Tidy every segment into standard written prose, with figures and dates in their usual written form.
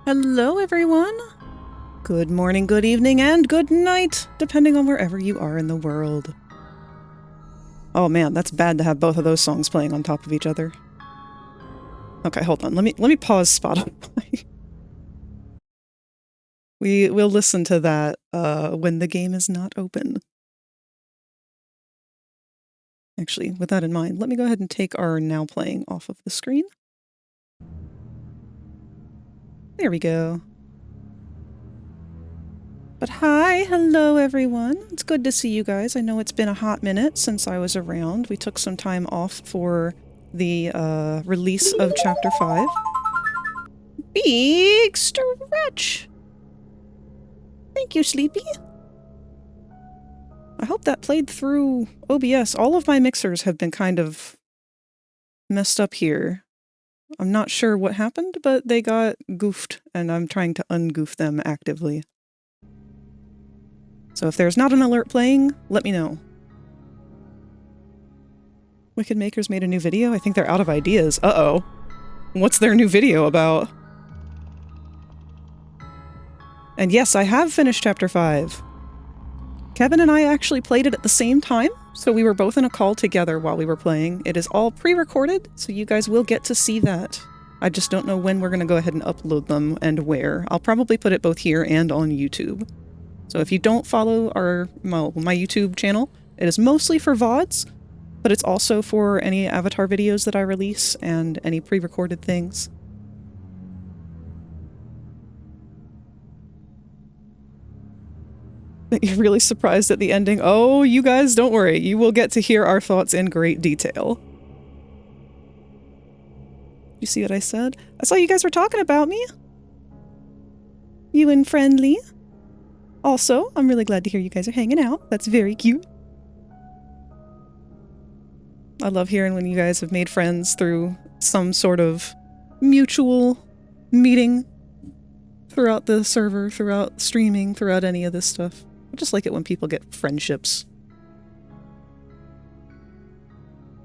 Hello, everyone. Good morning, good evening, and good night, depending on wherever you are in the world. Oh man, that's bad to have both of those songs playing on top of each other. Okay, hold on. Let me pause Spotify. We'll listen to that when the game is not open. Actually, with that in mind, let me go ahead and take our now playing off of the screen. There we go. But hi, hello everyone. It's good to see you guys. I know it's been a hot minute since I was around. We took some time off for the release of Chapter 5. Big stretch! Thank you, Sleepy. I hope that played through OBS. All of my mixers have been kind of messed up here. I'm not sure what happened, but they got goofed, and I'm trying to ungoof them actively. So if there's not an alert playing, let me know. Wicked Makers made a new video? I think they're out of ideas. Uh-oh. What's their new video about? And yes, I have finished Chapter 5. Kevin and I actually played it at the same time, so we were both in a call together while we were playing. It is all pre-recorded, so you guys will get to see that. I just don't know when we're going to go ahead and upload them and where. I'll probably put it both here and on YouTube. So if you don't follow my YouTube channel, it is mostly for VODs, but it's also for any Avatar videos that I release and any pre-recorded things. You're really surprised at the ending? Oh, you guys, don't worry. You will get to hear our thoughts in great detail. You see what I said? I saw you guys were talking about me. You and Friendly. Also, I'm really glad to hear you guys are hanging out. That's very cute. I love hearing when you guys have made friends through some sort of mutual meeting throughout the server, throughout streaming, throughout any of this stuff. I just like it when people get friendships.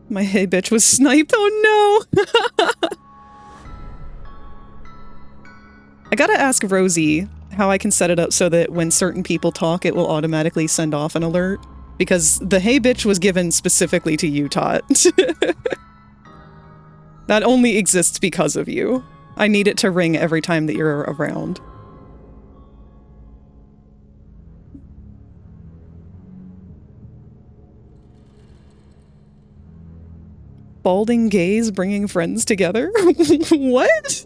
My hey bitch was sniped. Oh no! I gotta ask Rosie how I can set it up so that when certain people talk, it will automatically send off an alert. Because the hey bitch was given specifically to you, Tot. That only exists because of you. I need it to ring every time that you're around. Balding gays bringing friends together? What?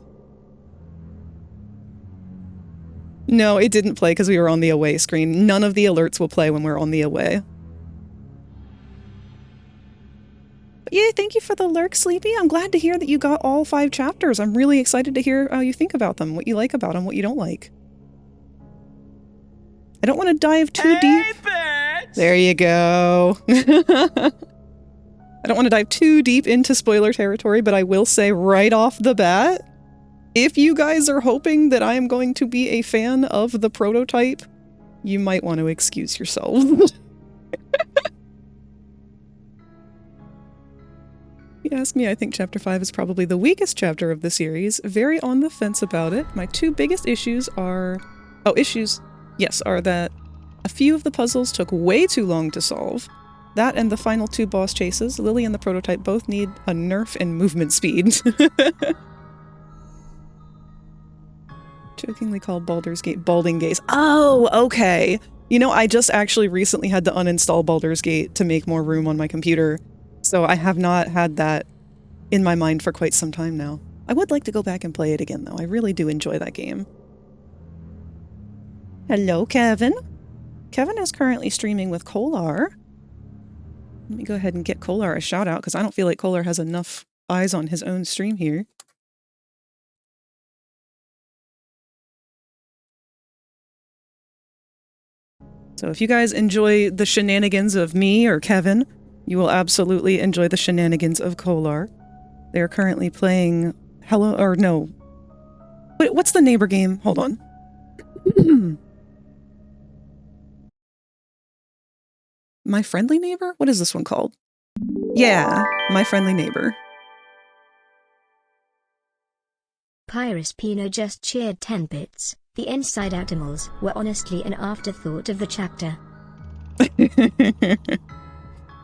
No, it didn't play because we were on the away screen. None of the alerts will play when we're on the away. But yeah, thank you for the lurk, Sleepy. I'm glad to hear that you got all 5 chapters. I'm really excited to hear how you think about them, what you like about them, what you don't like. I don't want to dive too deep. Bitch! There you go. I don't want to dive too deep into spoiler territory, but I will say right off the bat, if you guys are hoping that I am going to be a fan of the prototype, you might want to excuse yourselves. You ask me, I think Chapter 5 is probably the weakest chapter of the series. Very on the fence about it. My 2 biggest issues are... Oh, issues, yes, are that a few of the puzzles took way too long to solve. That and the final 2 boss chases, Lily and the prototype, both need a nerf in movement speed. Jokingly called Baldur's Gate Balding Gaze. Oh, okay. You know, I just actually recently had to uninstall Baldur's Gate to make more room on my computer. So I have not had that in my mind for quite some time now. I would like to go back and play it again, though. I really do enjoy that game. Hello, Kevin. Kevin is currently streaming with Kolar. Let me go ahead and get Kolar a shout out, because I don't feel like Kolar has enough eyes on his own stream here. So if you guys enjoy the shenanigans of me or Kevin, you will absolutely enjoy the shenanigans of Kolar. They are currently playing Hello, or no. Wait, what's the neighbor game? Hold on. My Friendly Neighbor? What is this one called? Yeah, My Friendly Neighbor. Pyrus Pino just cheered 10 bits. The Inside Animals were honestly an afterthought of the chapter.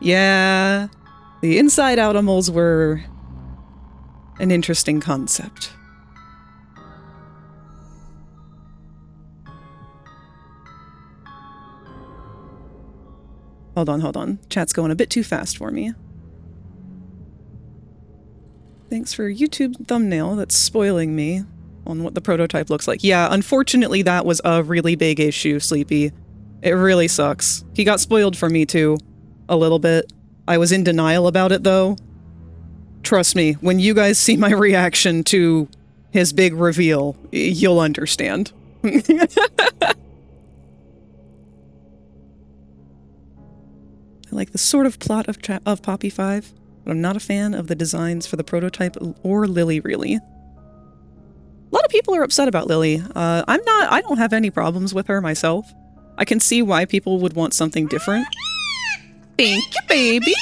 Yeah, the Inside Animals were an interesting concept. Hold on. Chat's going a bit too fast for me. Thanks for YouTube thumbnail that's spoiling me on what the prototype looks like. Yeah, unfortunately that was a really big issue, Sleepy. It really sucks. He got spoiled for me too. A little bit. I was in denial about it though. Trust me, when you guys see my reaction to his big reveal, you'll understand. I like the sort of plot of Poppy 5, but I'm not a fan of the designs for the prototype or Lily, really. A lot of people are upset about Lily. I don't have any problems with her myself. I can see why people would want something different. Thank you, baby!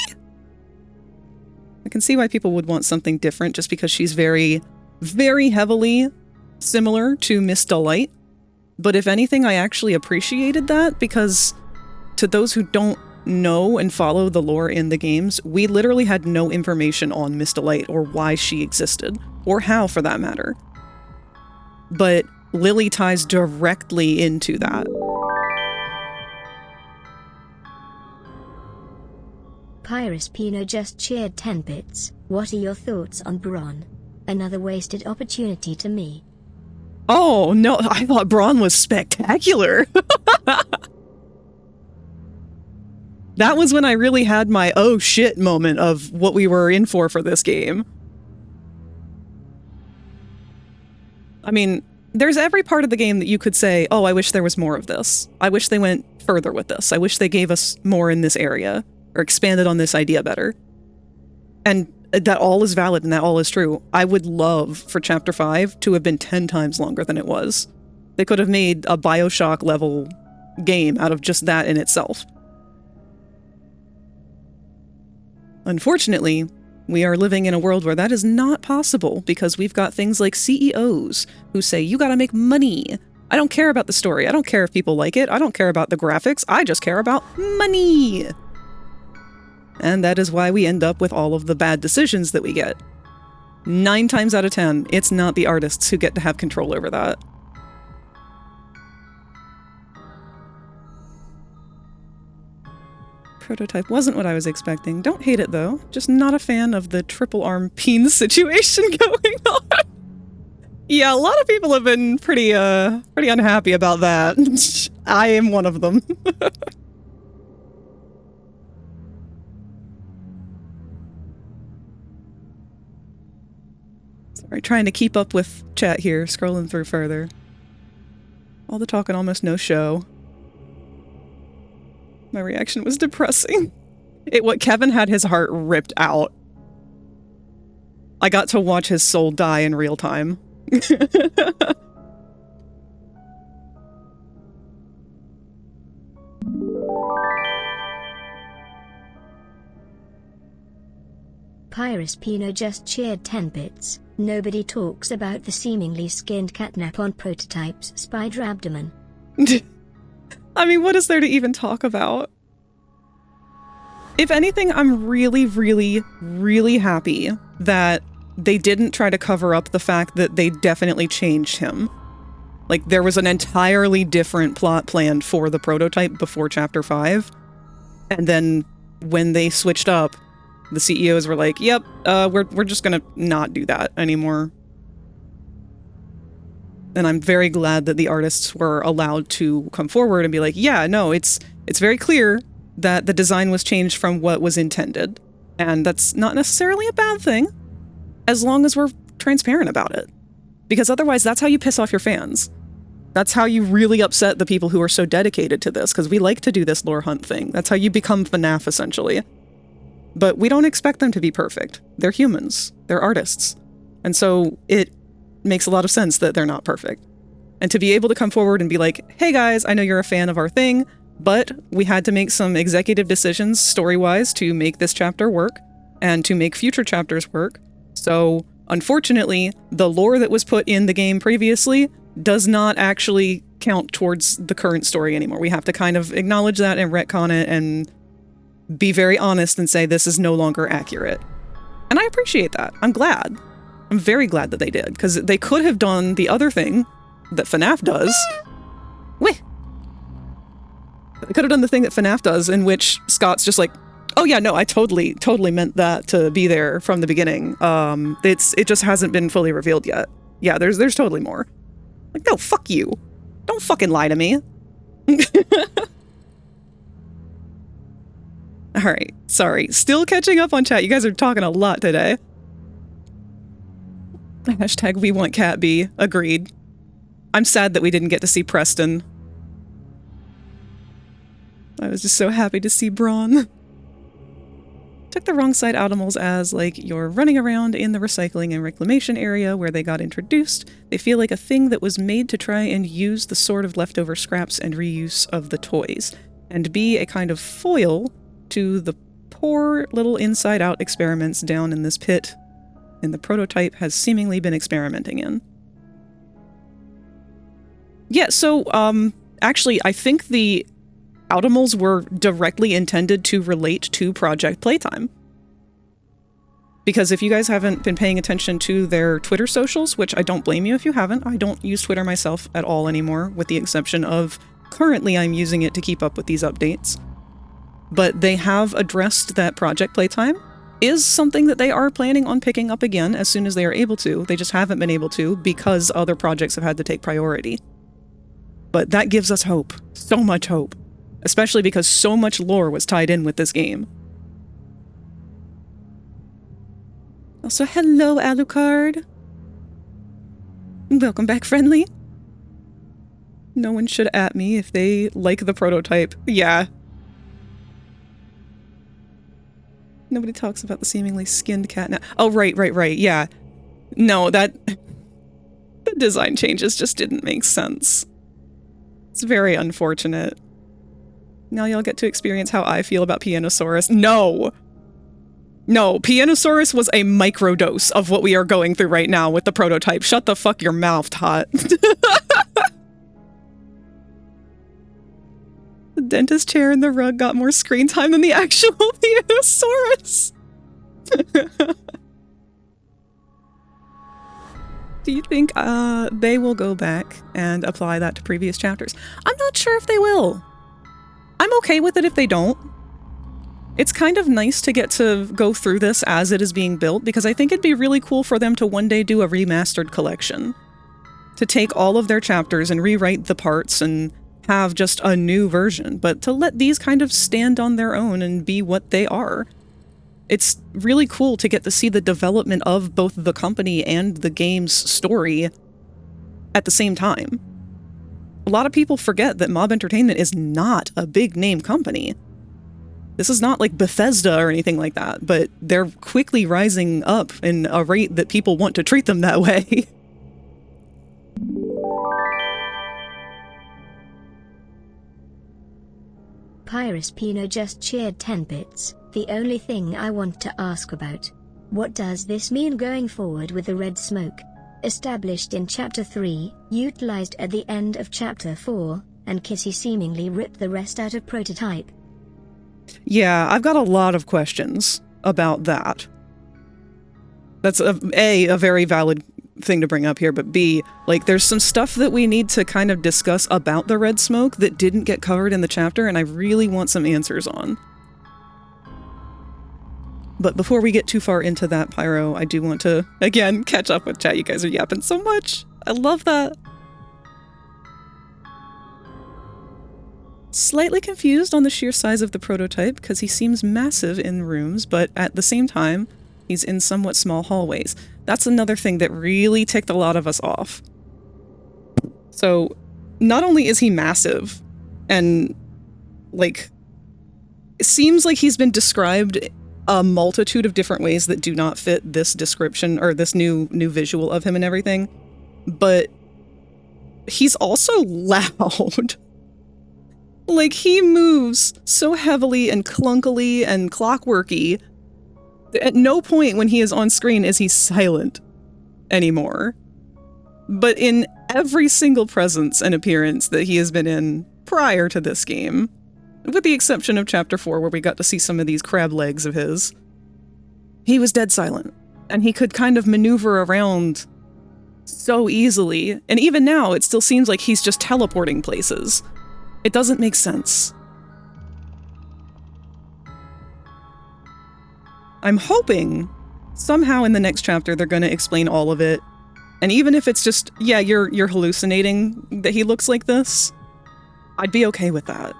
I can see why people would want something different just because she's very, very heavily similar to Miss Delight. But if anything, I actually appreciated that because to those who don't know and follow the lore in the games, we literally had no information on Miss Delight or why she existed, or how for that matter. But Lily ties directly into that. Pyrus Pino just cheered 10 bits. What are your thoughts on Braun? Another wasted opportunity to me. Oh, no, I thought Braun was spectacular. That was when I really had my oh shit moment of what we were in for this game. I mean, there's every part of the game that you could say, oh, I wish there was more of this. I wish they went further with this. I wish they gave us more in this area, or expanded on this idea better. And that all is valid and that all is true. I would love for Chapter 5 to have been 10 times longer than it was. They could have made a BioShock level game out of just that in itself. Unfortunately, we are living in a world where that is not possible because we've got things like CEOs who say, you gotta make money. I don't care about the story. I don't care if people like it. I don't care about the graphics. I just care about money. And that is why we end up with all of the bad decisions that we get. 9 times out of 10, it's not the artists who get to have control over that. Prototype wasn't what I was expecting. Don't hate it though. Just not a fan of the triple arm peen situation going on. Yeah, a lot of people have been pretty unhappy about that. I am one of them. Sorry, trying to keep up with chat here, scrolling through further. All the talk and almost no show. My reaction was depressing. Kevin had his heart ripped out. I got to watch his soul die in real time. Pyrus Pino just cheered 10 bits. Nobody talks about the seemingly skinned catnap on Prototype's spider abdomen. I mean, what is there to even talk about? If anything, I'm really, really, really happy that they didn't try to cover up the fact that they definitely changed him. Like, there was an entirely different plot planned for the Prototype before Chapter 5. And then when they switched up, the CEOs were like, yep, we're just gonna not do that anymore. And I'm very glad that the artists were allowed to come forward and be like, yeah, no, it's very clear that the design was changed from what was intended. And that's not necessarily a bad thing, as long as we're transparent about it. Because otherwise, that's how you piss off your fans. That's how you really upset the people who are so dedicated to this, because we like to do this lore hunt thing. That's how you become FNAF, essentially. But we don't expect them to be perfect. They're humans. They're artists. And so it makes a lot of sense that they're not perfect. And to be able to come forward and be like, hey guys, I know you're a fan of our thing, but we had to make some executive decisions story-wise to make this chapter work and to make future chapters work. So Unfortunately, the lore that was put in the game previously does not actually count towards the current story anymore. We have to kind of acknowledge that and retcon it and be very honest and say this is no longer accurate. And I appreciate that. I'm glad. I'm very glad that they did, because they could have done the other thing that FNAF does. Wait. They could have done the thing that FNAF does, in which Scott's just like, oh yeah, no, I totally meant that to be there from the beginning. It just hasn't been fully revealed yet. Yeah, there's totally more. Like, no, fuck you. Don't fucking lie to me. Alright, sorry. Still catching up on chat. You guys are talking a lot today. Hashtag we want Cat B. Agreed. I'm sad that we didn't get to see Preston. I was just so happy to see Braun. Took the wrong side animals as, like, you're running around in the recycling and reclamation area where they got introduced. They feel like a thing that was made to try and use the sort of leftover scraps and reuse of the toys, and be a kind of foil to the poor little inside-out experiments down in this pit, and the prototype has seemingly been experimenting in. Yeah, so, actually, I think the Automals were directly intended to relate to Project Playtime. Because if you guys haven't been paying attention to their Twitter socials, which I don't blame you if you haven't, I don't use Twitter myself at all anymore, with the exception of currently I'm using it to keep up with these updates. But they have addressed that Project Playtime is something that they are planning on picking up again as soon as they are able to. They just haven't been able to because other projects have had to take priority. But that gives us hope. So much hope. Especially because so much lore was tied in with this game. Also, hello, Alucard. Welcome back, friendly. No one should at me if they like the prototype. Yeah. Nobody talks about the seemingly skinned cat now. Oh, right, yeah. No, the design changes just didn't make sense. It's very unfortunate. Now y'all get to experience how I feel about Pianosaurus. No! No, Pianosaurus was a microdose of what we are going through right now with the prototype. Shut the fuck your mouth, Tot. The dentist chair and the rug got more screen time than the actual Pianosaurus. Do you think they will go back and apply that to previous chapters? I'm not sure if they will. I'm okay with it if they don't. It's kind of nice to get to go through this as it is being built, because I think it'd be really cool for them to one day do a remastered collection. To take all of their chapters and rewrite the parts and have just a new version, but to let these kind of stand on their own and be what they are. It's really cool to get to see the development of both the company and the game's story at the same time. A lot of people forget that Mob Entertainment is not a big name company. This is not like Bethesda or anything like that, but they're quickly rising up in a rate that people want to treat them that way. Pyrus Pino just cheered 10 bits. The only thing I want to ask about. What does this mean going forward with the red smoke? Established in Chapter 3, utilized at the end of Chapter 4, and Kissy seemingly ripped the rest out of Prototype. Yeah, I've got a lot of questions about that. That's a very valid thing to bring up here, but B, like, there's some stuff that we need to kind of discuss about the red smoke that didn't get covered in the chapter, and I really want some answers on. But before we get too far into that, Pyro, I do want to, again, catch up with chat. You guys are yapping so much. I love that. Slightly confused on the sheer size of the prototype, because he seems massive in rooms, but at the same time, he's in somewhat small hallways. That's another thing that really ticked a lot of us off. So, not only is he massive, and, like, it seems like he's been described a multitude of different ways that do not fit this description, or this new visual of him and everything, but he's also loud. Like, he moves so heavily and clunkily and clockworky. At no point when he is on screen is he silent. anymore. But in every single presence and appearance that he has been in prior to this game, with the exception of Chapter 4 where we got to see some of these crab legs of his, he was dead silent. And he could kind of maneuver around so easily. And even now, it still seems like he's just teleporting places. It doesn't make sense. I'm hoping somehow in the next chapter they're going to explain all of it. And even if it's just, yeah, you're hallucinating that he looks like this, I'd be okay with that.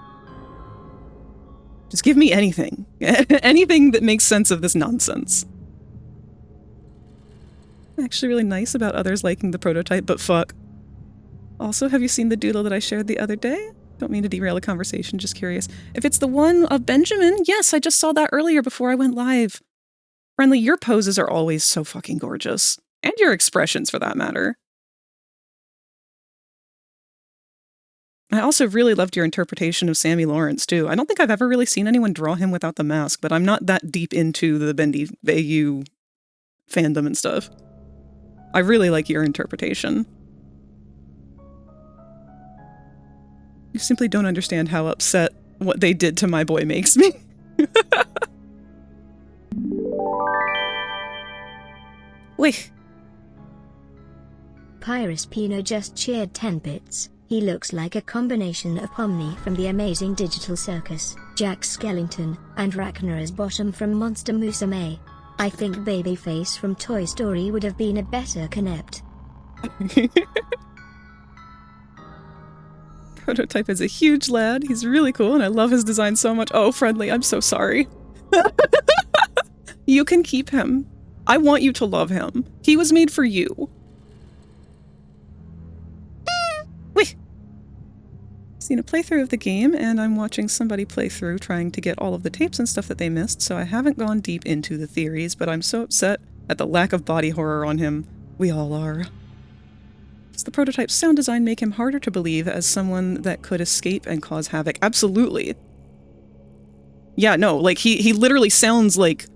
Just give me anything. Anything that makes sense of this nonsense. Actually really nice about others liking the prototype, but fuck. Also, have you seen the doodle that I shared the other day? Don't mean to derail the conversation, just curious. If it's the one of Benjamin, yes, I just saw that earlier before I went live. Friendly, your poses are always so fucking gorgeous. And your expressions, for that matter. I also really loved your interpretation of Sammy Lawrence, too. I don't think I've ever really seen anyone draw him without the mask, but I'm not that deep into the Bendy AU fandom and stuff. I really like your interpretation. You simply don't understand how upset what they did to my boy makes me. Wait. Pyrus Pino just cheered 10 bits. He looks like a combination of Pomni from The Amazing Digital Circus, Jack Skellington, and Ragnaros Bottom from Monster Musume. I think Babyface from Toy Story would have been a better Connect. Prototype is a huge lad. He's really cool, and I love his design so much. Oh, Friendly, I'm so sorry. You can keep him. I want you to love him. He was made for you. Wait. Seen a playthrough of the game, and I'm watching somebody play through trying to get all of the tapes and stuff that they missed, so I haven't gone deep into the theories, but I'm so upset at the lack of body horror on him. We all are. Does the prototype's sound design make him harder to believe as someone that could escape and cause havoc? Absolutely. Yeah, no, like, he literally sounds like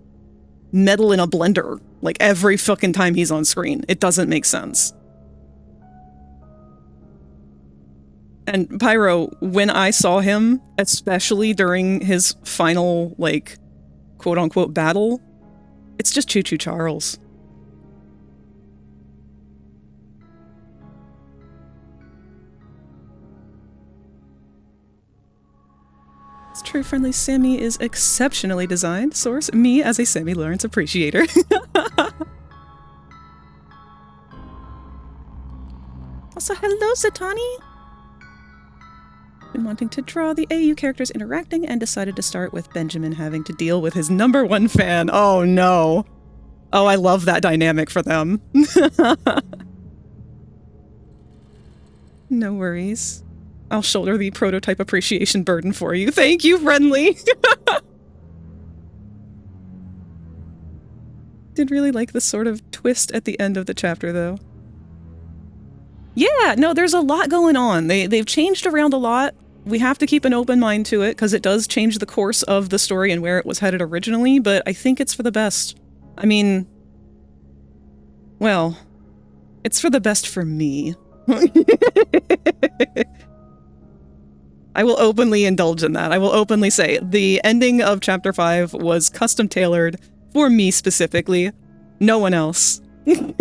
metal in a blender, like, every fucking time he's on screen. It doesn't make sense. And Pyro, when I saw him, especially during his final, like, quote-unquote battle, it's just Choo Choo Charles. It's true, Friendly. Sammy is exceptionally designed. Source, me as a Sammy Lawrence appreciator. Also, hello, Satani! Been wanting to draw the AU characters interacting and decided to start with Benjamin having to deal with his #1 fan. Oh no. Oh, I love that dynamic for them. No worries. I'll shoulder the prototype appreciation burden for you. Thank you, Friendly! Did really like the sort of twist at the end of the chapter, though. Yeah, no, there's a lot going on. They've changed around a lot. We have to keep an open mind to it, because it does change the course of the story and where it was headed originally, but I think it's for the best. I mean, well, it's for the best for me. I will openly indulge in that. I will openly say the ending of Chapter 5 was custom tailored for me specifically. No one else. I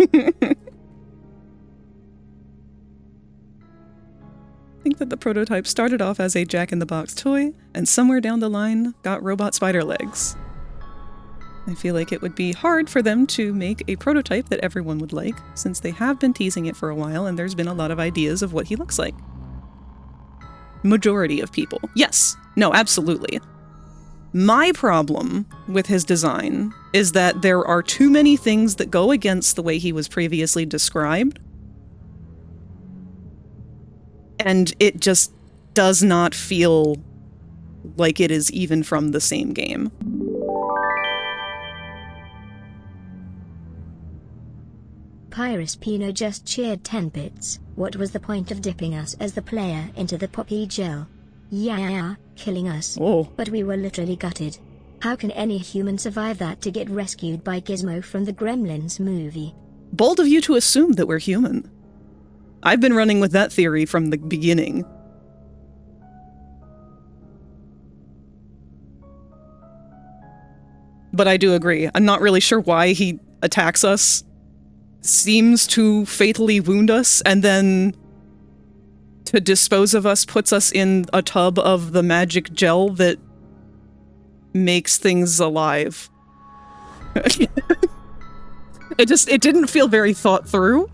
think that the prototype started off as a Jack-in-the-Box toy, and somewhere down the line got robot spider legs. I feel like it would be hard for them to make a prototype that everyone would like, since they have been teasing it for a while and there's been a lot of ideas of what he looks like. Majority of people. Yes. No, absolutely. My problem with his design is that there are too many things that go against the way he was previously described. And it just does not feel like it is even from the same game. Pyrus Pino just cheered 10 bits. What was the point of dipping us as the player into the poppy gel? Yeah, killing us. Oh. But we were literally gutted. How can any human survive that to get rescued by Gizmo from the Gremlins movie? Bold of you to assume that we're human. I've been running with that theory from the beginning. But I do agree. I'm not really sure why he attacks us. Seems to fatally wound us, and then to dispose of us puts us in a tub of the magic gel that makes things alive. It didn't feel very thought through.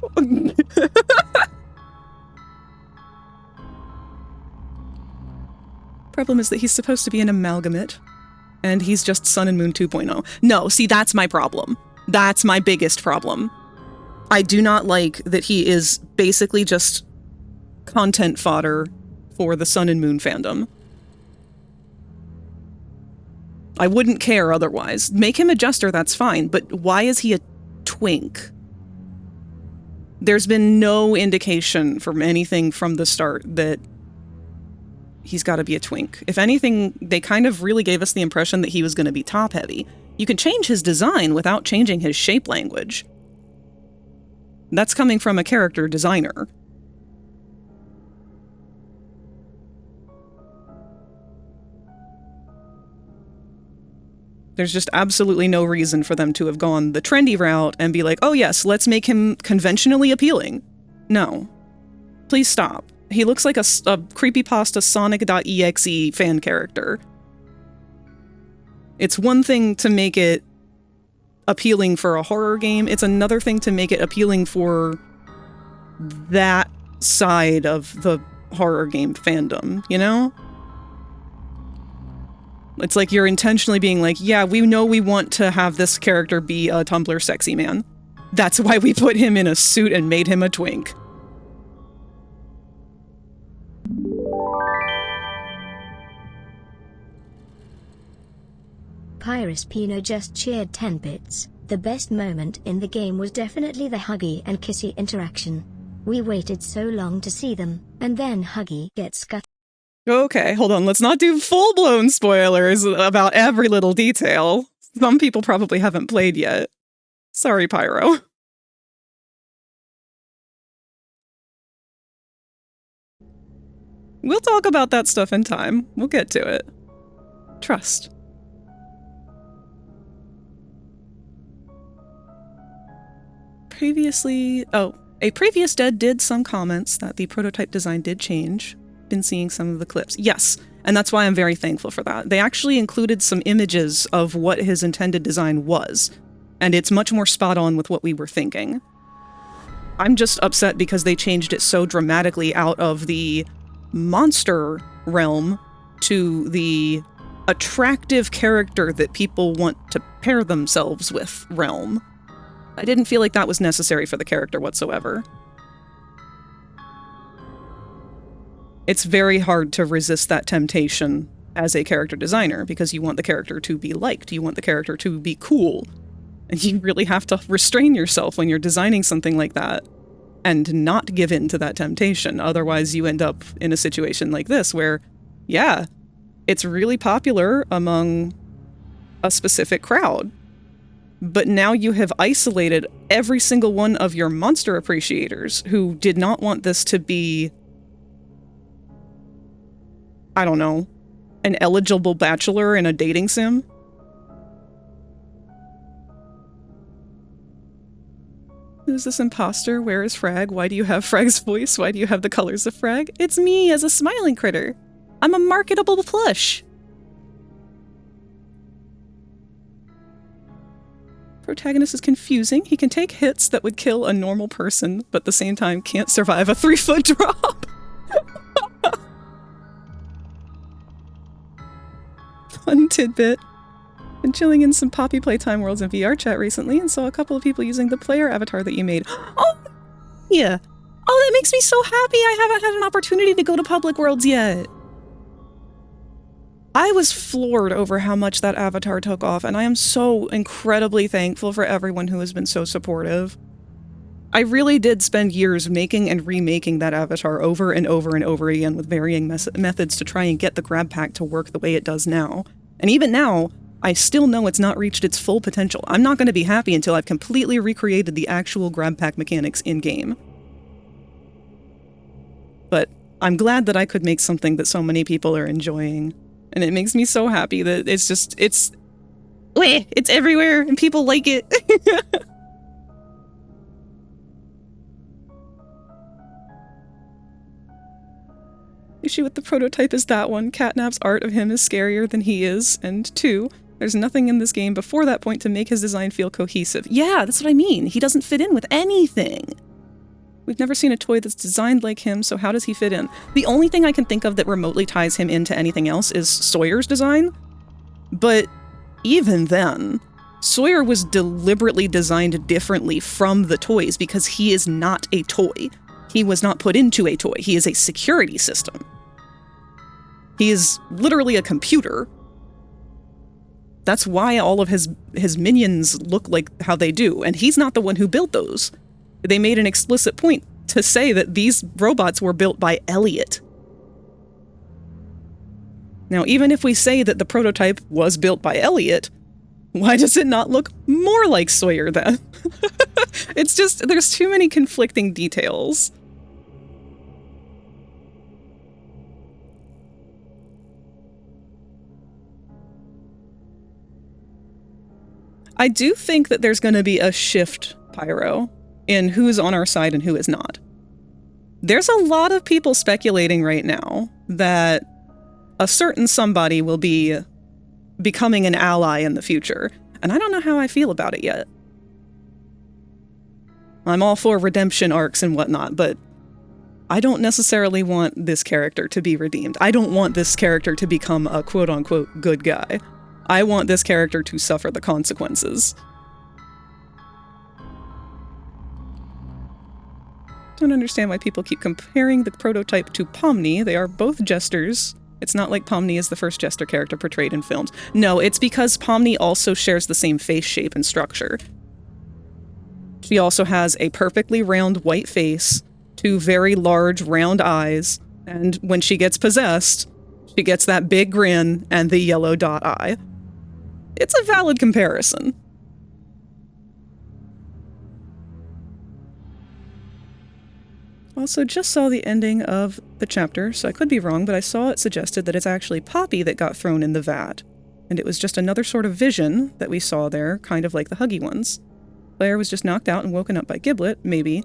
Problem is that he's supposed to be an amalgamate, and he's just Sun and Moon 2.0. No, see, that's my problem. That's my biggest problem. I do not like that he is basically just content fodder for the Sun and Moon fandom. I wouldn't care otherwise. Make him a jester, that's fine, but why is he a twink? There's been no indication from anything from the start that he's got to be a twink. If anything, they kind of really gave us the impression that he was going to be top-heavy. You can change his design without changing his shape language. That's coming from a character designer. There's just absolutely no reason for them to have gone the trendy route and be like, oh yes, let's make him conventionally appealing. No. Please stop. He looks like a creepypasta Sonic.exe fan character. It's one thing to make it appealing for a horror game, it's another thing to make it appealing for that side of the horror game fandom, you know? It's like you're intentionally being like, yeah, we know we want to have this character be a Tumblr sexy man. That's why we put him in a suit and made him a twink. Pyrus Pino just cheered 10 bits. The best moment in the game was definitely the Huggy and Kissy interaction. We waited so long to see them, and then Huggy gets cut. Okay, hold on. Let's not do full-blown spoilers about every little detail. Some people probably haven't played yet. Sorry, Pyro. We'll talk about that stuff in time. We'll get to it. Trust. Previously... Oh, a previous dead did some comments that the prototype design did change. Been seeing some of the clips. Yes, and that's why I'm very thankful for that. They actually included some images of what his intended design was, and it's much more spot on with what we were thinking. I'm just upset because they changed it so dramatically out of the monster realm to the attractive character that people want to pair themselves with realm. I didn't feel like that was necessary for the character whatsoever. It's very hard to resist that temptation as a character designer because you want the character to be liked, you want the character to be cool, and you really have to restrain yourself when you're designing something like that and not give in to that temptation. Otherwise, you end up in a situation like this where, yeah, it's really popular among a specific crowd, but now you have isolated every single one of your monster appreciators who did not want this to be, I don't know, an eligible bachelor in a dating sim? Who's this imposter? Where is Frag? Why do you have Frag's voice? Why do you have the colors of Frag? It's me as a smiling critter. I'm a marketable plush. Protagonist is confusing. He can take hits that would kill a normal person, but at the same time can't survive a 3-foot drop. Fun tidbit. Been chilling in some Poppy Playtime Worlds and VR chat recently and saw a couple of people using the player avatar that you made. Oh, yeah. Oh, that makes me so happy. I haven't had an opportunity to go to Public Worlds yet. I was floored over how much that avatar took off, and I am so incredibly thankful for everyone who has been so supportive. I really did spend years making and remaking that avatar over and over and over again with varying methods to try and get the grab pack to work the way it does now. And even now, I still know it's not reached its full potential. I'm not going to be happy until I've completely recreated the actual grab pack mechanics in-game. But I'm glad that I could make something that so many people are enjoying. And it makes me so happy that it's everywhere and people like it. Issue with the prototype is that one. Catnap's art of him is scarier than he is. And 2, there's nothing in this game before that point to make his design feel cohesive. Yeah, that's what I mean. He doesn't fit in with anything. We've never seen a toy that's designed like him, so how does he fit in? The only thing I can think of that remotely ties him into anything else is Sawyer's design. But even then, Sawyer was deliberately designed differently from the toys because he is not a toy. He was not put into a toy. He is a security system. He is literally a computer. That's why all of his minions look like how they do, and he's not the one who built those. They made an explicit point to say that these robots were built by Elliot. Now, even if we say that the prototype was built by Elliot, why does it not look more like Sawyer then? It's just, there's too many conflicting details. I do think that there's going to be a shift, Pyro, in who's on our side and who is not. There's a lot of people speculating right now that a certain somebody will be becoming an ally in the future, and I don't know how I feel about it yet. I'm all for redemption arcs and whatnot, but I don't necessarily want this character to be redeemed. I don't want this character to become a quote-unquote good guy. I want this character to suffer the consequences. Don't understand why people keep comparing the prototype to Pomni. They are both jesters. It's not like Pomni is the first jester character portrayed in films. No, it's because Pomni also shares the same face shape and structure. She also has a perfectly round white face, 2 very large round eyes, and when she gets possessed, she gets that big grin and the yellow dot eye. It's a valid comparison. Also, just saw the ending of the chapter, so I could be wrong, but I saw it suggested that it's actually Poppy that got thrown in the vat. And it was just another sort of vision that we saw there, kind of like the Huggy ones. Claire was just knocked out and woken up by Giblet, maybe.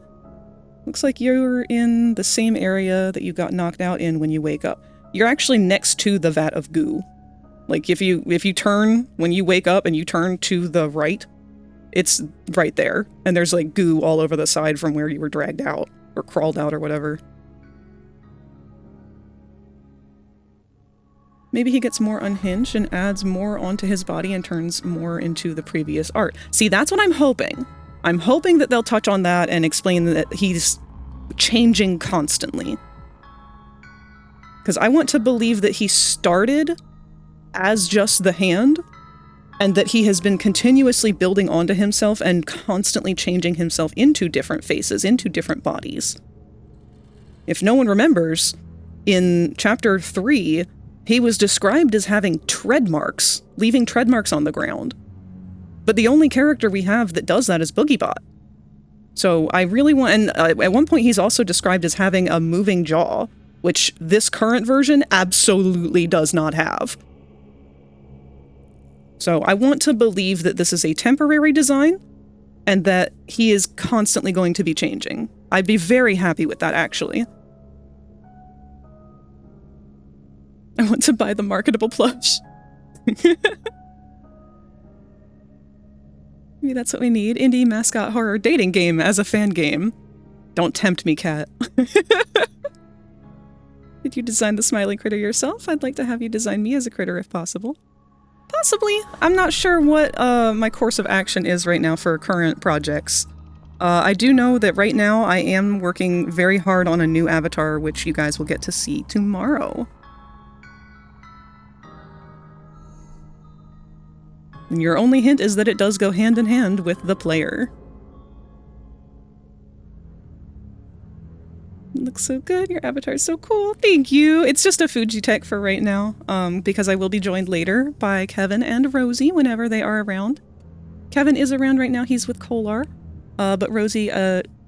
Looks like you're in the same area that you got knocked out in when you wake up. You're actually next to the vat of goo. Like, if you turn, when you wake up and you turn to the right, it's right there. And there's, like, goo all over the side from where you were dragged out, or crawled out, or whatever. Maybe he gets more unhinged and adds more onto his body and turns more into the previous art. See, that's what I'm hoping. I'm hoping that they'll touch on that and explain that he's changing constantly. Because I want to believe that he started as just the hand, and that he has been continuously building onto himself and constantly changing himself into different faces, into different bodies. If no one remembers, in Chapter 3, he was described as having tread marks, leaving tread marks on the ground. But the only character we have that does that is Boogiebot. So I really want, and at one point he's also described as having a moving jaw, which this current version absolutely does not have. So I want to believe that this is a temporary design, and that he is constantly going to be changing. I'd be very happy with that, actually. I want to buy the marketable plush. Maybe that's what we need. Indie mascot horror dating game as a fan game. Don't tempt me, cat. Did you design the smiley critter yourself? I'd like to have you design me as a critter if possible. Possibly. I'm not sure what my course of action is right now for current projects. I do know that right now I am working very hard on a new avatar, which you guys will get to see tomorrow. And your only hint is that it does go hand in hand with the player. It looks so good. Your avatar is so cool. Thank you. It's just a Fujitech for right now, because I will be joined later by Kevin and Rosie whenever they are around. Kevin is around right now. He's with Kolar. But Rosie,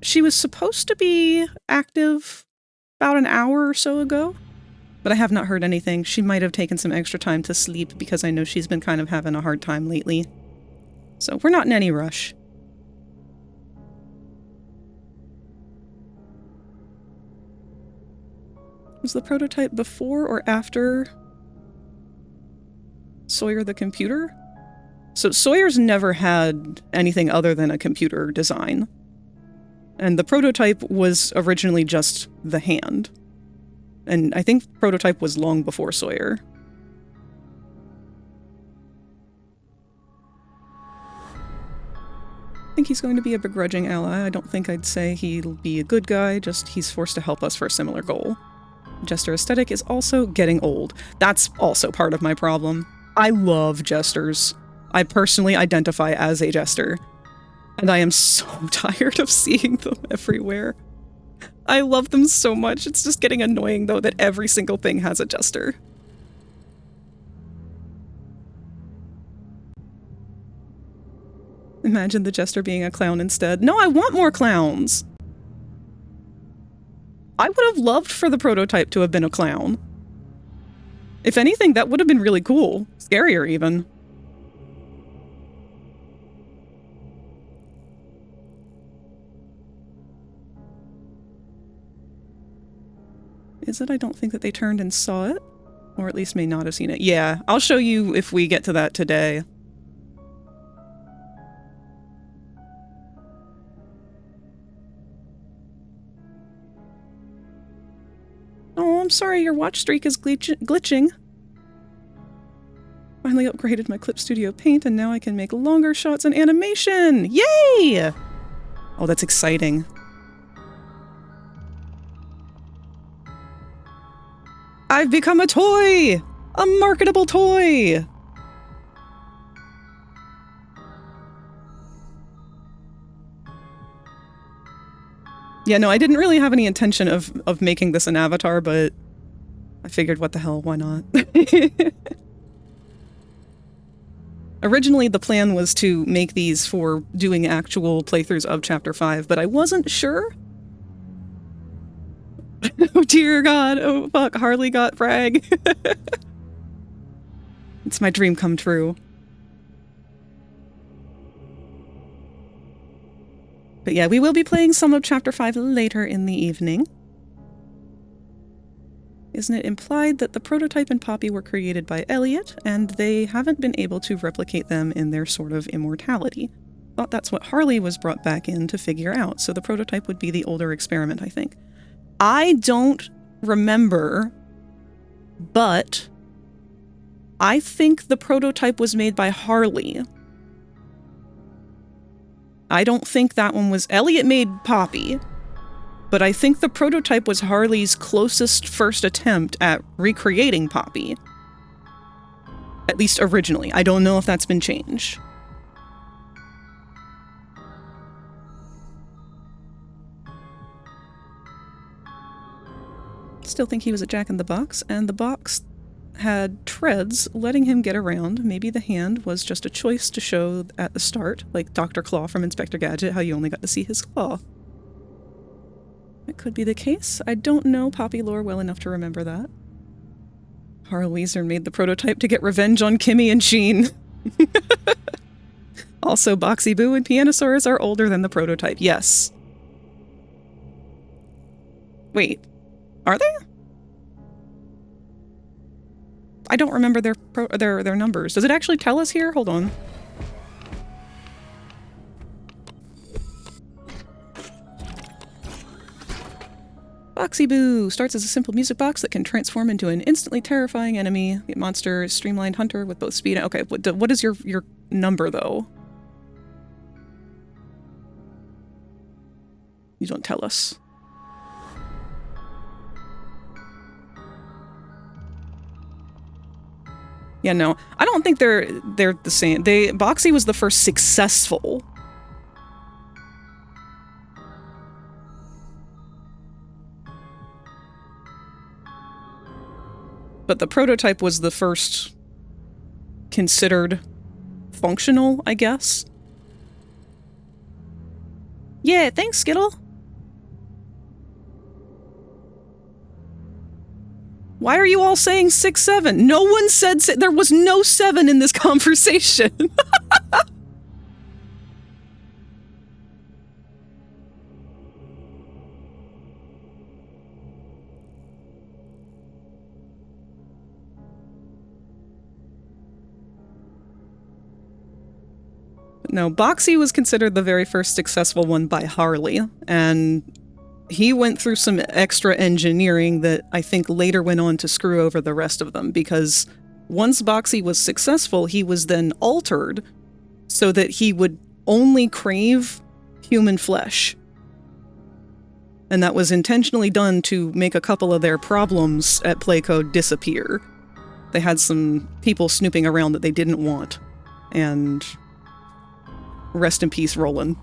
she was supposed to be active about an hour or so ago, but I have not heard anything. She might have taken some extra time to sleep because I know she's been kind of having a hard time lately. So we're not in any rush. Was the prototype before or after Sawyer the computer? So Sawyer's never had anything other than a computer design. And the prototype was originally just the hand. And I think prototype was long before Sawyer. I think he's going to be a begrudging ally. I don't think I'd say he'll be a good guy, just he's forced to help us for a similar goal. Jester aesthetic is also getting old. That's also part of my problem. I love jesters. I personally identify as a jester. And I am so tired of seeing them everywhere. I love them so much. It's just getting annoying, though, that every single thing has a jester. Imagine the jester being a clown instead. No, I want more clowns! I would have loved for the prototype to have been a clown. If anything, that would have been really cool. Scarier, even. Is it? I don't think that they turned and saw it. Or at least may not have seen it. Yeah, I'll show you if we get to that today. Oh, I'm sorry, your watch streak is glitching. Finally upgraded my Clip Studio Paint, and now I can make longer shots and animation! Yay! Oh, that's exciting. I've become a toy! A marketable toy! Yeah, no, I didn't really have any intention of making this an avatar, but I figured, what the hell, why not? Originally, the plan was to make these for doing actual playthroughs of Chapter 5, but I wasn't sure. Oh dear God, oh fuck, Harley got frag. It's my dream come true. But yeah, we will be playing some of Chapter 5 later in the evening. Isn't it implied that the prototype and Poppy were created by Elliot, and they haven't been able to replicate them in their sort of immortality? Thought that's what Harley was brought back in to figure out, so the prototype would be the older experiment, I think. I don't remember, but I think the prototype was made by Harley. I don't think that one was... Elliot made Poppy, but I think the prototype was Harley's closest first attempt at recreating Poppy. At least originally. I don't know if that's been changed. Still think he was a Jack-in-the-Box, and the box had treads letting him get around. Maybe the hand was just a choice to show at the start, like Dr. Claw from Inspector Gadget, how you only got to see his claw. That could be the case. I don't know Poppy lore well enough to remember that. Harleyzer made the prototype to get revenge on Kimmy and Sheen. Also, Boxy Boo and Pianosaurus are older than the prototype. Yes. Wait. Are they? I don't remember their numbers. Does it actually tell us here? Hold on. Boxy Boo starts as a simple music box that can transform into an instantly terrifying enemy. The monster is streamlined hunter with both speed and... Okay, what is your number, though? You don't tell us. Yeah, no. I don't think they're the same. Boxy was the first successful. But the prototype was the first considered functional, I guess. Yeah, thanks, Skittle. Why are you all saying 6, 7? No one said there was no 7 in this conversation. No, Boxy was considered the very first successful one by Harley, and he went through some extra engineering that I think later went on to screw over the rest of them, because once Boxy was successful, he was then altered so that he would only crave human flesh. And that was intentionally done to make a couple of their problems at Playcode disappear. They had some people snooping around that they didn't want. And rest in peace, Roland.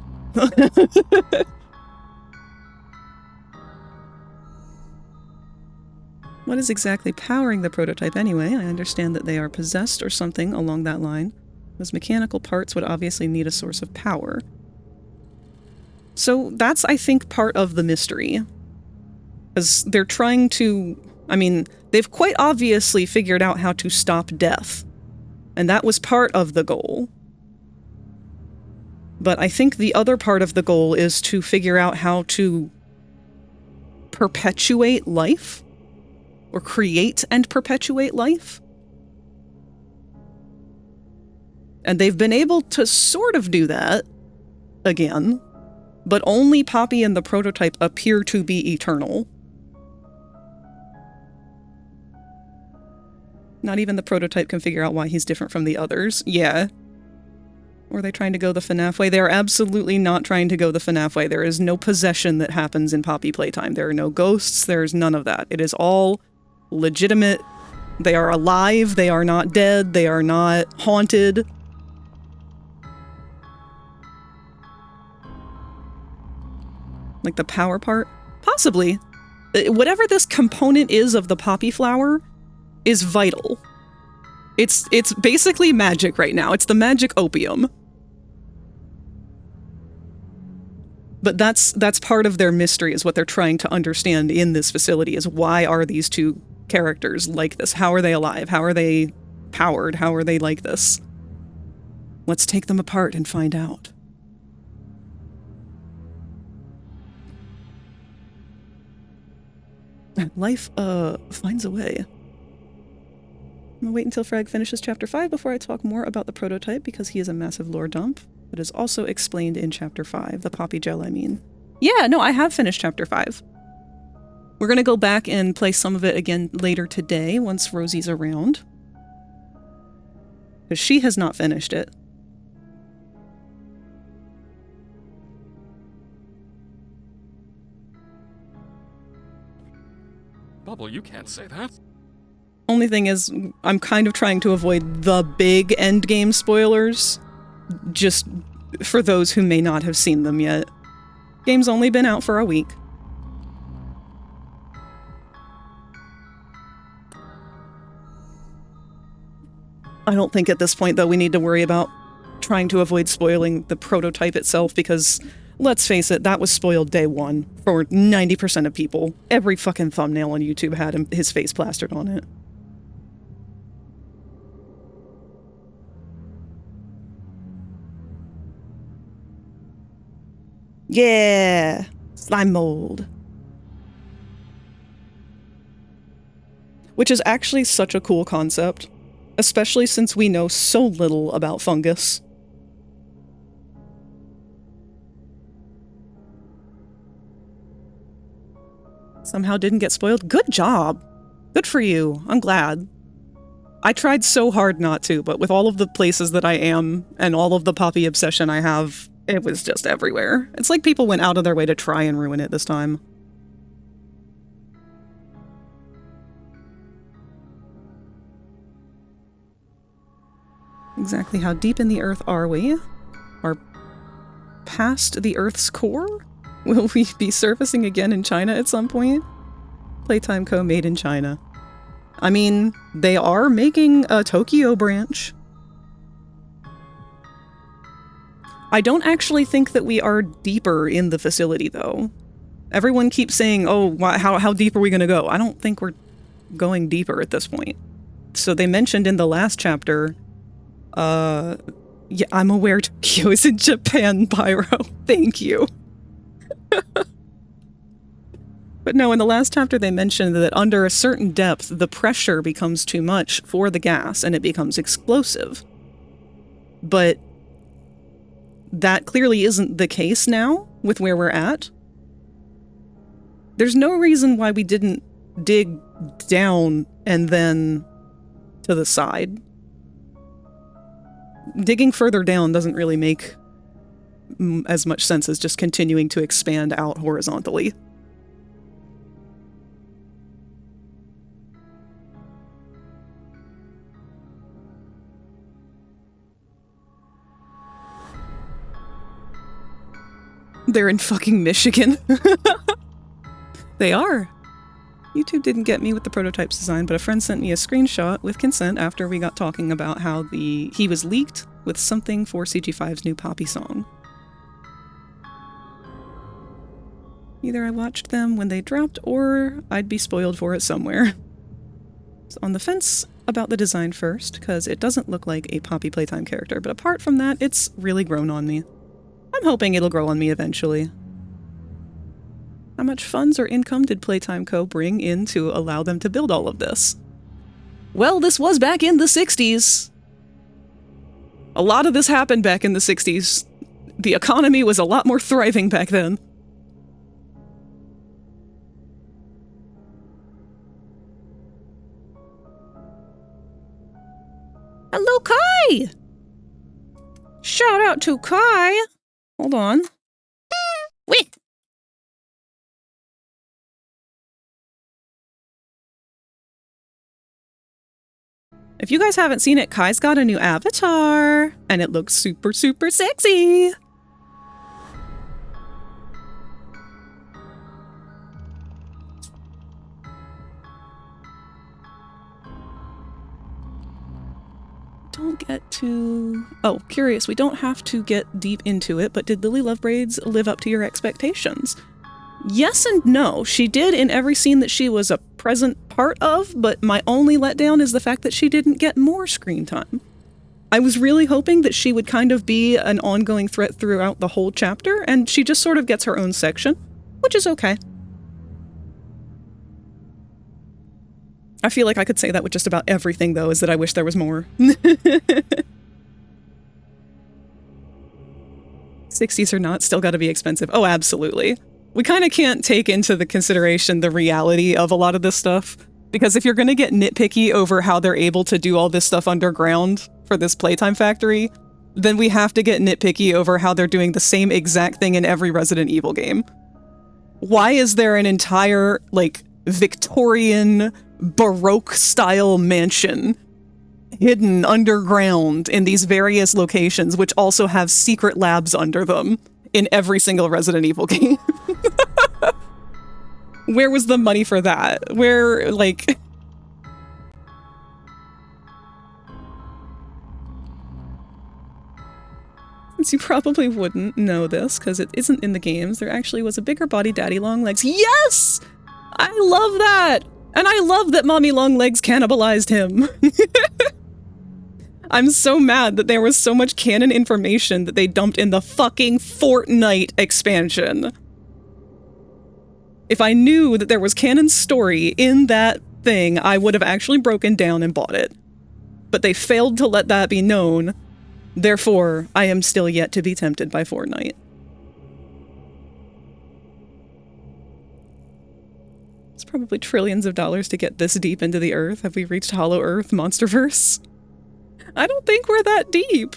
What is exactly powering the prototype anyway? I understand that they are possessed or something along that line. Those mechanical parts would obviously need a source of power. So that's, I think, part of the mystery. Because they're trying to... I mean, they've quite obviously figured out how to stop death. And that was part of the goal. But I think the other part of the goal is to figure out how to perpetuate life? Or create and perpetuate life? And they've been able to sort of do that, again, but only Poppy and the prototype appear to be eternal. Not even the prototype can figure out why he's different from the others. Yeah. Or are they trying to go the FNAF way? They are absolutely not trying to go the FNAF way. There is no possession that happens in Poppy Playtime. There are no ghosts. There's none of that. It is all legitimate. They are alive. They are not dead. They are not haunted. Like the power part? Possibly. Whatever this component is of the poppy flower is vital. It's basically magic right now. It's the magic opium. But that's part of their mystery, is what they're trying to understand in this facility, is why are these two characters like this? How are they alive? How are they powered? How are they like this? Let's take them apart and find out. Life, finds a way. I'm gonna wait until Frag finishes Chapter 5 before I talk more about the prototype, because he is a massive lore dump. That is also explained in Chapter 5, the poppy gel, I mean. Yeah, no, I have finished Chapter 5. We're gonna go back and play some of it again later today, once Rosie's around. Because she has not finished it. Bubble, you can't say that. Only thing is, I'm kind of trying to avoid the big endgame spoilers, just for those who may not have seen them yet. Game's only been out for a week. I don't think at this point, though, we need to worry about trying to avoid spoiling the prototype itself, because, let's face it, that was spoiled day one for 90% of people. Every fucking thumbnail on YouTube had his face plastered on it. Yeah! Slime mold. Which is actually such a cool concept, especially since we know so little about fungus. Somehow didn't get spoiled. Good job! Good for you. I'm glad. I tried so hard not to, but with all of the places that I am and all of the poppy obsession I have, it was just everywhere. It's like people went out of their way to try and ruin it this time. Exactly how deep in the earth are we? Are past the earth's core? Will we be surfacing again in China at some point? Playtime Co. made in China. I mean, they are making a Tokyo branch. I don't actually think that we are deeper in the facility, though. Everyone keeps saying, oh, how deep are we going to go? I don't think we're going deeper at this point. So they mentioned in the last chapter, yeah, I'm aware Tokyo is in Japan, Pyro. Thank you. But no, in the last chapter they mentioned that under a certain depth, the pressure becomes too much for the gas and it becomes explosive. But that clearly isn't the case now with where we're at. There's no reason why we didn't dig down and then to the side. Digging further down doesn't really make as much sense as just continuing to expand out horizontally. They're in fucking Michigan. They are. YouTube didn't get me with the prototype's design, but a friend sent me a screenshot with consent after we got talking about how he was leaked with something for CG5's new Poppy song. Either I watched them when they dropped, or I'd be spoiled for it somewhere. So on the fence about the design first, because it doesn't look like a Poppy Playtime character, but apart from that, it's really grown on me. I'm hoping it'll grow on me eventually. How much funds or income did Playtime Co. bring in to allow them to build all of this? Well, this was back in the 60s. A lot of this happened back in the 60s. The economy was a lot more thriving back then. Hello, Kai! Shout out to Kai! Hold on. Wait! If you guys haven't seen it, Kai's got a new avatar, and it looks super, super sexy! Don't get too... Oh, curious, we don't have to get deep into it, but did Lily Lovebraids live up to your expectations? Yes and no. She did in every scene that she was a present part of, but my only letdown is the fact that she didn't get more screen time. I was really hoping that she would kind of be an ongoing threat throughout the whole chapter, and she just sort of gets her own section, which is okay. I feel like I could say that with just about everything, though, is that I wish there was more. 60s or not, still gotta be expensive. Oh, absolutely. We kind of can't take into the consideration the reality of a lot of this stuff, because if you're gonna get nitpicky over how they're able to do all this stuff underground for this Playtime factory, then we have to get nitpicky over how they're doing the same exact thing in every Resident Evil game. Why is there an entire, like, Victorian Baroque-style mansion hidden underground in these various locations, which also have secret labs under them in every single Resident Evil game? Where was the money for that? Where, like... Since you probably wouldn't know this, because it isn't in the games, there actually was a bigger body Daddy Longlegs. Yes! I love that! And I love that Mommy Longlegs cannibalized him. I'm so mad that there was so much canon information that they dumped in the fucking Fortnite expansion. If I knew that there was canon story in that thing, I would have actually broken down and bought it. But they failed to let that be known. Therefore, I am still yet to be tempted by Fortnite. It's probably trillions of dollars to get this deep into the Earth. Have we reached Hollow Earth Monsterverse? I don't think we're that deep.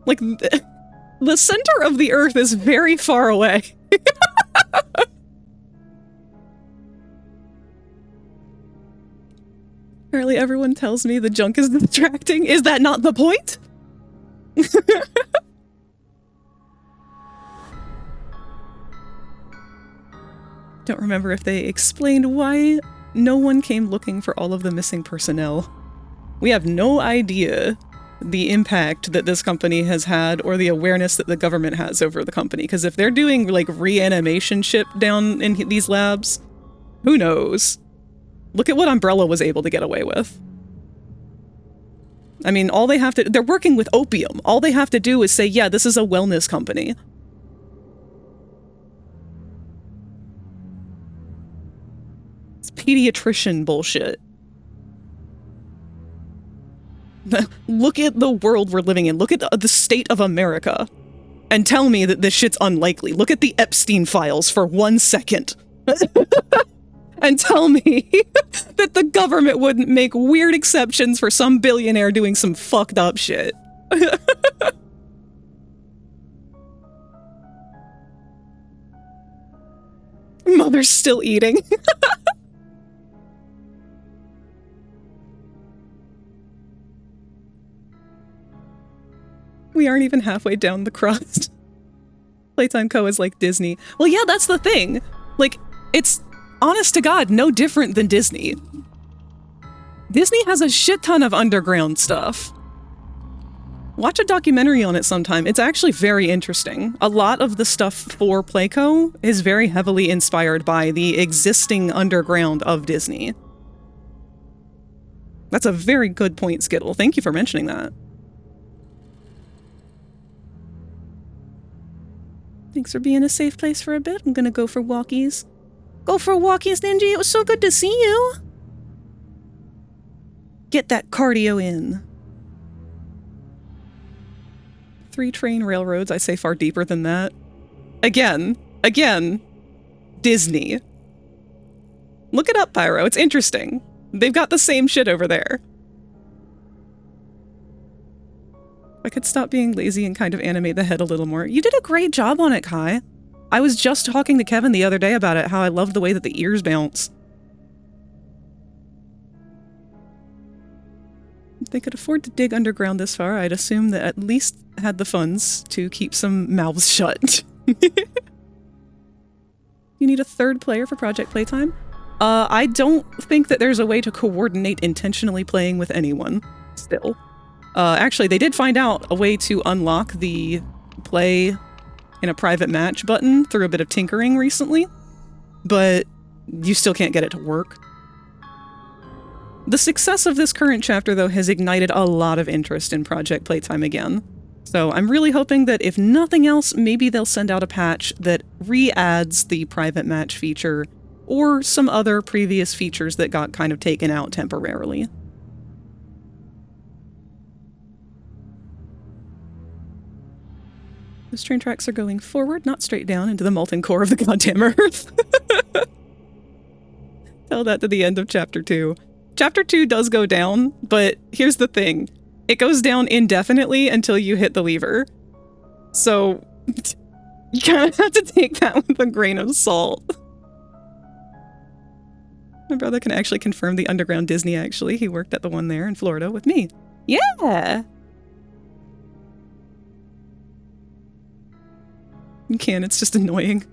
Like, the center of the Earth is very far away. Apparently everyone tells me the junk is distracting. Is that not the point? Don't remember if they explained why no one came looking for all of the missing personnel. We have no idea the impact that this company has had or the awareness that the government has over the company. Because if they're doing, like, reanimation shit down in these labs, who knows? Look at what Umbrella was able to get away with. I mean, all they have to- they're working with opium. All they have to do is say, yeah, this is a wellness company. It's pediatrician bullshit. Look at the world we're living in. Look at the state of America. And tell me that this shit's unlikely. Look at the Epstein files for 1 second. And tell me that the government wouldn't make weird exceptions for some billionaire doing some fucked up shit. Mother's still eating. We aren't even halfway down the crust. Playtime Co. is like Disney. Well, yeah, that's the thing. Like, it's, honest to God, no different than Disney. Disney has a shit ton of underground stuff. Watch a documentary on it sometime. It's actually very interesting. A lot of the stuff for Playco is very heavily inspired by the existing underground of Disney. That's a very good point, Skittle. Thank you for mentioning that. Thanks for being a safe place for a bit. I'm gonna go for walkies. Go for walkies, Ninja. It was so good to see you. Get that cardio in. 3 train railroads, I say far deeper than that. Again, Disney. Look it up, Pyro. It's interesting. They've got the same shit over there. I could stop being lazy and kind of animate the head a little more. You did a great job on it, Kai. I was just talking to Kevin the other day about it, how I love the way that the ears bounce. If they could afford to dig underground this far, I'd assume that at least had the funds to keep some mouths shut. You need a 3rd player for Project Playtime? I don't think that there's a way to coordinate intentionally playing with anyone, still. Actually, they did find out a way to unlock the play in a private match button through a bit of tinkering recently, but you still can't get it to work. The success of this current chapter, though, has ignited a lot of interest in Project Playtime again. So I'm really hoping that if nothing else, maybe they'll send out a patch that re-adds the private match feature or some other previous features that got kind of taken out temporarily. Those train tracks are going forward, not straight down into the molten core of the goddamn Earth. Tell that to the end of Chapter 2. Chapter 2 does go down, but here's the thing. It goes down indefinitely until you hit the lever. So, you kind of have to take that with a grain of salt. My brother can actually confirm the underground Disney, actually. He worked at the one there in Florida with me. Yeah! You can, it's just annoying.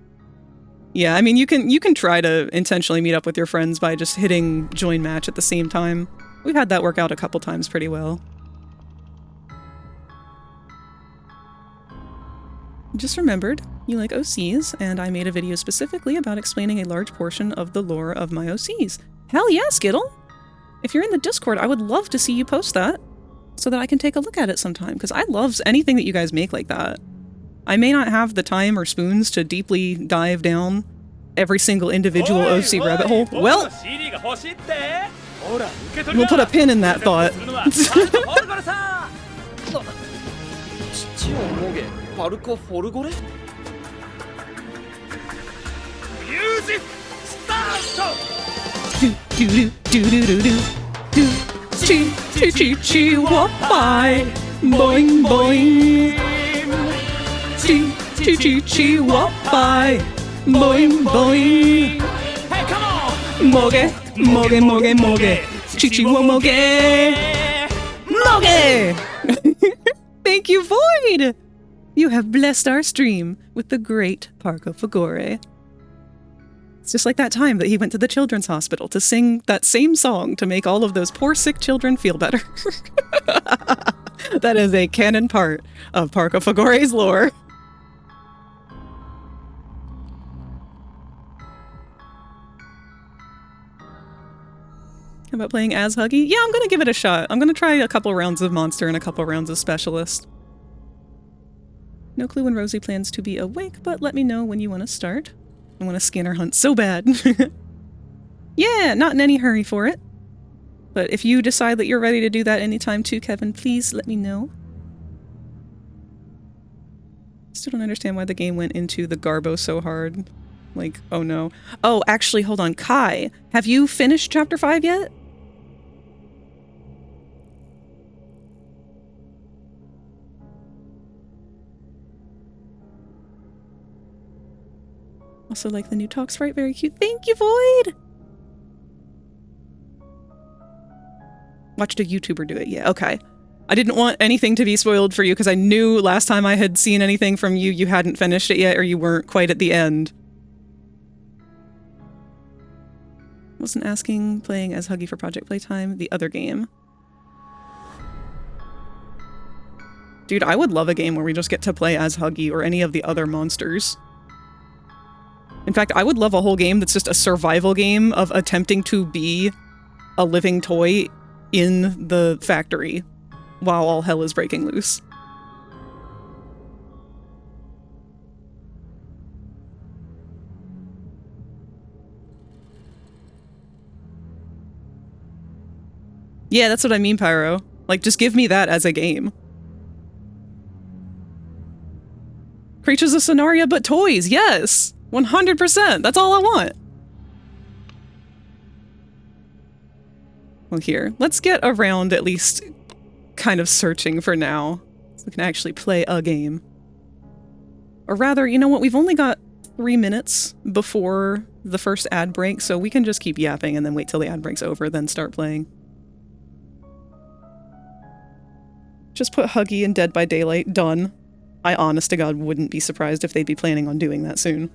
Yeah, I mean, you can try to intentionally meet up with your friends by just hitting join match at the same time. We've had that work out a couple times pretty well. Just remembered, you like OCs, and I made a video specifically about explaining a large portion of the lore of my OCs. Hell yeah, Skittle! If you're in the Discord, I would love to see you post that, so that I can take a look at it sometime, because I love anything that you guys make like that. I may not have the time or spoons to deeply dive down every single individual OC rabbit hole. Well, we'll put a pin in that thought. Music start! Boing boing. Chi-chi-chi-wop-bye. Boing, boing. Hey, come on! Moge, moge, moge, moge. Chi-chi-wo-moge. Moge! Thank you, Void! You have blessed our stream with the great Parco Fagore. It's just like that time that he went to the children's hospital to sing that same song to make all of those poor sick children feel better. That is a canon part of Park of Fagore's lore. How about playing as Huggy? Yeah, I'm gonna give it a shot. I'm gonna try a couple rounds of Monster and a couple rounds of Specialist. No clue when Rosie plans to be awake, but let me know when you want to start. I want to scanner hunt so bad. Yeah, not in any hurry for it. But if you decide that you're ready to do that anytime too, Kevin, please let me know. Still don't understand why the game went into the Garbo so hard. Like, oh no. Oh, actually, hold on. Kai, have you finished Chapter 5 yet? Also like the new talk sprite, very cute. Thank you, Void! Watched a YouTuber do it, yeah, okay. I didn't want anything to be spoiled for you because I knew last time I had seen anything from you, you hadn't finished it yet or you weren't quite at the end. Wasn't asking playing as Huggy for Project Playtime, the other game. Dude, I would love a game where we just get to play as Huggy or any of the other monsters. In fact, I would love a whole game that's just a survival game of attempting to be a living toy in the factory while all hell is breaking loose. Yeah, that's what I mean, Pyro. Like, just give me that as a game. Creatures of Sonaria, but toys, yes! 100%! That's all I want! Well, here, let's get around at least kind of searching for now, so we can actually play a game. Or rather, you know what, we've only got 3 minutes before the first ad break, so we can just keep yapping and then wait till the ad break's over, then start playing. Just put Huggy in Dead by Daylight, done. I honest to God wouldn't be surprised if they'd be planning on doing that soon.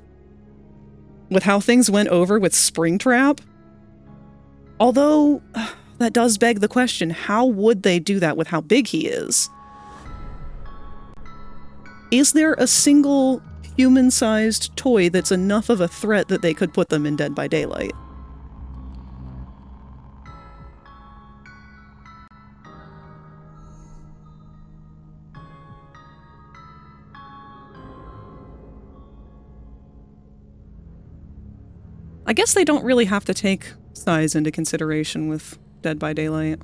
With how things went over with Springtrap, although that does beg the question, how would they do that with how big he is? Is there a single human-sized toy that's enough of a threat that they could put them in Dead by Daylight? I guess they don't really have to take size into consideration with Dead by Daylight.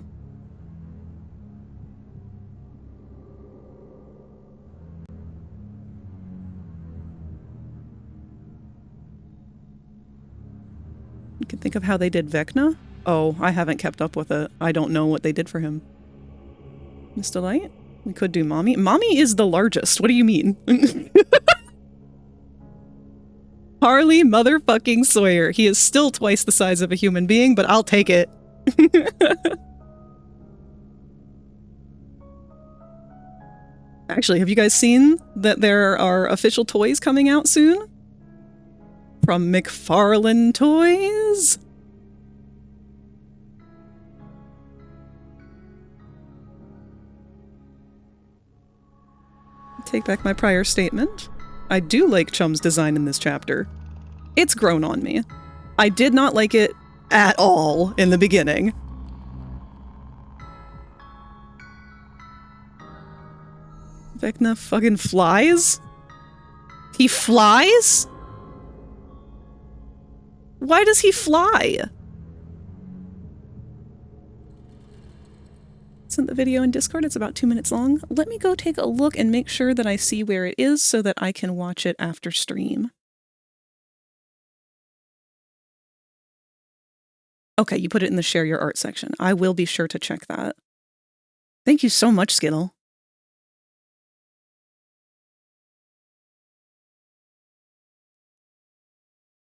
You can think of how they did Vecna? Oh, I haven't kept up with it. I don't know what they did for him. Miss Delight? We could do Mommy. Mommy is the largest. What do you mean? Harley motherfucking Sawyer. He is still twice the size of a human being, but I'll take it. Actually, have you guys seen that there are official toys coming out soon? From McFarlane Toys? Take back my prior statement. I do like Chum's design in this chapter. It's grown on me. I did not like it at all in the beginning. Vecna fucking flies? He flies? Why does he fly? Sent the video in Discord. It's about 2 minutes long. Let me go take a look and make sure that I see where it is so that I can watch it after stream. Okay, you put it in the share your art section. I will be sure to check that. Thank you so much, Skittle.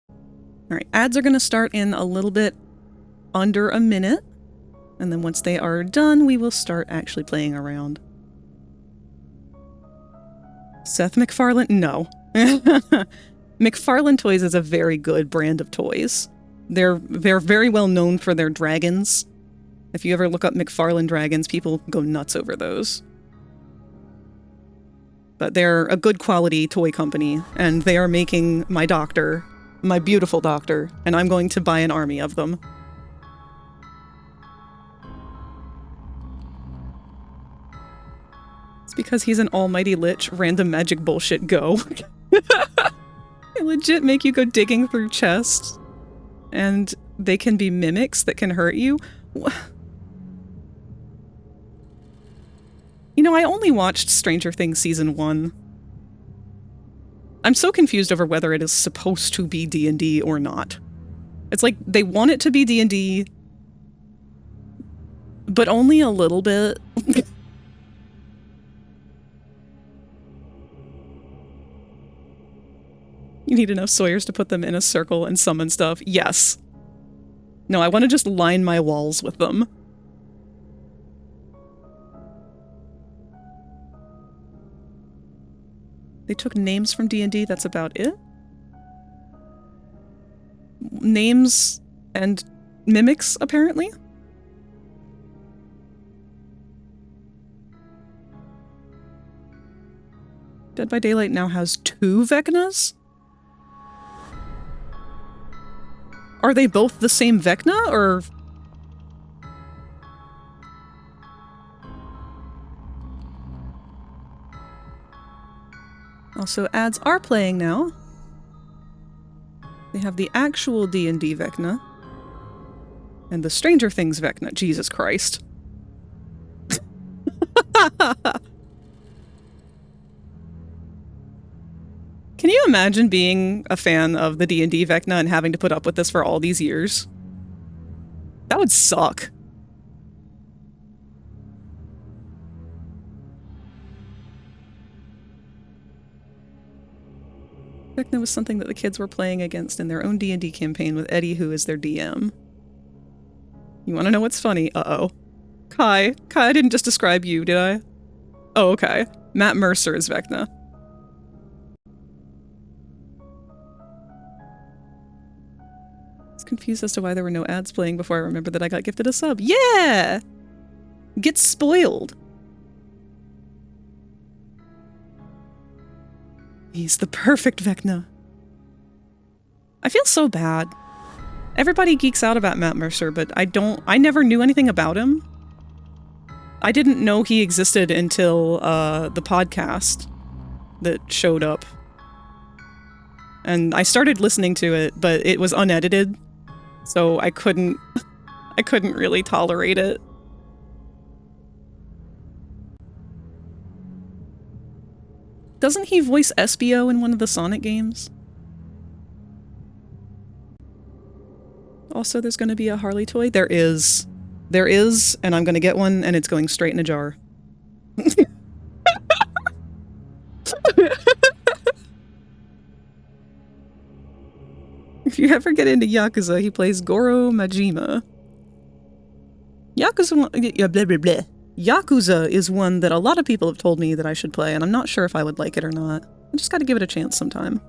All right, ads are going to start in a little bit under a minute. And then once they are done, we will start actually playing around. Seth MacFarlane? No. McFarlane Toys is a very good brand of toys. They're very well known for their dragons. If you ever look up McFarlane dragons, people go nuts over those. But they're a good quality toy company, and they are making my doctor, my beautiful doctor, and I'm going to buy an army of them. It's because he's an almighty lich, random magic bullshit go. They legit make you go digging through chests, and they can be mimics that can hurt you. You know, I only watched Stranger Things Season 1. I'm so confused over whether it is supposed to be D&D or not. It's like, they want it to be D&D, but only a little bit. You need enough Sawyers to put them in a circle and summon stuff. Yes. No, I want to just line my walls with them. They took names from D&D, that's about it? Names and mimics, apparently? Dead by Daylight now has 2 Vecnas? Are they both the same Vecna, or...? Also, ads are playing now. They have the actual D&D Vecna. And the Stranger Things Vecna. Jesus Christ. Can you imagine being a fan of the D&D Vecna and having to put up with this for all these years? That would suck. Vecna was something that the kids were playing against in their own D&D campaign with Eddie, who is their DM. You want to know what's funny? Uh-oh. Kai, I didn't just describe you, did I? Oh, okay. Matt Mercer is Vecna. I was confused as to why there were no ads playing before I remembered that I got gifted a sub. Yeah! Get spoiled. He's the perfect Vecna. I feel so bad. Everybody geeks out about Matt Mercer, but I never knew anything about him. I didn't know he existed until the podcast that showed up. And I started listening to it, but it was unedited, so I couldn't really tolerate it. Doesn't he voice Espio in one of the Sonic games? Also, there's going to be a Harley toy. There is, and I'm going to get one, and it's going straight in a jar. If you ever get into Yakuza, he plays Goro Majima. Yakuza is one that a lot of people have told me that I should play, and I'm not sure if I would like it or not. I just gotta give it a chance sometime.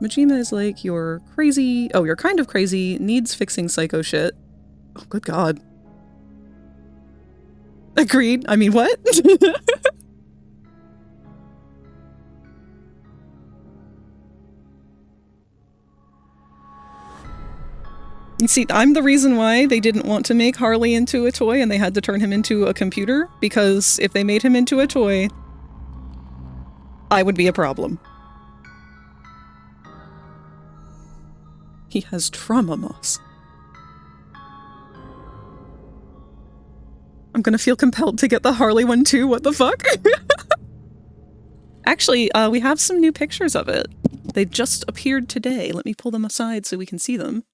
Majima is like, you're crazy. Oh, you're kind of crazy, needs fixing psycho shit. Oh, good God. Agreed. I mean, what? You see, I'm the reason why they didn't want to make Harley into a toy and they had to turn him into a computer, because if they made him into a toy, I would be a problem. He has trauma moss. I'm gonna feel compelled to get the Harley one too, what the fuck? Actually, we have some new pictures of it. They just appeared today. Let me pull them aside so we can see them.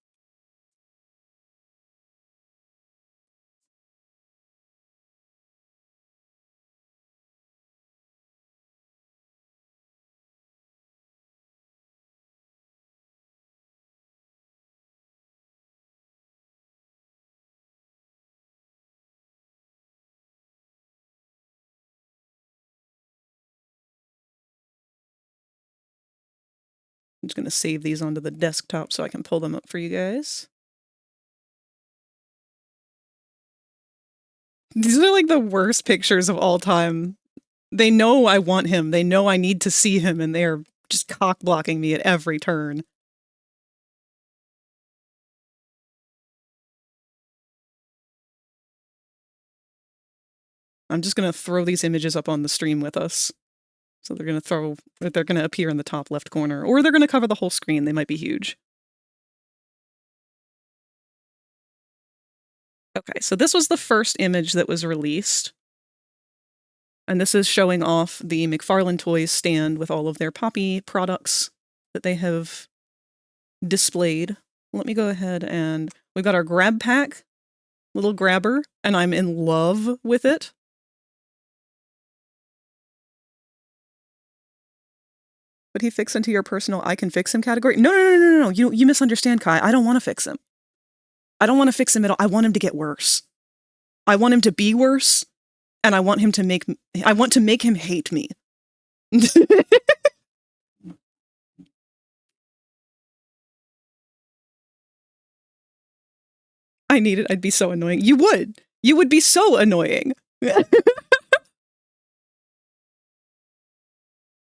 I'm just going to save these onto the desktop so I can pull them up for you guys. These are like the worst pictures of all time. They know I want him. They know I need to see him, and they're just cock-blocking me at every turn. I'm just going to throw these images up on the stream with us. So they're going to appear in the top left corner, or they're going to cover the whole screen. They might be huge. Okay, so this was the first image that was released. And this is showing off the McFarlane Toys stand with all of their Poppy products that they have displayed. Let me go ahead and we've got our grab pack, little grabber, and I'm in love with it. Would he fix into your personal I can fix him category? No. You misunderstand, Kai. I don't want to fix him. I don't want to fix him at all. I want him to get worse. I want him to be worse, and I want to make him hate me. I need it. I'd be so annoying. You would. You would be so annoying.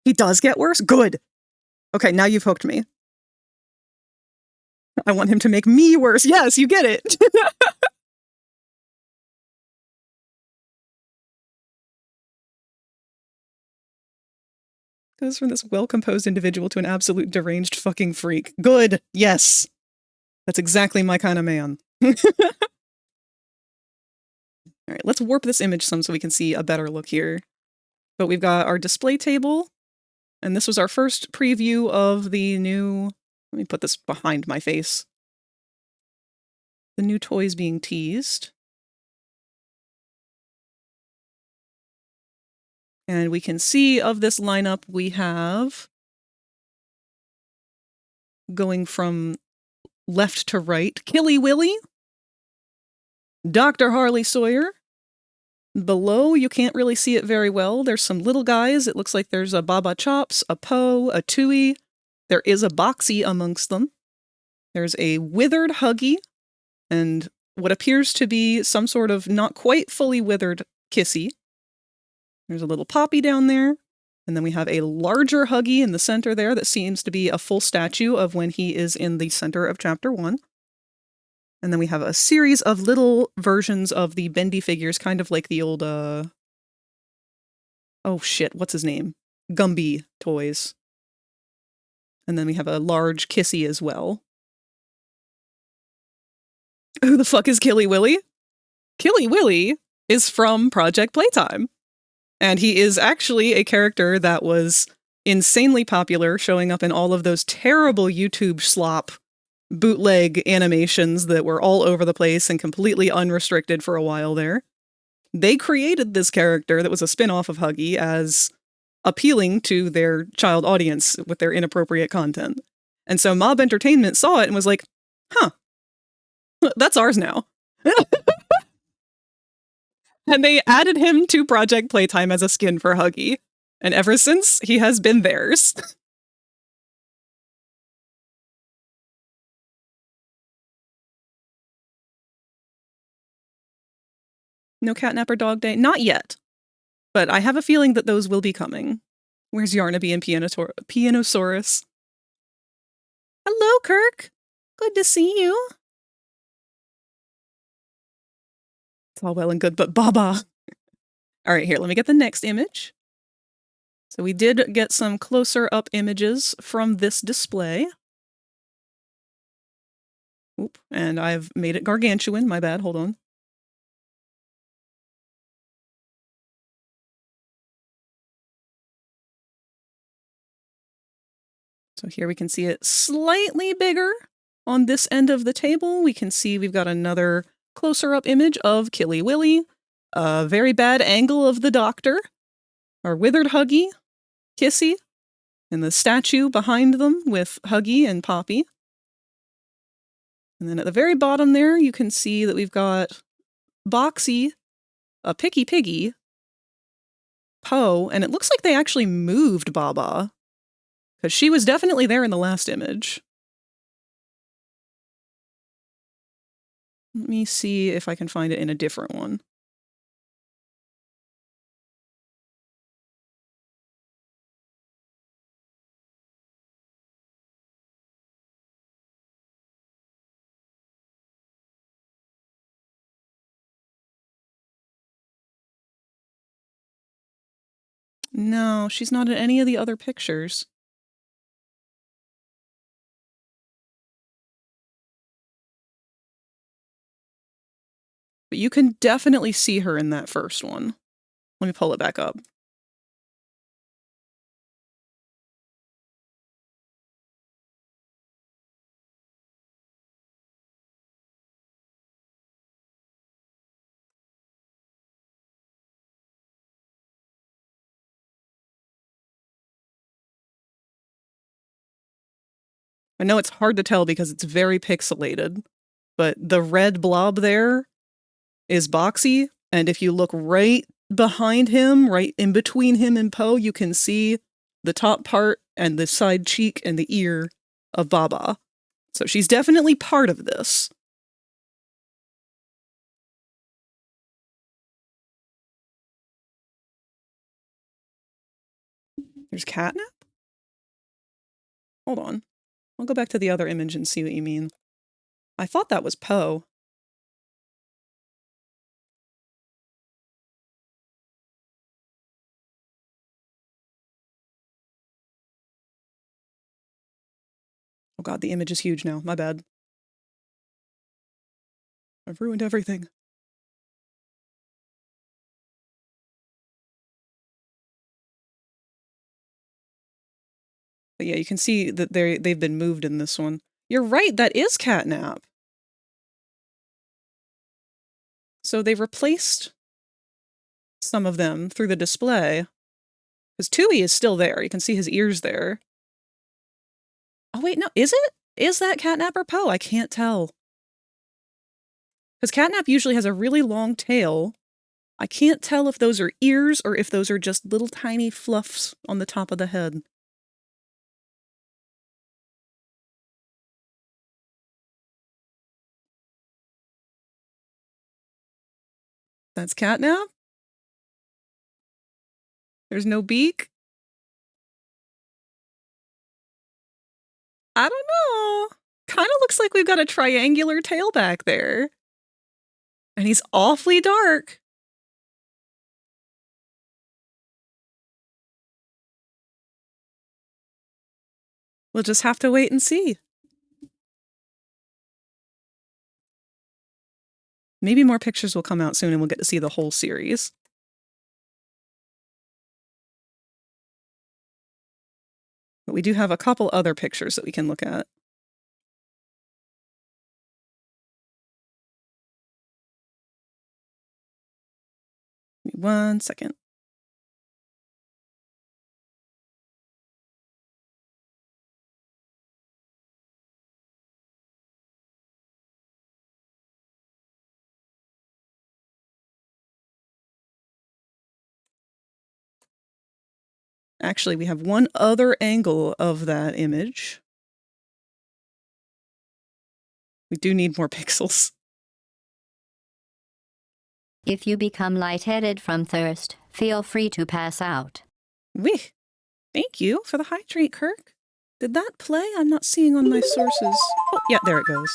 He does get worse? Good. Okay, now you've hooked me. I want him to make me worse. Yes, you get it. Goes from this well-composed individual to an absolute deranged fucking freak. Good. Yes. That's exactly my kind of man. All right, let's warp this image some so we can see a better look here. But we've got our display table, and this was our first preview of the new... Let me put this behind my face. The new toys being teased. And we can see of this lineup we have, going from left to right, Killy Willy, Dr. Harley Sawyer. Below, you can't really see it very well. There's some little guys. It looks like there's a Baba Chops, a Poe, a Tui. There is a Boxy amongst them. There's a withered Huggy, and what appears to be some sort of not quite fully withered Kissy. There's a little Poppy down there. And then we have a larger Huggy in the center there that seems to be a full statue of when he is in the center of Chapter 1. And then we have a series of little versions of the bendy figures, kind of like the old, oh shit, what's his name? Gumby toys. And then we have a large Kissy as well. Who the fuck is Killy Willy? Killy Willy is from Project Playtime. And he is actually a character that was insanely popular, showing up in all of those terrible YouTube slop bootleg animations that were all over the place and completely unrestricted for a while there. They created this character that was a spin-off of Huggy as appealing to their child audience with their inappropriate content. And so Mob Entertainment saw it and was like, huh, that's ours now. And they added him to Project Playtime as a skin for Huggy. And ever since, he has been theirs. No catnap or dog day? Not yet. But I have a feeling that those will be coming. Where's Yarnaby and Pianosaurus? Hello, Kirk! Good to see you. It's all well and good, but Baba! All right, here, let me get the next image. So we did get some closer up images from this display. Oop, and I've made it gargantuan, my bad, hold on. So here we can see it slightly bigger on this end of the table. We can see we've got another closer up image of Killy Willy, a very bad angle of the Doctor, our withered Huggy, Kissy, and the statue behind them with Huggy and Poppy. And then at the very bottom there, you can see that we've got Boxy, a Picky Piggy, Poe, and it looks like they actually moved Baba, Because she was definitely there in the last image. Let me see if I can find it in a different one. No, she's not in any of the other pictures. But you can definitely see her in that first one. Let me pull it back up. I know it's hard to tell because it's very pixelated, but the red blob there is Boxy, and if you look right behind him, right in between him and Poe, you can see the top part and the side cheek and the ear of Baba. So she's definitely part of this. There's Catnap? Hold on. I'll go back to the other image and see what you mean. I thought that was Poe. Oh god, the image is huge now. My bad. I've ruined everything. But yeah, you can see that they've been moved in this one. You're right, that is Catnap. So they've replaced some of them through the display. Because Tui is still there. You can see his ears there. Oh wait, no, is it? Is that Catnap or Poe? I can't tell. Because Catnap usually has a really long tail. I can't tell if those are ears or if those are just little tiny fluffs on the top of the head. That's Catnap? There's no beak? I don't know. Kind of looks like we've got a triangular tail back there. And he's awfully dark. We'll just have to wait and see. Maybe more pictures will come out soon and we'll get to see the whole series. But we do have a couple other pictures that we can look at. Give me 1 second. Actually, we have one other angle of that image. We do need more pixels. If you become lightheaded from thirst, feel free to pass out. Wee! Thank you for the hydrate, Kirk. Did that play? I'm not seeing on my sources. Oh, yeah, there it goes.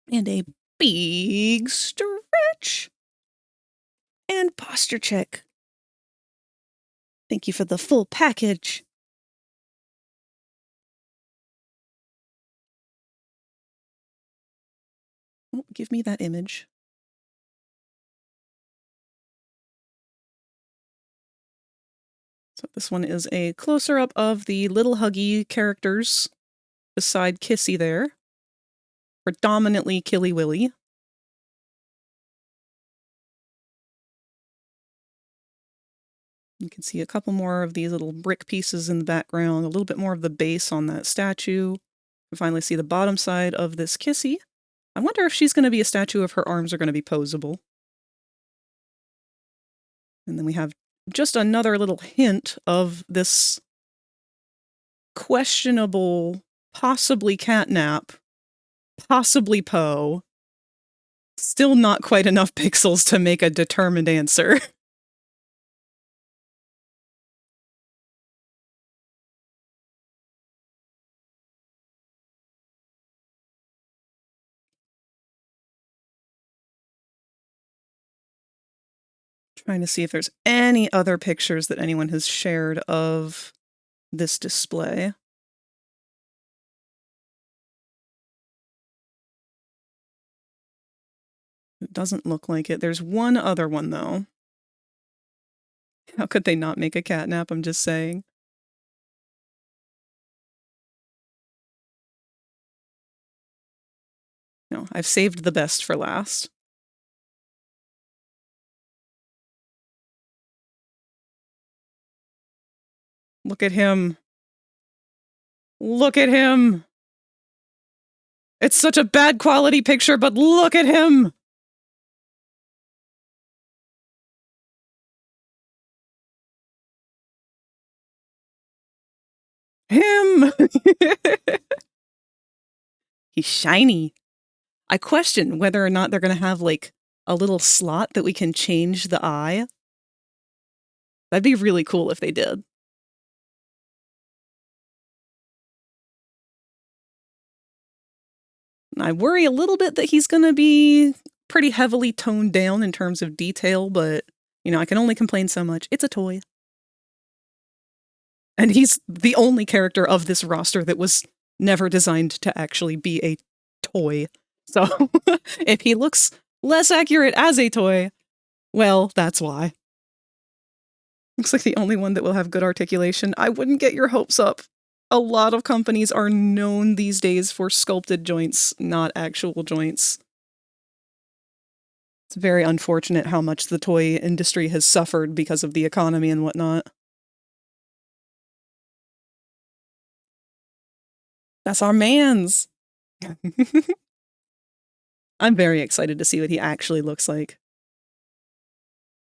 And a big stretch. And posture check. Thank you for the full package. Oh, give me that image. So this one is a closer up of the little huggy characters beside Kissy there. Predominantly Killy Willy. You can see a couple more of these little brick pieces in the background, a little bit more of the base on that statue. You can finally see the bottom side of this Kissy. I wonder if she's going to be a statue, if her arms are going to be posable. And then we have just another little hint of this questionable, possibly catnap, possibly Poe. Still not quite enough pixels to make a determined answer. Trying to see if there's any other pictures that anyone has shared of this display. It doesn't look like it. There's one other one, though. How could they not make a catnap? I'm just saying. No, I've saved the best for last. Look at him. Look at him. It's such a bad quality picture, but look at him. Him. He's shiny. I question whether or not they're going to have, like, a little slot that we can change the eye. That'd be really cool if they did. I worry a little bit that he's going to be pretty heavily toned down in terms of detail, but, you know, I can only complain so much. It's a toy. And he's the only character of this roster that was never designed to actually be a toy. So, if he looks less accurate as a toy, well, that's why. Looks like the only one that will have good articulation. I wouldn't get your hopes up. A lot of companies are known these days for sculpted joints, not actual joints. It's very unfortunate how much the toy industry has suffered because of the economy and whatnot. That's our man's! I'm very excited to see what he actually looks like.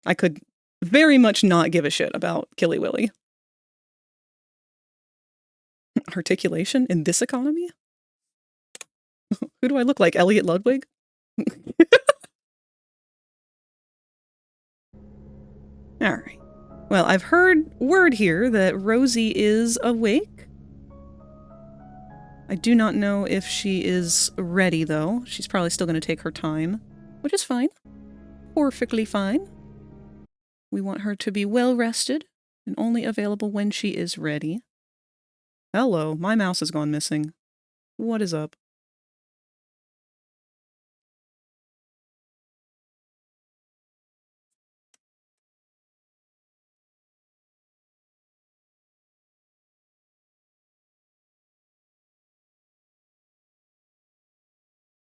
I could very much not give a shit about Killy Willy. Articulation in this economy? Who do I look like? Elliot Ludwig? Alright. Well, I've heard word here that Rosie is awake. I do not know if she is ready, though. She's probably still going to take her time, which is fine. Perfectly fine. We want her to be well rested and only available when she is ready. Hello, my mouse has gone missing. What is up?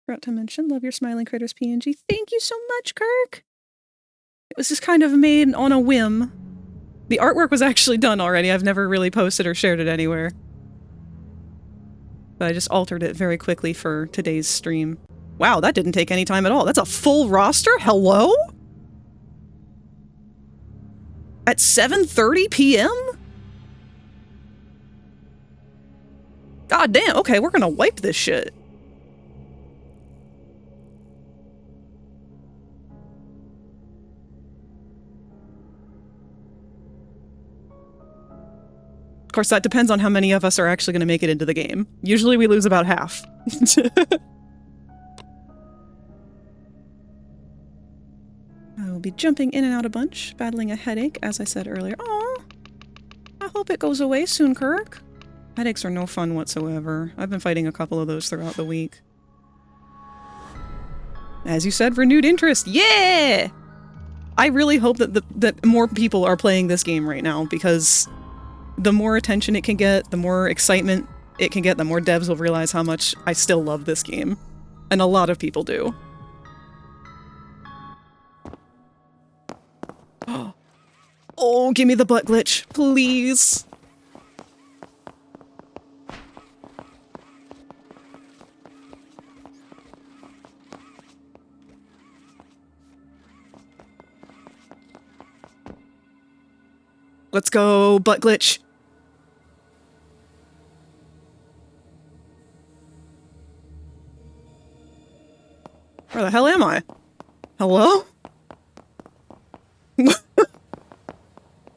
Forgot to mention, love your smiling critters PNG. Thank you so much, Kirk! It was just kind of made on a whim. The artwork was actually done already. I've never really posted or shared it anywhere. But I just altered it very quickly for today's stream. Wow, that didn't take any time at all. That's a full roster? Hello? At 7:30 p.m.? God damn, okay, we're gonna wipe this shit. Of course, that depends on how many of us are actually going to make it into the game. Usually we lose about half. I will be jumping in and out a bunch, battling a headache, as I said earlier. Aw, I hope it goes away soon, Kirk. Headaches are no fun whatsoever. I've been fighting a couple of those throughout the week. As you said, renewed interest. Yeah! I really hope that that more people are playing this game right now, because the more attention it can get, the more excitement it can get, the more devs will realize how much I still love this game. And a lot of people do. Oh, give me the butt glitch, please. Let's go, butt glitch. Where the hell am I? Hello?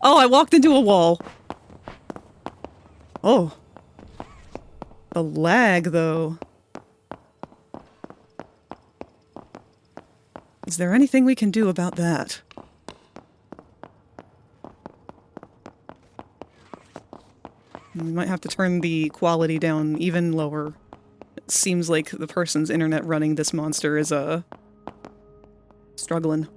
Oh, I walked into a wall. Oh. The lag, though. Is there anything we can do about that? We might have to turn the quality down even lower. It seems like the person's internet running this monster is, struggling.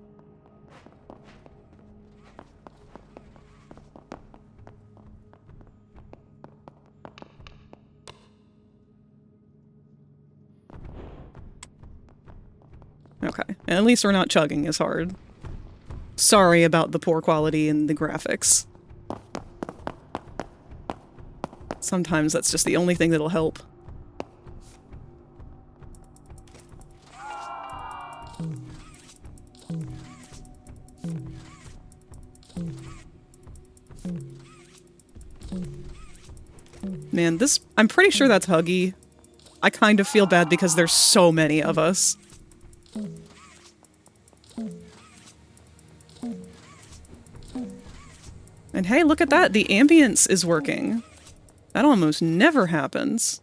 Okay, at least we're not chugging as hard. Sorry about the poor quality in the graphics. Sometimes that's just the only thing that'll help. Man, this... I'm pretty sure that's Huggy. I kind of feel bad because there's so many of us. And hey, look at that! The ambience is working. That almost never happens.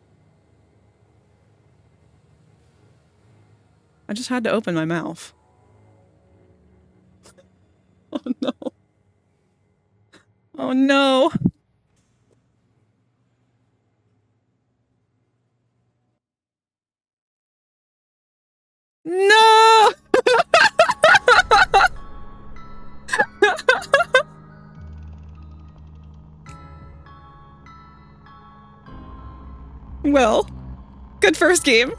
I just had to open my mouth. Oh no. Oh no. No! Well, good first game.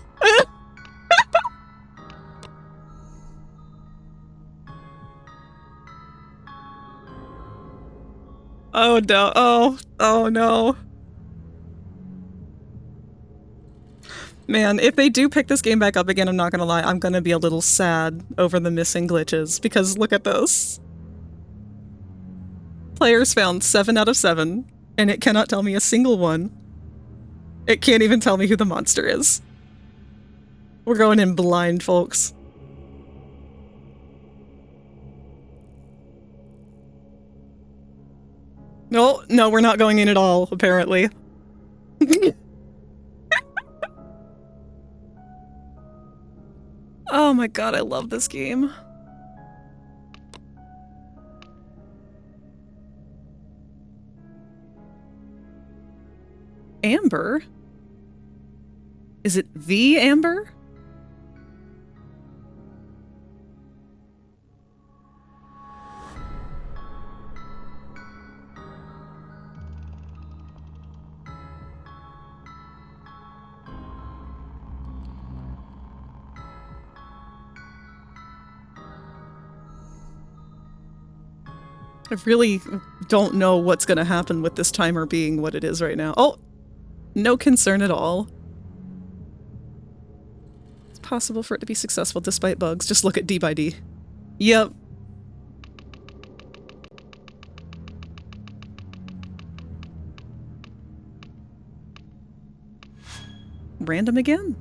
Oh no. Oh no. Man, if they do pick this game back up again, I'm not gonna lie, I'm gonna be a little sad over the missing glitches, because look at this. Players found 7 out of 7, and it cannot tell me a single one. It can't even tell me who the monster is. We're going in blind, folks. No, no, we're not going in at all, apparently. Oh my god, I love this game. Amber? Is it the Amber? I really don't know what's going to happen with this timer being what it is right now. Oh! No concern at all. It's possible for it to be successful despite bugs. Just look at D by D. Yep. Random again.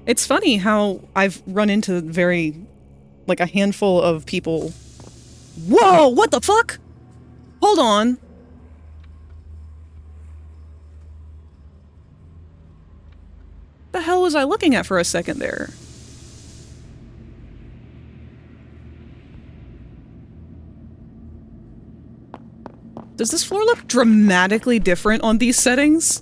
It's funny how I've run into like a handful of people. Whoa, what the fuck? Hold on. The hell was I looking at for a second there? Does this floor look dramatically different on these settings?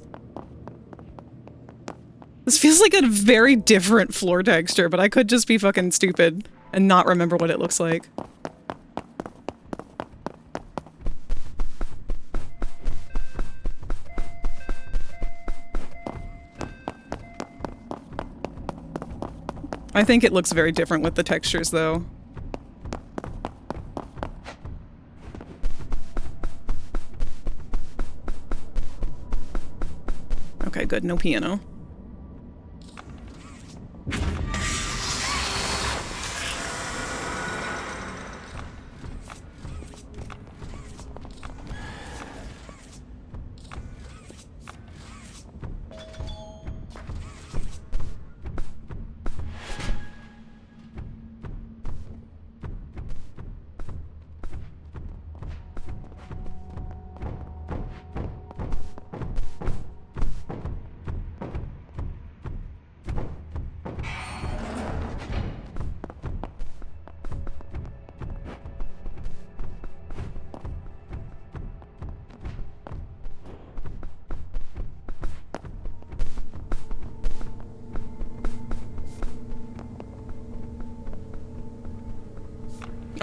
This feels like a very different floor texture, but I could just be fucking stupid and not remember what it looks like. I think it looks very different with the textures, though. Okay, good. No piano.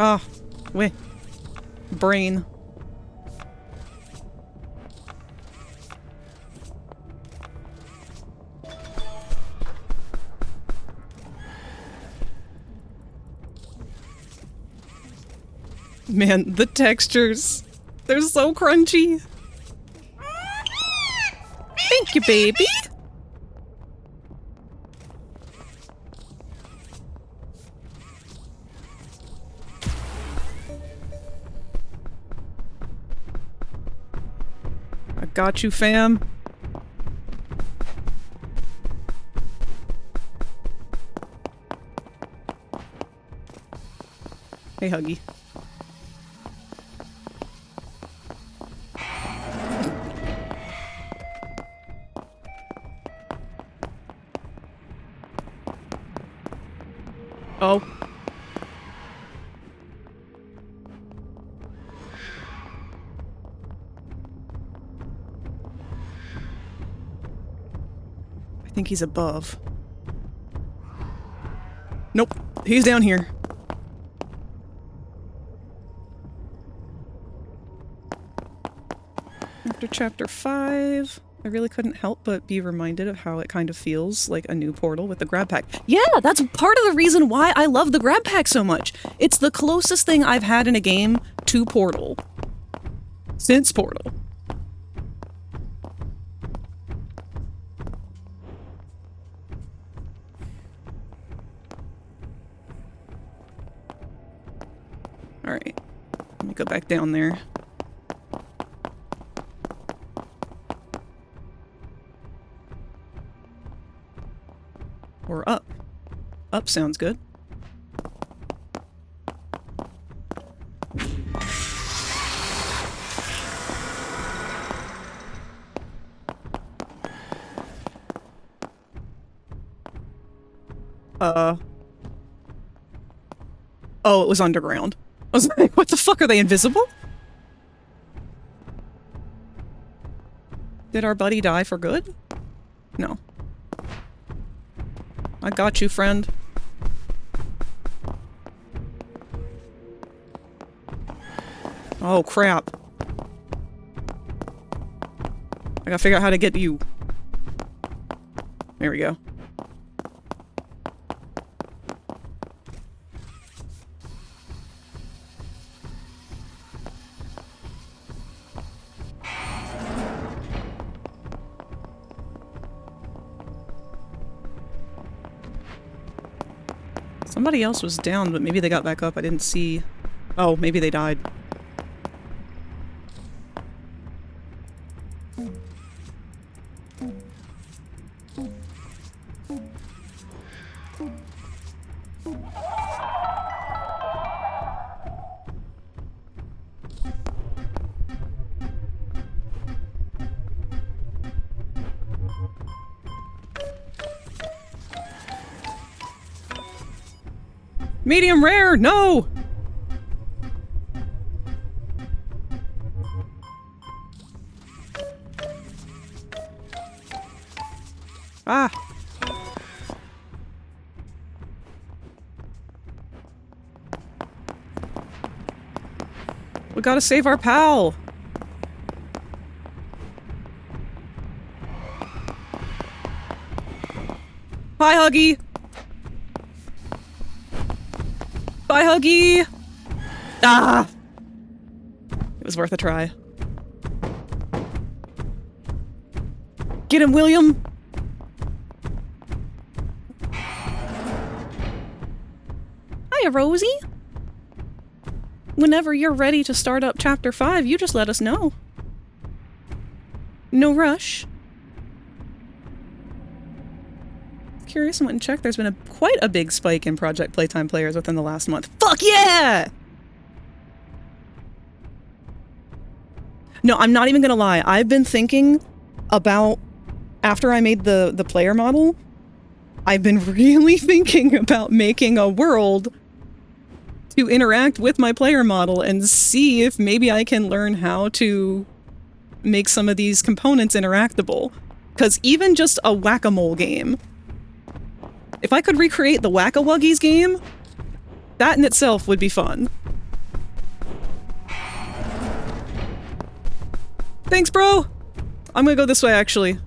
Ah, wait. Brain. Man, the textures. They're so crunchy. Thank you, baby. I got you, fam. Hey, Huggy. Oh. I think he's above. Nope, he's down here. After chapter 5, I really couldn't help but be reminded of how it kind of feels like a new Portal with the grab pack. Yeah, that's part of the reason why I love the grab pack so much. It's the closest thing I've had in a game to Portal. Since Portal. Alright, let me go back down there. Or up. Up sounds good. Oh, it was underground. I was like, what the fuck, are they invisible? Did our buddy die for good? No. I got you, friend. Oh, crap. I gotta figure out how to get you. There we go. Somebody else was down, but maybe they got back up. I didn't see. Oh, maybe they died. Medium rare, no! Ah. We gotta save our pal. Hi, Huggy. Bye, Huggy! Ah! It was worth a try. Get him, William! Hiya, Rosie! Whenever you're ready to start up Chapter 5, you just let us know. No rush. Curious and went and checked. There's been quite a big spike in Project Playtime players within the last month. Fuck yeah! No, I'm not even gonna lie. I've been thinking about, after I made the player model, I've been really thinking about making a world to interact with my player model and see if maybe I can learn how to make some of these components interactable. Because even just a whack-a-mole game, if I could recreate the Whack-a-Wuggies game, that in itself would be fun. Thanks, bro! I'm gonna go this way, actually.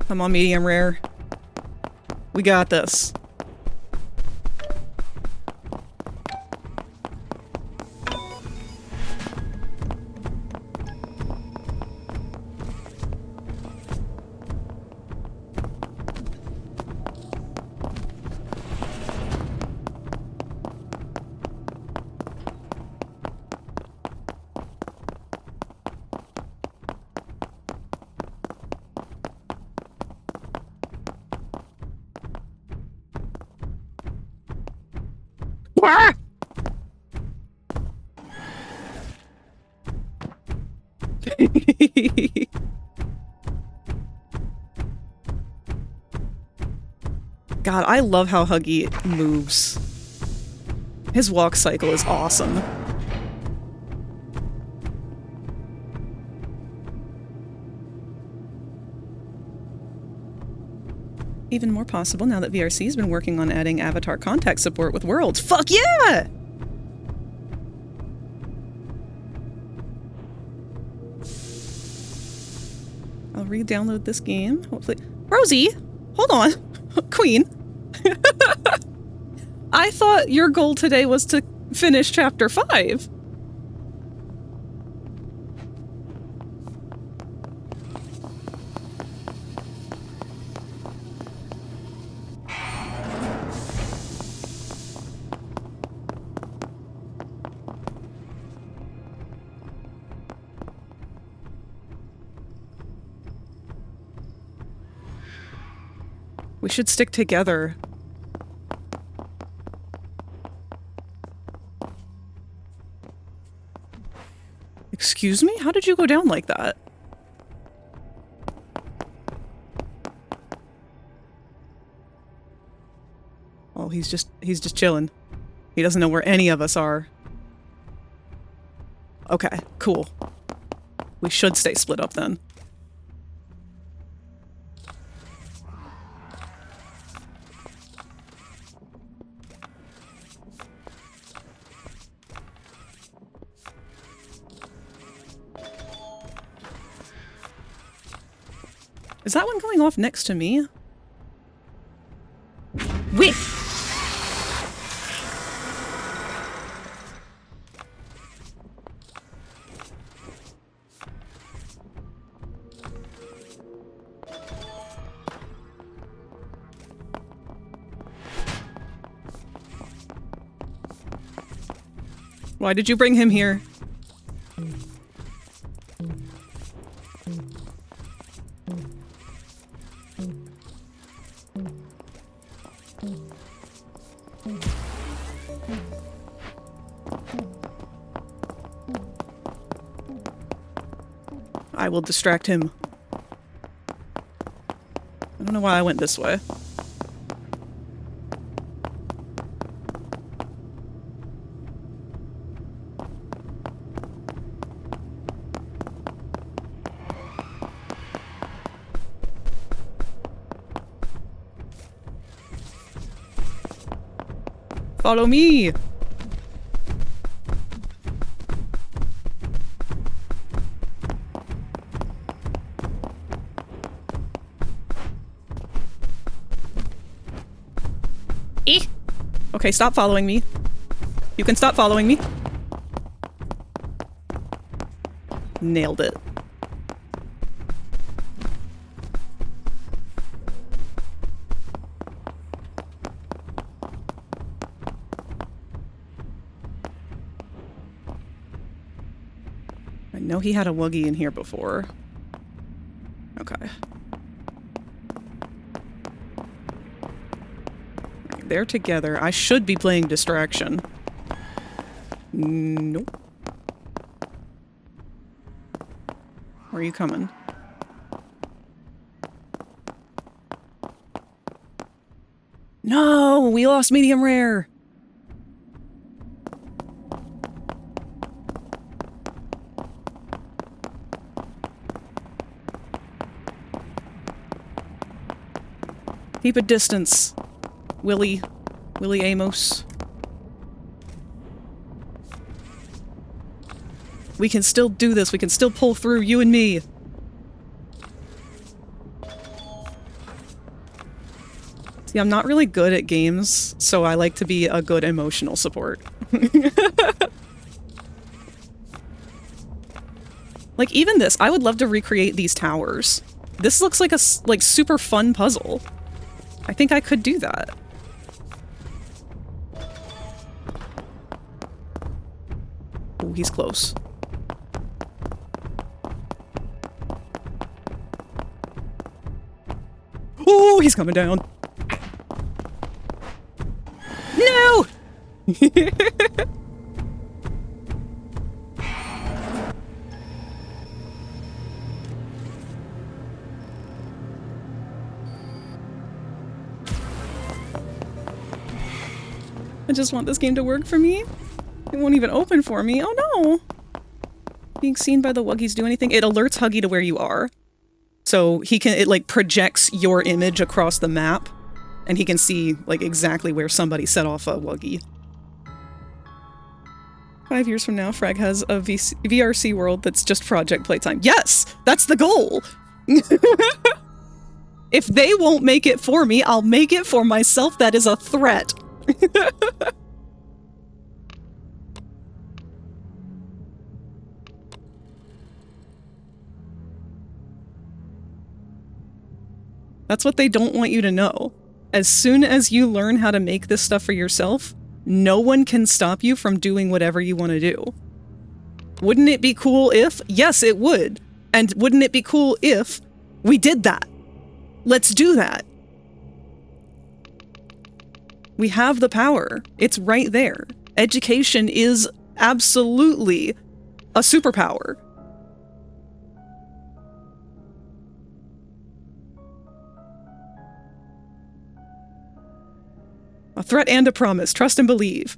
I'm on medium rare. We got this. Ah! God, I love how Huggy moves. His walk cycle is awesome. Even more possible now that VRC's been working on adding avatar contact support with Worlds. Fuck yeah! I'll re-download this game, hopefully. Rosie! Hold on! Queen! I thought your goal today was to finish Chapter 5. We should stick together. Excuse me? How did you go down like that? Oh, he's just chilling. He doesn't know where any of us are. Okay, cool. We should stay split up then. Is that one going off next to me? Wait! Why did you bring him here? I will distract him. I don't know why I went this way. Follow me! Okay, stop following me. You can stop following me. Nailed it. I know he had a Woogie in here before. Okay. They're together. I should be playing distraction. Nope. Where are you coming? No! We lost medium rare! Keep a distance, Willie Amos. We can still do this. We can still pull through, you and me. See, I'm not really good at games, so I like to be a good emotional support. Like, even this, I would love to recreate these towers. This looks like a, like, super fun puzzle. I think I could do that. Oh, he's close. Oh, he's coming down. No! I just want this game to work for me. It won't even open for me. Oh no! Being seen by the Wuggies do anything? It alerts Huggy to where you are. So he can, it like projects your image across the map. And he can see like exactly where somebody set off a Wuggy. 5 years from now, Frag has a VRC world that's just Project Playtime. Yes! That's the goal! If they won't make it for me, I'll make it for myself. That is a threat. That's what they don't want you to know. As soon as you learn how to make this stuff for yourself, no one can stop you from doing whatever you want to do. Wouldn't it be cool if? Yes, it would. And wouldn't it be cool if we did that? Let's do that. We have the power. It's right there. Education is absolutely a superpower. A threat and a promise. Trust and believe.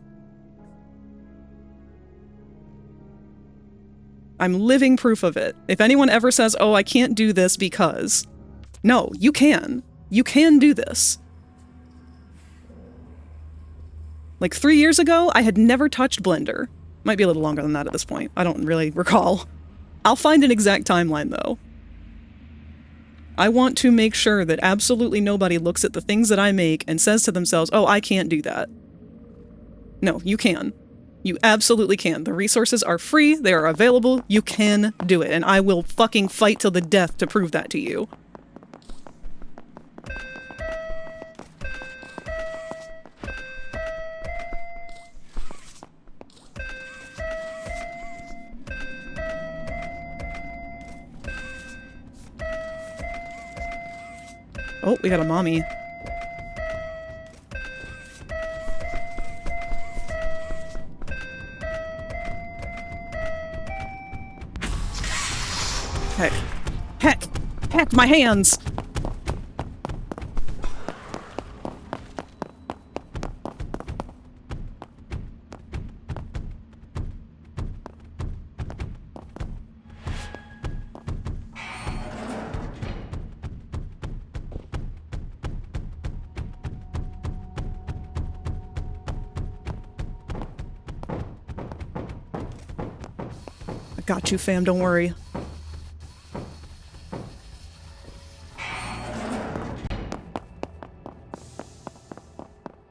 I'm living proof of it. If anyone ever says, oh, I can't do this because... No, you can. You can do this. Like 3 years ago, I had never touched Blender. Might be a little longer than that at this point. I don't really recall. I'll find an exact timeline, though. I want to make sure that absolutely nobody looks at the things that I make and says to themselves, oh, I can't do that. No, you can. You absolutely can. The resources are free, they are available, you can do it, and I will fucking fight till the death to prove that to you. Oh, we got a mommy. Heck. Heck! Heck, my hands! Got you, fam, don't worry.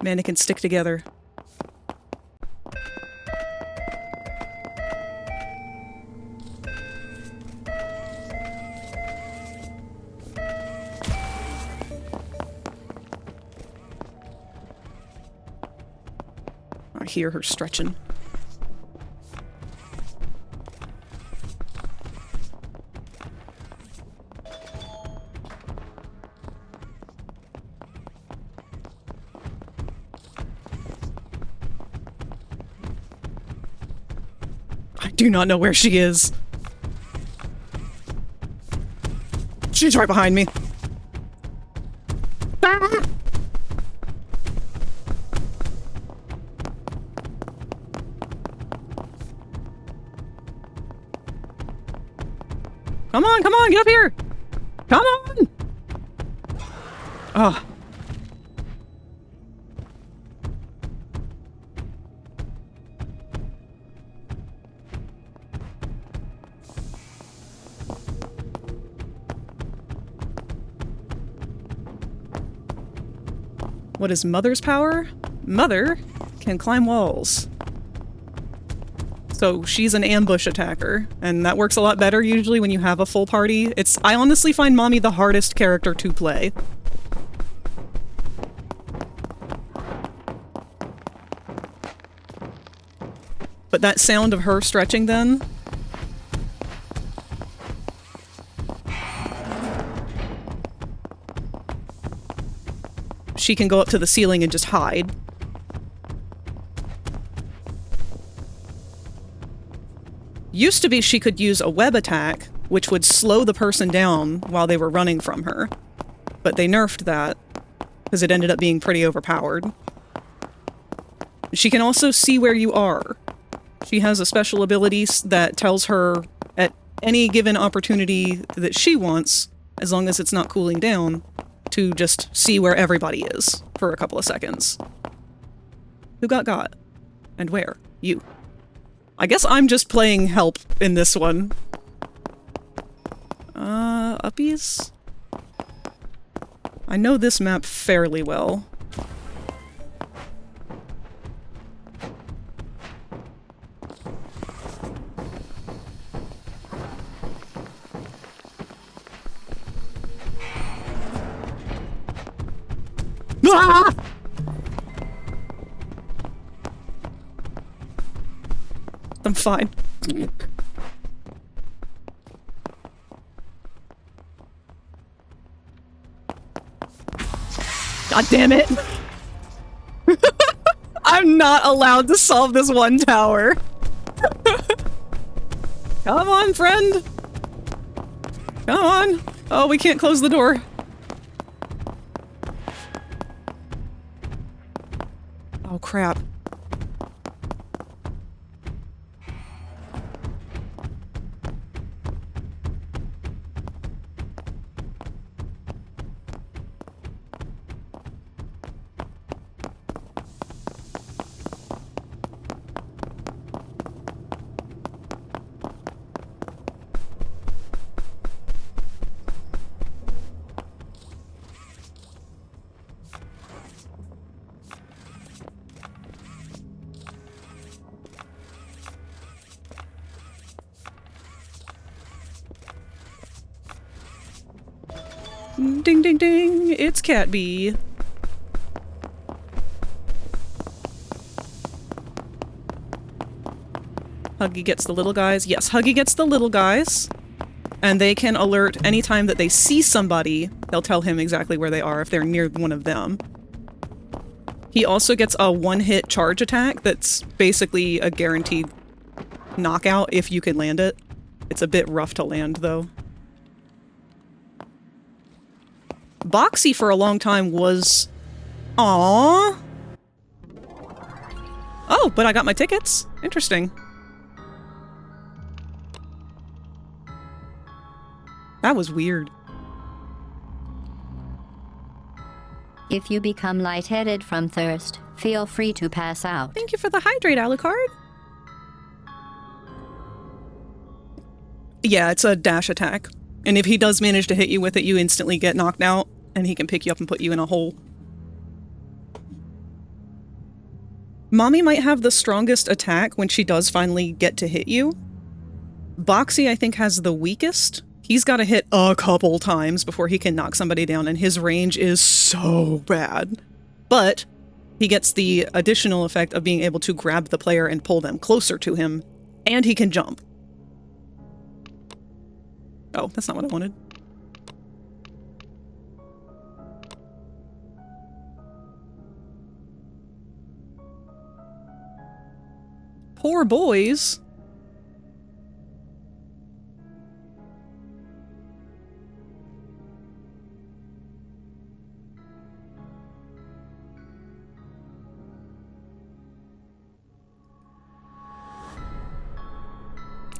Mannequins stick together. I hear her stretching. Do not know where she is. She's right behind me. Ah! Come on, get up here. Come on. Oh. What is Mother's power? Mother can climb walls. So she's an ambush attacker, and that works a lot better usually when you have a full party. I honestly find Mommy the hardest character to play. But that sound of her stretching then... She can go up to the ceiling and just hide. Used to be she could use a web attack, which would slow the person down while they were running from her. But they nerfed that, because it ended up being pretty overpowered. She can also see where you are. She has a special ability that tells her at any given opportunity that she wants, as long as it's not cooling down, to just see where everybody is for a couple of seconds. Who got? And where? You. I guess I'm just playing help in this one. Uppies? I know this map fairly well. Ah! I'm fine. God damn it! I'm not allowed to solve this one tower. Come on, friend! Come on! Oh, we can't close the door. Oh, crap. Ding ding ding, it's Cat B. Huggy gets the little guys. Yes, Huggy gets the little guys. And they can alert anytime that they see somebody, they'll tell him exactly where they are if they're near one of them. He also gets a one-hit charge attack that's basically a guaranteed knockout if you can land it. It's a bit rough to land, though. Boxy for a long time was... Aww. Oh, but I got my tickets. Interesting. That was weird. If you become lightheaded from thirst, feel free to pass out. Thank you for the hydrate, Alucard. Yeah, it's a dash attack. And if he does manage to hit you with it, you instantly get knocked out, and he can pick you up and put you in a hole. Mommy might have the strongest attack when she does finally get to hit you. Boxy, I think, has the weakest. He's got to hit a couple times before he can knock somebody down, and his range is so bad. But he gets the additional effect of being able to grab the player and pull them closer to him, and he can jump. Oh, that's not what I wanted. Poor boys.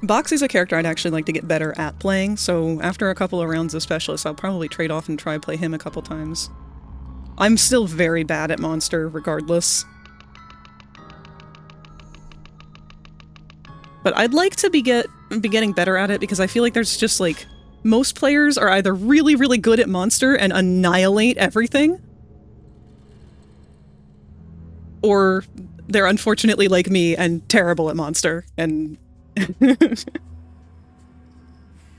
Boxy's a character I'd actually like to get better at playing, so after a couple of rounds of Specialist, I'll probably trade off and try play him a couple times. I'm still very bad at Monster, regardless. But I'd like to be getting better at it, because I feel like there's just, like, most players are either really, really good at Monster and annihilate everything, or they're unfortunately like me and terrible at Monster, and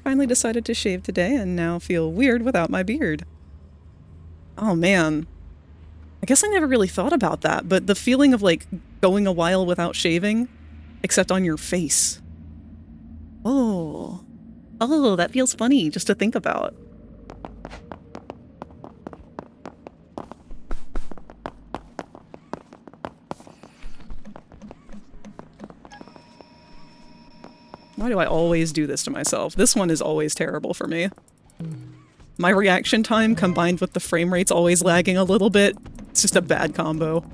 finally decided to shave today and now feel weird without my beard. Oh man. I guess I never really thought about that, but the feeling of like going a while without shaving, except on your face. Oh. Oh, that feels funny just to think about. Why do I always do this to myself? This one is always terrible for me. My reaction time combined with the frame rates always lagging a little bit, it's just a bad combo.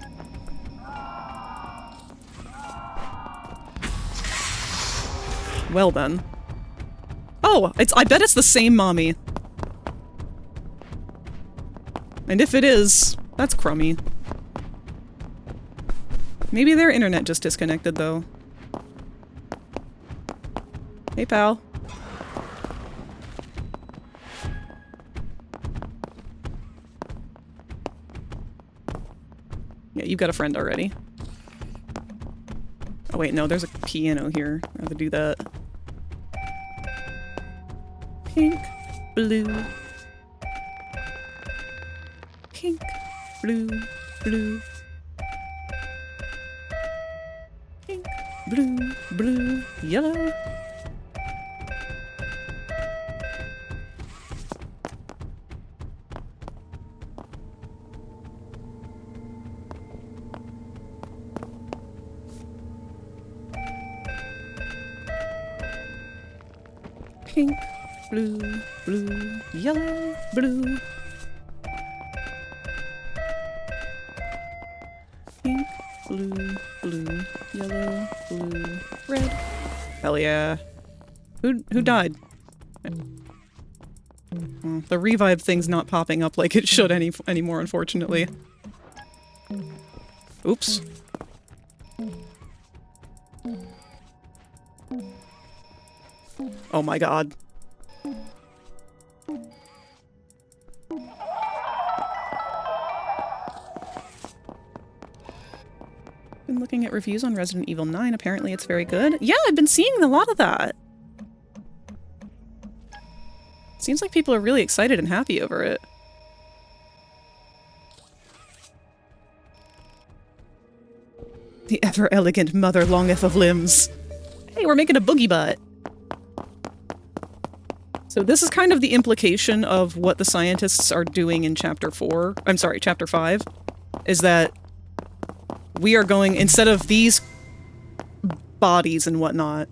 Well then. Oh, I bet it's the same mommy. And if it is, that's crummy. Maybe their internet just disconnected though. Hey pal. Yeah, you've got a friend already. Oh wait, no, there's a piano here. I'd rather do that. Pink, blue. Pink, blue, blue. Pink, blue, blue, yellow. Pink, blue, blue, yellow, blue. Pink, blue, blue, yellow, blue, red. Hell yeah. Who died? Oh, the revive thing's not popping up like it should anymore, unfortunately. Oops. Oh my god. Been looking at reviews on Resident Evil 9. Apparently it's very good. Yeah, I've been seeing a lot of that. Seems like people are really excited and happy over it. The ever-elegant mother longeth of limbs. Hey, we're making a boogie butt. So this is kind of the implication of what the scientists are doing in chapter 4. I'm sorry, chapter 5. Is that we are going, instead of these bodies and whatnot,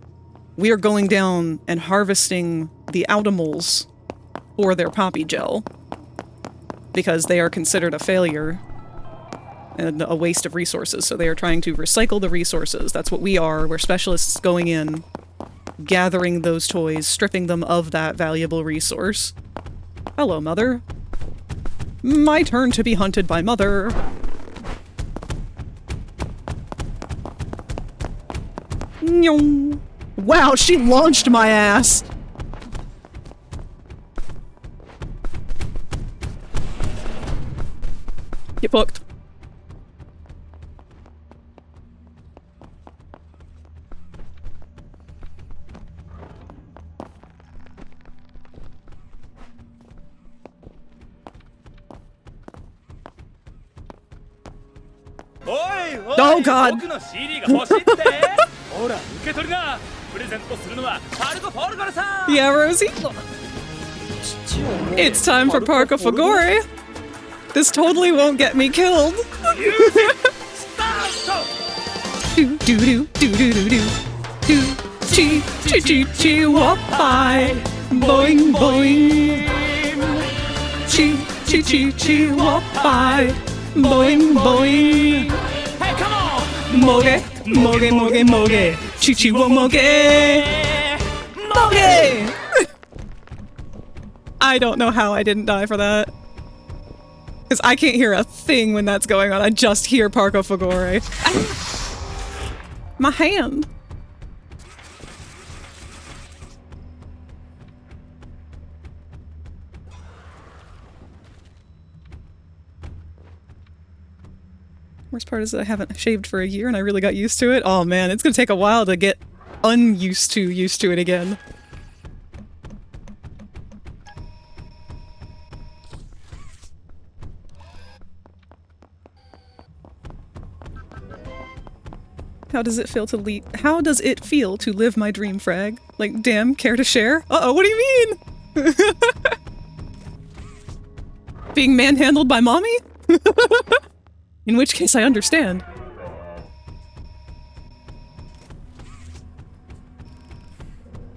we are going down and harvesting the Automals for their poppy gel. Because they are considered a failure and a waste of resources. So they are trying to recycle the resources. That's what we are. We're specialists going in, gathering those toys, stripping them of that valuable resource. Hello, Mother. My turn to be hunted by Mother. Nyong. Wow, she launched my ass! Get booked. Oh god! Yeah, Rosie? It's time for Parco Fagore! This totally won't get me killed! Do do do do do do do do chi chi chi chi walk by boing boing chi chi chi chi walk by boing boing. Hey, come on! Moge moge moge moge chi chi wo moge moge. I don't know how I didn't die for that. Because I can't hear a thing when that's going on. I just hear Parco Fagore. My hand. We're Worst part is that I haven't shaved for a year and I really got used to it. Oh man, it's gonna take a while to get used to it again. How does it feel to live my dream, Frag? Like, damn, care to share? Uh-oh, what do you mean? Being manhandled by mommy? In which case I understand.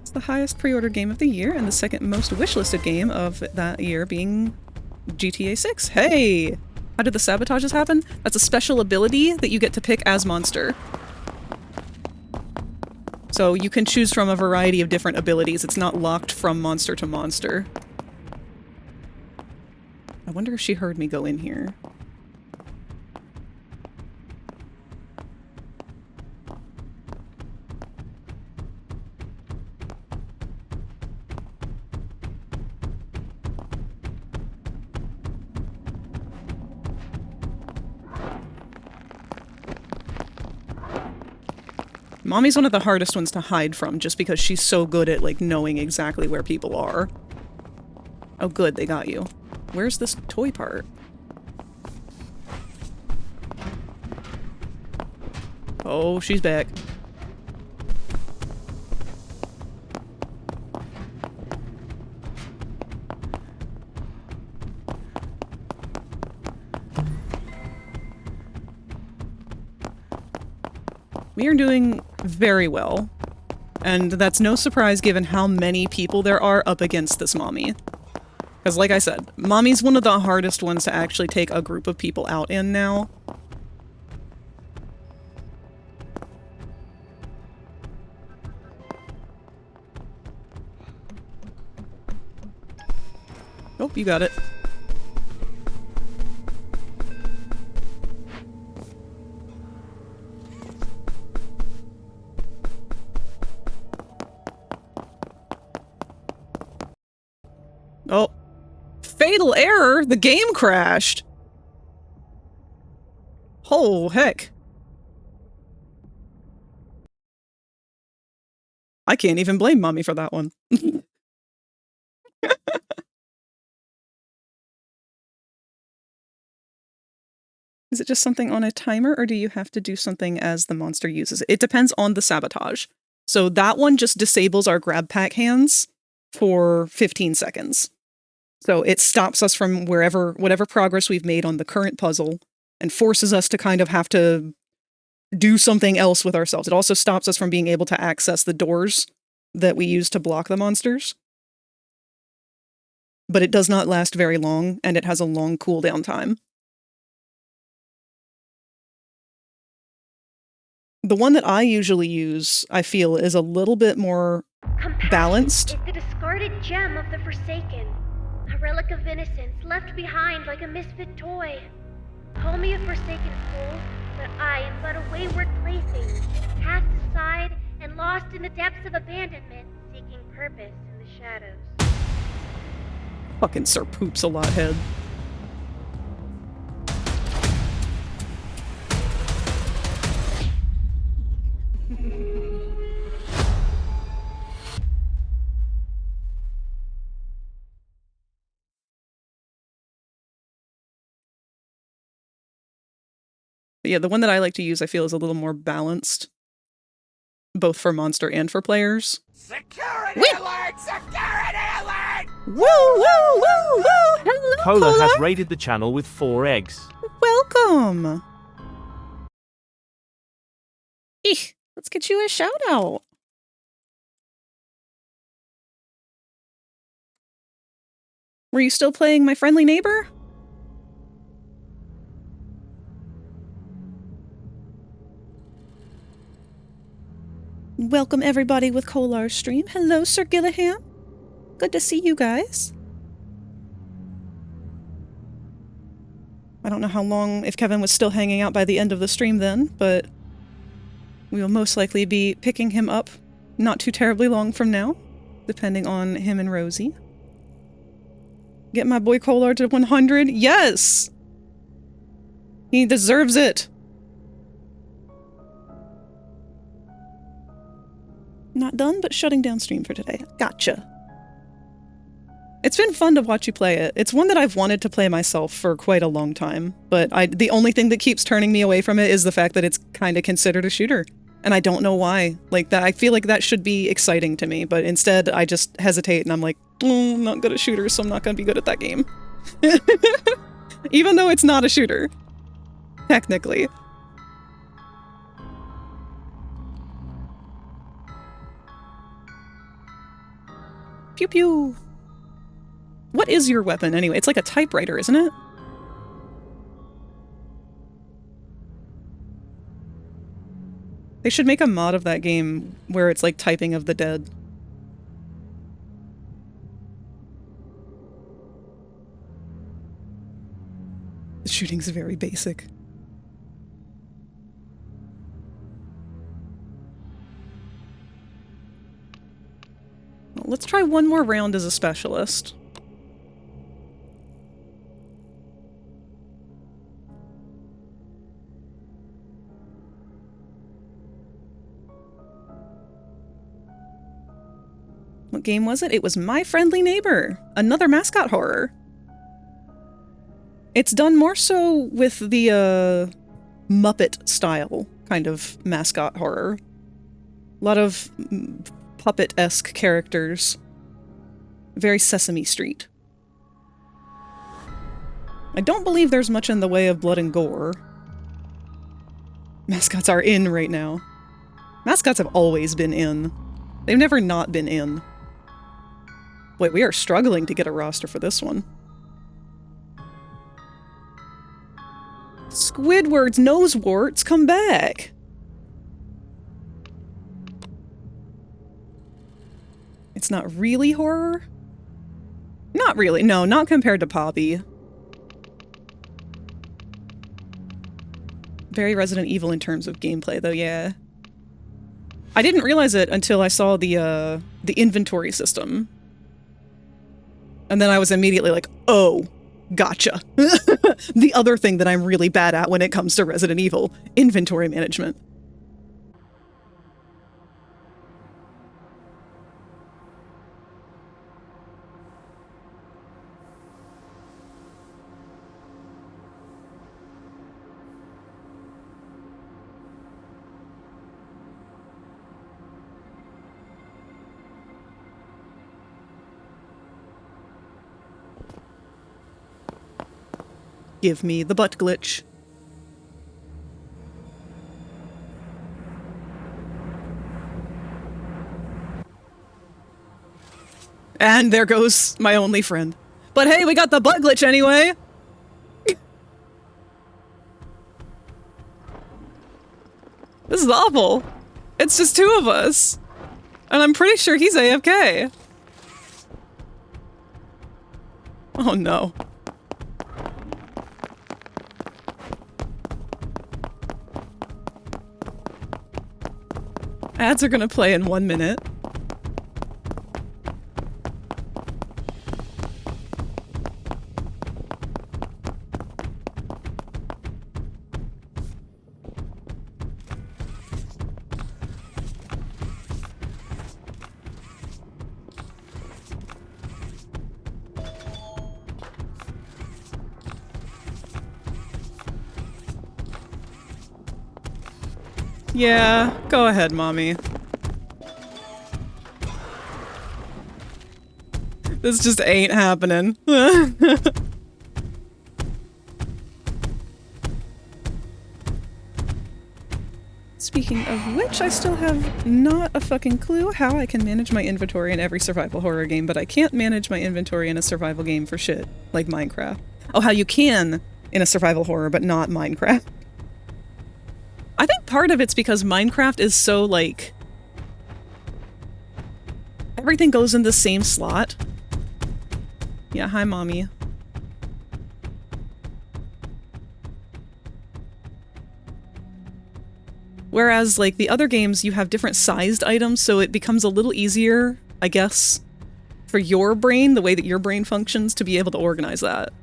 It's the highest pre-order game of the year and the second most wishlisted game of that year being GTA 6. Hey! How did the sabotages happen? That's a special ability that you get to pick as monster. So you can choose from a variety of different abilities. It's not locked from monster to monster. I wonder if she heard me go in here. Mommy's one of the hardest ones to hide from, just because she's so good at, like, knowing exactly where people are. Oh good, they got you. Where's this toy part? Oh, she's back. We are doing very well, and that's no surprise given how many people there are up against this mommy. Because like I said, mommy's one of the hardest ones to actually take a group of people out in now. Oh, you got it. Oh. Fatal error! The game crashed! Oh, heck. I can't even blame mommy for that one. Is it just something on a timer, or do you have to do something as the monster uses it? It depends on the sabotage. So that one just disables our grab pack hands for 15 seconds. So it stops us from whatever progress we've made on the current puzzle and forces us to kind of have to do something else with ourselves. It also stops us from being able to access the doors that we use to block the monsters. But it does not last very long, and it has a long cooldown time. The one that I usually use, I feel, is a little bit more balanced. Compassion is the discarded gem of the Forsaken. A relic of innocence left behind like a misfit toy. Call me a forsaken fool, but I am but a wayward plaything, cast aside and lost in the depths of abandonment, seeking purpose in the shadows. Fucking Sir Poops a lot head. But yeah, the one that I like to use, I feel, is a little more balanced, both for monster and for players. Security alert! Security alert! Woo, woo, woo, woo! Hello, Cola Cola! has raided the channel with 4 eggs. Welcome! Eeh, let's get you a shout out. Were you still playing My Friendly Neighbor? Welcome everybody with Kolar's stream. Hello, Sir Gillihan. Good to see you guys. I don't know how long, if Kevin was still hanging out by the end of the stream then, but we will most likely be picking him up not too terribly long from now, depending on him and Rosie. Get my boy Kolar to 100? Yes! He deserves it! Not done, but shutting down stream for today. Gotcha. It's been fun to watch you play it. It's one that I've wanted to play myself for quite a long time, but the only thing that keeps turning me away from it is the fact that it's kind of considered a shooter. And I don't know why. Like, that, I feel like that should be exciting to me, but instead I just hesitate and I'm like, oh, I'm not good at shooters, so I'm not going to be good at that game. Even though it's not a shooter. Technically. Pew pew. What is your weapon anyway? It's like a typewriter, isn't it? They should make a mod of that game where it's like typing of the dead. The shooting's very basic. Well, let's try one more round as a specialist. What game was it? It was My Friendly Neighbor, another mascot horror. It's done more so with the Muppet style kind of mascot horror. A lot of puppet-esque characters. Very Sesame Street. I don't believe there's much in the way of blood and gore. Mascots are in right now. Mascots have always been in. They've never not been in. Wait, we are struggling to get a roster for this one. Squidward's nose warts, come back! It's not really horror? Not really, no, not compared to Poppy. Very Resident Evil in terms of gameplay, though, yeah. I didn't realize it until I saw the inventory system. And then I was immediately like, oh, gotcha. The other thing that I'm really bad at when it comes to Resident Evil, inventory management. Give me the butt glitch. And there goes my only friend. But hey, we got the butt glitch anyway! This is awful. It's just two of us. And I'm pretty sure he's AFK. Oh no. Ads are gonna play in 1 minute. Yeah, go ahead, mommy. This just ain't happening. Speaking of which, I still have not a fucking clue how I can manage my inventory in every survival horror game, but I can't manage my inventory in a survival game for shit, like Minecraft. Oh, how you can in a survival horror, but not Minecraft. I think part of it's because Minecraft is so, like... everything goes in the same slot. Yeah, hi, mommy. Whereas, like, the other games, you have different sized items, so it becomes a little easier, I guess, for your brain, the way that your brain functions, to be able to organize that.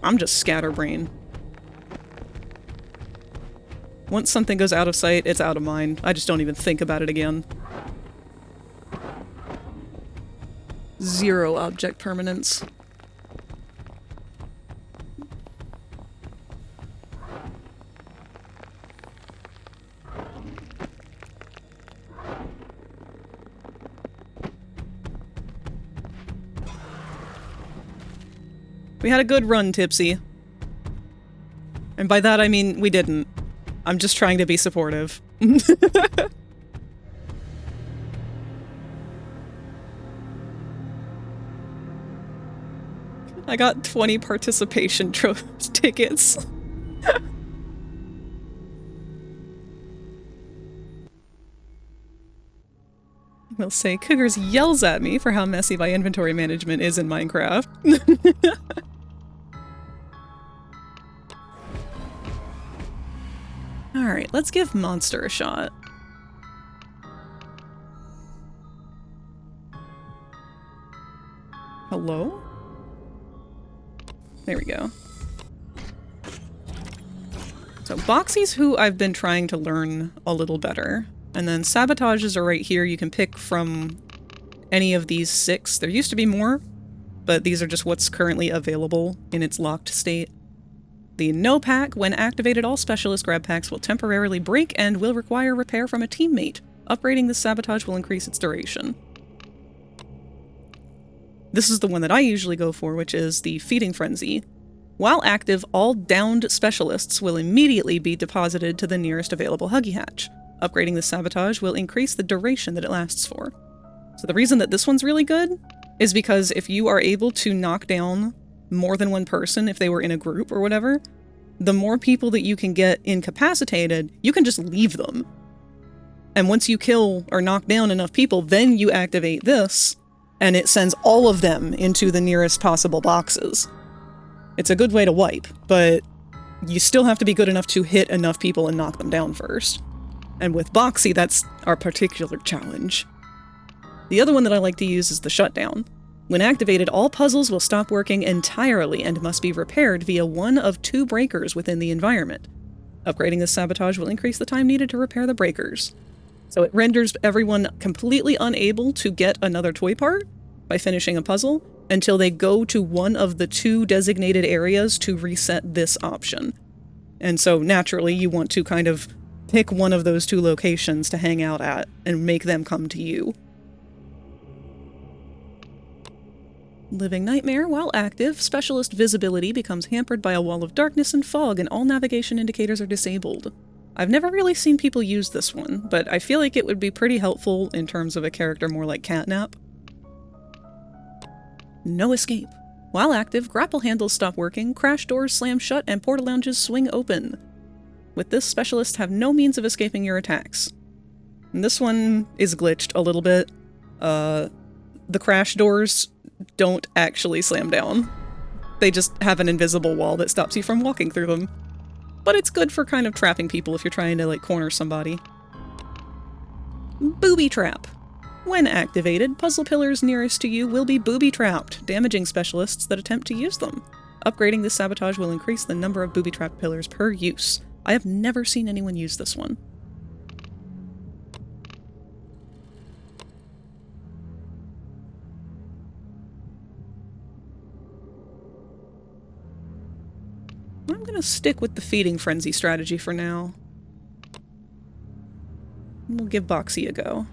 I'm just scatterbrain. Once something goes out of sight, it's out of mind. I just don't even think about it again. Zero object permanence. We had a good run, Tipsy. And by that I mean we didn't. I'm just trying to be supportive. I got 20 participation tickets. Will say, Cougars yells at me for how messy my inventory management is in Minecraft. Alright, let's give Monster a shot. Hello? There we go. So Boxy's who I've been trying to learn a little better. And then Sabotages are right here. You can pick from any of these 6. There used to be more, but these are just what's currently available in its locked state. The No Pack, when activated, all specialist grab packs will temporarily break and will require repair from a teammate. Upgrading this Sabotage will increase its duration. This is the one that I usually go for, which is the Feeding Frenzy. While active, all downed specialists will immediately be deposited to the nearest available Huggy Hatch. Upgrading the Sabotage will increase the duration that it lasts for. So the reason that this one's really good is because if you are able to knock down more than one person, if they were in a group or whatever, the more people that you can get incapacitated, you can just leave them. And once you kill or knock down enough people, then you activate this, and it sends all of them into the nearest possible boxes. It's a good way to wipe, but you still have to be good enough to hit enough people and knock them down first. And with Boxy, that's our particular challenge. The other one that I like to use is the Shutdown. When activated, all puzzles will stop working entirely and must be repaired via one of 2 breakers within the environment. Upgrading this Sabotage will increase the time needed to repair the breakers. So it renders everyone completely unable to get another toy part by finishing a puzzle until they go to one of the 2 designated areas to reset this option. And so naturally you want to kind of pick one of those 2 locations to hang out at and make them come to you. Living Nightmare, while active, specialist visibility becomes hampered by a wall of darkness and fog and all navigation indicators are disabled. I've never really seen people use this one, but I feel like it would be pretty helpful in terms of a character more like Catnap. No Escape. While active, grapple handles stop working, crash doors slam shut, and portal lounges swing open. With this, specialists have no means of escaping your attacks. And this one is glitched a little bit. The crash doors don't actually slam down. They just have an invisible wall that stops you from walking through them. But it's good for kind of trapping people if you're trying to, like, corner somebody. Booby Trap. When activated, puzzle pillars nearest to you will be booby-trapped, damaging specialists that attempt to use them. Upgrading this Sabotage will increase the number of booby-trapped pillars per use. I have never seen anyone use this one. I'm gonna stick with the Feeding Frenzy strategy for now. We'll give Boxy a go.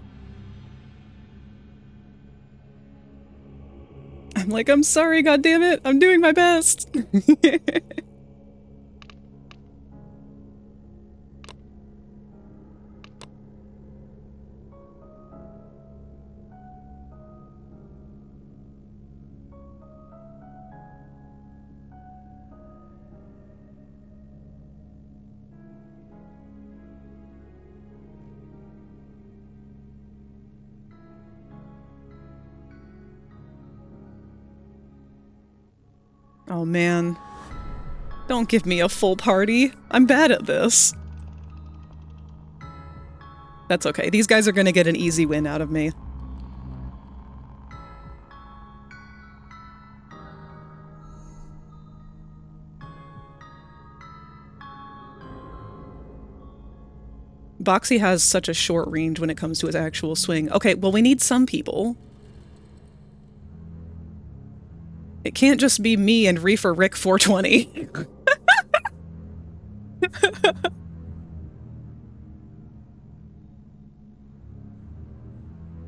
I'm like, I'm sorry, goddammit, I'm doing my best! Oh man. Don't give me a full party. I'm bad at this. That's okay. These guys are gonna get an easy win out of me. Boxy has such a short range when it comes to his actual swing. Okay, well, we need some people. It can't just be me and Reefer Rick 420.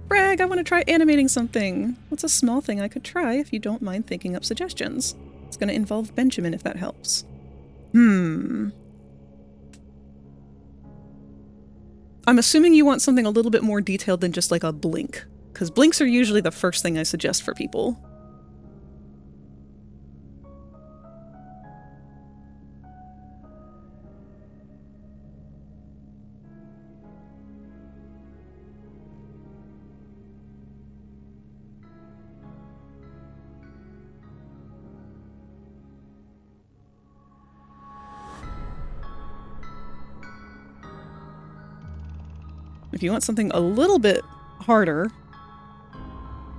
Frag, I want to try animating something. What's a small thing I could try if you don't mind thinking up suggestions? It's going to involve Benjamin if that helps. I'm assuming you want something a little bit more detailed than just like a blink, because blinks are usually the first thing I suggest for people. If you want something a little bit harder,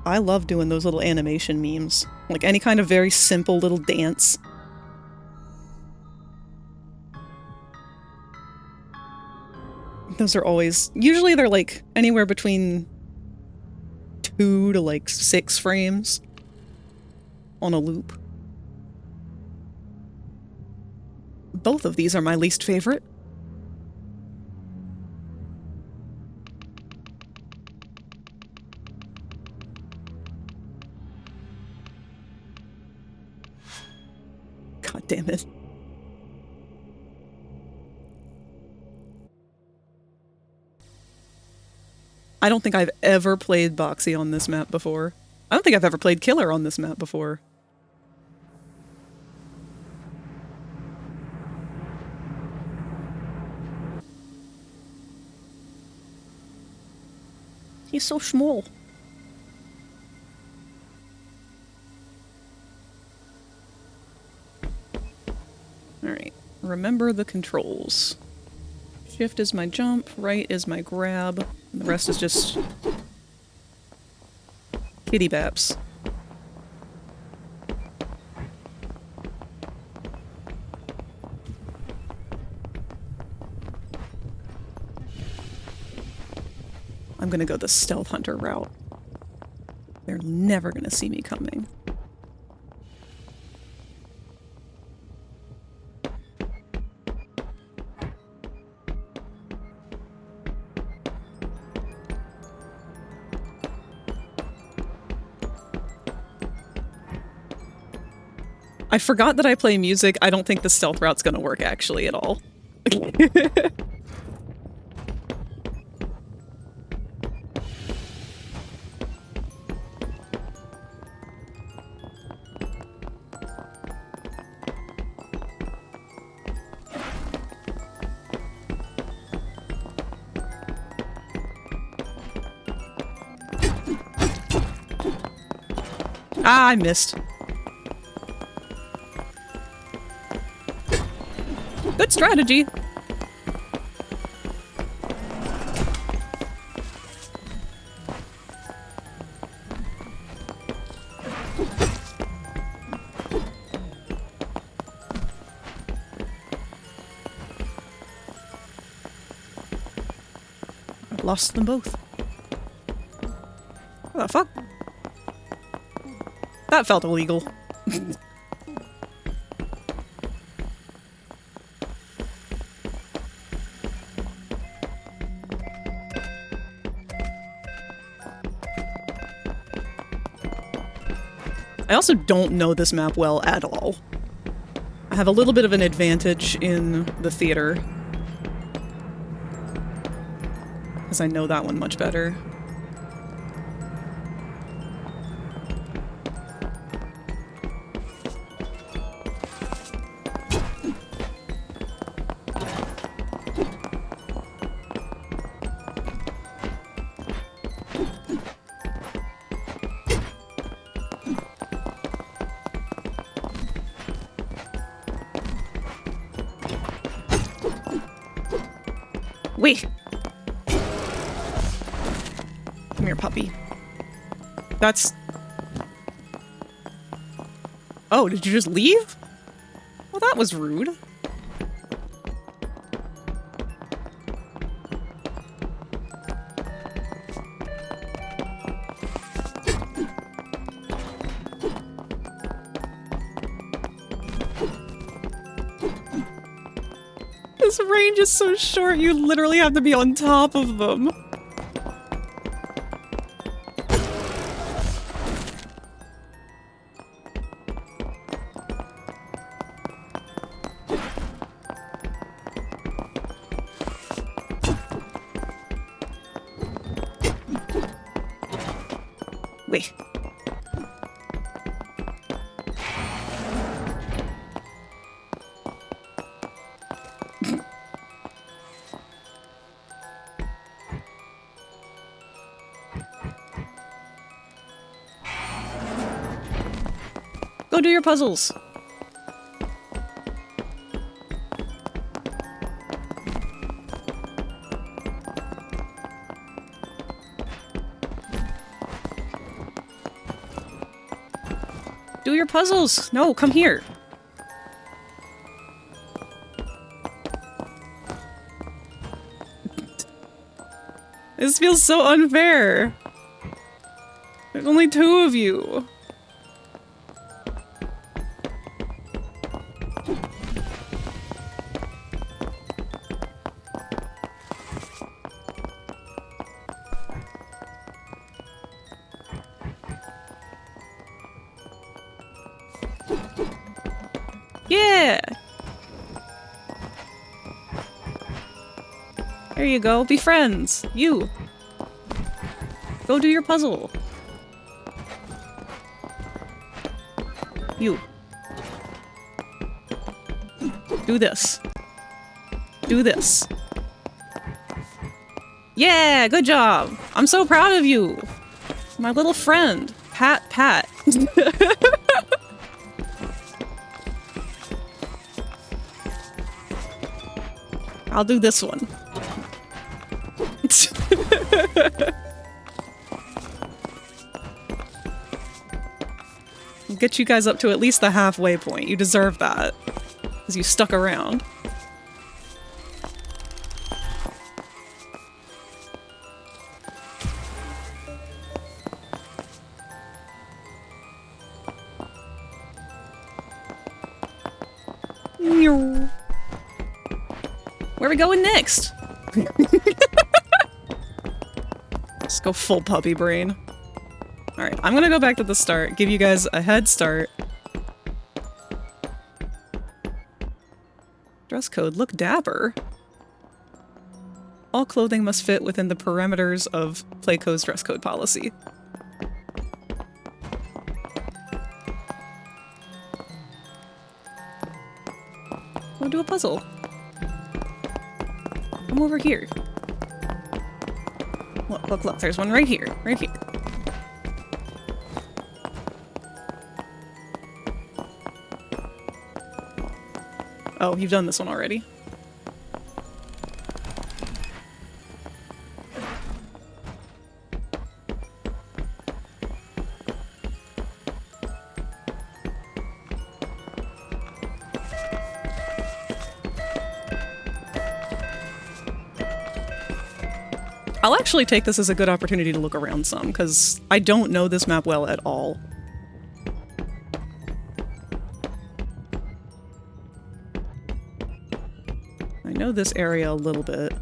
I love doing those little animation memes. Like any kind of very simple little dance. Those are always... Usually they're like anywhere between 2 to like 6 frames on a loop. Both of these are my least favorite. God damn it. I don't think I've ever played Boxy on this map before. I don't think I've ever played Killer on this map before. He's so small. Alright, remember the controls. Shift is my jump, right is my grab, and the rest is just kitty baps. I'm gonna go the stealth hunter route. They're never gonna see me coming. I forgot that I play music. I don't think the stealth route's gonna work actually at all. Ah, I missed. Good strategy. I've lost them both. What the fuck? That felt illegal. I also don't know this map well at all. I have a little bit of an advantage in the theater, because I know that one much better. Wait! Come here, puppy. That's... Oh, did you just leave? Well, that was rude. This range is so short, you literally have to be on top of them. Wait. Go do your puzzles. Do your puzzles! No, come here! This feels so unfair! There's only 2 of you! Yeah! There you go, be friends! You! Go do your puzzle! You. Do this. Do this. Yeah, good job! I'm so proud of you! My little friend. Pat. I'll do this one. I'll get you guys up to at least the halfway point. You deserve that. Because you stuck around. Where are we going next? Let's go full puppy brain. Alright, I'm gonna go back to the start, give you guys a head start. Dress code, look dapper. All clothing must fit within the parameters of Playco's dress code policy. Go do a puzzle. Come over here. Look, there's one right here, right here. Oh, you've done this one already. I'll actually take this as a good opportunity to look around some, because I don't know this map well at all. I know this area a little bit.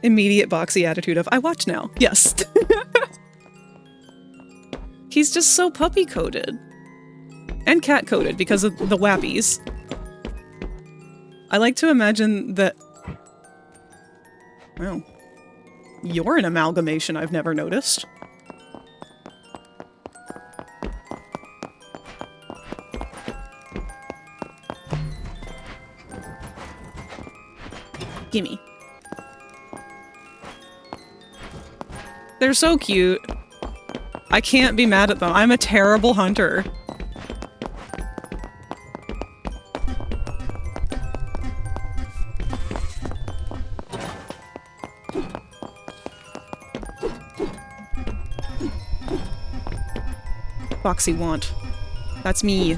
Immediate boxy attitude of, I watch now. Yes. He's just so puppy-coded. And cat-coded because of the wappies. I like to imagine that... Wow. You're an amalgamation I've never noticed. Gimme. They're so cute. I can't be mad at them. I'm a terrible hunter. Boxy want. That's me.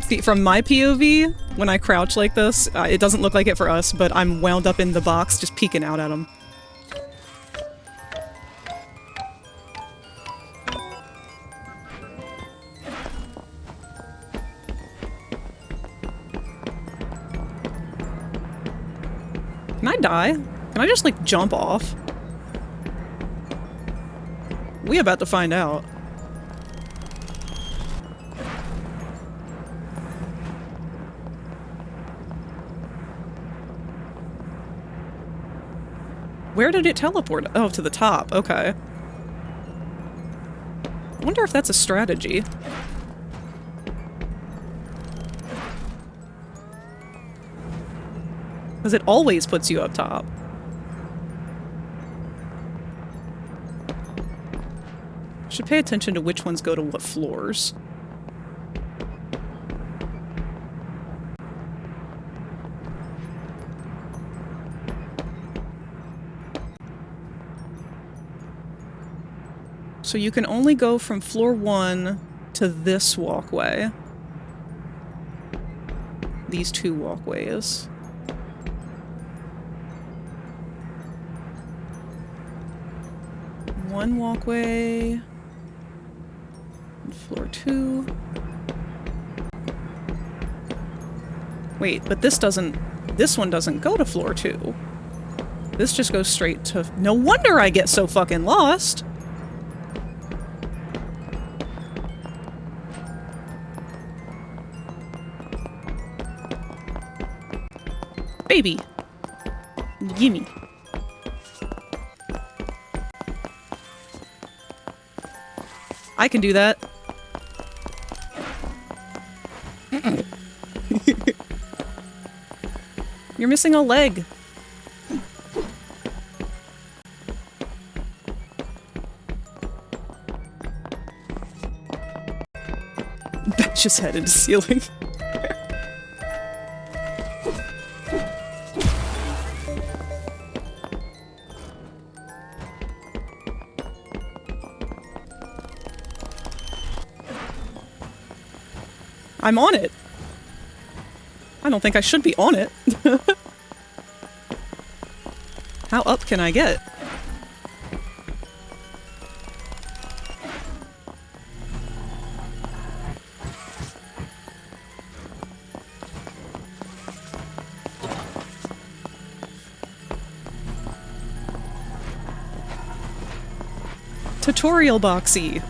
See, from my POV, when I crouch like this, it doesn't look like it for us, but I'm wound up in the box just peeking out at him. die? Can I just, like, jump off? We about to find out. Where did it teleport? Oh, to the top. Okay. I wonder if that's a strategy. Because it always puts you up top. Should pay attention to which ones go to what floors. So you can only go from floor 1 to this walkway. These 2 walkways. One walkway. Floor 2. Wait, but this one doesn't go to floor 2. This just goes straight to... No wonder I get so fucking lost! Baby! Gimme. I can do that. You're missing a leg. Bash his head into ceiling. I'm on it. I don't think I should be on it. How up can I get? Tutorial boxy.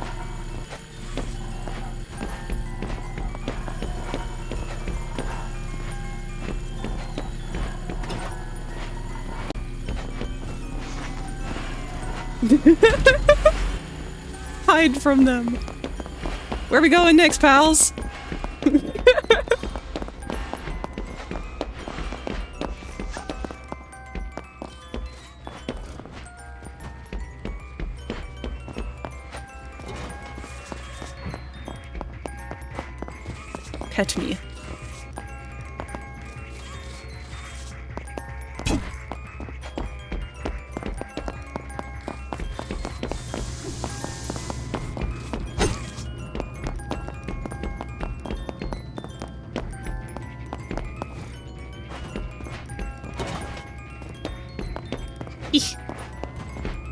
Hide from them. Where are we going next, pals? Pet me.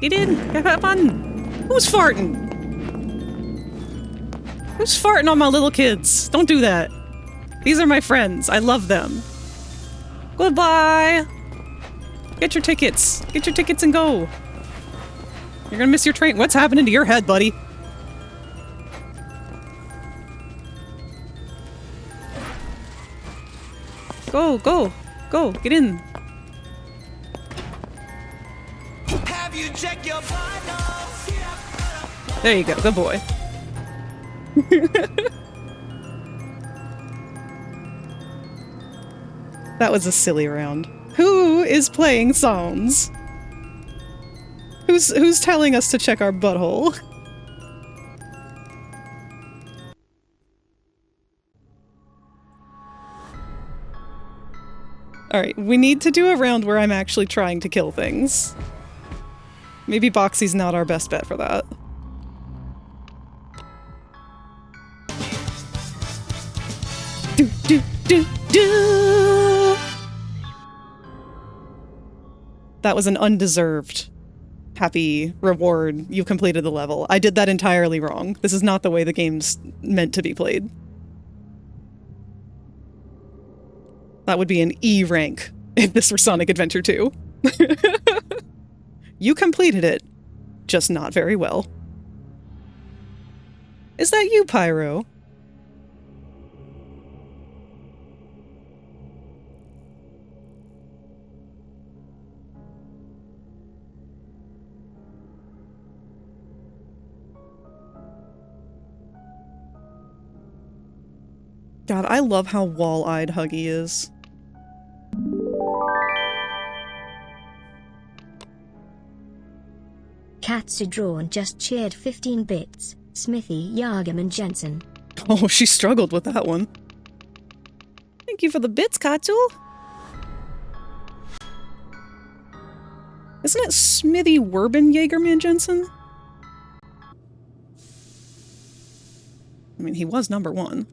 Get in! Have fun! Who's farting? Who's farting on my little kids? Don't do that. These are my friends. I love them. Goodbye! Get your tickets. Get your tickets and go. You're gonna miss your train. What's happening to your head, buddy? Go, go, go. Get in. Have you checked your vitals? There you go. Good boy. That was a silly round. Who is playing songs? Who's telling us to check our butthole? Alright, we need to do a round where I'm actually trying to kill things. Maybe Boxy's not our best bet for that. Do, do, do, do! That was an undeserved happy reward. You've completed the level. I did that entirely wrong. This is not the way the game's meant to be played. That would be an E rank if this were Sonic Adventure 2. You completed it, just not very well. Is that you, Pyro? God, I love how wall-eyed Huggy is. Katsu Drawn just cheered 15 bits. Smithy, Yagam and Jensen. Oh, she struggled with that one. Thank you for the bits, Katsu. Isn't it Smithy Werben Jaegerman Jensen? I mean, he was #1.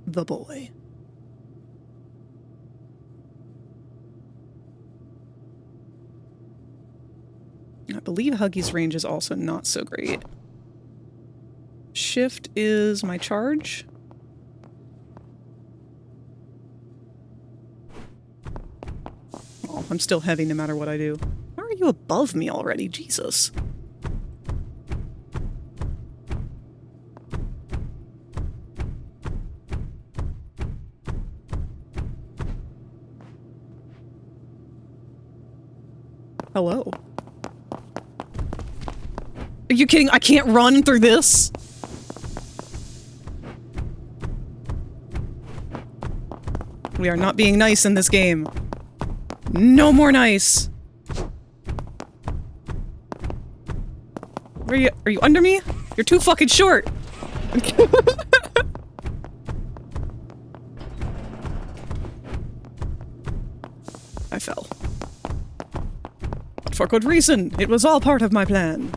The boy. I believe Huggy's range is also not so great. Shift is my charge. Oh, I'm still heavy no matter what I do. Why are you above me already? Jesus. Hello. Are you kidding? I can't run through this? We are not being nice in this game. No more nice. Are you under me? You're too fucking short. I fell. But for good reason. It was all part of my plan.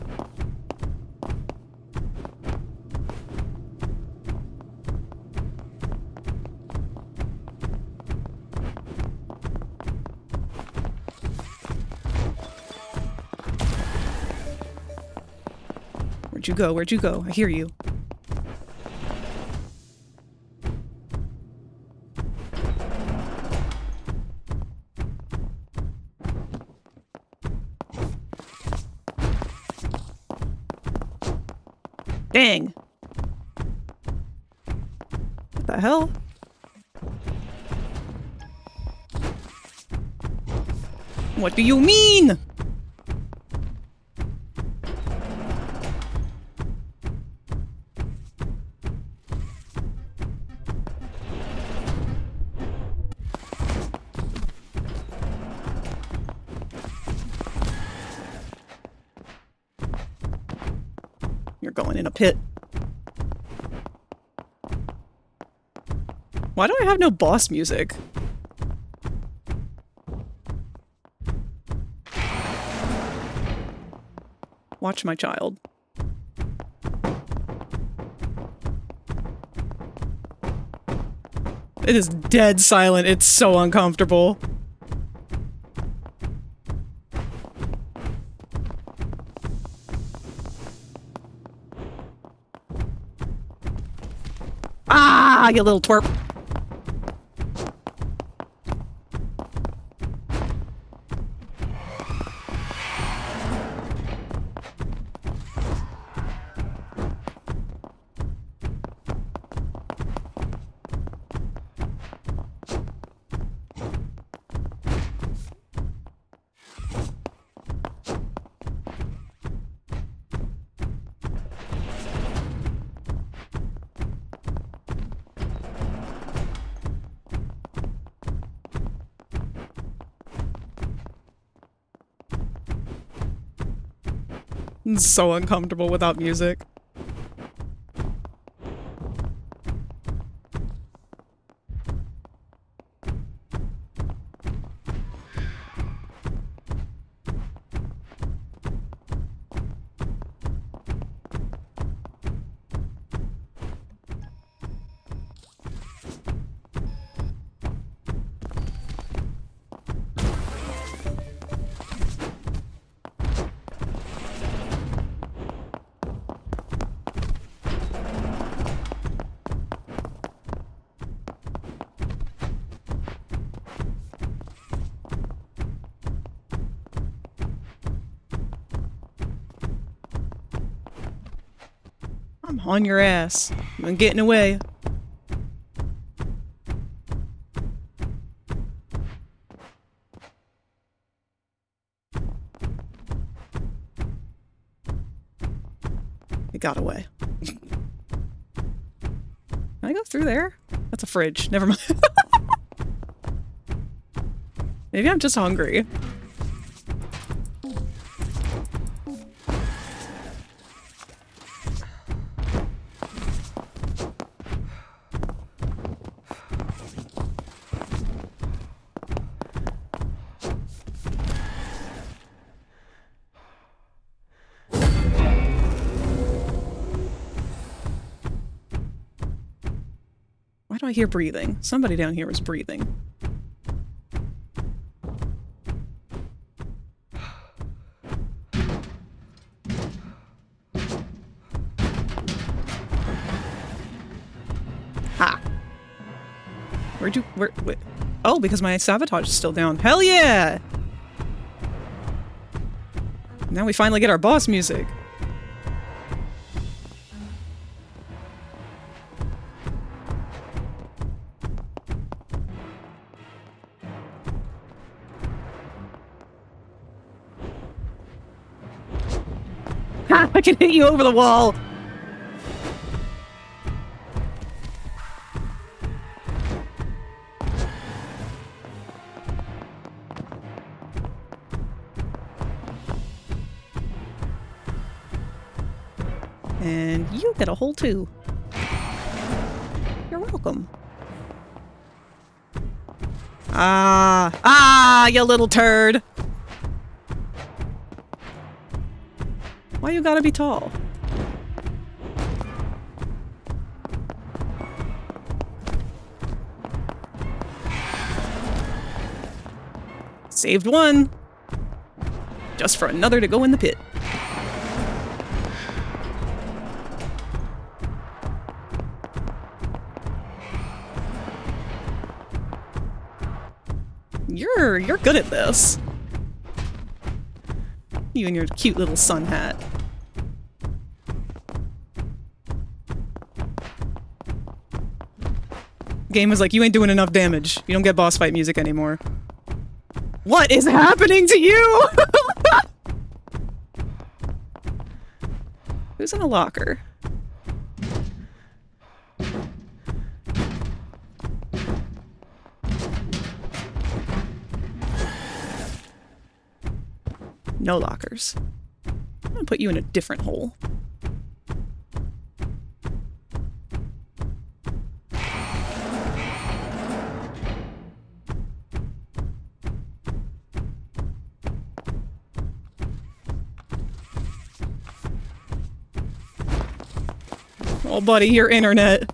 Where'd you go? Where'd you go? I hear you. Dang. What the hell? What do you mean? You're going in a pit. Why do I have no boss music? Watch my child. It is dead silent. It's so uncomfortable. Ah, you little twerp. It's so uncomfortable without music. I'm on your ass. I'm getting away. It got away. Can I go through there? That's a fridge. Never mind. Maybe I'm just hungry. Why do I hear breathing? Somebody down here is breathing. Ha! Where, oh, because my sabotage is still down. Hell yeah! Now we finally get our boss music. I can hit you over the wall! And you get a hole too. You're welcome. Ah, you little turd! Why you gotta be tall? Saved one! Just for another to go in the pit. You're good at this. You and your cute little sun hat. Game was like, you ain't doing enough damage. You don't get boss fight music anymore. What is happening to you? Who's in a locker? No lockers. I'm gonna put you in a different hole. Oh, buddy, your internet.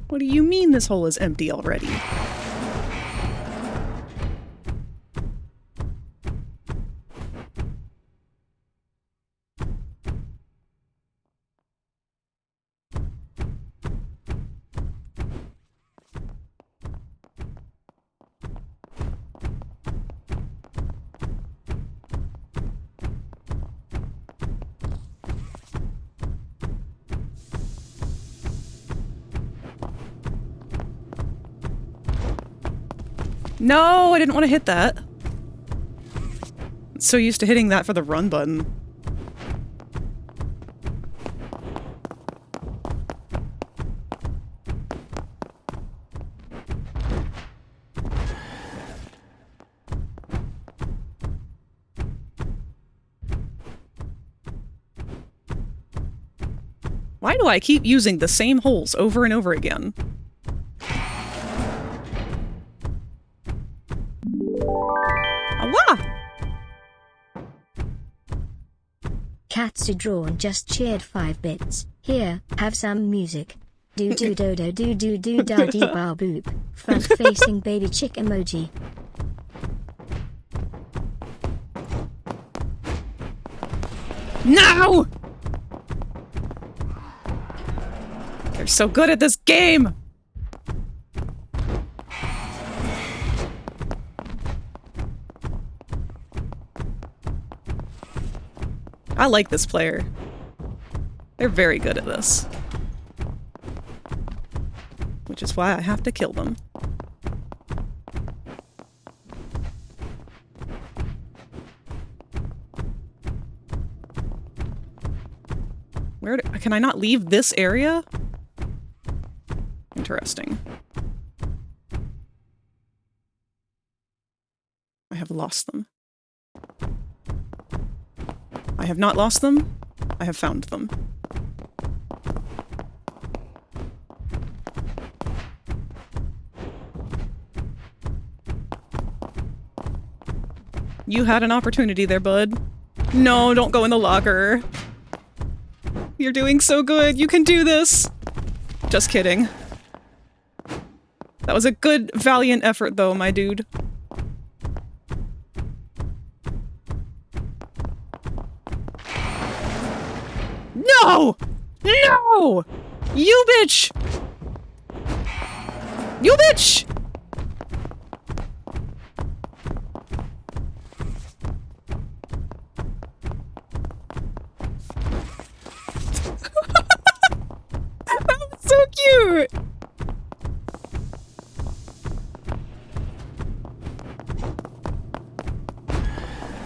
What do you mean this hole is empty already? No, I didn't want to hit that. So used to hitting that for the run button. Why do I keep using the same holes over and over again? Katsu Drawn just cheered 5 bits. Here, have some music. Do do do do do do do da dee ba boop. Front facing baby chick emoji. No! They're so good at this game! I like this player. They're very good at this. Which is why I have to kill them. Can I not leave this area? Interesting. I have lost them. I have not lost them. I have found them. You had an opportunity there, bud. No, don't go in the locker. You're doing so good. You can do this. Just kidding. That was a good, valiant effort, though, my dude. No! No! You bitch! You bitch! That was so cute!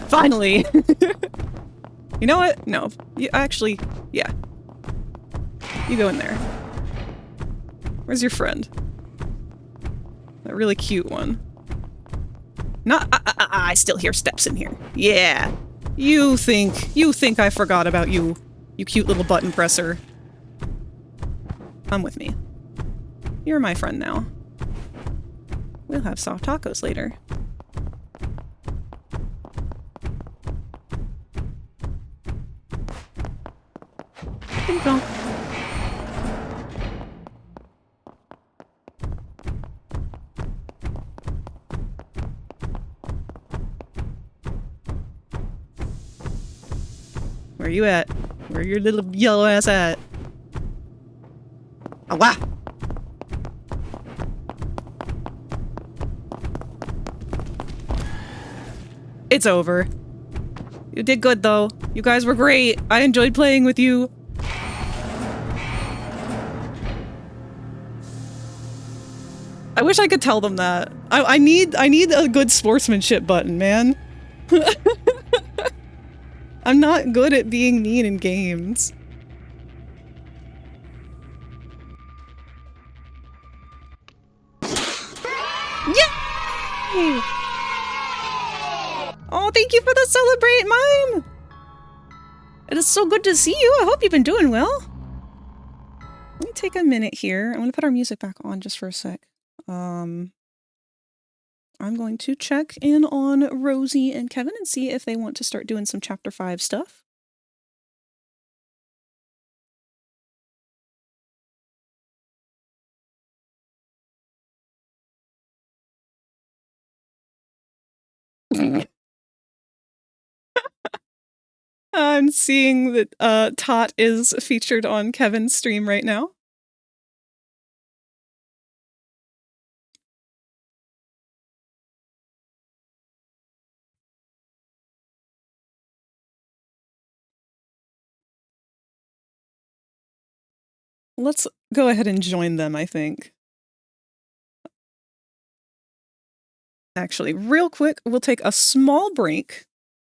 Finally! You know what? No. You actually, yeah. You go in there. Where's your friend? That really cute one. Not, I still hear steps in here. Yeah. You think I forgot about you, you cute little button presser. Come with me. You're my friend now. We'll have soft tacos later. Ding dong. Where you at? Where your little yellow ass at? Ah, wah! It's over. You did good though. You guys were great. I enjoyed playing with you. I wish I could tell them that. I need a good sportsmanship button, man. I'm not good at being mean in games. Yay! Oh, thank you for the celebrate, Mime! It is so good to see you. I hope you've been doing well. Let me take a minute here. I'm gonna put our music back on just for a sec. I'm going to check in on Rosie and Kevin and see if they want to start doing some Chapter 5 stuff. I'm seeing that Tot is featured on Kevin's stream right now. Let's go ahead and join them, I think. Actually, real quick, we'll take a small break.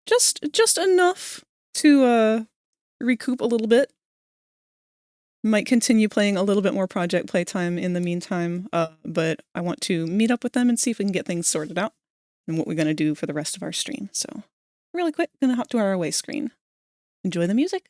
Just enough to recoup a little bit. Might continue playing a little bit more Project Playtime in the meantime, but I want to meet up with them and see if we can get things sorted out and what we're going to do for the rest of our stream. So, really quick, gonna hop to our away screen. Enjoy the music.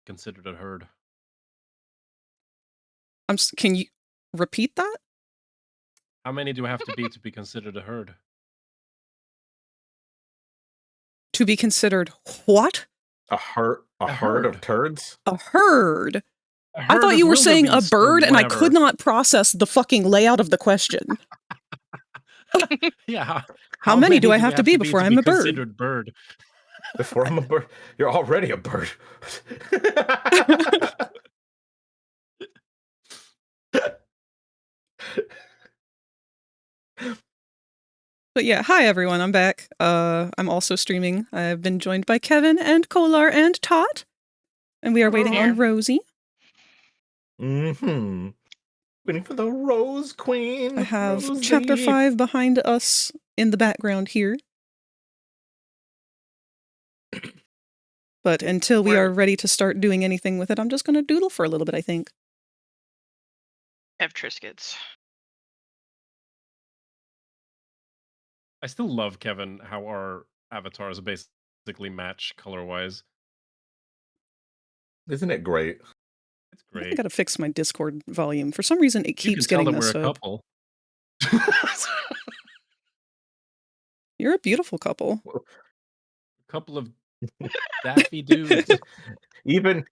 considered a herd? Can you repeat that? How many do I have to be considered a herd? To be considered what? A herd of turds? A herd. A I herd thought of you were saying a wildebeest or bird, and I whatever. could not process the fucking layout of the question. Yeah. How many do I have to be before I'm a bird? Considered bird? Before I'm a bird? You're already a bird. But yeah, hi everyone, I'm back. I'm also streaming. I've been joined by Kevin and Kolar and Tot. And we are waiting on Rosie. Mm-hmm. Waiting for the Rose Queen. I have Rosie. chapter 5 behind us in the background here. But until we are ready to start doing anything with it, I'm just going to doodle for a little bit, I think. Have Triscuits. I still love, Kevin, how our avatars basically match color-wise. Isn't it great? It's great. I gotta fix my Discord volume. For some reason, it keeps getting messed we're a up. couple. You're a beautiful couple. A couple of daffy dudes. Even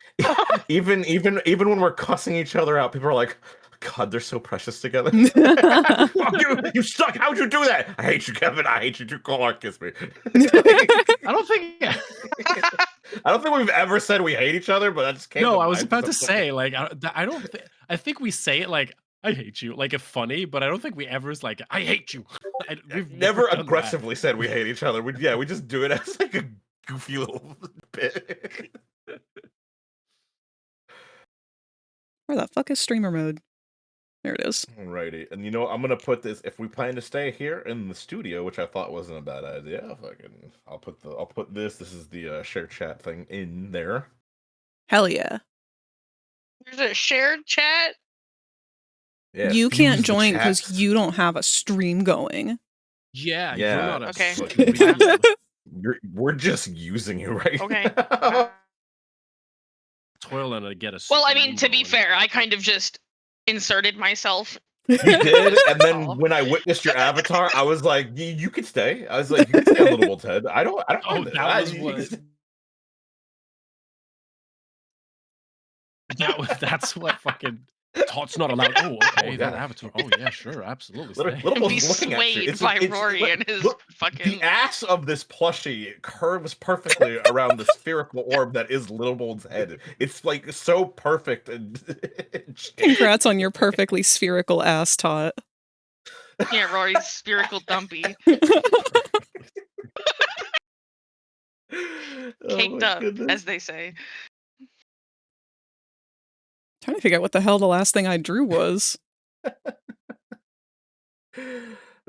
when we're cussing each other out, people are like, God, they're so precious together. Fuck you! You suck! How'd you do that? I hate you, Kevin. I hate you too. Kolar, kiss me. I don't think we've ever said we hate each other, but that just came. No, I was about to say, like, I don't. I think we say it like, I hate you, like, it's funny, but I don't think we ever is like, I hate you. We've never aggressively said we hate each other. We just do it as like a goofy little bit. Where the fuck is streamer mode? There it is. Alrighty, and you know I'm gonna put this. If we plan to stay here in the studio, which I thought wasn't a bad idea, I'll put this. This is the share chat thing in there. Hell yeah! There's a shared chat. Yeah, you can't join because you don't have a stream going. Yeah. You're not okay. We're just using you right Okay. now. Toiling to get a. Well, I mean, to be fair, I kind of just inserted myself. You did, and then when I witnessed your avatar, I was like, "You could stay." I was like, "You could stay on Little Bull's head." I don't. Oh, that was what. That's what fucking. Tot's not allowed. Oh, okay, that avatar. Oh yeah, sure, absolutely. Little Be swayed by Rory and his fucking. The ass of this plushie curves perfectly around the spherical orb that is Little Bold's head. It's like so perfect. And congrats on your perfectly spherical ass, Tot. Yeah, Rory's spherical dumpy. Caked up, goodness. as they say. Trying to figure out what the hell the last thing I drew was.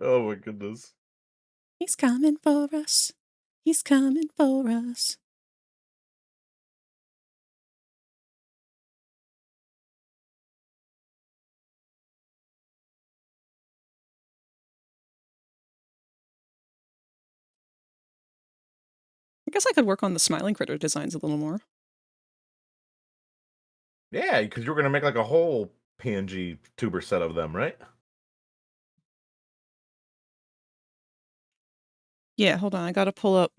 Oh my goodness. He's coming for us. He's coming for us. I guess I could work on the smiling critter designs a little more. Yeah, because you're gonna make like a whole PNG tuber set of them, right? Yeah, hold on. I gotta pull up.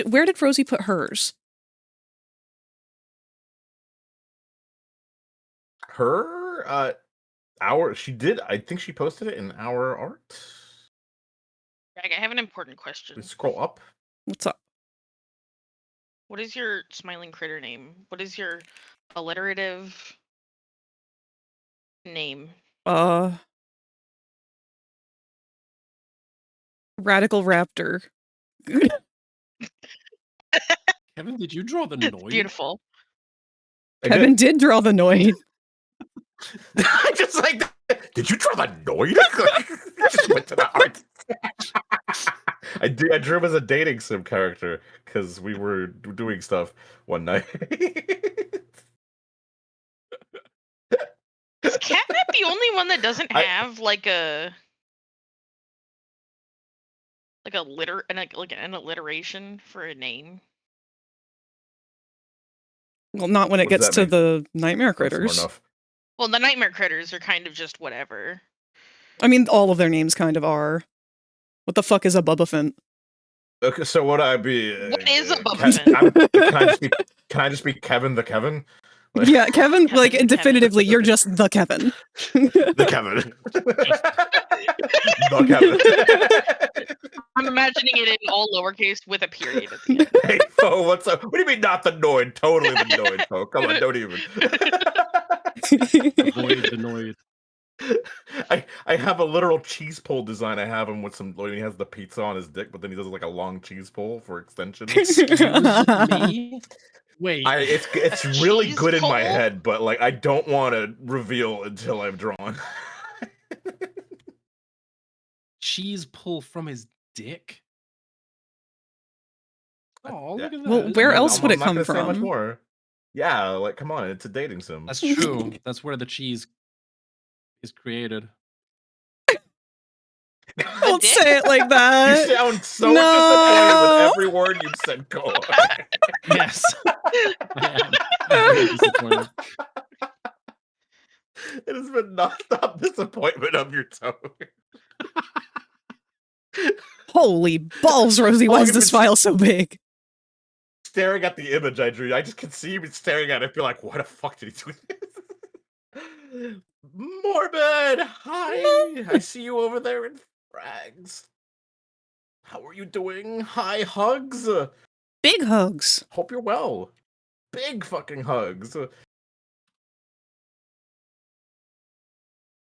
Where did Rosie put hers? She did. I think she posted it in our art. Greg, I have an important question. Scroll up. What's up? What is your smiling critter name? What is your alliterative name? Radical Raptor. Kevin, did you draw the noise? Beautiful. Kevin did draw the noid. I just like, did you draw the noid? Just went to the art. I drew him as a dating sim character because we were doing stuff one night. Is Catnip the only one that doesn't have like an alliteration for a name? Well, not when it What does gets that to mean? the nightmare That's smart critters. enough. Well, the nightmare critters are kind of just whatever. I mean, all of their names kind of are. What the fuck is a Bubbaphant? Okay, so would I be? What is a Can, Bubbaphant? can I just be Kevin the Kevin? Like, Yeah, Kevin, Kevin like, the Kevin. definitively, you're just the Kevin. the Kevin. the Kevin. I'm imagining it in all lowercase with a period at the end. Hey, Fo, what's up? What do you mean not the Noid? Totally the Noid, Fo. Come on, don't even. Avoid the noise. I have a literal cheese pole design. I have him with some. He has the pizza on his dick, but then he does like a long cheese pole for extension. Excuse me? Wait. It's really Cheese good in my pole? head, but like I don't want to reveal until I've drawn. Cheese pull from his dick? Oh, look at that. Well, where else would it I'm come not gonna say much from? more. Yeah, like come on, it's a dating sim. That's true. That's where the cheese is created. Don't dick? say it like You that. sound so No. disappointed with every word you've said. Go on. Yes. I am. I'm very disappointed. It has been nonstop disappointment of your tone. Holy balls, Rosie, why Oh, is if this it's- file so big? Staring at the image I drew, I just can see you staring at it. I feel like, why the fuck did he do this? Morbid, hi. I see you over there in frags. How are you doing? Hi, hugs. Big hugs. Hope you're well. Big fucking hugs.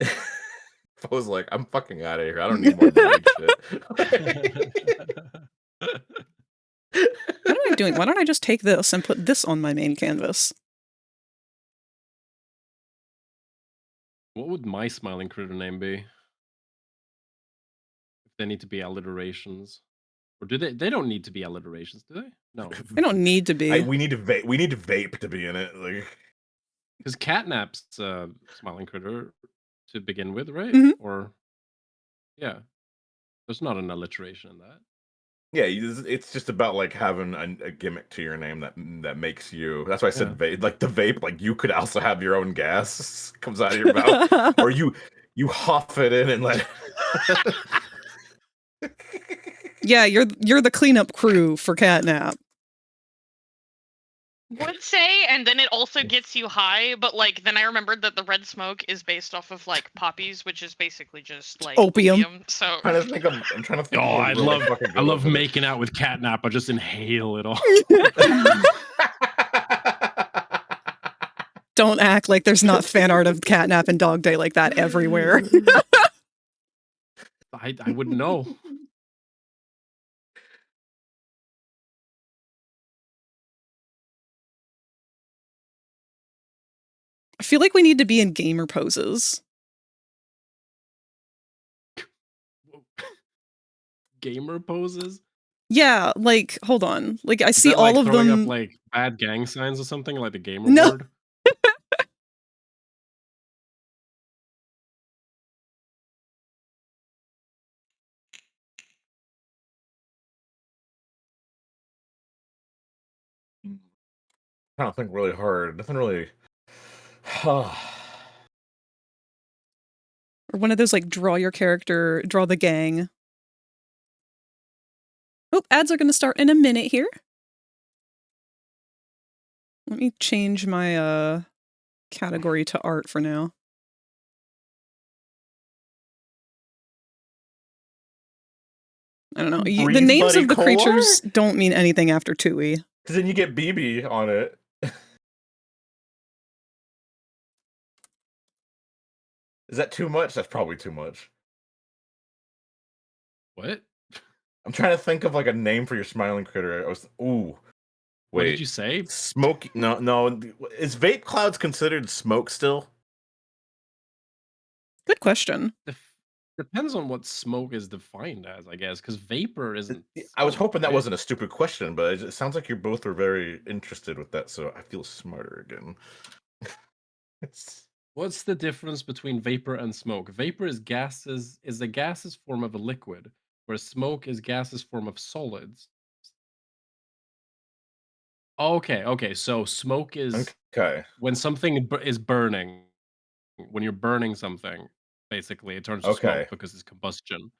I was like, I'm fucking out of here. I don't need more big shit. What am I doing? Why don't I just take this and put this on my main canvas? What would my smiling critter name be? If they need to be alliterations. Or do they? They don't need to be alliterations, do they? No. They don't need to be. We need to vape. We need to vape to be in it. Like, Because catnap's smiling critter to begin with, right? Mhm. Or yeah. There's not an alliteration in that. yeah, it's just about like having a gimmick to your name that makes you. That's why I said vape. Like the vape, like you could also have your own gas comes out of your mouth, or you huff it in and let. Yeah, you're the cleanup crew for Catnap. Would say, and then it also gets you high, but like then I remembered that the red smoke is based off of like poppies, which is basically just like Opium. So I'm trying to think. Oh, of a I really love fucking good I love one. making out with catnap. I just inhale it all. Don't act like there's not fan art of Catnap and Dog Day like that everywhere. I wouldn't know. I feel like we need to be in gamer poses. Gamer poses? Yeah, like, hold on. Like, I Is see that all like of throwing them. up like bad gang signs or something, like the gamer No. board? I don't think really hard. Nothing really. Or one of those, like, draw your character, draw the gang. Oh, ads are going to start in a minute here. Let me change my category to art for now. I don't know. The Breathe, names buddy, of the Kolar? creatures don't mean anything after Tui. Because then you get BB on it. Is that too much? That's probably too much. What? I'm trying to think of like a name for your smiling critter. Wait. What did you say? Smoke? No. Is vape clouds considered smoke still? Good question. Depends on what smoke is defined as, I guess, because vapor isn't. I was smoke, hoping that right? wasn't a stupid question, but it sounds like you both are very interested with that, so I feel smarter again. What's the difference between vapor and smoke? Vapor is a gaseous form of a liquid, whereas smoke is gaseous form of solids. Okay. So smoke is Okay. when something is burning. When you're burning something, basically, it turns to Okay. smoke because it's combustion.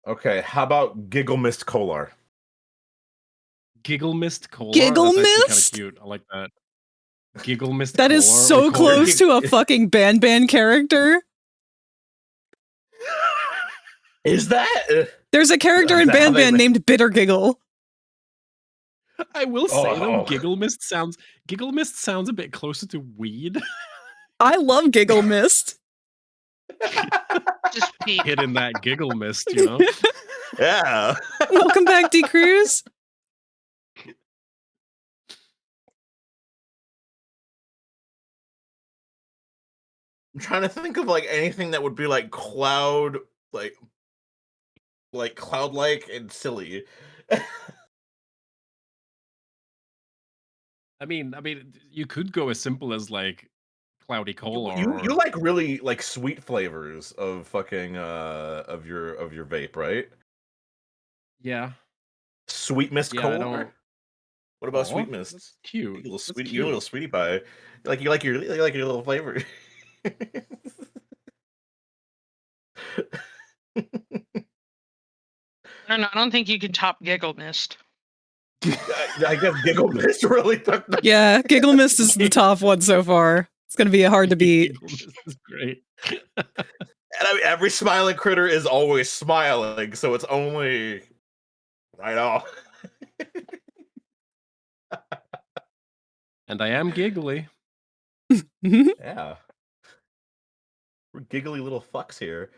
Okay. How about Giggle Mist Kolar? Giggle Mist Kolar? Giggle That's actually kinda Mist? cute. I like that. Giggle Mist That is Kolar or so Kolar? close to a fucking Ban character. Is that? There's a character in Is that how Ban they named Bitter Giggle. I will say though, Oh. Giggle Mist sounds a bit closer to weed. I love Giggle Mist. Just peep. Hit in that giggle mist, you know? Yeah. Welcome back, D Cruz. I'm trying to think of like anything that would be like cloud, like cloud-like and silly. I mean, you could go as simple as like cloudy cola You like really like sweet flavors of fucking of your vape, right? yeah. Sweet Mist Yeah, I Kolar. don't. What about Aw, Sweet Mist? that's cute. You little That's sweetie, cute. you little sweetie pie. You like your little flavor. I don't think you can top Giggle Mist. I guess Giggle Mist really. Yeah, Giggle Mist is the top one so far. It's gonna be hard to beat. Giggle Mist is great. And I mean, every smiling critter is always smiling, so it's only. I know. And I am giggly. Yeah. We're giggly little fucks here.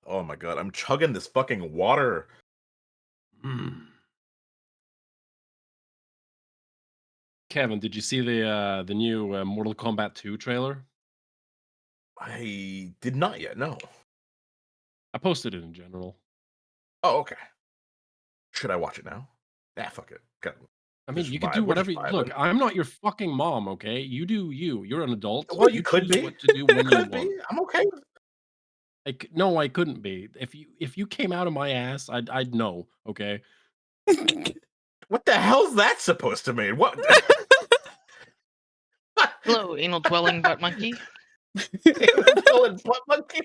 Oh my god, I'm chugging this fucking water. Kevin, did you see the new Mortal Kombat 2 trailer? I did not yet, no. I posted it in general. Oh, okay. Should I watch it now? Nah, fuck it. I mean, Just you could vibe. do We're whatever. just Look, vibing. I'm not your fucking mom, okay? You do you. You're an adult. Well, you could choose be. what to do when you Could be. want. I'm okay with No, I couldn't be. If you came out of my ass, I'd know. Okay. What the hell's that supposed to mean? What? Hello, anal dwelling butt monkey. Butt monkey?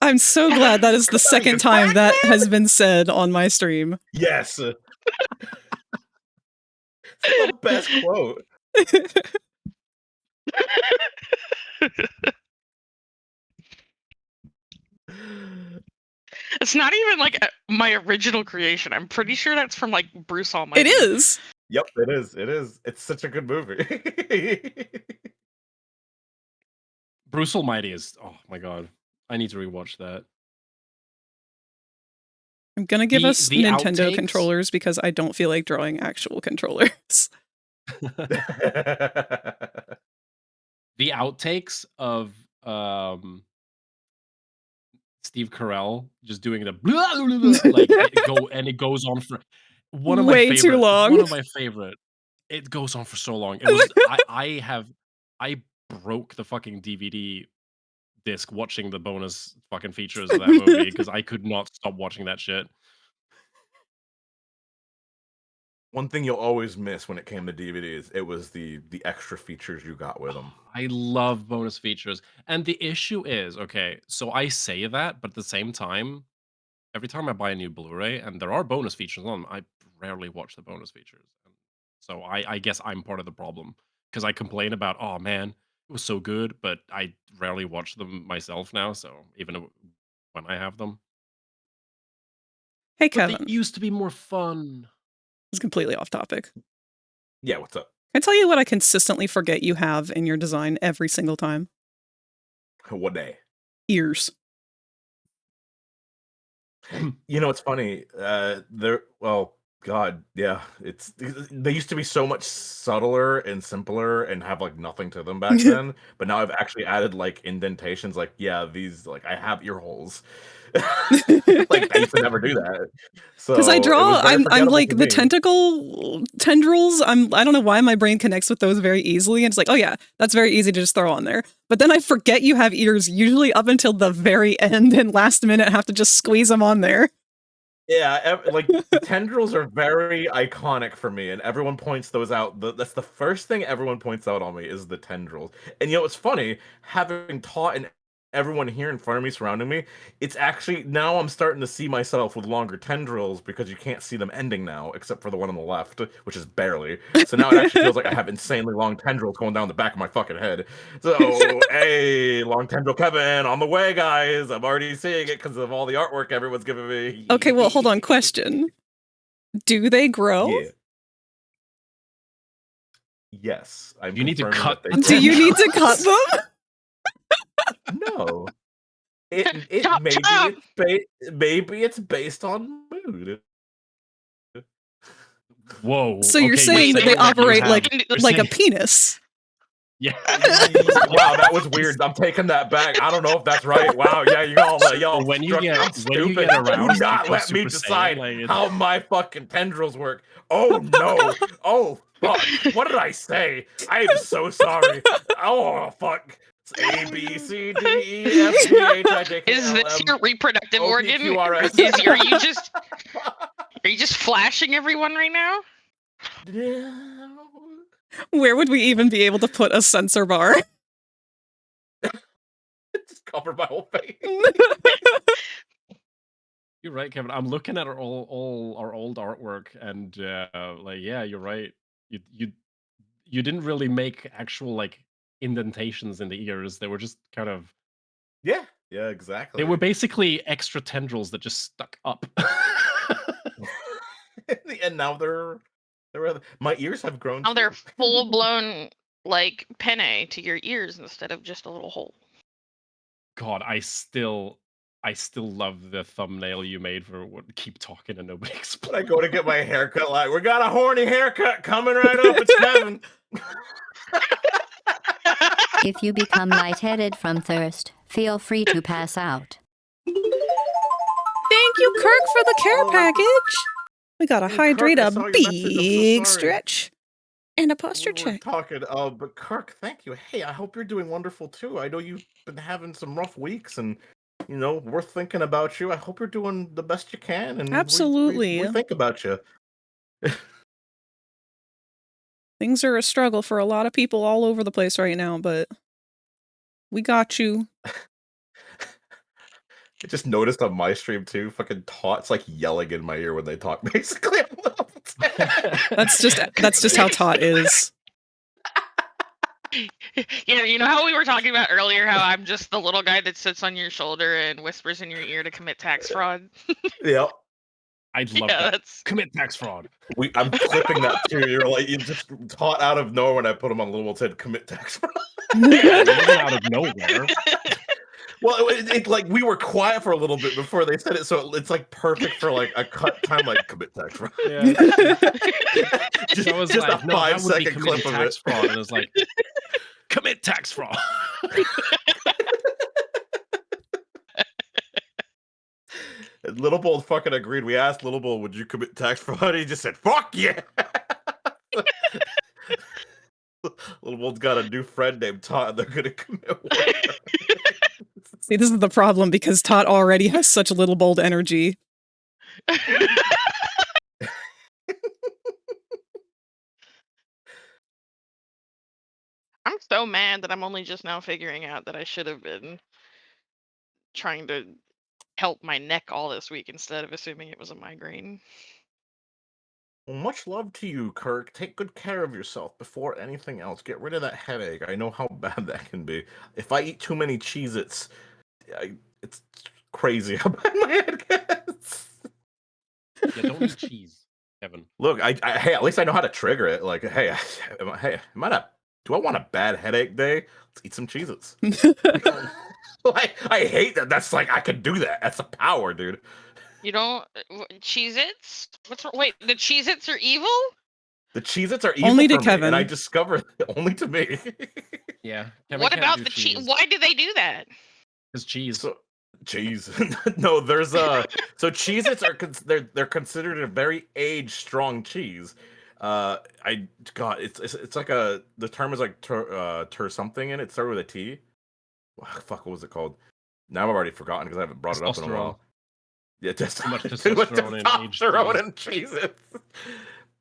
I'm so glad that is the second time that has been said on my stream. Yes. It's the best quote. It's not even like my original creation. I'm pretty sure that's from like Bruce Almighty. It is. Yep, it is. It is. It's such a good movie. Bruce Almighty is. Oh my god, I need to rewatch that. I'm gonna give us the Nintendo outtakes- controllers because I don't feel like drawing actual controllers. The outtakes of Steve Carell just doing the like it goes on for one of my Way favorite. too long. One of my favorite. It goes on for so long. It was I broke the fucking DVD disc watching the bonus fucking features of that movie because I could not stop watching that shit. One thing you'll always miss when it came to DVDs, it was the extra features you got with them. I love bonus features. And the issue is, okay, so I say that, but at the same time, every time I buy a new Blu-ray and there are bonus features on them, I rarely watch the bonus features. So I guess I'm part of the problem because I complain about, oh man, it was so good, but I rarely watch them myself now. So even when I have them, Hey, but Kevin. they used to be more fun. It's completely off topic. Yeah, what's up? Can I tell you what I consistently forget you have in your design every single time? What day? Ears. You know, it's funny. God, yeah. They used to be so much subtler and simpler and have like nothing to them back then. But now I've actually added like indentations. Like, yeah, these like I have ear holes. Like I used to never do that. So Because I it was draw, very I'm forgettable like to the me. tentacle tendrils. I don't know why my brain connects with those very easily, and it's like, oh yeah, that's very easy to just throw on there. But then I forget you have ears usually up until the very end, and last minute have to just squeeze them on there. Yeah, like the tendrils are very iconic for me, and everyone points those out. That's the first thing everyone points out on me is the tendrils. And you know, it's funny having taught and everyone here in front of me, surrounding me. It's actually now I'm starting to see myself with longer tendrils because you can't see them ending now, except for the one on the left, which is barely. So now it actually feels like I have insanely long tendrils going down the back of my fucking head. So, hey, long tendril Kevin, on the way, guys. I'm already seeing it because of all the artwork everyone's giving me. Okay, well, hold on. Question: do they grow? Yeah. Yes, I'm You need to confirming cut that the they Do you grow. need to cut them? No. It Chop, chop! maybe it's based on mood. Whoa. So you're okay, saying that they saying that you operate have- like you're a saying- penis? Yeah. Wow, that was weird. I'm taking that back. I don't know if that's right. Wow, yeah, y'all. When you struck- get- I'm when you stupid. get aroused, Do not you go let me Super Saiyan, decide like, it's- how my fucking tendrils work. Oh no. Oh fuck. What did I say? I am so sorry. Oh fuck. It's A B C D E F G H I J K Is L this M your reproductive O P organ? Q R S. Are you just flashing everyone right now? Where would we even be able to put a sensor bar? Just cover my whole face. You're right, Kevin. I'm looking at our old artwork, and like, yeah, you're right. You didn't really make actual like indentations in the ears. They were just kind of Yeah, exactly. they were basically extra tendrils that just stuck up. And now they're my ears have grown. Now they're too. full blown like penne to your ears instead of just a little hole. God, I still love the thumbnail you made for what Keep Talking and Nobody When I Explains. go to get my haircut, like we got a horny haircut coming right up. It's Kevin. If you become lightheaded from thirst, feel free to pass out. Thank you, Kirk, for the care package. We gotta Hey, hydrate Kirk, I a saw your message. I'm so big sorry. stretch and a posture We were check. talking, but Kirk, thank you. Hey, I hope you're doing wonderful too. I know you've been having some rough weeks, and you know we're thinking about you. I hope you're doing the best you can, and Absolutely. we think about you. Things are a struggle for a lot of people all over the place right now, but we got you. I just noticed on my stream too, fucking Tot's like yelling in my ear when they talk, basically. That's just how Tot is. Yeah, you know how we were talking about earlier how I'm just the little guy that sits on your shoulder and whispers in your ear to commit tax fraud? Yep. I'd love Yeah, that. that's Commit tax fraud. I'm clipping that too. You're like, you just Tot out of nowhere when I put him on Little said commit tax fraud. Yeah, really out of nowhere. Well, it like we were quiet for a little bit before they said it, so it's like perfect for like a cut time, like commit tax fraud. Yeah. just, I was just like, a no, that would be 5-second clip committing of tax it. fraud, and it's like, commit tax fraud. And Little Bull fucking agreed. We asked Little Bull, "Would you commit tax fraud?" He just said, "Fuck yeah." Little Bull's got a new friend named Todd. They're gonna commit war. See, this is the problem because Tot already has such little bold energy. I'm so mad that I'm only just now figuring out that I should have been trying to help my neck all this week instead of assuming it was a migraine. Well, much love to you, Kirk. Take good care of yourself before anything else. Get rid of that headache. I know how bad that can be. If I eat too many Cheez-Its, it's crazy how bad my head gets. Yeah, don't eat cheese, Kevin. Look, hey, at least I know how to trigger it. Like, hey, do I want a bad headache day? Let's eat some Cheez-Its. I hate that. That's like, I could do that. That's a power, dude. You don't Cheez-Its? Wait, the Cheez-Its are evil? The Cheez-Its are evil Only to for me, Kevin. and I discovered only to me. Yeah. Kevin What can't about do the cheese? Why do they do that? Because cheese. So Cheese. No, there's so Cheez-Its are they're considered a very age-strong cheese. I God, it's like the term is like tur something in it. It started with a T. Fuck, what was it called? Now I've already forgotten because I haven't brought it up in a Testosterone. while. Yeah, Too much too much testosterone in aged testosterone cheese. and Cheez-Its.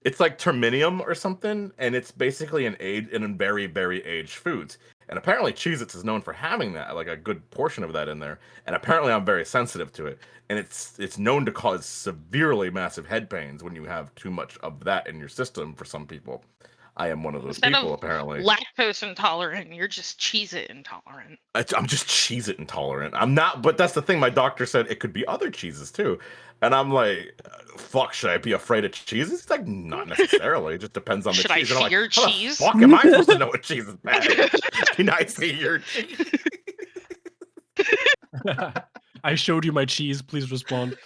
It's like terminium or something, and it's basically an very, very aged foods. And apparently Cheez-Its is known for having that, like a good portion of that in there. And apparently I'm very sensitive to it. And it's known to cause severely massive head pains when you have too much of that in your system for some people. I am one of those Instead people, of apparently. lactose intolerant, you're just Cheez-It intolerant. I'm just Cheez-It intolerant. I'm not, but that's the thing. My doctor said it could be other cheeses too. And I'm like, fuck, should I be afraid of cheeses? He's like, not necessarily. It just depends on the Should I cheese. And I'm fear like, how cheese? the fuck am I supposed to know what cheese is bad? Can I see your cheese? I showed you my cheese. Please respond.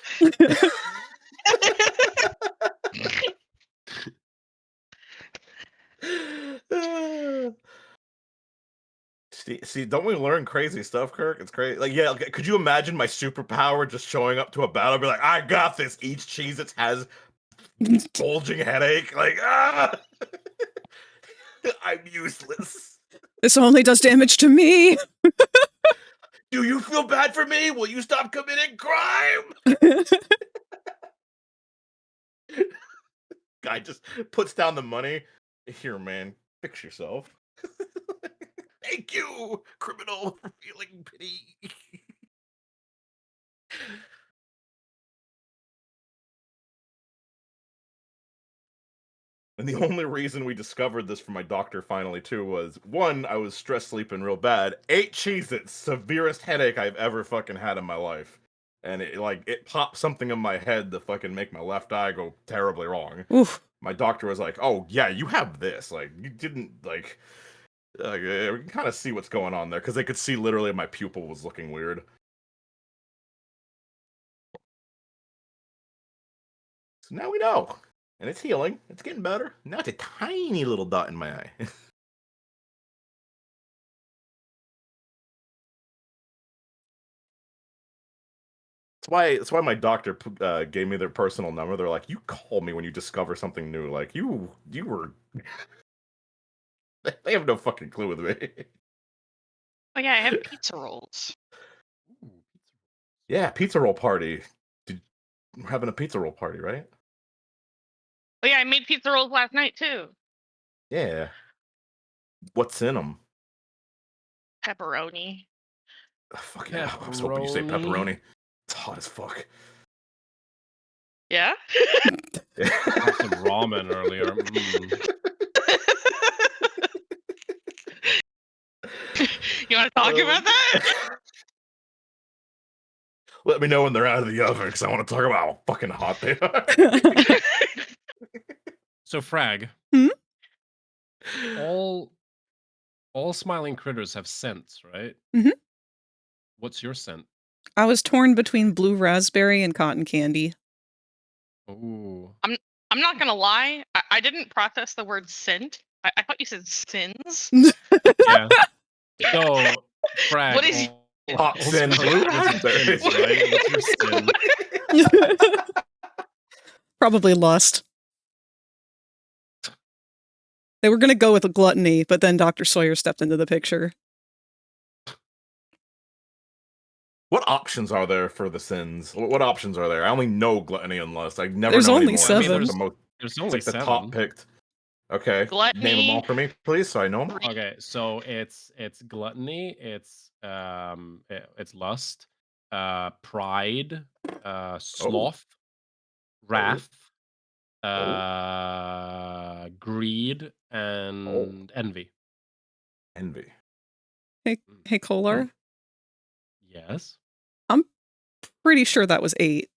See, don't we learn crazy stuff, Kirk? It's crazy. Like, yeah, could you imagine my superpower just showing up to a battle, be like, I got this. Each cheese it has bulging headache. Like, I'm useless. This only does damage to me. Do you feel bad for me? Will you stop committing crime? Guy just puts down the money. Here, man, fix yourself. Thank you, criminal, for feeling pity. And the only reason we discovered this from my doctor finally too was, one, I was stress sleeping real bad. 8 Cheez-Its, severest headache I've ever fucking had in my life. And it popped something in my head to fucking make my left eye go terribly wrong. Oof. My doctor was like, oh yeah, you have this. Like, you didn't, like we can kind of see what's going on there, because they could see literally my pupil was looking weird. So now we know. And it's healing. It's getting better. Now it's a tiny little dot in my eye. That's why my doctor gave me their personal number. They're like, you call me when you discover something new. Like, you were... They have no fucking clue with me. Oh yeah, I have pizza rolls. Yeah, pizza roll party. We're having a pizza roll party, right? Oh yeah, I made pizza rolls last night too. Yeah. What's in them? Pepperoni. Fuck yeah. I was hoping you say pepperoni. It's hot as fuck. Yeah? I had some ramen earlier. You want to talk about that? Let me know when they're out of the oven, because I want to talk about how fucking hot they are. So, Frag. Hmm? All smiling critters have scents, right? Mhm. What's your scent? I was torn between blue raspberry and cotton candy. Ooh. I'm not gonna lie. I didn't process the word scent. I thought you said sins. Yeah. So, Frag. What is hot sin? Blue raspberries, right? What's your sin? Probably lust. They were going to go with a gluttony, but then Dr. Sawyer stepped into the picture. What options are there for the sins? What options are there? I only know gluttony and lust. I never There's know only anymore. 7. I mean, There's it's only like the 7. top picked. Okay. Gluttony. Name them all for me, please, so I know them. Okay, so it's gluttony, it's lust, pride, sloth, wrath, greed, and envy. Envy. Hey, Kolar? Yes. I'm pretty sure that was 8.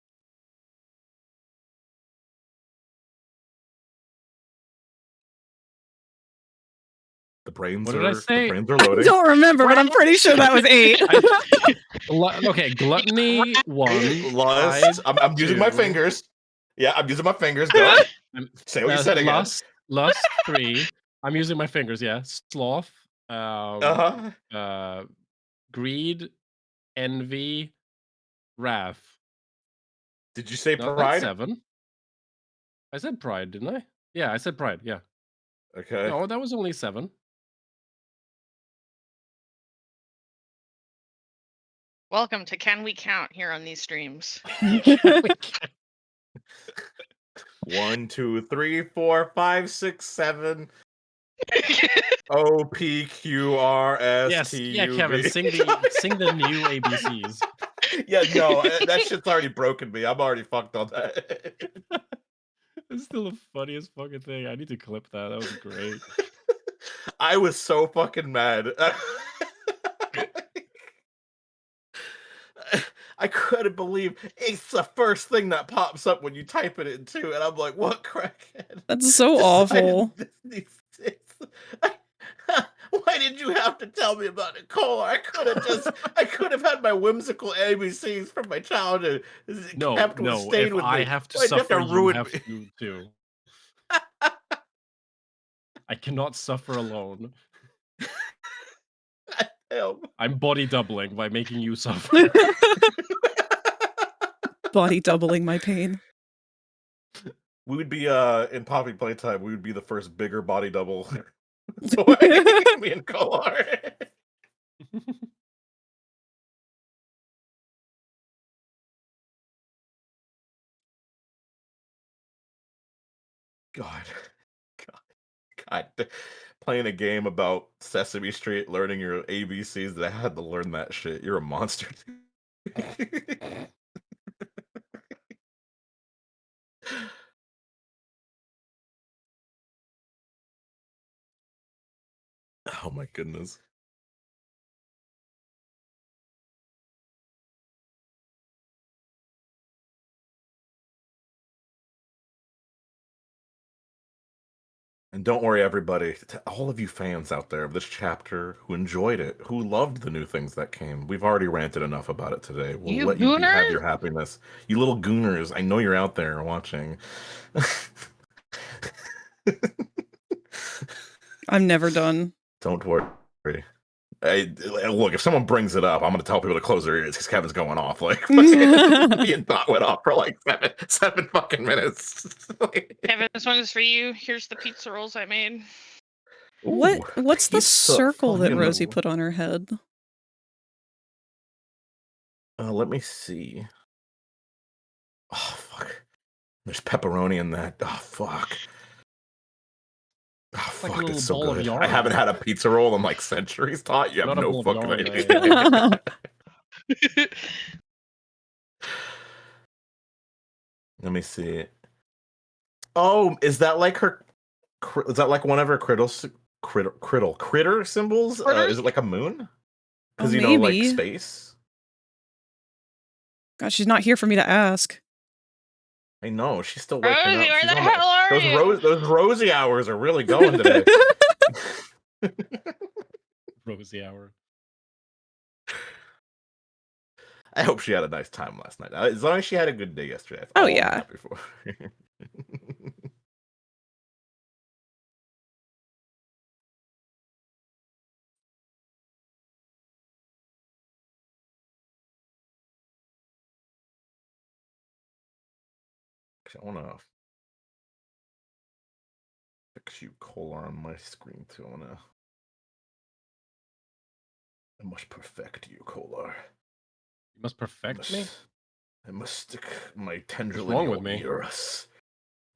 The brains What did I say? The brains are loading. I don't remember, but I'm pretty sure that was 8. Okay, gluttony 1. Lust. I'm using my fingers. Yeah, I'm using my fingers. Go. Say what you said again. Lust 3. I'm using my fingers. Yeah. Sloth. Greed, envy, Wrath. Did you say No, that's Pride? 7. I said Pride, didn't I? Yeah, I said Pride, yeah. Okay. No, that was only 7. Welcome to Can We Count here on these streams. 1, 2, 3, 4, 5, 6, 7. O P Q R S Yes, T yeah, U Kevin, V. sing the new ABCs. Yeah, no, that shit's already broken me. I'm already fucked on that. It's still the funniest fucking thing. I need to clip that. That was great. I was so fucking mad. I couldn't believe it's the first thing that pops up when you type it in too, and I'm like, "What crackhead?" That's so decided awful. Why did you have to tell me about Nicole? I could have had my whimsical ABCs from my childhood. No, Kept no, stayed if with I me. have to Why'd you suffer, you ruin have me? to too. I cannot suffer alone. Damn. I'm body doubling by making you suffer. Body doubling my pain. We would be in Poppy Playtime. We would be the first bigger body double. So me and Kolar. God. Playing a game about Sesame Street, learning your ABCs, that I had to learn that shit. You're a monster. Oh my goodness. And don't worry, everybody, to all of you fans out there of this chapter who enjoyed it, who loved the new things that came, we've already ranted enough about it today. We'll You let you have gooners? your happiness. You little gooners, I know you're out there watching. I'm never done. Don't worry. Look, if someone brings it up, I'm going to tell people to close their ears because Kevin's going off. Like, me and Thought went off for like seven fucking minutes. Kevin, this one is for you. Here's the pizza rolls I made. What's the pizza circle that fucking Rosie roll. put on her head? Let me see. Oh, fuck. There's pepperoni in that. Oh, fuck. Oh, Like a fuck, little it's so ball of good. yarn. I haven't had a pizza roll in like centuries, Todd. You have Not a no ball of fucking yarn, idea. Let me see. Oh, is that like her? Is that like one of her critter symbols? Is it like a moon? Because you know, like maybe. space. God, she's not here for me to ask. I know she's still waking Rosie, up. where She's the on hell are you? those Rosie hours are really going today. Rosie hour. I hope she had a nice time last night. As long as she had a good day yesterday, that's Oh, all yeah. I'm happy for. I want to fix you, Kolar, on my screen too. I must perfect you, Kolar. You must perfect me? I must stick my tendril What's wrong in with your me? uterus.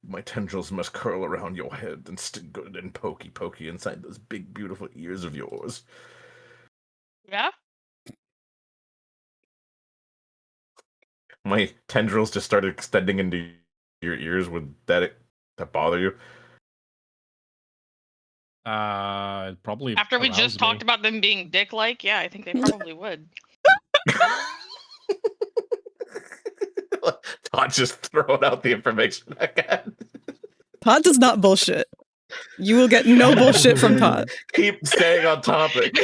My tendrils must curl around your head and stick good and pokey inside those big, beautiful ears of yours. Yeah? My tendrils just started extending into your ears. Would that bother you? Probably. After we arouse just me. talked about them being dick-like, yeah, I think they probably would. Todd just throwing out the information again. Todd does not bullshit. You will get no bullshit from Todd. Keep staying on topic.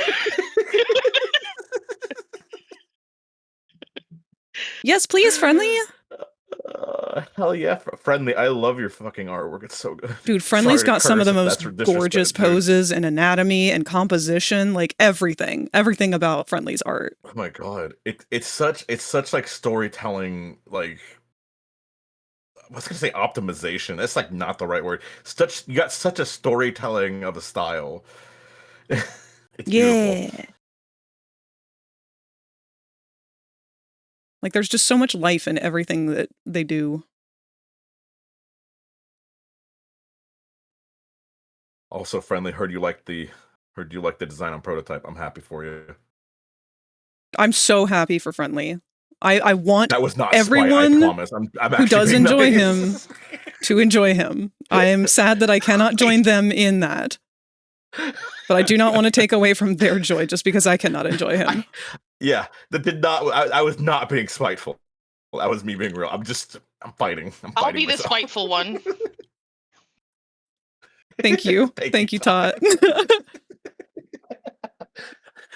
Yes, please, friendly. Hell yeah, Friendly. I love your fucking artwork. It's so good. Dude, Friendly's Sorry to got some of curse the if most that's disrespect, gorgeous dude. poses and anatomy and composition, like everything about Friendly's art. Oh my god, it's such like storytelling, like I was gonna say optimization. That's like not the right word. You got such a storytelling of a style. It's beautiful. Like there's just so much life in everything that they do. Also, Friendly, heard you like the design on Prototype. I'm happy for you. I'm so happy for Friendly. I want That was not everyone spite, I promise. I'm who does being enjoy nice. him to enjoy him. I am sad that I cannot join them in that. But I do not want to take away from their joy just because I cannot enjoy him. Yeah, that did not. I was not being spiteful. That was me being real. I'm fighting. I'll be the spiteful one. Thank you. Thank you, Tot.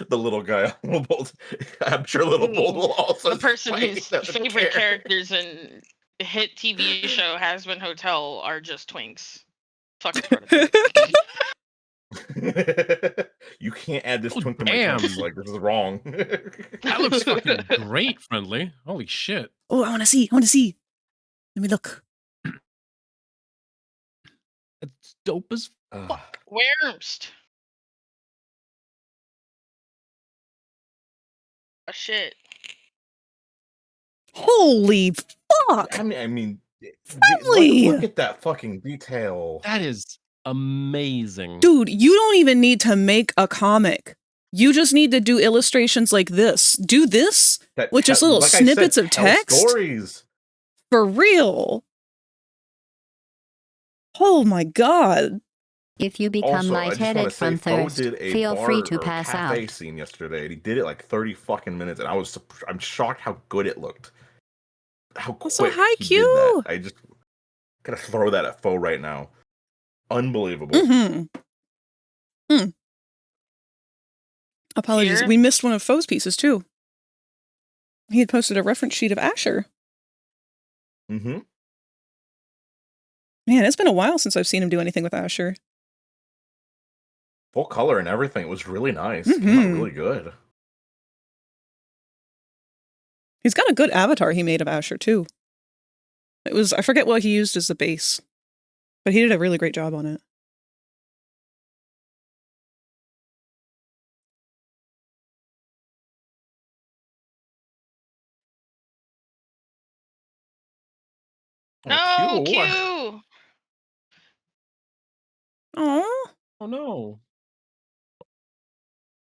The little guy. I'm sure Little Bolt will also. The person whose favorite care. characters in the hit TV show Has Been Hotel are just twinks. Fuck You can't add this twink to my damn. campus. Like, this is wrong. That looks fucking great, Friendly. Holy shit. Oh, I want to see. Let me look. It's dope as fuck. Wormst. Oh, shit. Holy fuck! I mean, Friendly! look at that fucking detail. That is amazing. Dude, you don't even need to make a comic. You just need to do illustrations like this. Do this with just little snippets of text. Stories. For real. Oh my god. If you become Also, lightheaded from thirst, feel free to pass cafe out. scene yesterday, and he did it like 30 fucking minutes, and I'm shocked how good it looked. How quick Also, hi, he Q. did that. I just gotta throw that at Foe right now. Unbelievable. Apologies, Here? we missed one of Foe's pieces too. He had posted a reference sheet of Asher. Mm-hmm. Man, it's been a while since I've seen him do anything with Asher. Full color and everything. It was really nice. It came out really good. He's got a good avatar he made of Asher too. I forget what he used as the base, but he did a really great job on it. No, Q! Oh no.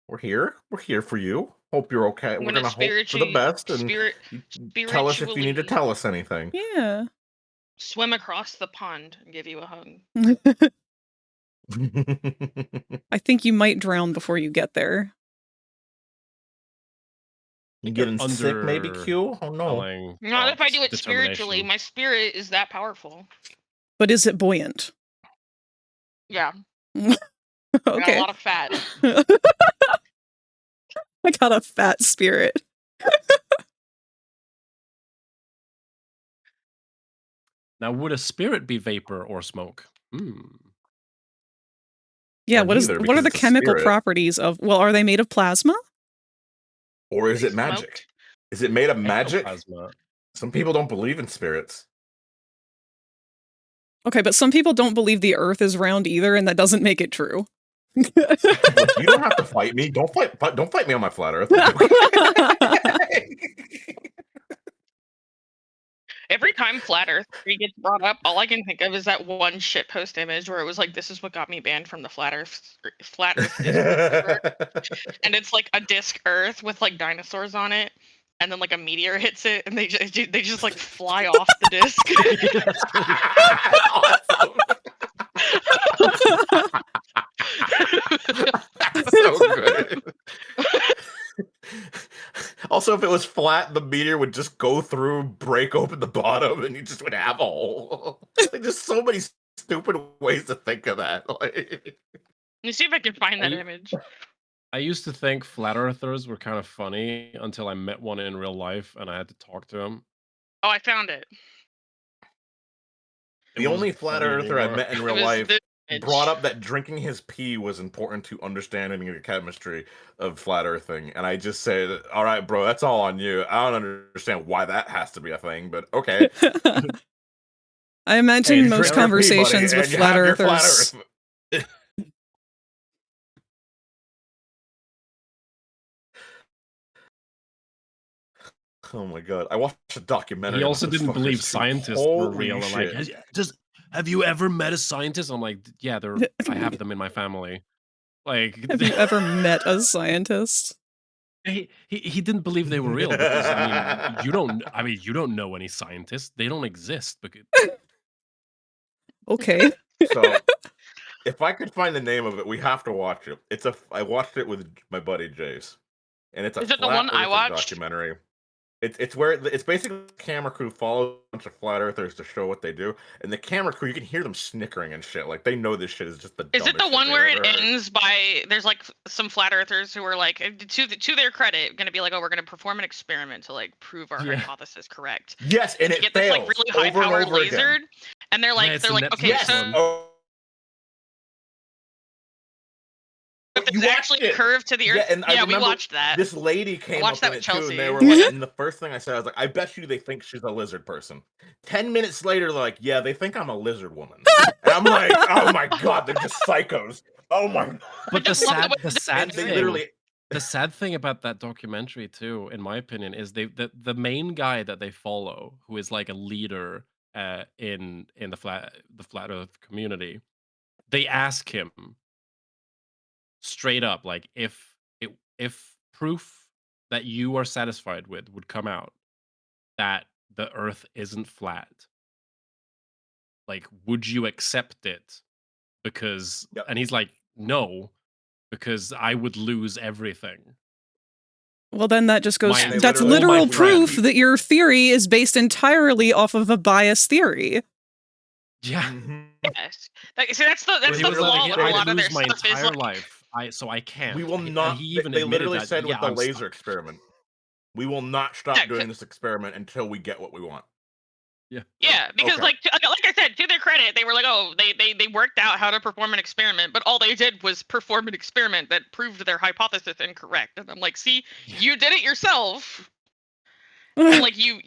We're here. We're here for you. Hope you're okay. We're gonna hope for the best and tell us if you need to tell us anything. Yeah. Swim across the pond and give you a hug. I think you might drown before you get there. You getting sick, maybe, Q? Oh no. Not if I do it spiritually. My spirit is that powerful. But is it buoyant? Yeah. Okay. I got a lot of fat. I got a fat spirit. Now, would a spirit be vapor or smoke? Yeah, Well, what are the chemical properties of, well, are they made of plasma? Or is it magic? Is it made of magic? Plasma. Some people don't believe in spirits. Okay, but some people don't believe the earth is round either, and that doesn't make it true. Look, you don't have to fight me. Don't fight me on my flat earth. Every time Flat Earth gets brought up, all I can think of is that one shitpost image where it was like, "This is what got me banned from the Flat Earth Discord." And it's like a disc Earth with like dinosaurs on it, and then like a meteor hits it, and they just like fly off the disc. That's so good. Also, if it was flat, the meteor would just go through, break open the bottom, and you just would have a hole. Like, there's so many stupid ways to think of that. Let me see if I can find that image. I used to think flat earthers were kind of funny until I met one in real life and I had to talk to him. Oh, I found it. The only wasn't flat funny earther I anymore. met in It real was life the brought up that drinking his pee was important to understanding the chemistry of flat earthing, and I just said, "All right, bro, that's all on you. I don't understand why that has to be a thing, but okay." I Hey, imagine you most drink your pee, buddy, conversations with and you flat have your flat earthers. Earth. Oh my god! I watched a documentary. He about also this didn't fuckers believe too. scientists were Holy real. And like, shit! have you ever met a scientist? I'm like, yeah, I have them in my family. Like, Have you ever met a scientist? he didn't believe they were real because I mean you don't know any scientists. They don't exist. Because Okay. So, if I could find the name of it, we have to watch it. I watched it with my buddy Jace, and it's a Is it the flat one I earther watched? documentary. It's where it's basically the camera crew follows a bunch of flat earthers to show what they do, and the camera crew, you can hear them snickering and shit. Like they know this shit is just the Is it dumbest the shit one they've where ever it heard. ends by there's like some flat earthers who are like to their credit gonna be like, oh, we're gonna perform an experiment to like prove our Yeah. hypothesis correct. Yes, and They it get this like fails really high over and powered over again. laser, and they're like it's the okay, Netflix so one. Oh, if you it's watched actually it. curved to the earth. Yeah, and I we remember watched that. this lady came watched up that in with it too, and they Chelsea. were like, and the first thing I said, I was like, I bet you they think she's a lizard person. 10 minutes later, they're like, yeah, they think I'm a lizard woman. And I'm like, oh my god, they're just psychos. Oh my god. But the sad And they thing, literally the sad thing about that documentary too, in my opinion, is the main guy that they follow, who is like a leader in the flat Earth community. They ask him straight up, like, if proof that you are satisfied with would come out that the Earth isn't flat, like, would you accept it? Because Yep. and he's like, no, because I would lose everything. Well, then that just goes. And they That's literally- literal oh my proof friend. that your theory is based entirely off of a biased theory. Yeah. Mhm. Yes. See, that's the He was flaw like, with a I'd lot of their lose my stuff is entire like, life. So I can't. We will And not. he even They admitted literally that, said with yeah, the I'm laser stuck. experiment, we will not stop Yeah, doing this experiment until we get what we want. Yeah, because Okay. like I said, to their credit, they were like, oh, they worked out how to perform an experiment, but all they did was perform an experiment that proved their hypothesis incorrect. And I'm like, see, you did it yourself, and like you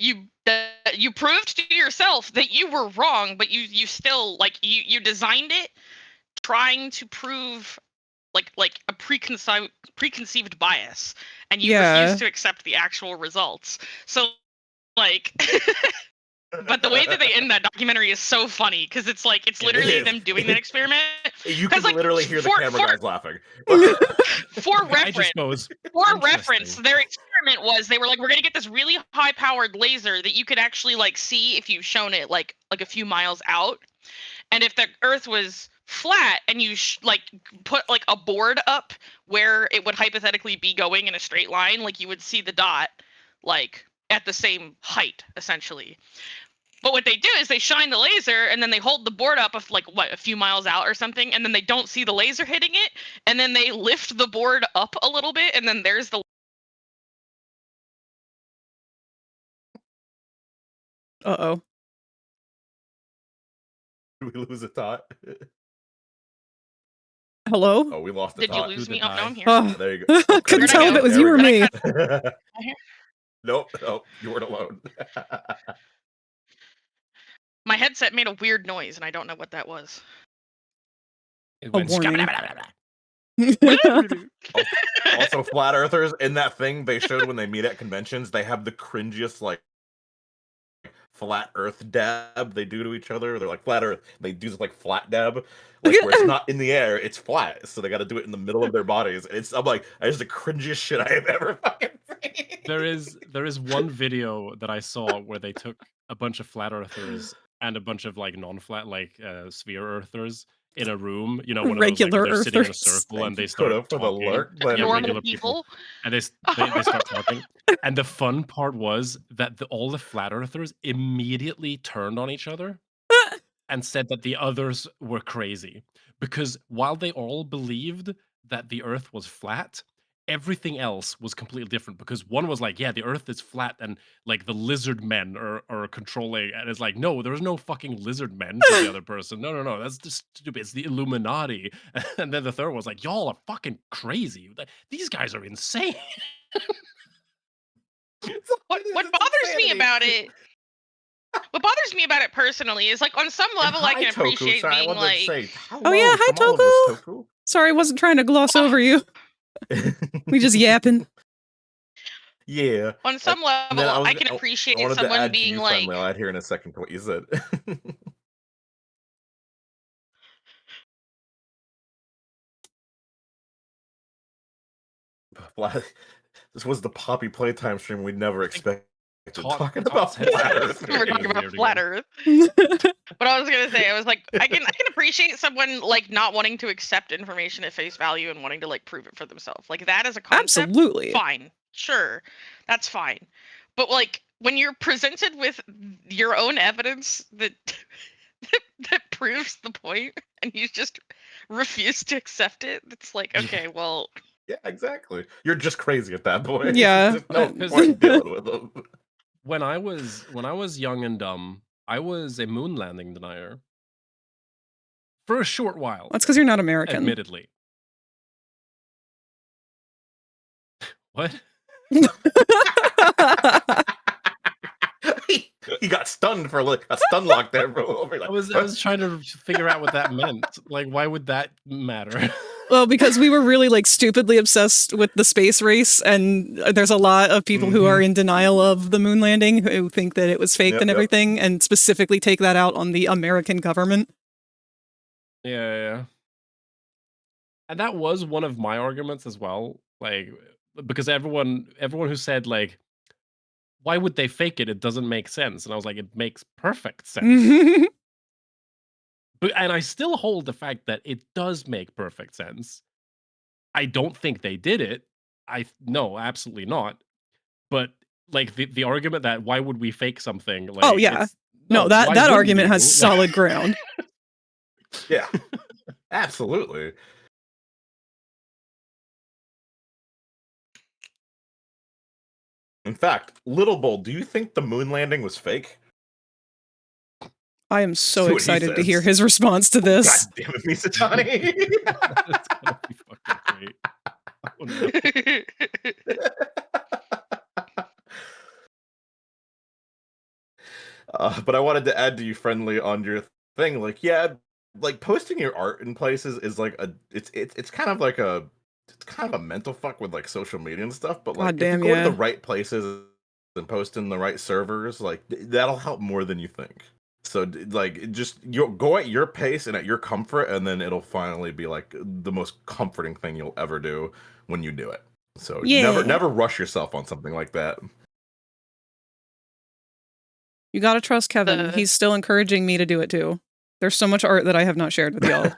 proved to yourself that you were wrong, but you still like you designed it trying to prove like a preconceived bias, and you Yeah. refuse to accept the actual results. So like. But the way that they end that documentary is so funny because it's like it's literally is. them doing that experiment. You can like, literally hear the camera guys laughing. For I just reference, goes, for reference, their experiment was they were like, we're gonna get this really high powered laser that you could actually like see if you've shown it like a few miles out, and if the Earth was flat and you like put like a board up where it would hypothetically be going in a straight line, like you would see the dot like at the same height essentially. But what they do is they shine the laser and then they hold the board up of like a few miles out or something, and then they don't see the laser hitting it, and then they lift the board up a little bit, and then there's the. Uh-oh. Did we lose a tot? Hello? Oh, we lost a Did you tot. lose Who me? did Oh no, I'm here. Oh, There you go. Oh, couldn't Where'd I tell if go? it was There you we or go. me. Nope, you weren't alone. My headset made a weird noise, and I don't know what that was. it A went warning. Also, flat earthers in that thing they showed when they meet at conventions, they have the cringiest like flat earth dab they do to each other. They're like flat earth. They do this like flat dab, like where it's not in the air, it's flat. So they got to do it in the middle of their bodies. I'm like, that is the cringiest shit I have ever fucking seen. there is one video that I saw where they took a bunch of flat earthers and a bunch of like non-flat like sphere earthers in a room, you know, one of those like Regular where they're sitting in a earthers. circle and Thank they you, start Coda, for the talking. lurk, but Yeah, Normal regular people. and they start talking. And the fun part was that all the flat earthers immediately turned on each other and said that the others were crazy, because while they all believed that the Earth was flat, everything else was completely different because one was like, yeah, the Earth is flat and like the lizard men are controlling, and it's like, no, there's no fucking lizard men, said the other person. No, no, no, that's just stupid. It's the Illuminati. And then the third was like, y'all are fucking crazy. These guys are insane. What bothers me about it, what bothers me about it personally is like on some And level I hi, can Toku. appreciate Sorry, I being wanted to like, say Oh yeah, hello hi from all of us, Toku. Toku. Sorry, I wasn't trying to gloss Oh. over you. We just yapping. Yeah. on some And then level I can I appreciate wanted to someone add to being you like, finally. I'll add here in a second to what you said. This was the Poppy Playtime stream we never expected. Talking about Todd's head flat is Earth. we're talking getting about weird flat again. Earth. But I was gonna say, I was like, I can appreciate someone like not wanting to accept information at face value and wanting to like prove it for themselves. Like that as a concept, Absolutely. fine, sure, that's fine. But like when you're presented with your own evidence that that proves the point and you just refuse to accept it, it's like, okay, well, Yeah, exactly. You're just crazy at that point. Yeah. There's no Because- point dealing with them. When I was young and dumb, I was a moon landing denier for a short while, That's because you're not American. admittedly. What? He got stunned for a stun lock there for a little bit. I was trying to figure out what that meant. Like, why would that matter? Well, because we were really like stupidly obsessed with the space race, and there's a lot of people who are in denial of the moon landing, who think that it was faked Yep, and yep. everything, and specifically take that out on the American government. Yeah. And that was one of my arguments as well. Like, because everyone who said like, why would they fake it? It doesn't make sense. And I was like, it makes perfect sense. But and I still hold the fact that it does make perfect sense. I don't think they did it. No, absolutely not. But like the argument that why would we fake something? Like, Oh yeah, it's, no, that why that wouldn't argument you? has solid ground. Yeah, absolutely. In fact, Little Bull, do you think the moon landing was fake? I am so See what he excited to hear says. his response to this. God damn it, Misatani. It's gonna be fucking great. Oh, no. But I wanted to add to you friendly on your thing. Like, yeah, like posting your art in places is like it's kind of like it's kind of a mental fuck with like social media and stuff. But like, God if you damn, go to the yeah. right places and post in the right servers, like that'll help more than you think. So like, just go at your pace and at your comfort, and then it'll finally be like the most comforting thing you'll ever do when you do it. So Yeah. never rush yourself on something like that. You gotta trust Kevin. He's still encouraging me to do it too. There's so much art that I have not shared with y'all.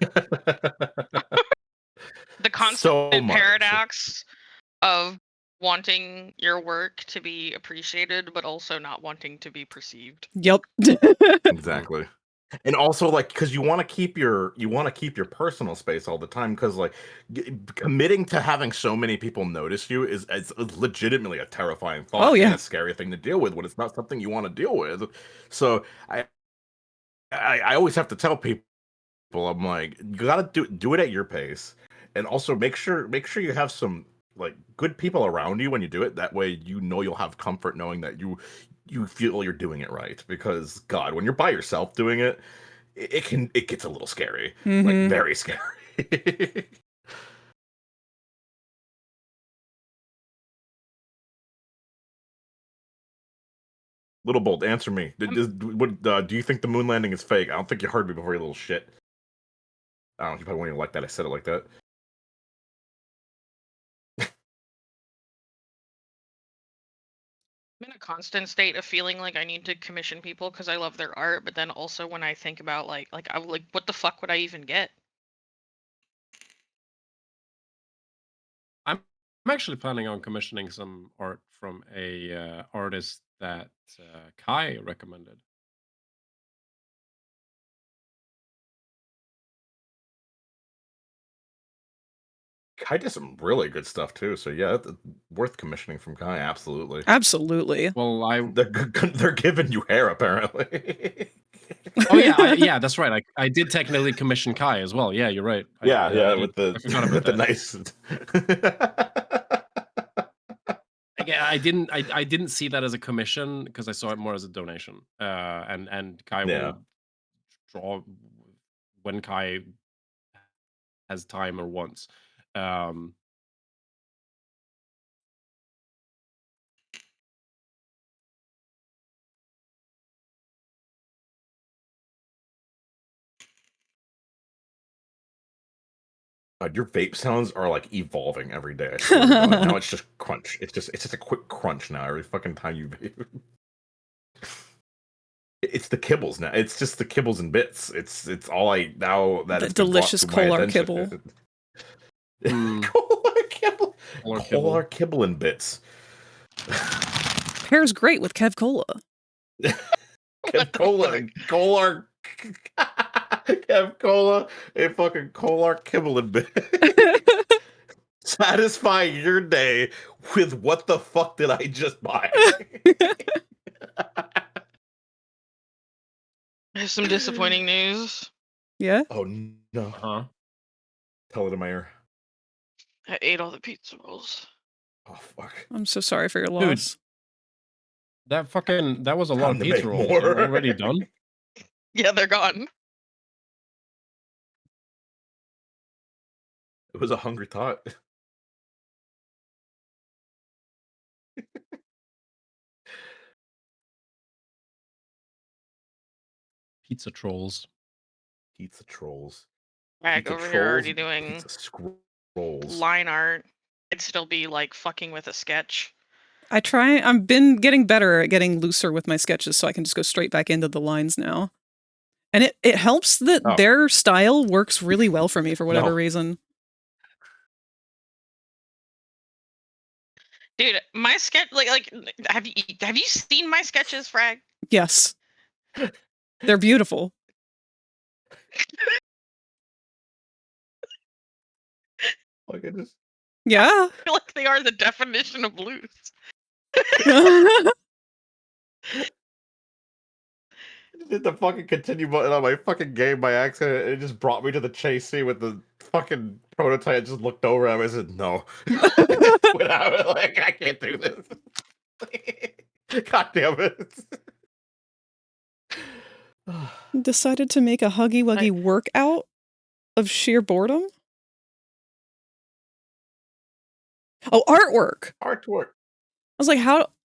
The constant So much. paradox of wanting your work to be appreciated, but also not wanting to be perceived. Yep. Exactly. And also, like, because you want to keep your personal space all the time, because like committing to having so many people notice you is legitimately a terrifying thought. Oh, yeah. And a scary thing to deal with when it's not something you want to deal with. So I always have to tell people, I'm like, you gotta do it at your pace, and also make sure you have some like good people around you when you do it. That way, you know you'll have comfort knowing that you feel you're doing it right. Because God, when you're by yourself doing it, it gets a little scary, like Mhm. very scary. Little Bold, answer me. Do you think the moon landing is fake? I don't think you heard me before, you little shit. I don't know, you probably won't even like that I said it like that. I'm in a constant state of feeling like I need to commission people because I love their art, but then also when I think about like what the fuck would I even get? I'm actually planning on commissioning some art from a artist that Kai recommended. Kai did some really good stuff too. So yeah, worth commissioning from Kai. Absolutely. Absolutely. Well, They're giving you hair apparently. Oh yeah, yeah, that's right. I did technically commission Kai as well. Yeah, you're right. Yeah, I with did. I forgot about that. nice. Again, I didn't see that as a commission because I saw it more as a donation. And Kai will draw when Kai has time or wants. Your vape sounds are like evolving every day. I swear to God. Now it's just crunch. It's just a quick crunch now every fucking time you vape. It's the kibbles now. It's just the kibbles and bits. It's all I now that The it's been brought delicious to my Kolar attention. kibble. Kolar kibble. Kolar kibble and bits. Pairs great with Kev Cola. Kev Cola, Kolar, Kev Cola, a fucking Kolar kibble and bit. Satisfy your day with what the fuck did I just buy? There's some disappointing news. Yeah? Oh no. Huh? Tell it in my ear. I ate all the pizza rolls. Oh fuck. I'm so sorry for your Dude, loss. that was a lot Time of to pizza make rolls. more. They're already done. Yeah, they're gone. It was a hungry thought. Pizza trolls. Pizza trolls. Rag Pizza over here trolls, already doing pizza scrolls. line art. It'd still be like fucking with a sketch. I've been getting better at getting looser with my sketches so I can just go straight back into the lines now. And it helps that their style works really well for me for whatever reason. Dude, my sketch like have you seen my sketches, Frag? Yes. They're beautiful. Oh my goodness. Yeah. I feel like they are the definition of loose. Hit the fucking continue button on my fucking game by accident. It just brought me to the chase scene with the fucking prototype. I just looked over at him. I said, no. Without, like, I can't do this. God damn it. Decided to make a Huggy Wuggy workout of sheer boredom? Oh, artwork. Artwork. I was like,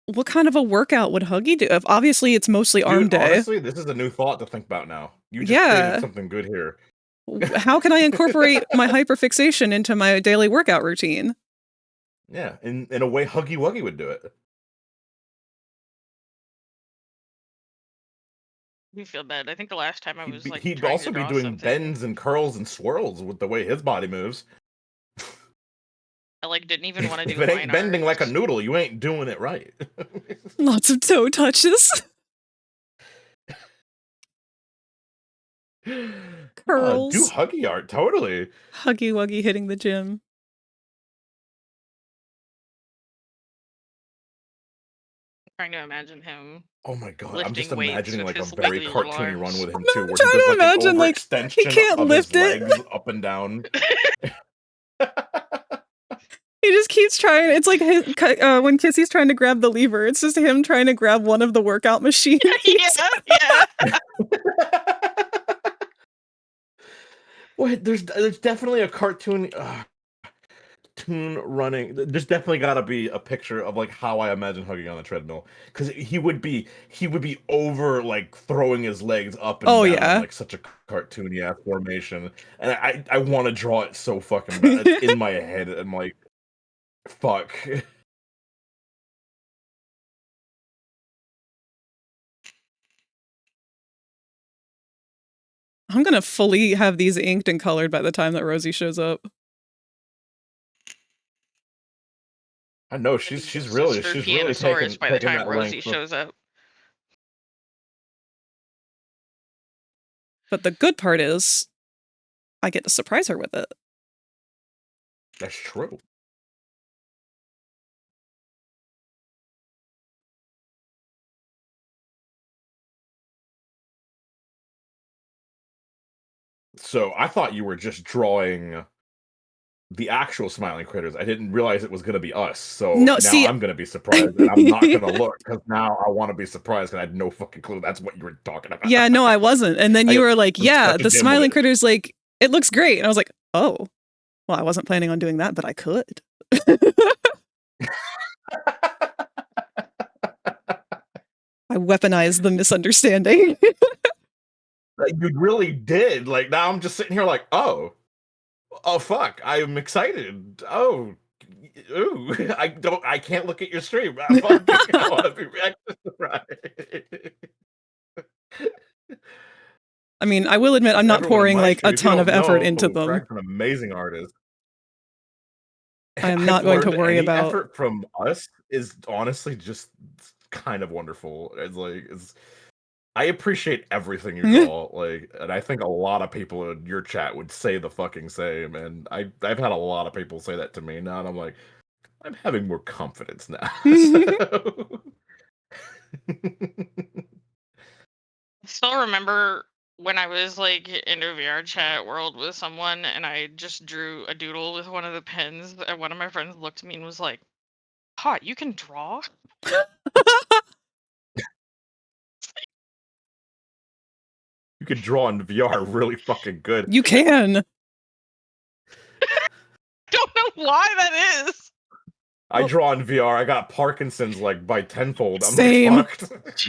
what kind of a workout would Huggy do? Obviously, it's mostly arm day. Honestly, this is a new thought to think about now. You just created something good here. How can I incorporate my hyperfixation into my daily workout routine? Yeah, in a way Huggy Wuggy would do it. You feel bad. I think the last time I was like He'd trying also to be draw doing something, bends and curls and swirls with the way his body moves. I like didn't even want to do If it ain't line bending art. like a noodle, you ain't doing it right. Lots of toe touches. Curls. Do Huggy art, totally. Huggy Wuggy hitting the gym. Trying to imagine him. Oh my god, lifting I'm just weights imagining with like a his very regular cartoony run arms. with him I'm too, where he trying does to like imagine, an like, overextension he can't of lift his it. legs up and down. He just keeps trying. It's like when Kissy's trying to grab the lever. It's just him trying to grab one of the workout machines. Yeah. Wait, there's definitely a cartoon running. There's definitely got to be a picture of like how I imagine Huggy on the treadmill, because he would be over like throwing his legs up and down in, like such a cartoony ass formation, and I want to draw it so fucking bad. It's in my head. I'm like, fuck. I'm gonna fully have these inked and colored by the time that Rosie shows up. I know she's really taking by the time that Rosie length. shows up. But the good part is, I get to surprise her with it. That's true. So I thought you were just drawing the actual smiling critters. I didn't realize it was going to be us. So No, now see- I'm going to be surprised, and I'm not going to look because now I want to be surprised, and I had no fucking clue that's what you were talking about. Yeah, no, I wasn't. And then I you got- were like, I'm yeah, such a the smiling dimwit. critters, like, it looks great. And I was like, oh, well, I wasn't planning on doing that, but I could. I weaponized the misunderstanding. Like, you really did. Like, now I'm just sitting here like, oh fuck, I'm excited. Oh, ooh, I can't look at your stream. I want to be reacting surprised. I mean, I will admit I'm not Everyone on pouring my like stream, a if you ton of don't effort know, into them. Frank's an amazing artist. I am not going to learned worry any about effort from us is honestly just kind of wonderful. I appreciate everything you draw, like, and I think a lot of people in your chat would say the fucking same. And I've had a lot of people say that to me now, and I'm like, I'm having more confidence now. So- I still remember when I was like in a VR chat world with someone and I just drew a doodle with one of the pens, and one of my friends looked at me and was like, "Hot, you can draw?" You could draw in VR really fucking good. You can. Don't know why that is. I draw in VR. I got Parkinson's like by tenfold. I'm Same. like, fucked.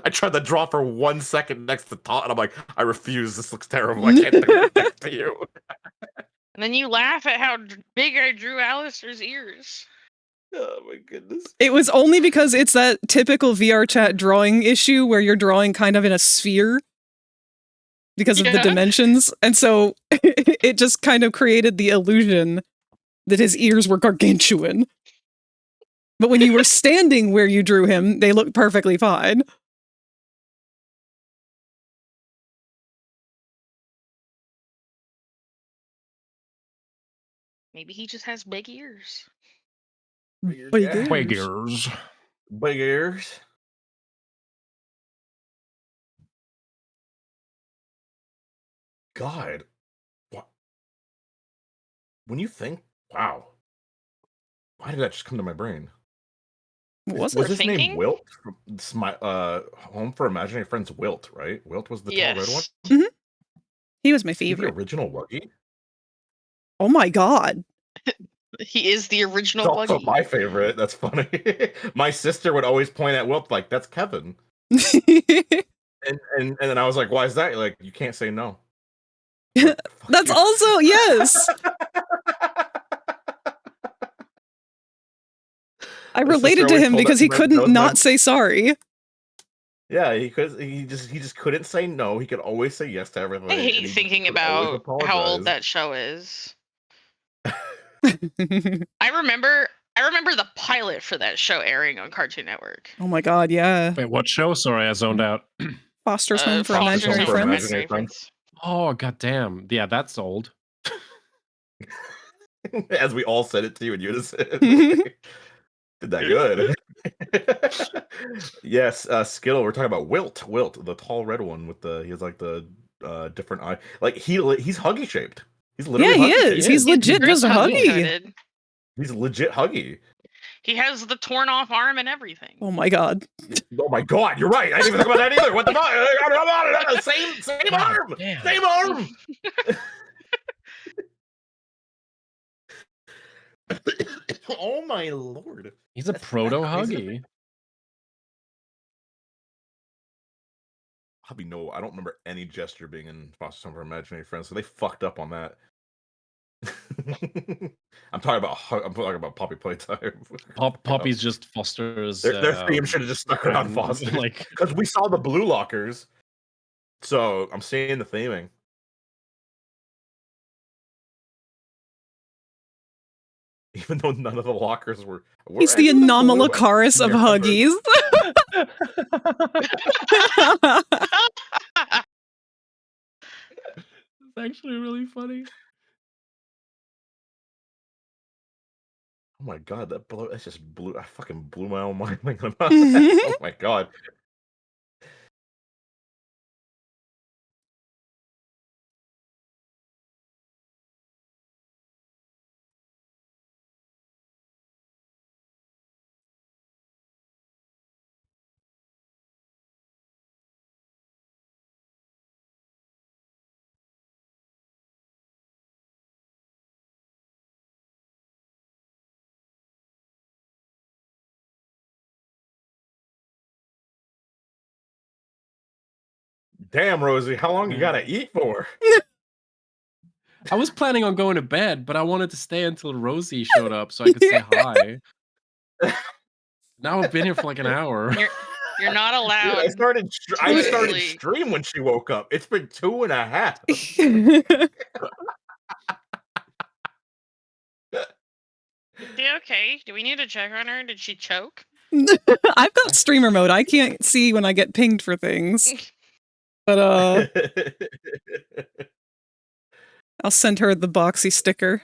I tried to draw for 1 second next to Todd, and I'm like, I refuse. This looks terrible. I can't do it next to you. And then you laugh at how big I drew Alistair's ears. Oh my goodness. It was only because it's that typical VR chat drawing issue where you're drawing kind of in a sphere because of the Yeah. dimensions. And so it just kind of created the illusion that his ears were gargantuan. But when you were standing where you drew him, they looked perfectly fine. Maybe he just has big ears. Big Yeah. ears. Figures. Big ears. God. What? When you think, wow. Why did that just come to my brain? What was Was it? his name Thinking? Wilt? From Home for Imaginary Friends Wilt, right? Wilt was the tall red one? Yes. He was my Is he the favorite. original Wuggy? Oh my god. He is the It's original also Wuggy. my favorite. That's funny. My sister would always point at Wilt like, that's Kevin. And then I was like, why is that? Like, you can't say no. Like, fuck That's you. also, yes. I My sister related to always him told because that he to my- couldn't that was my- not say sorry. Yeah, he just couldn't say no. He could always say yes to everything. I and hate he just thinking would always about how old apologize. that show is. I remember the pilot for that show airing on Cartoon Network. Oh my god, yeah. Wait, what show? Sorry, I zoned out. Foster's Home for Foster's Imaginary Home for Friends. Imaginary Friends. Oh, goddamn. Yeah, that's old. As we all said it to you in unison. Did that good. Yes, Skittle, we're talking about Wilt, the tall red one with he has like the different eye. Like he's Huggy shaped. He's literally Yeah, he Huggy is. shaped. He's legit very just a huggy. colored. He's legit Huggy. He has the torn off arm and everything. Oh my god. Oh my god, you're right. I didn't even think about that either. What the fuck? Same arm. Damn. Same arm. Oh my lord. He's a That's proto crazy. Huggy. No, I don't remember any gesture being in Foster's Home for Imaginary Friends, so they fucked up on that. I'm talking about Poppy Playtime. Poppy's just Foster's. Their theme should have just stuck around Foster, Like, because we saw the blue lockers, so I'm seeing the theming. Even though none of the lockers were. He's the Anomalocaris of huggies. it's actually really funny. Oh my god, that just blew. I fucking blew my own mind thinking about that. Oh my god. Damn, Rosie, how long you gotta eat for? I was planning on going to bed, but I wanted to stay until Rosie showed up so I could say hi. Now I've been here for like an hour. You're not Dude, allowed. I started sleep. stream when she woke up. It's been 2.5. Is she okay? Do we need to check on her? Did she choke? I've got streamer mode. I can't see when I get pinged for things. But I'll send her the boxy sticker.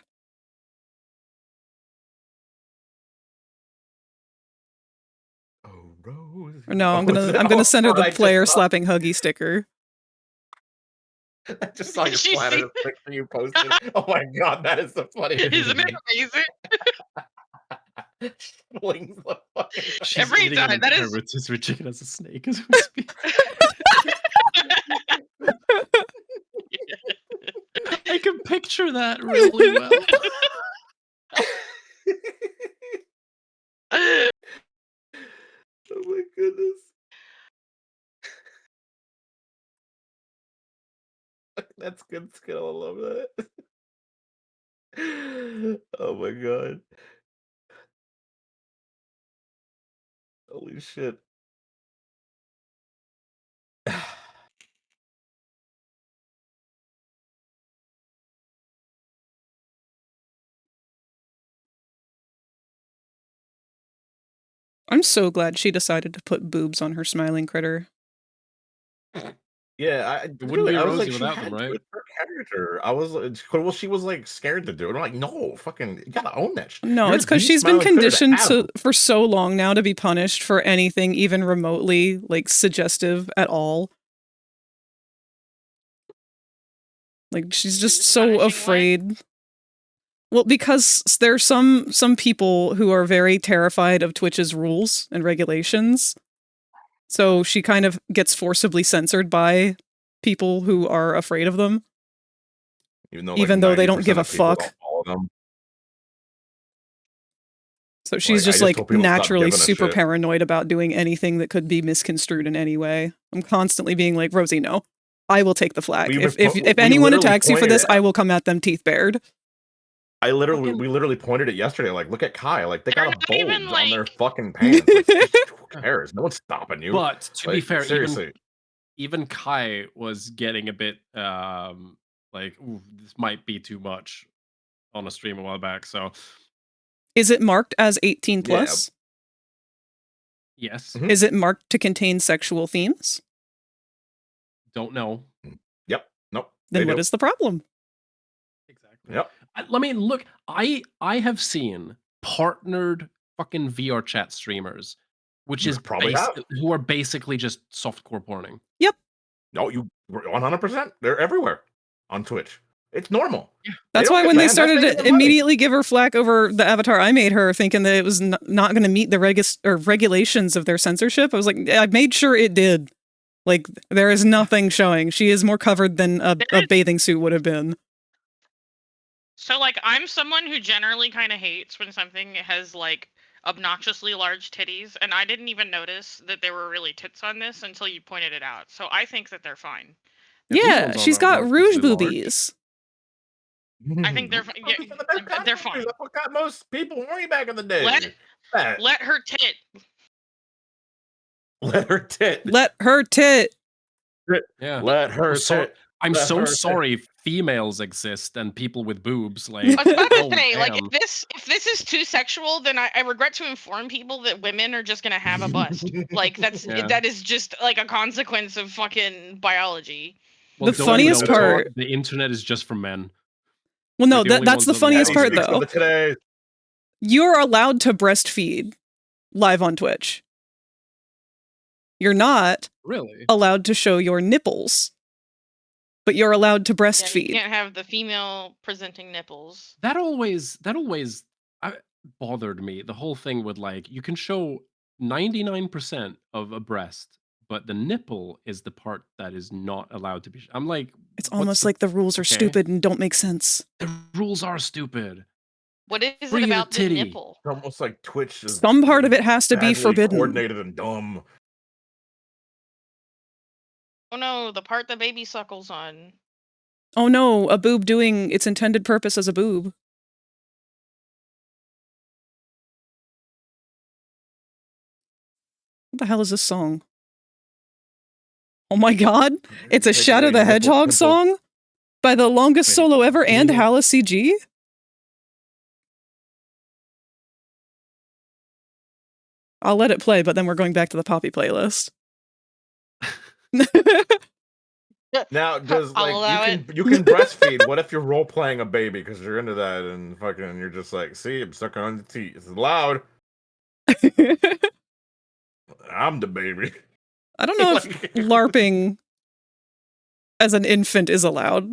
Oh, Rosie. Or no, I'm gonna send her the player slapping huggy sticker. I just saw your She platter see- picture you posted. Oh my god, that is the funniest. Isn't it amazing? Flings the fucking She's Every eating time, an that entire is- rotisserie chicken as a snake as we speak. I can picture that really well. Oh my goodness. That's good skill. I love that. Oh my god. Holy shit. I'm so glad she decided to put boobs on her smiling critter. Yeah, It wouldn't be I was Rosie like, she without had them, to. right? It's her character. I was well, she was like scared to do it. I'm like, no, fucking, you gotta own that shit. No, You're it's because the she's been smiling critter to conditioned have. for so long now to be punished for anything even remotely like suggestive at all. Like she's just so Punishing what? afraid. Well, because there's some people who are very terrified of Twitch's rules and regulations. So she kind of gets forcibly censored by people who are afraid of them. Even though they don't give a of people fuck. don't follow them. So she's Like, I just just like hope people stop naturally giving a super shit. paranoid about doing anything that could be misconstrued in any way. I'm constantly being like, Rosie, no. I will take the flag. We If we anyone literally attacks you for pointed this, it I will come at them teeth bared. we literally pointed it yesterday. Like, look at Kai. Like, they They're got a not even, bulge on their like- fucking pants. Like, who cares? No one's stopping you. But to be Like, fair, seriously. even Kai was getting a bit like, ooh, this might be too much on a stream a while back. So Is it marked as 18 plus? yes, Mhm. Is it marked to contain sexual themes? don't know. Yep. Nope. Then they what do. is the problem? Exactly. Yep. I mean, look, I have seen partnered fucking VR chat streamers, which You is probably have. who are basically just softcore porning. No, you 100%. They're everywhere on Twitch. It's normal. That's don't why get when they banned. That's started making to them money. immediately give her flack over the avatar I made her, thinking that it was not going to meet the regulations of their censorship, I was like, I made sure it did. Like, there is nothing showing. She is more covered than a bathing suit would have been. So, like, I'm someone who generally kind of hates when something has, like, obnoxiously large titties, and I didn't even notice that there were really tits on this until you pointed it out. So I think that they're fine. these Yeah, ones she's are got rouge relatively large. boobies. I think they're Those are the best they're content fine. creators. That's what got most people horny back in the day. Let her tit. Let her tit. Let her tit. Yeah. Let her tit. I'm Let so her tit. sorry females exist and people with boobs. Like, I was about to oh, say, like, damn. if this is too sexual, then I regret to inform people that women are just gonna have a bust. Like, Yeah. that is just like a consequence of fucking biology. The don't funniest know, part- the internet is just for men. Well, no, We're the only that's ones the on the funniest internet. part, though. Today. You're allowed to breastfeed live on Twitch. You're not Really? allowed to show your nipples, but you're allowed to Yeah, you breastfeed. can't have the female presenting nipples. That always bothered me. The whole thing with like you can show 99% of a breast, but the nipple is the part that is not allowed to be. I'm like, It's what's almost like the rules are okay. stupid and don't make sense. The rules are stupid. What is Bring it in a about the titty. nipple? It's almost like Twitch is Some part of it has to be badly forbidden. coordinated and dumb. Oh no, the part the baby suckles on. Oh no, a boob doing its intended purpose as a boob. What the hell is this song? Oh my god, it's a Take Shadow away the nipple Hedgehog pimple. song? By the longest Wait, solo ever and really? Hala CG? I'll let it play, but then we're going back to the Poppy playlist. Now, does I'll allow you can breastfeed? What if you're role playing a baby because you're into that and fucking you're just like, see, I'm sucking on the teeth. It's loud. I'm the baby. I don't know if Like- LARPing as an infant is allowed.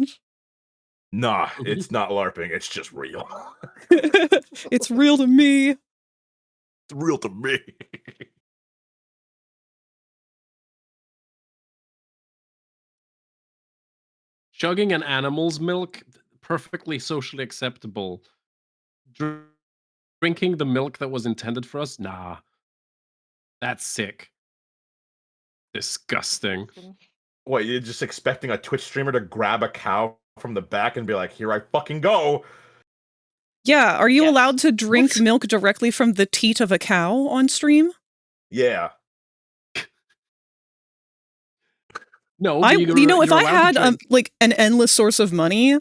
Nah, it's not LARPing. It's just real. It's real to me. It's real to me. Chugging an animal's milk, perfectly socially acceptable. Drinking the milk that was intended for us, nah. That's sick. Disgusting. What, you're just expecting a Twitch streamer to grab a cow from the back and be like, here I fucking go. Yeah, are you Yes. allowed to drink What? milk directly from the teat of a cow on stream? Yeah. No, I, but you know, if you're I allowed to had drink- like an endless source of money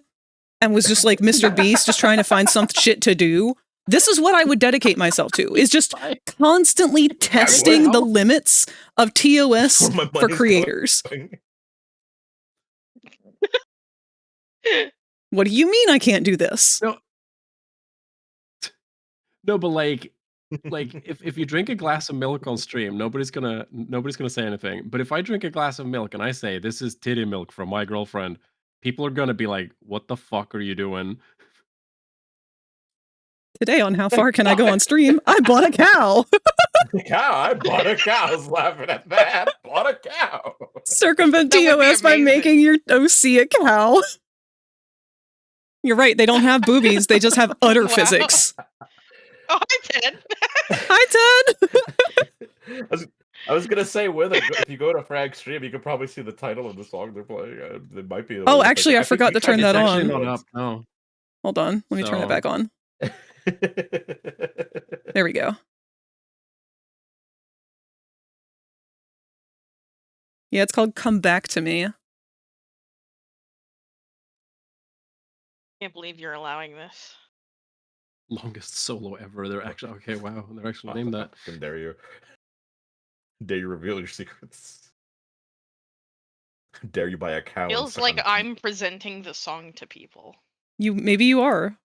and was just like Mr. Beast, just trying to find some shit to do, this is what I would dedicate myself to: is just constantly testing the limits of TOS Where my for money's creators. going. What do you mean I can't do this? No, but like if you drink a glass of milk on stream, nobody's gonna say anything. But if I drink a glass of milk and I say this is titty milk from my girlfriend, people are gonna be like, "What the fuck are you doing?" Today on How Far Can I Go on Stream, I bought a cow. Cow, I bought a cow. I was laughing at that. Bought a cow. Circumvent That would be TOS by amazing. making your OC a cow. You're right, they don't have boobies, they just have utter Wow. physics. Oh, I did. Hi, Ted! I was gonna say, if you go to Frag stream, you could probably see the title of the song they're playing. It might be. Oh, actually, I forgot to turn that It's actually on. not up. No. Hold on, let me turn it So- back on. There we go. Yeah, it's called Come Back to Me. Can't believe you're allowing this. Longest solo ever. They're actually okay. Wow, they're actually named that. Fucking dare you? Dare you reveal your secrets? Dare you buy a cow? and Feels suck like on I'm presenting the song to people. Maybe you are.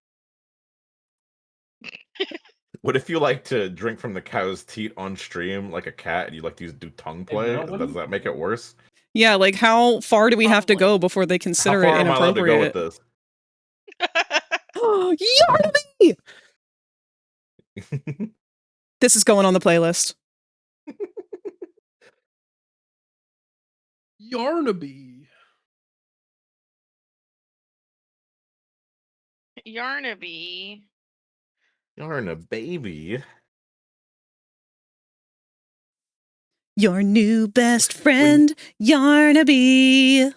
What if you like to drink from the cow's teat on stream like a cat, and you like to do tongue play? that one? Does that make it worse? Yeah, like how far do we have to Probably. go before they How consider far it am I allowed to go with inappropriate? this? Yarby! This is going on the playlist. Yarnaby. Yarnaby. You're a baby. Your new best friend, Yarnaby.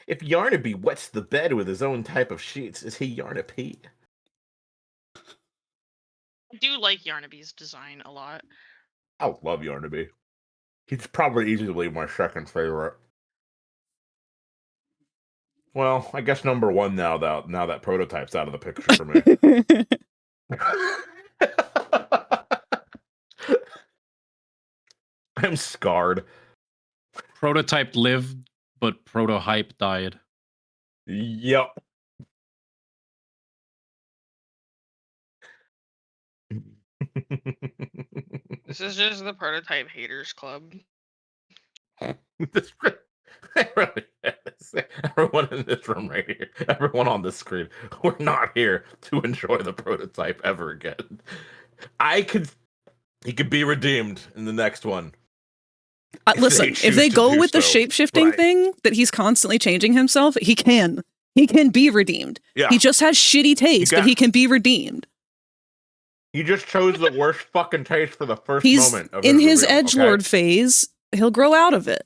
If Yarnaby wets the bed with his own type of sheets, is he Yarnaby? I do like Yarnaby's design a lot. I love Yarnaby. He's probably easily my second favorite. Well, I guess number one now that Prototype's out of the picture for me. I'm scarred. Prototype lived, but protohype died. Yep. This is just the prototype haters club. This really is. Everyone in this room right here, everyone on this screen, we're not here to enjoy the prototype ever again. He could be redeemed in the next one. Listen, if they go with the shape-shifting thing that he's constantly changing himself, he can. He can be redeemed. Yeah. He just has shitty taste, but he can be redeemed. He just chose the worst fucking taste for the first He's moment of in his reveal, edgelord phase. He'll grow out of it.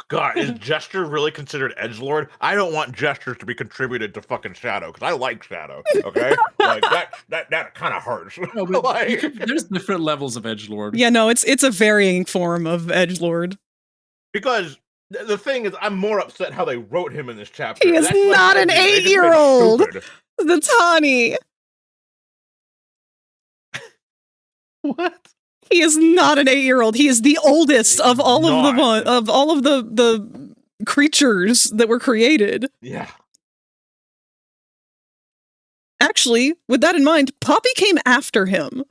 God, is Gesture really considered edgelord? I don't want gestures to be contributed to fucking Shadow because I like Shadow. Okay, like that kind of hurts. No, but there's different levels of edgelord. Yeah, no, it's a varying form of edgelord. Because the thing is, I'm more upset how they wrote him in this chapter. He is not an 8-year-old. That's Honey. What? He is not an 8-year-old. He is the oldest of all of the creatures that were created. Yeah. Actually, with that in mind, Poppy came after him,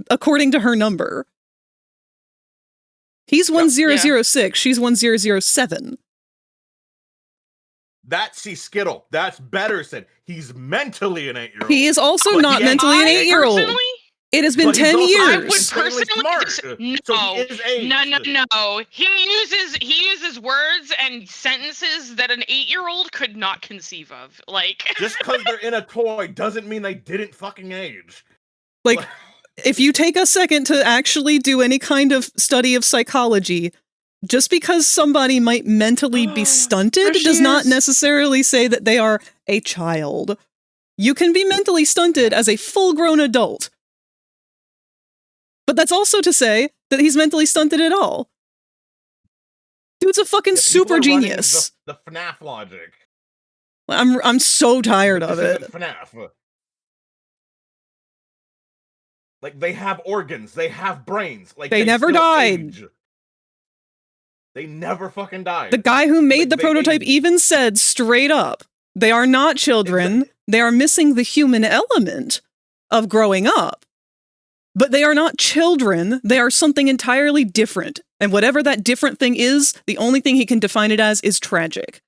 according to her number. He's 1006. She's 1007. See, Skittle. That's better said. He's mentally an 8-year-old. He is also not mentally an 8-year-old. It has been 10 years. I would personally no. He uses words and sentences that an 8-year-old could not conceive of. Like just because they're in a toy doesn't mean they didn't fucking age. Like, if you take a second to actually do any kind of study of psychology, just because somebody might mentally be stunted does not necessarily say that they are a child. You can be mentally stunted as a full-grown adult. But that's also to say that he's mentally stunted at all. Dude's a fucking super genius. The FNAF logic. I'm so tired of it. FNAF. Like, they have organs, they have brains. Like they never died. Age. They never fucking died. The guy who made the prototype even said straight up, they are not children. They are missing the human element of growing up. But they are not children. They are something entirely different. And whatever that different thing is, the only thing he can define it as is tragic.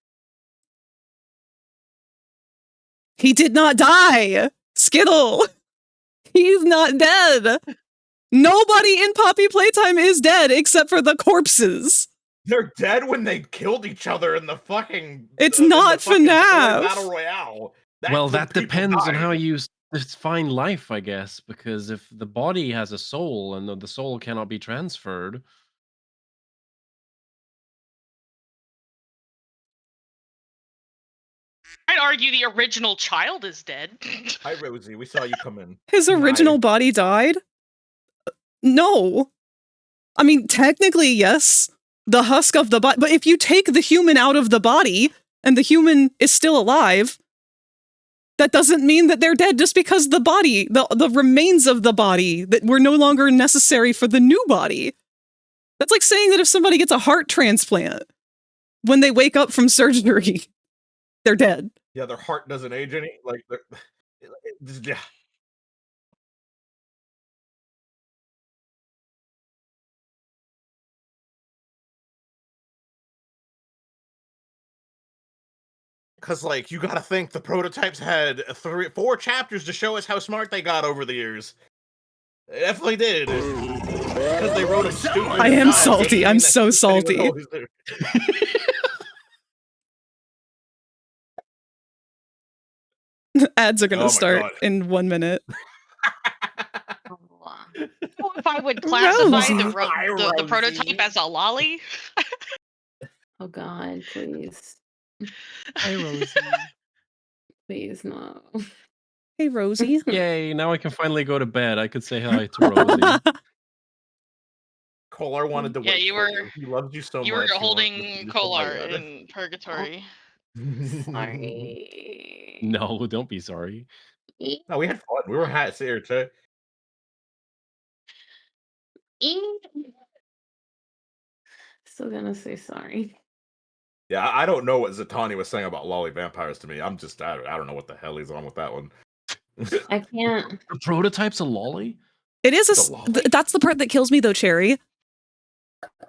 He did not die. Skittle. He's not dead. Nobody in Poppy Playtime is dead except for the corpses. They're dead when they killed each other in the fucking... It's not FNAF. Battle Royale. Well, that depends on how you define life, I guess, because if the body has a soul and the soul cannot be transferred... I'd argue the original child is dead. Hi, Rosie. We saw you come in. His original body died? No. I mean, technically, yes. The husk of the body. But if you take the human out of the body, and the human is still alive, that doesn't mean that they're dead just because the body, the remains of the body, that were no longer necessary for the new body. That's like saying that if somebody gets a heart transplant, when they wake up from surgery, they're dead. Yeah, their heart doesn't age any. Like, yeah. Because, like, you gotta think the prototypes had 4 chapters to show us how smart they got over the years. They definitely did. Because they wrote them stupid. I am salty. I'm so salty. Ads are gonna start in 1 minute. If I would classify the prototype as a lolly. Oh God, please. Hi, Rosie. Please, no. Hey, Rosie. Yay, now I can finally go to bed. I could say hi to Rosie. Kolar wanted to wait. Yeah, you were. He loved you so much. You were holding Kolar in purgatory. Sorry. No, don't be sorry. No, we had fun. We were hats here too. still gonna say sorry. Yeah, I don't know what Zatanni was saying about lolly vampires to me. I don't know what the hell he's on with that one. I can't. The prototype's a lolly? It is It's a lolly? that's the part that kills me though, Cherry.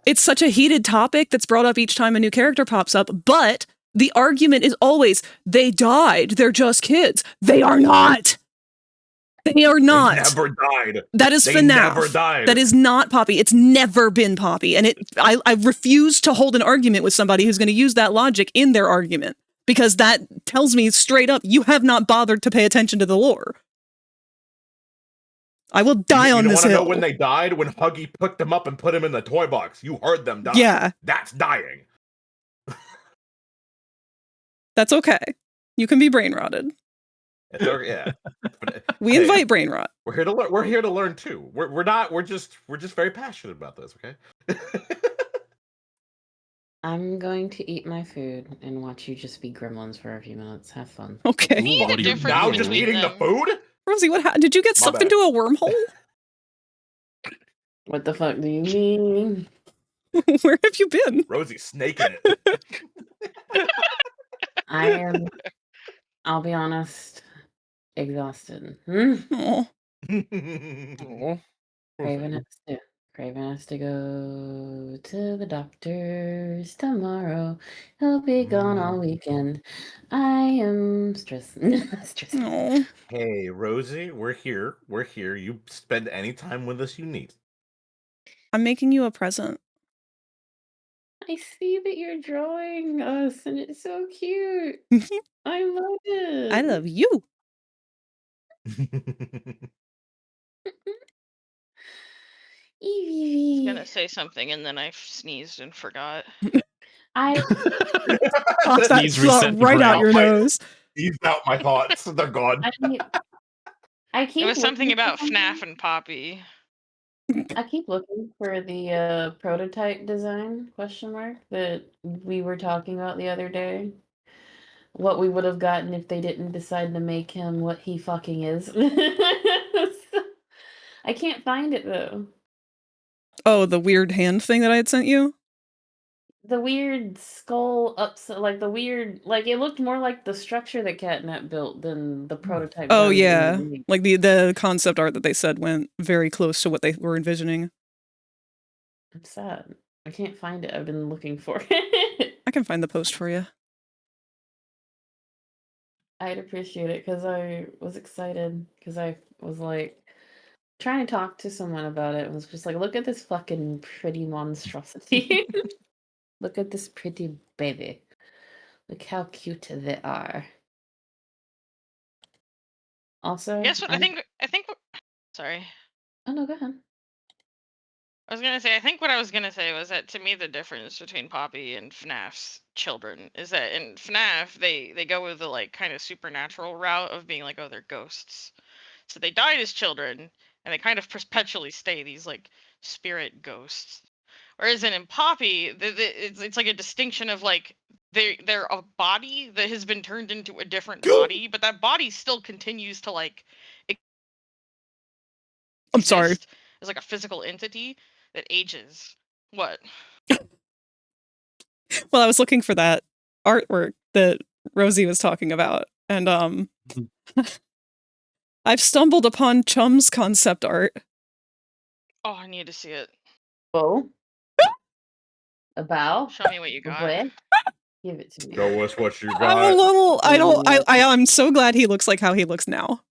It's such a heated topic that's brought up each time a new character pops up, but the argument is always, they died, they're just kids. They are not. They are not. They never died. That is They FNAF. never died. That is not Poppy. It's never been Poppy. And I refuse to hold an argument with somebody who's going to use that logic in their argument, because that tells me straight up, you have not bothered to pay attention to the lore. I will die on this hill. You want to know when they died? When Huggy picked them up and put them in the toy box. You heard them die. Yeah. That's dying. That's okay. You can be brain rotted. Yeah. We invite brain rot. We're here to learn. We're here to learn too. We're just very passionate about this. Okay. I'm going to eat my food and watch you just be gremlins for a few minutes. Have fun. Okay. Me, the difference Now just between eating the them- food? Rosie, what happened? Did you get My sucked bad. into a wormhole? What the fuck do you mean? Where have you been? Rosie's snaking it. I am, I'll be honest, exhausted. Oh. Craven has to go to the doctor's tomorrow. He'll be gone all weekend. I am stressed. Oh. Hey, Rosie, we're here. We're here. You spend any time with us you need. I'm making you a present. I see that you're drawing us, and it's so cute. I love it. I love you. I was gonna say something and then I sneezed and forgot. I Toss that Sneeze, thought reset the right out brain. your nose. Ease out my thoughts. They're gone. I keep It was something looking about for FNAF and Poppy. I keep looking for the prototype design question mark that we were talking about the other day. What we would have gotten if they didn't decide to make him what he fucking is. I can't find it though. Oh, the weird hand thing that I had sent you? The weird skull like the weird, like it looked more like the structure that Catnap built than the prototype. Oh, does in the yeah. movie. Like the concept art that they said went very close to what they were envisioning. I'm sad. I can't find it. I've been looking for it. I can find the post for you. I'd appreciate it because I was excited because I was like trying to talk to someone about it and was just like, look at this fucking pretty monstrosity. Look at this pretty baby. Look how cute they are. Also, Guess what? I think. Sorry. Oh no, go ahead. I was gonna say. I think what I was gonna say was that to me the difference between Poppy and FNAF's children is that in FNAF they go with the like kind of supernatural route of being like, oh, they're ghosts. So they died as children and they kind of perpetually stay these like spirit ghosts. Whereas in Poppy, it's like a distinction of like they're a body that has been turned into a different body, but that body still continues to like I'm sorry. exist as like a physical entity that ages. What? Well, I was looking for that artwork that Rosie was talking about, and I've stumbled upon Chum's concept art. Oh, I need to see it. Whoa. A bow? Show me what you got. Where? Give it to me. Show us what you I'm a got. little. I'm so glad he looks like how he looks now.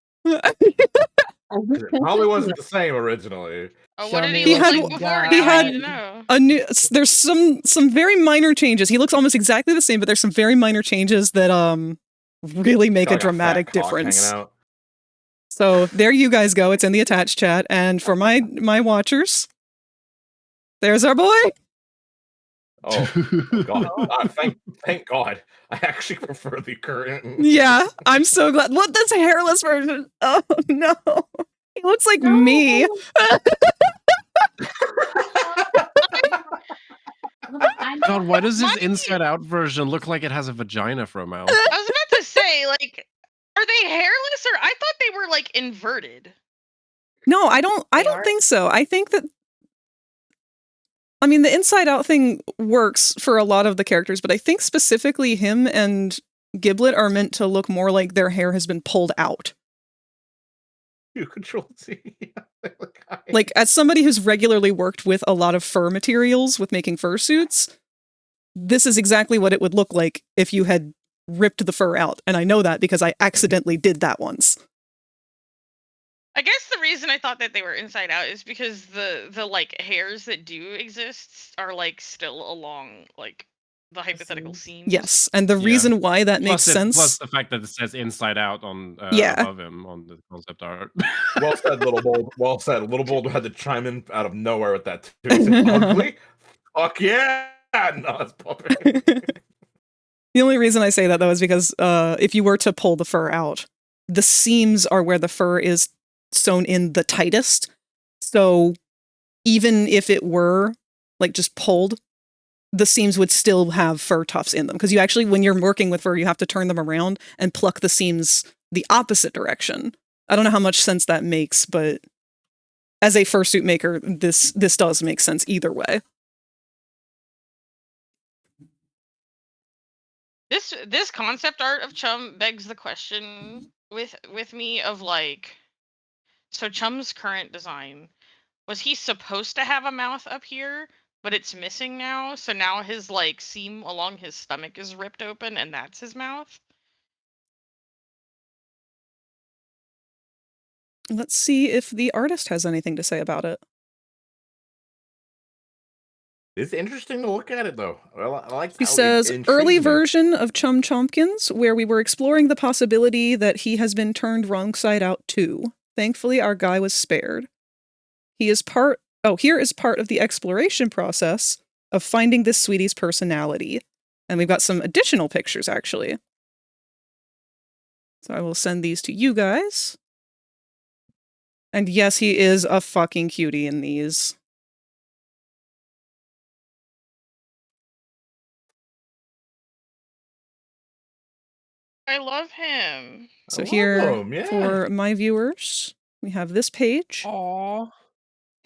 It probably wasn't the same originally. Oh, Show what did me he what look you like before? got. He Now I had need to know. a new. There's some very minor changes. He looks almost exactly the same, but there's some very minor changes that really make a Got, like, dramatic fat cock hanging difference. out. So there you guys go. It's in the attached chat, and for my watchers, there's our boy. Oh God! Thank God. I actually prefer the current. Yeah, I'm so glad. What, this hairless version? Oh no, he looks like me. God, why does this Why- inside out version look like it has a vagina for a mouth? I was about to say, like, are they hairless or I thought they were like inverted? No, I don't They are? think so. I think that I mean, the inside out thing works for a lot of the characters, but I think specifically him and Giblet are meant to look more like their hair has been pulled out. You control Z. Like, as somebody who's regularly worked with a lot of fur materials with making fursuits, this is exactly what it would look like if you had ripped the fur out. And I know that because I accidentally did that once. I guess the reason I thought that they were inside out is because the like hairs that do exist are like still along like the hypothetical seams. Yes, and the reason why that makes sense. Plus the fact that it says inside out on Yeah. above him on the concept art. Well said, Little Bold. Well said. Little Bold had to chime in out of nowhere with that too. He said, ugly? Fuck yeah! No, it's perfect. The only reason I say that though is because if you were to pull the fur out, the seams are where the fur is sewn in the tightest. So even if it were like just pulled, the seams would still have fur tufts in them. Because you actually, when you're working with fur, you have to turn them around and pluck the seams the opposite direction. I don't know how much sense that makes, but as a fursuit maker, this does make sense either way. This concept art of Chum begs the question with me of like, so Chum's current design, was he supposed to have a mouth up here, but it's missing now? So now his like seam along his stomach is ripped open and that's his mouth? Let's see if the artist has anything to say about it. It's interesting to look at it, though. Well, I like He how says, it early intrigues me. version of Chum Chompkins, where we were exploring the possibility that he has been turned wrong side out too. Thankfully, our guy was spared. Here is part of the exploration process of finding this sweetie's personality. And we've got some additional pictures, actually. So I will send these to you guys. And yes, he is a fucking cutie in these. I love him. So here, for my viewers, we have this page. Aww.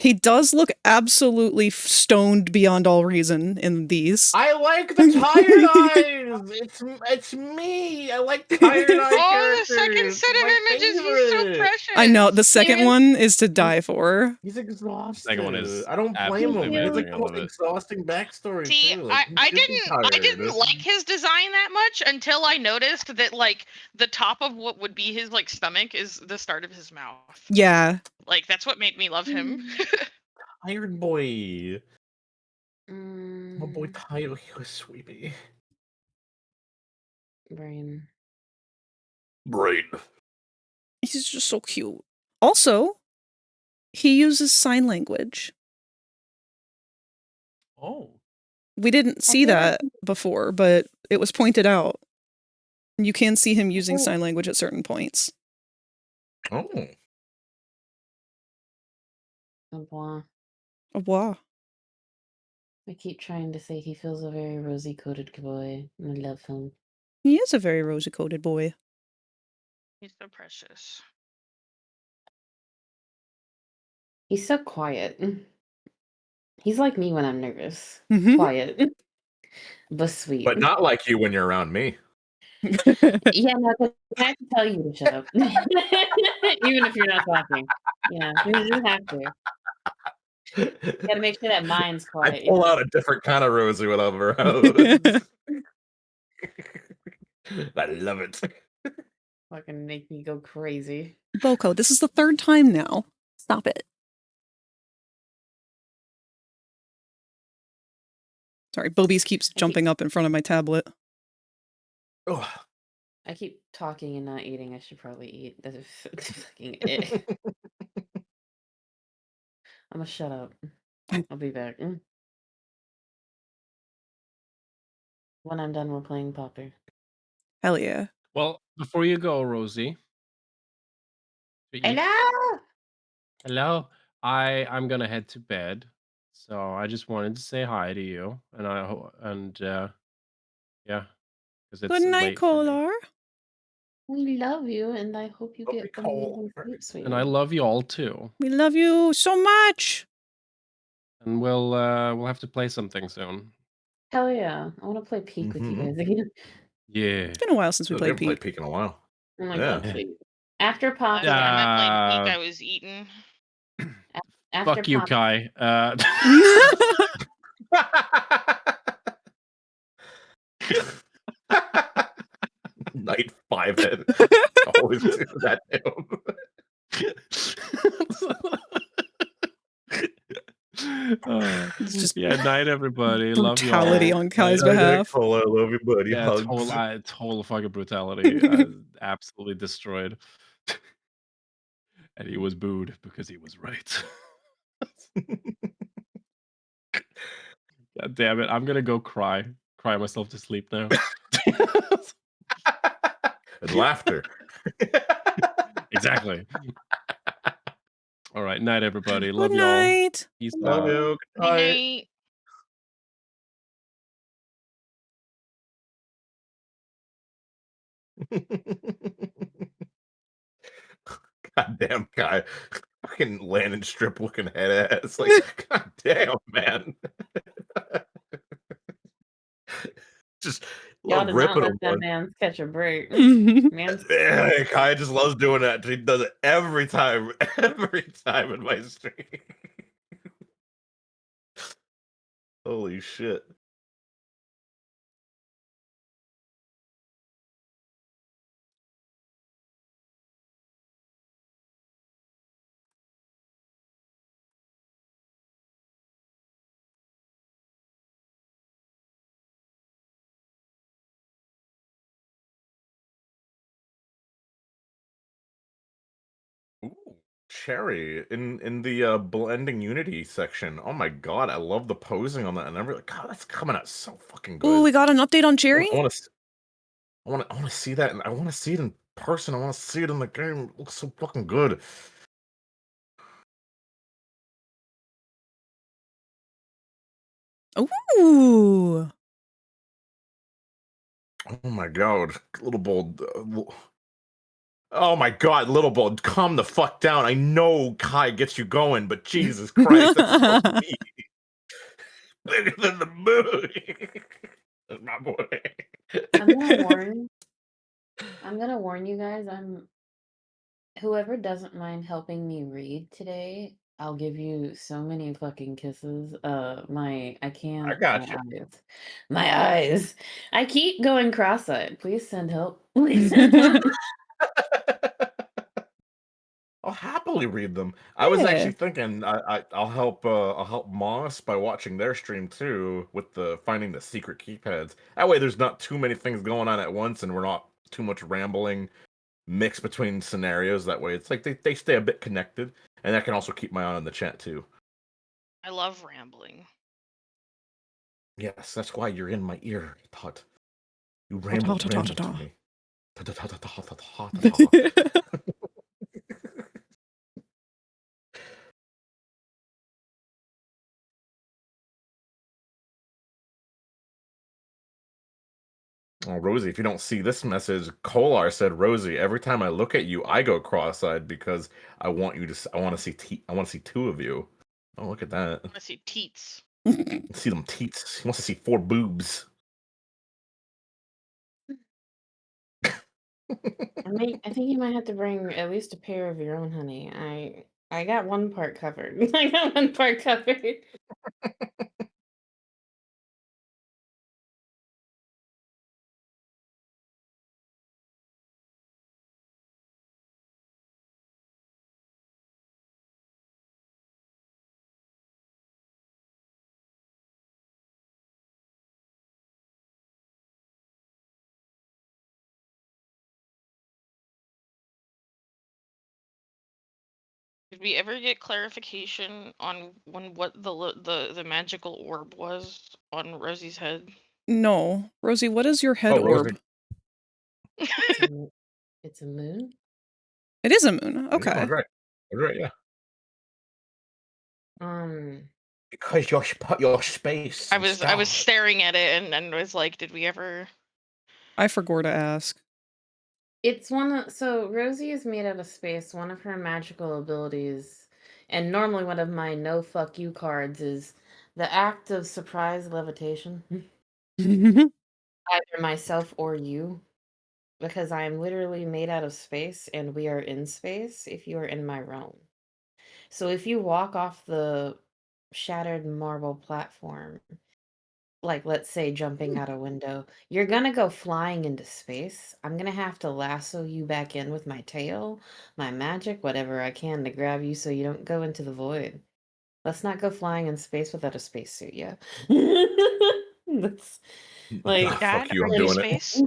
He does look absolutely stoned beyond all reason in these. I like the tired eyes. It's me. I like tired eye Oh, the characters. second set of images, he's so precious. I know, the second one is to die for. He's exhausted. Second one is I don't blame him. He has like amazing. the I most love it. exhausting backstory. See, too. Like, I he should be didn't tired. like his design that much until I noticed that like the top of what would be his like stomach is the start of his mouth. Yeah. Like that's what made me love him. Tired boy. My boy Tired. He was sweepy. Brain. He's just so cute. Also, he uses sign language. Oh. We didn't see that before, but it was pointed out. You can see him using sign language at certain points. Oh. Au revoir. Au revoir. I keep trying to say he feels a very rosy-coated boy. I love him. He is a very rosy-coated boy. He's so precious. He's so quiet. He's like me when I'm nervous. Mhm. Quiet. But sweet. But not like you when you're around me. Yeah, no, 'cause I have to tell you to shut up. Even if you're not talking. Yeah, you just have to. Gotta make sure that mind's quiet. I pull out a different kind of Rosie when I'm around. I love it. Fucking make me go crazy. Boko, this is the third time now. Stop it. Sorry, Bobies keeps jumping up in front of my tablet. I keep talking and not eating. I should probably eat. That's fucking it. I'm gonna shut up. I'll be back. When I'm done, we're playing Popper. Hell yeah. Well, before you go, Rosie. Hello. Hello. I'm gonna head to bed. So I just wanted to say hi to you, and yeah, because it's Good night, late for me. Kolar. We love you, and I hope you get amazing sleep, sweetie. And I love you all too. We love you so much. And we'll have to play something soon. Hell yeah. I want to play Peak with you Mhm. guys again. Yeah. It's been a while since we We played haven't played Peak. Peak in a while. Oh my Yeah. god, please. After Pop, Last time I played Peak, Uh, I was eaten. after fuck you, Pop, Kai. Night 5 head. Always do that to It's just yeah, night everybody. Love brutality y'all. on Kai's Night, behalf. Cola, love you, buddy. Yeah, Hugs. total fucking brutality. Absolutely destroyed. And he was booed because he was right. God damn it. I'm gonna go cry myself to sleep now. And laughter. Exactly. All right, night everybody. Love Good y'all. night. Peace Love out. you. Good Good night. night. Goddamn guy. Fucking landing strip looking head ass. Like, goddamn, man. Just y'all love did not ripping let him. that man catch a break. Mhm. Man's Yeah, Kai just loves doing that. He does it every time in my stream. Holy shit. Ooh, cherry in the blending unity section. Oh my god, I love the posing on that, and I'm really god, that's coming out so fucking Ooh, good. we got an update on Cherry? I want to I want to see that, and I want to see it in person. I want to see it in the game. It looks so fucking good. Ooh. Oh my god, little bold. Oh my god, little bold, calm the fuck down. I know Kai gets you going, but Jesus Christ, that's so neat. Bigger than the moon. That's my boy. I'm gonna warn you guys, whoever doesn't mind helping me read today, I'll give you so many fucking kisses. I can't. I got you. My eyes. I keep going cross-eyed. Please send help. Please send help. I'll happily read them. I was Yeah. actually thinking I'll help Moss by watching their stream too with the finding the secret keypads. That way there's not too many things going on at once and we're not too much rambling mixed between scenarios. That way it's like they stay a bit connected, and I can also keep my eye on the chat too. I love rambling. Yes, that's why you're in my ear, Todd. You ramble to me. Oh, Rosie, if you don't see this message, Kolar said, "Rosie, every time I look at you, I go cross-eyed because I want to see two of you." Oh, look at that! I want to see teats. See them teats. He wants to see 4 boobs. I think you might have to bring at least a pair of your own, honey. I got one part covered. I got one part covered. Did we ever get clarification on what the magical orb was on Rosie's head? No. Rosie, what is your head Oh, Rosie. orb? It's a moon? It is a moon. Yeah, Okay. that's right. That's right, yeah. Because your space. I and was stars. staring at it and was like, did we ever? I forgot to ask. It's so Rosie is made out of space. One of her magical abilities And normally one of my no fuck you cards is the act of surprise levitation. Either myself or you. Because I am literally made out of space and we are in space if you are in my realm. So if you walk off the shattered marble platform, like let's say jumping out a window, you're gonna go flying into space. I'm gonna have to lasso you back in with my tail, my magic, whatever I can to grab you so you don't go into the void. Let's not go flying in space without a spacesuit, yeah. That's like Dad, Fuck you, are I'm you doing space?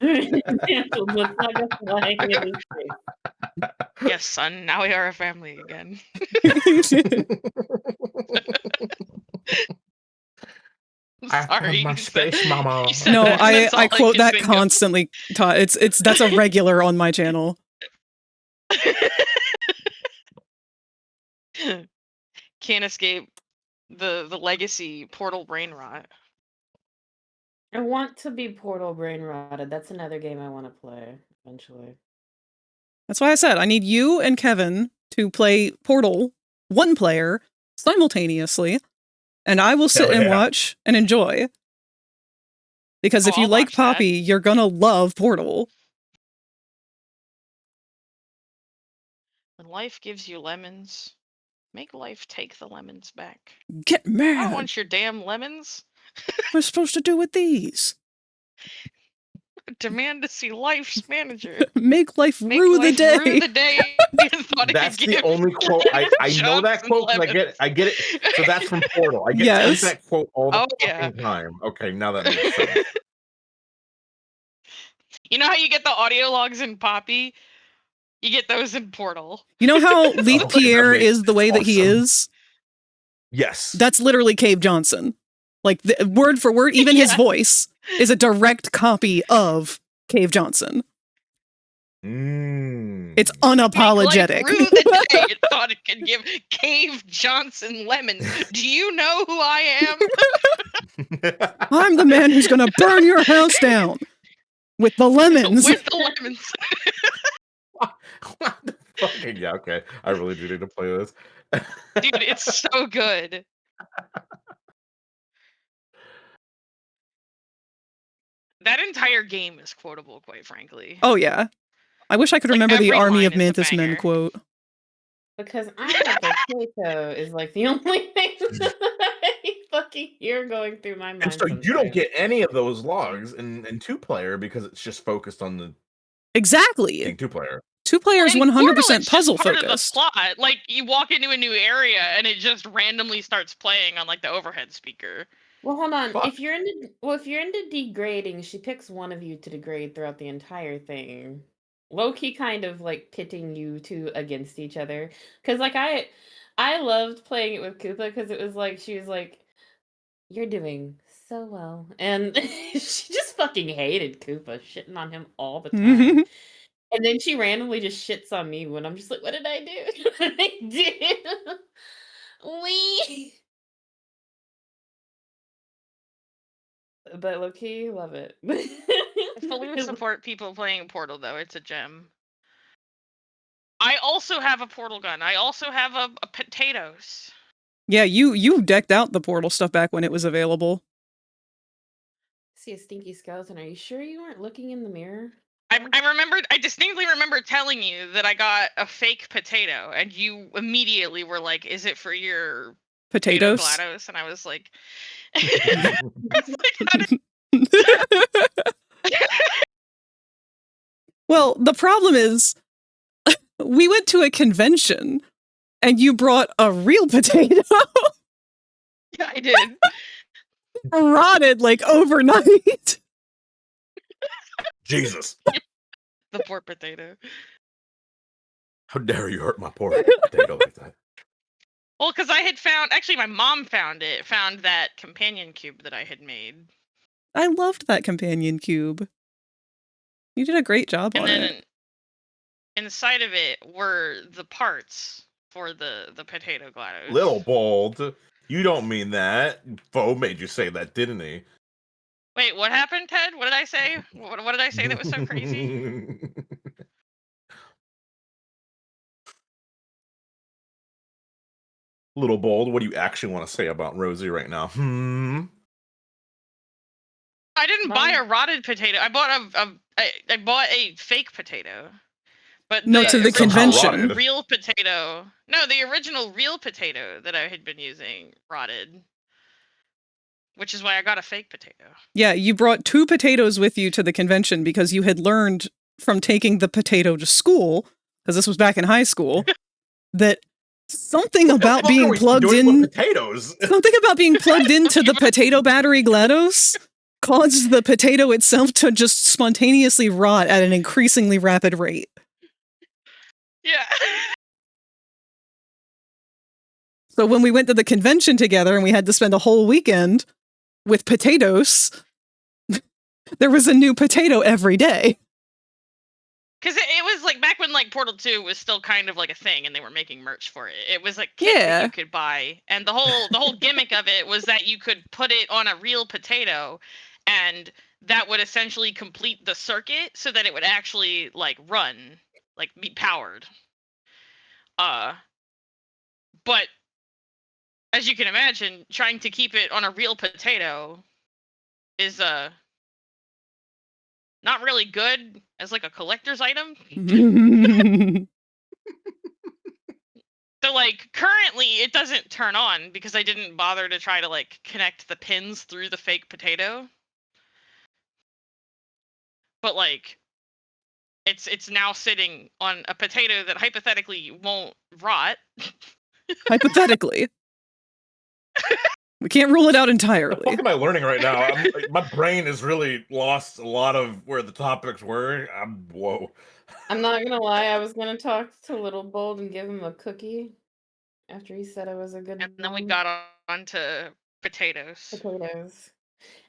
Let's not go flying into space. Yes, son. Now we are a family again. I Sorry. found my he said- space mama. he said No, that, and that's all I quote can that think of. constantly, Todd. That's a regular on my channel. Can't escape the legacy portal brain rot. I want to be Portal Brain Rotted. That's another game I want to play eventually. That's why I said I need you and Kevin to play Portal one player simultaneously, and I will sit Hell and yeah. watch and enjoy. Because if Oh, you I'll like watch that. Poppy, you're gonna love Portal. When life gives you lemons, make life take the lemons back. Get I don't mad. want your damn lemons. What am I supposed to do with these? Demand to see life's manager. Make life Make rue the life day. rue the day. and thought it That's could the give only quote I know that Johnson quote 'cause lemons. I get it. So that's from Portal. I get Yes. sent that quote all the Oh, fucking yeah. time. Okay, now that makes sense. You know how you get the audio logs in Poppy? You get those in Portal. You know how Leith Okay, Pierre that makes is the way that he awesome. is? Yes. That's literally Cave Johnson. Like, word for word, even his Yeah. voice is a direct copy of Cave Johnson. It's Mm. unapologetic. Make life rue the day. It thought it could give Cave Johnson lemons. Do you know who I am? I'm the man who's gonna burn your house down with the lemons. With the lemons. Fucking yeah, okay. I really do need to play this. Dude, it's so good. That entire game is quotable, quite frankly. Oh yeah. I wish I could Like, remember the every Army line of is a Mantis Men banger. quote. Because I'm a potato is like the only thing that I fucking hear going through my mind. And so sometimes. you don't get any of those logs in two player because it's just focused on the Exactly. being two player. Two players And Portal, 100% it's puzzle just part focused. of the plot. Like, you walk into a new area and it just randomly starts playing on like the overhead speaker. Well, hold on. Fuck. If you're into degrading, she picks one of you to degrade throughout the entire thing. Low-key kind of like pitting you two against each other. Because like I loved playing it with Koopa because it was like she was like, "You're doing so well," and she just fucking hated Koopa, shitting on him all the time. And then she randomly just shits on me when I'm just like, "What did I do? What did I do?" Wee. But low-key, love it. I fully support people playing Portal, though. It's a gem. I also have a portal gun. I also have a potatoes. Yeah, you decked out the Portal stuff back when it was available. See a stinky skeleton. Are you sure you weren't looking in the mirror? I distinctly remember telling you that I got a fake potato, and you immediately were like, "Is it for your potato Potatoes. GLaDOS?" And I was like, Well, the problem is, we went to a convention, and you brought a real potato. "Yeah, I did." Rotted like overnight. Jesus. The poor potato. How dare you hurt my poor potato like that? Well, because I had found, actually, my mom found that companion cube that I had made. I loved that companion cube. You did a great job And on then it. inside of it were the parts for the potato GLaDOS. Little bold. You don't mean that. Foe made you say that, didn't he? Wait, what happened, Ted? What did I say? What did I say that was so crazy? Little Bold, what do you actually want to say about Rosie right now? I didn't buy a rotted potato. I bought I bought a fake potato. But No, to the convention. real potato. No, the original real potato that I had been using rotted. Which is why I got a fake potato. Yeah, you brought 2 potatoes with you to the convention because you had learned from taking the potato to school, because this was back in high school, that something about being plugged in potatoes. Something about being plugged into the potato battery GLaDOS caused the potato itself to just spontaneously rot at an increasingly rapid rate. Yeah. So when we went to the convention together and we had to spend a whole weekend with potatoes, there was a new potato every day. Because it was like back when like Portal 2 was still kind of like a thing and they were making merch for it. It was like kit that you could buy. And the whole gimmick of it was that you could put it on a real potato and that would essentially complete the circuit so that it would actually like run, like be powered. But as you can imagine, trying to keep it on a real potato is not really good as like a collector's item. So like currently it doesn't turn on because I didn't bother to try to like connect the pins through the fake potato. But like it's now sitting on a potato that hypothetically won't rot. Hypothetically. We can't rule it out entirely. What the fuck am I learning right now? My brain has really lost a lot of where the topics were. Whoa. I'm not gonna lie, I was gonna talk to Little Bold and give him a cookie after he said I was a good And then we got on to potatoes. Potatoes.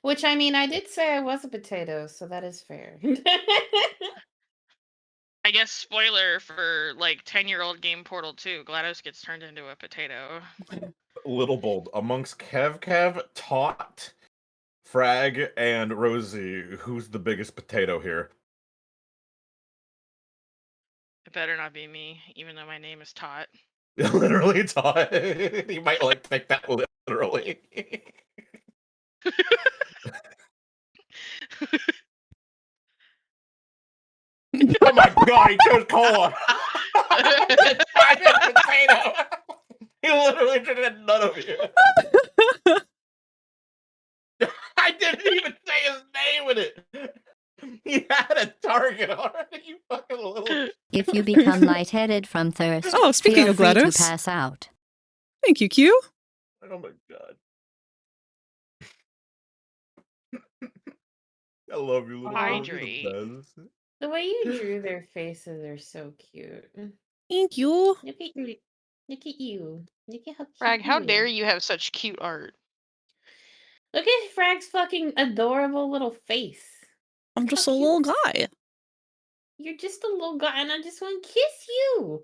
Which, I mean, I did say I was a potato, so that is fair. I guess spoiler for like 10-year-old game Portal 2, GLaDOS gets turned into a potato. Little Bold, amongst Kev, Tot, Frag, and Rosie, who's the biggest potato here? It better not be me, even though my name is Tot. Literally Tot. You might like take that literally. Oh my god, he chose cola! I did potato! He literally did none of you. I didn't even say his name in it! He had a target on it, you fucking little... If you become lightheaded from thirst, Oh, speaking feel of free to GLaDOS. pass out. Thank you, Q. Oh my god. I love you, little Hydrate. The way you drew their faces are so cute. Thank you. Look at you. Look at you. Look at how cute Frag, how you dare are. you have such cute art? Look at Frag's fucking adorable little face. I'm just a little guy. You're just a little guy, and I just want to kiss you.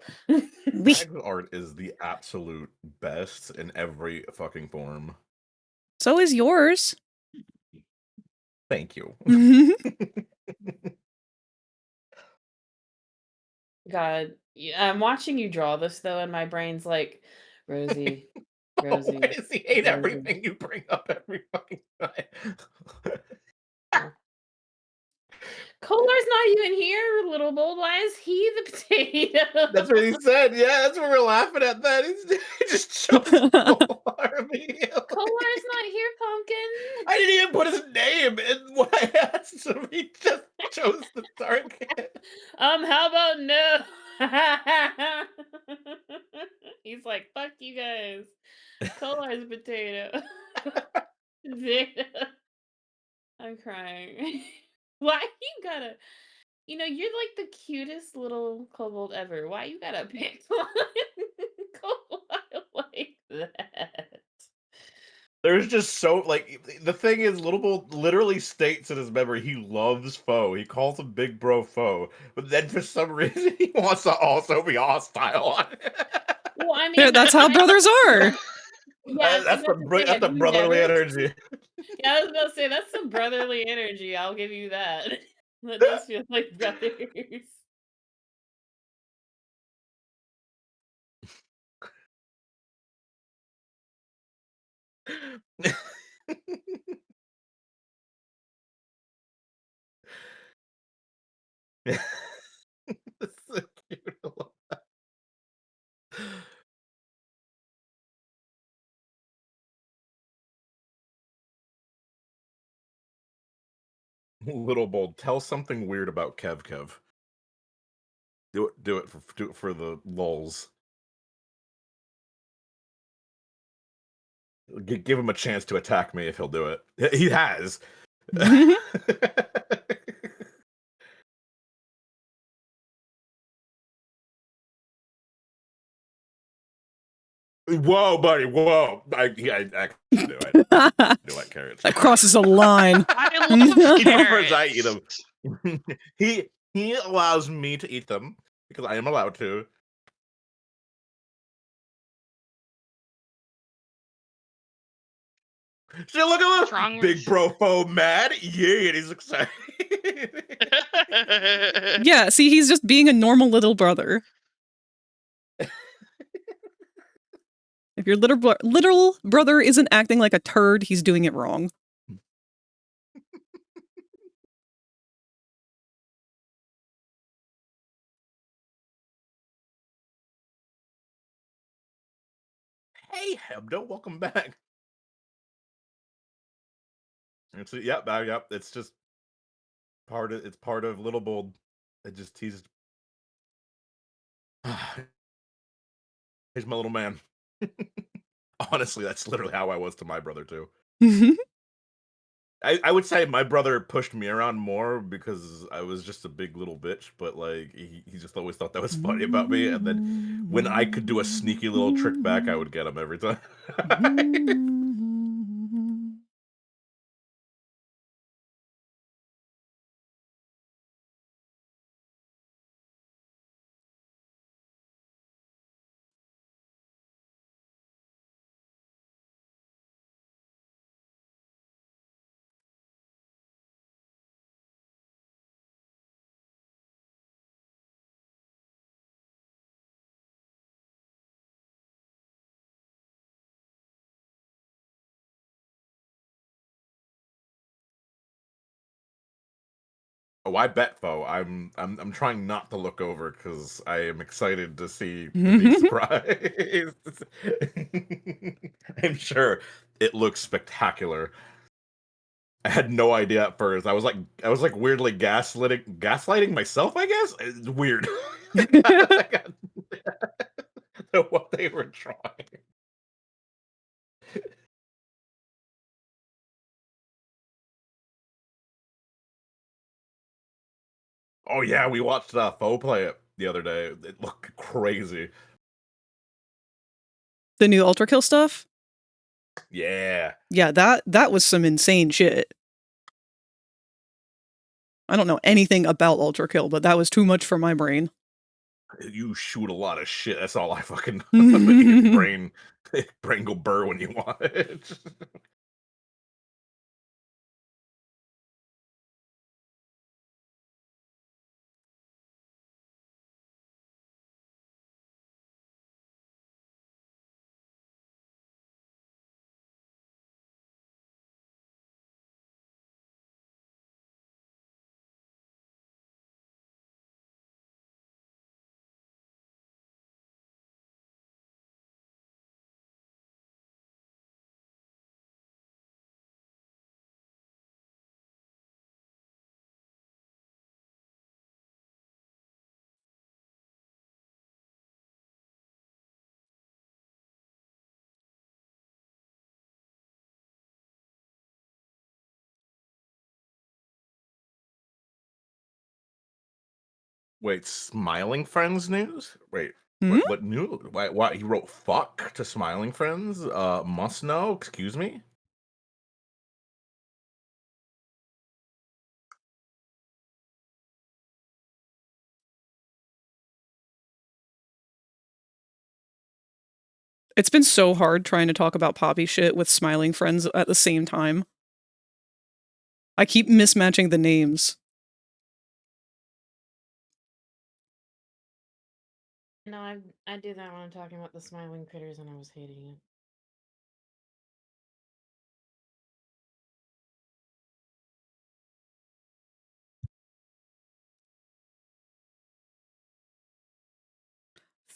Frag's art is the absolute best in every fucking form. So is yours. Thank you. God, I'm watching you draw this though, and my brain's like, Rosie, Rosie. Why does he hate everything you bring up every fucking time? Kolar's not even here, Little Bold. Why is he the potato? That's what he said. Yeah, that's what we're laughing at. That he just chose Kolar immediately. Kolar's not here, Pumpkin. I didn't even put his name in what I asked him. He just chose the target. How about no? He's like, fuck you guys. Kolar's potato. I'm crying. Why you gotta? You know, you're like the cutest little kobold ever. Why you gotta pick one kobold like that? There's just so like the thing is, Little Bull literally states in his memory he loves Foe. He calls him Big Bro Foe, but then for some reason he wants to also be hostile on it. Well, I mean, Yeah, that's how brothers are. Yeah, that's the brotherly energy. Yeah, I was gonna say that's some brotherly energy. I'll give you that. That does feel like brothers. That's so cute. I love that. Little bold. Tell something weird about Kev Kev. Do it for the lulz. Give him a chance to attack me if he'll do it. He has. Whoa, buddy! Whoa! I knew it. Knew it, carrots. That crosses a line. I love He prefers I carrots. eat them. he allows me to eat them because I am allowed to. See, look at What's this wrong big with? bro foe mad. Yeah, he's excited. Yeah, see, he's just being a normal little brother. If your literal brother isn't acting like a turd, he's doing it wrong. Hey, Hebdo, welcome back. Yep. It's just part of Little Bold. It just teased. He's my little man. Honestly, that's literally how I was to my brother too. I would say my brother pushed me around more because I was just a big little bitch, but like he just always thought that was funny about me. And then when I could do a sneaky little trick back, I would get him every time. Oh, I bet, Fo. I'm trying not to look over because I am excited to see and be surprised. I'm sure it looks spectacular. I had no idea at first. I was like weirdly gaslighting myself, I guess. It's weird. What they were trying. Oh yeah, we watched Fo play it the other day. It looked crazy. The new Ultra Kill stuff? Yeah. Yeah, that was some insane shit. I don't know anything about Ultra Kill, but that was too much for my brain. You shoot a lot of shit. That's all I fucking your brain go burr when you want it. Wait, Smiling Friends news? Wait, Hmm? what new? Why he wrote fuck to Smiling Friends? Must know, excuse me? It's been so hard trying to talk about poppy shit with smiling friends at the same time. I keep mismatching the names. No, I do that when I'm talking about the smiling critters and I was hating it.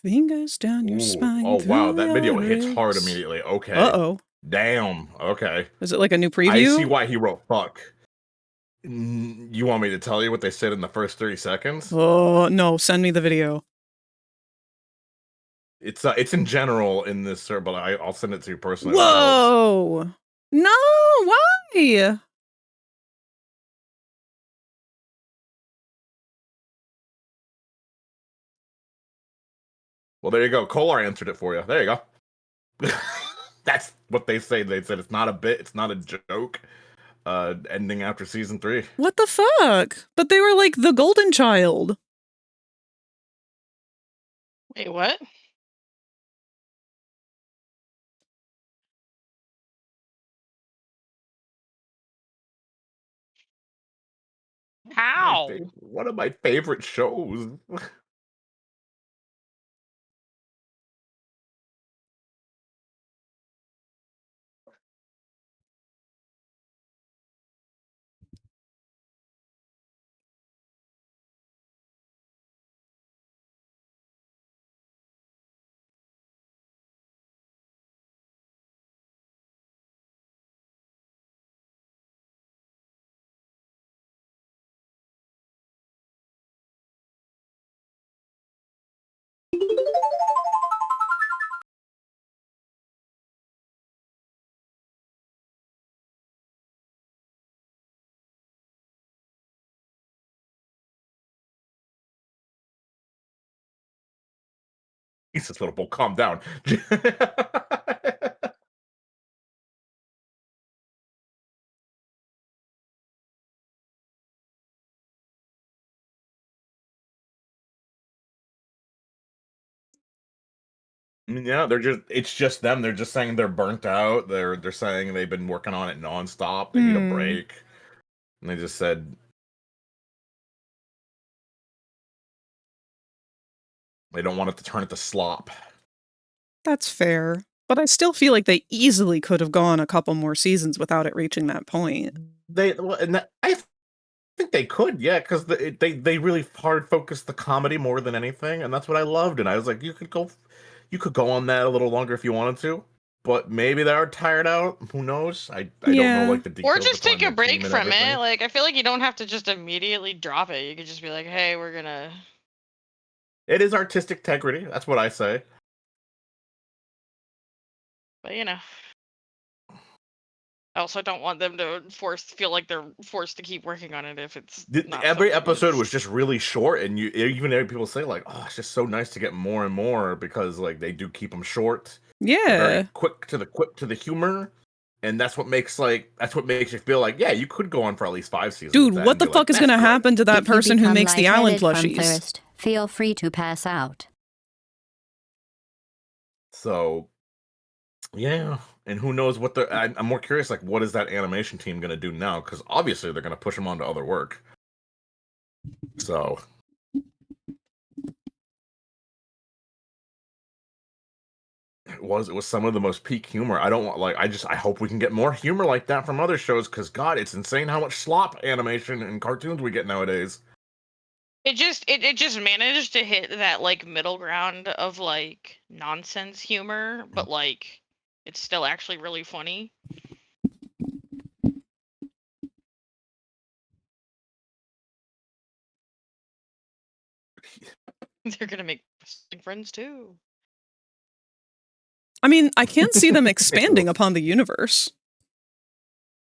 Fingers down your Ooh. spine. Oh wow, through that video your hits hard ribs. immediately. Okay. Uh-oh. Damn. Okay. Is it like a new I preview? see why he wrote fuck. You want me to tell you what they said in the first 30 seconds? Oh, no, send me the video. It's in general in this, sir, but I'll send it to you personally. Whoa! No, why? Well, there you go. Kolar answered it for you. There you go. That's what they say. They said it's not a bit, it's not a joke. Ending after season 3. What the fuck? But they were like the golden child. Wait, what? How? One of my favorite shows. Jesus, little boy, calm down. Yeah, it's just them. They're just saying they're burnt out. They're saying they've been working on it nonstop. They need a break. And they just said they don't want it to turn into slop. That's fair. But I still feel like they easily could have gone a couple more seasons without it reaching that point. I think they could, yeah, because they really hard focused the comedy more than anything, and that's what I loved. And I was like, you could go on that a little longer if you wanted to, but maybe they are tired out. Who knows? I don't know like the details. Or just take a break from it. everything. Like I feel like you don't have to just immediately drop it. You could just be like, hey, we're gonna. It is artistic integrity. That's what I say. But you know. I also don't want them to feel like they're forced to keep working on it if it's not Every something episode that's- was just really short, and even people say like, "Oh, it's just so nice to get more and more," because like they do keep them short. Yeah, very quick to the humor, and that's what makes you feel like, yeah, you could go on for at least 5 seasons. dude, what the fuck is going to happen to that If you person who become makes the Allen lightheaded from plushies? thirst, feel free to pass out. So, yeah, and who knows what I'm more curious, like, what is that animation team going to do now? Because obviously they're going to push them onto other work. So, it was some of the most peak humor. I hope we can get more humor like that from other shows, because God, it's insane how much slop animation and cartoons we get nowadays. It just managed to hit that like middle ground of like nonsense humor, but like it's still actually really funny. They're gonna make friends too. I mean, I can see them expanding upon the universe.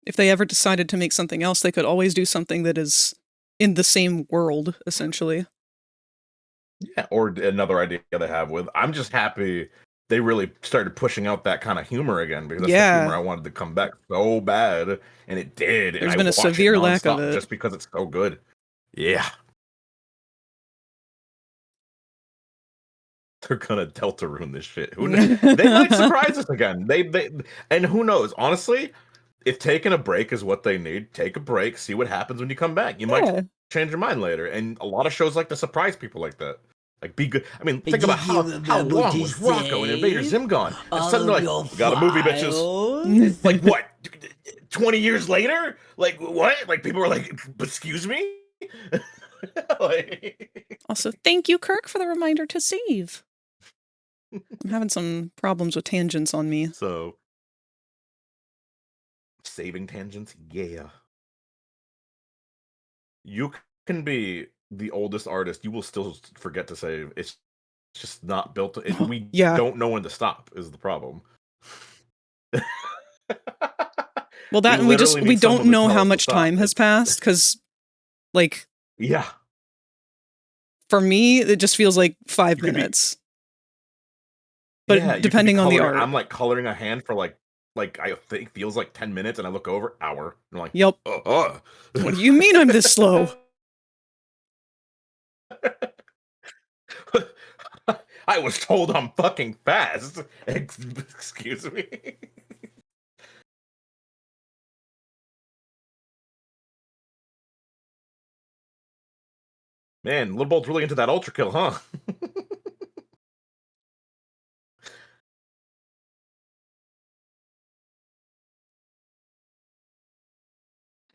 If they ever decided to make something else, they could always do something that is in the same world, essentially. Yeah, or another idea they have with. I'm just happy they really started pushing out that kind of humor again, because that's the humor I wanted to come back so bad, and it did. There's been a severe lack of it. Just because it's so good. Yeah. They're gonna Deltarune this shit. They might surprise us again. And who knows? Honestly, if taking a break is what they need, take a break. See what happens when you come back. You might change your mind later. And a lot of shows like to surprise people like that. Like, be good. I mean, think about how long was Rocco and Invader Zim gone? And suddenly, like, we got a movie, bitches. Like, what? 20 years later? Like, what? Like, people were like, excuse me? Also, thank you, Kirk, for the reminder to save. I'm having some problems with tangents on me. So, saving tangents, yeah. You can be the oldest artist, you will still forget to save. It's just not built to, we Yeah. don't know when to stop is the problem. Well, that and literally we need don't someone to know tell how us to much stop. time has passed because, like, Yeah. for me, it just feels like 5 You could be- minutes. But yeah, you could be depending on the coloring- art. I'm like coloring a hand for like I think feels like 10 minutes, and I look over, hour. And I'm like, Yep. What do you mean I'm this slow? I was told I'm fucking fast. Excuse me. Man, Little Bolt's really into that ultra kill, huh?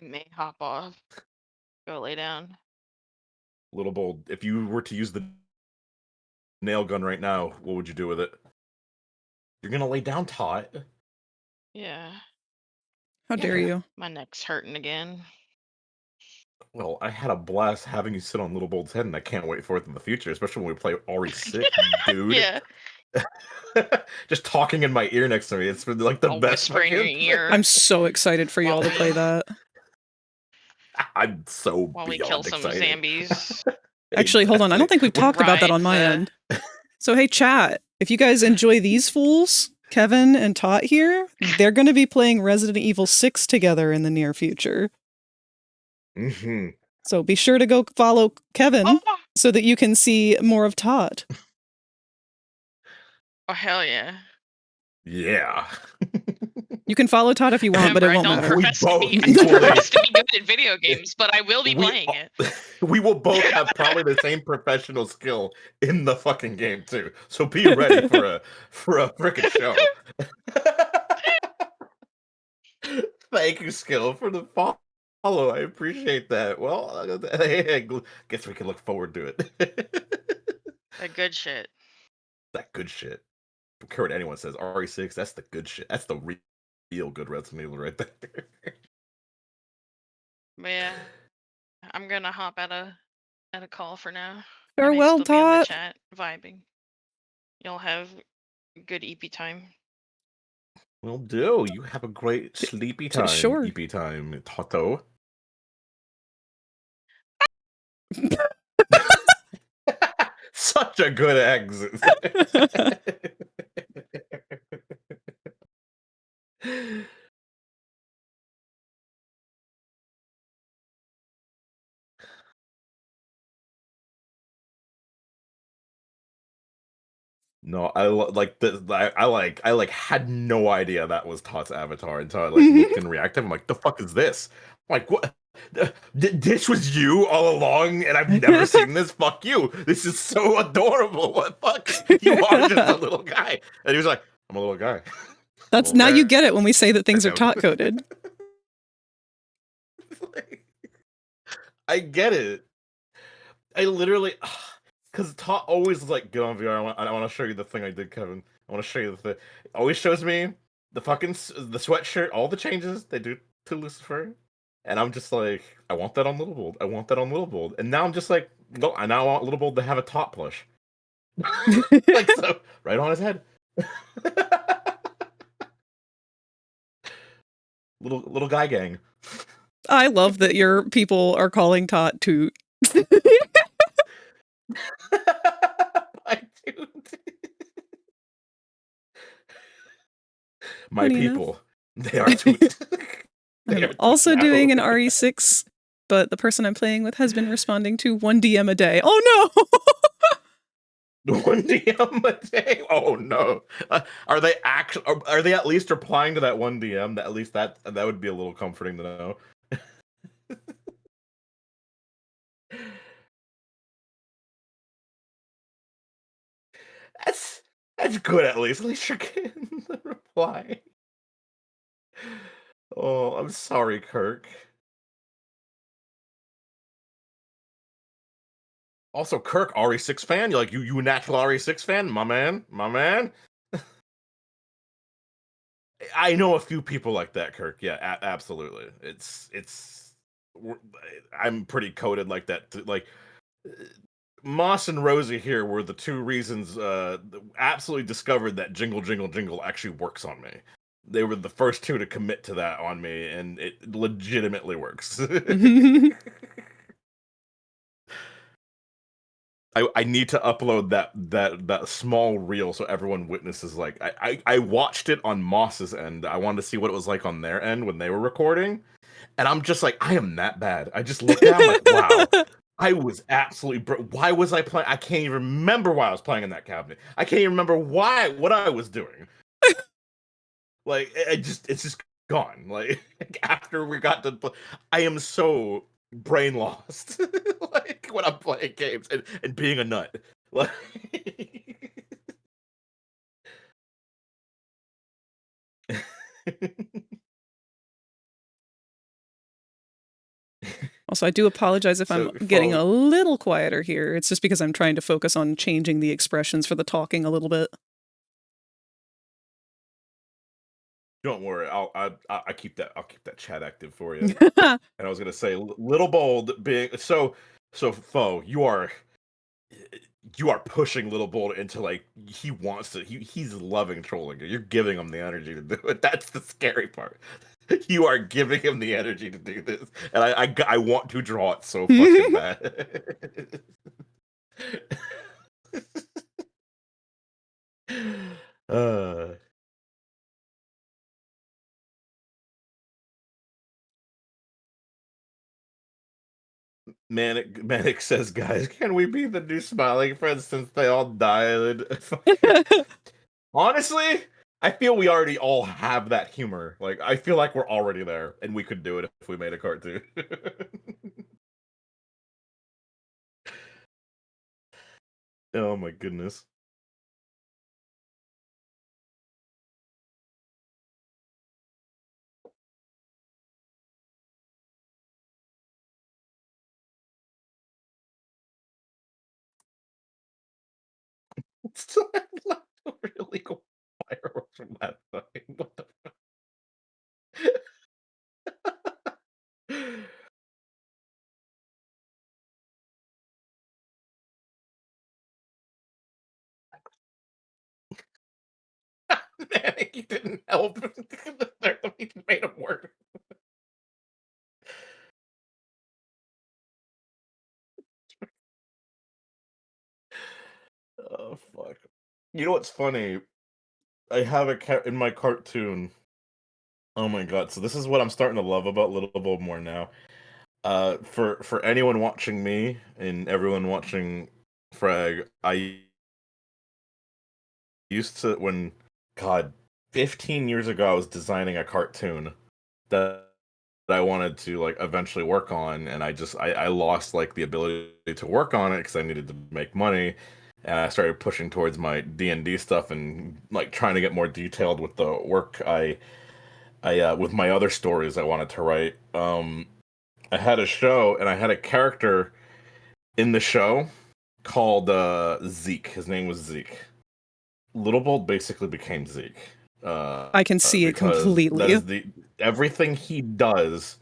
I may hop off. Go lay down. Little Bolt, if you were to use the nail gun right now, what would you do with it? You're gonna lay down, Tot. Yeah. How dare you? My neck's hurting again. Well, I had a blast having you sit on Little Bolt's head, and I can't wait for it in the future, especially when we play RE6, dude. Yeah. Just talking in my ear next to me. It's been like the I'll best. whisper in your ear. I'm so excited for y'all to play that. I'm so While we beyond kill some excited. zombies. Actually, hold on. I don't think we've talked about that on my end. So, hey, chat, if you guys enjoy these fools, Kevin and Tot here, they're going to be playing Resident Evil 6 together in the near future. Mm-hmm. So be sure to go follow Kevin so that you can see more of Tot. Oh, hell yeah. Yeah. You can follow Tot if you want, but it won't I matter. don't profess to be good at video games, but I will be playing it. We will both have probably the same professional skill in the fucking game too. So be ready for a frickin' show. Thank you, Skill, for the follow. I appreciate that. Well, I guess we can look forward to it. That good shit. That good shit. I don't care what anyone says. RE6, that's the good shit. That's the real good Resident Evil right there. But yeah, I'm gonna hop at a call for now. Farewell, I may still be in the Tot. chat vibing. Y'all have good EP time. Will do. You have a great sleepy time. Sure. EP time, Toto. Such a good exit. No, I like this. I had no idea that was Tot's avatar until I looked in reactive. I'm like, the fuck is this? I'm like, what? This was you all along, and I've never seen this. Fuck you! This is so adorable. What fuck? You are just a little guy. And he was like, I'm a little guy. That's now you get it when we say that things are Tot coded. I get it. I literally, because Tot always like, get on VR. I want to show you the thing I did, Kevin. I want to show you the thing. It always shows me the fucking the sweatshirt, all the changes they do to Lucifer, and I'm just like, I want that on Little Bold. I want that on Little Bold. And now I'm just like, no, I now want Little Bold to have a Tot plush, like so, right on his head. little guy gang. I love that your people are calling Tot Toot. My Funny people, enough. they are Toot. I'm also doing an RE6, but the person I'm playing with has been responding to 1 DM a day. Oh no! 1 DM a day? Oh no! Are they actually? Are they at least replying to that 1 DM? That at least that would be a little comforting to know. That's good. At least you're getting the reply. Oh, I'm sorry, Kirk. Also, Kirk, RE6 fan. You a natural RE6 fan, my man, my man. I know a few people like that, Kirk. Yeah, absolutely. I'm pretty coded like that. Like Moss and Rosie here were the two reasons absolutely discovered that Jingle Jingle Jingle actually works on me. They were the first two to commit to that on me, and it legitimately works. I need to upload that small reel so everyone witnesses. Like I watched it on Moss's end. I wanted to see what it was like on their end when they were recording, and I'm just like, I am that bad. I just looked down like, wow, I was absolutely. Why was I playing? I can't even remember why I was playing in that cabinet. I can't even remember what I was doing. Like it's just gone. Like after we got to, I am so brain lost. Like when I'm playing games and being a nut. Like Also, I do apologize if I'm so getting a little quieter here. It's just because I'm trying to focus on changing the expressions for the talking a little bit. don't worry, I keep that I'll keep that chat active for you. And I was gonna say, Little Bold being so Foe, you are pushing Little Bold into like he wants to. He's loving trolling you. You're giving him the energy to do it. That's the scary part. You are giving him the energy to do this, and I want to draw it so fucking bad. uh, Manic says, guys, can we be the new smiling friends since they all died? Honestly, I feel we already all have that humor. Like, I feel like we're already there, and we could do it if we made a cartoon. Oh my goodness. Still have leftover illegal fireworks from that time. What the fuck? Man, he didn't help. He made him worse. Oh fuck. You know what's funny? I have a cat in my cartoon. Oh my god! So this is what I'm starting to love about Little Bob more now. For anyone watching me and everyone watching Frag, I used to when God 15 years ago I was designing a cartoon that I wanted to like eventually work on, and I lost like the ability to work on it because I needed to make money, and I started pushing towards my D&D stuff and like trying to get more detailed with the work I with my other stories I wanted to write. I had a show and I had a character in the show called Zeke. His name was Zeke. Little Bold basically became Zeke. I can see it Because that completely. is everything he does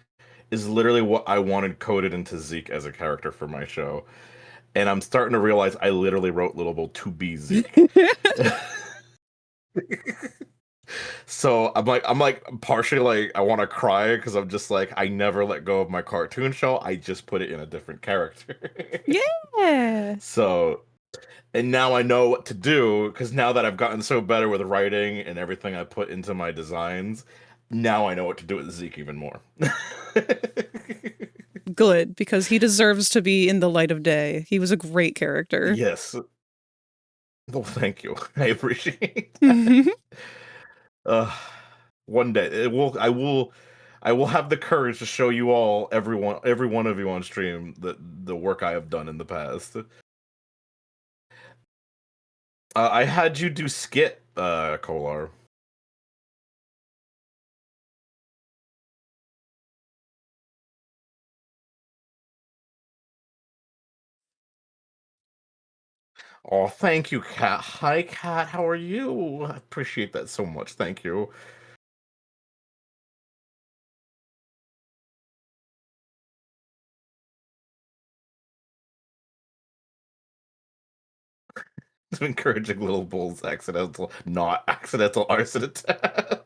is literally what I wanted coded into Zeke as a character for my show. And I'm starting to realize I literally wrote Little Bold to be Zeke. So I'm like partially like I want to cry because I'm just like I never let go of my cartoon show. I just put it in a different character. Yeah. So and now I know what to do because now that I've gotten so better with writing and everything I put into my designs, now I know what to do with Zeke even more. Good, because he deserves to be in the light of day. He was a great character. Yes. Well, thank you. I appreciate that. Uh, one day I will have the courage to show you all every one of you on stream the work I have done in the past. I had you do skit, Kolar. Oh, thank you, Kat. Hi, Kat. How are you? I appreciate that so much. Thank you. Encouraging little bulls not accidental arson attack.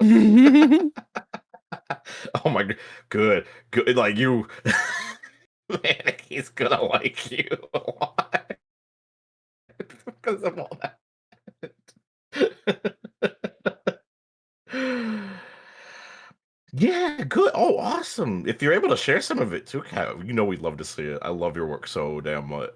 Oh my god. Good. Like you. Man, he's gonna like you a lot. Because of all that. Yeah, good. Oh, awesome. If you're able to share some of it too, Kat, we'd love to see it. I love your work so damn much.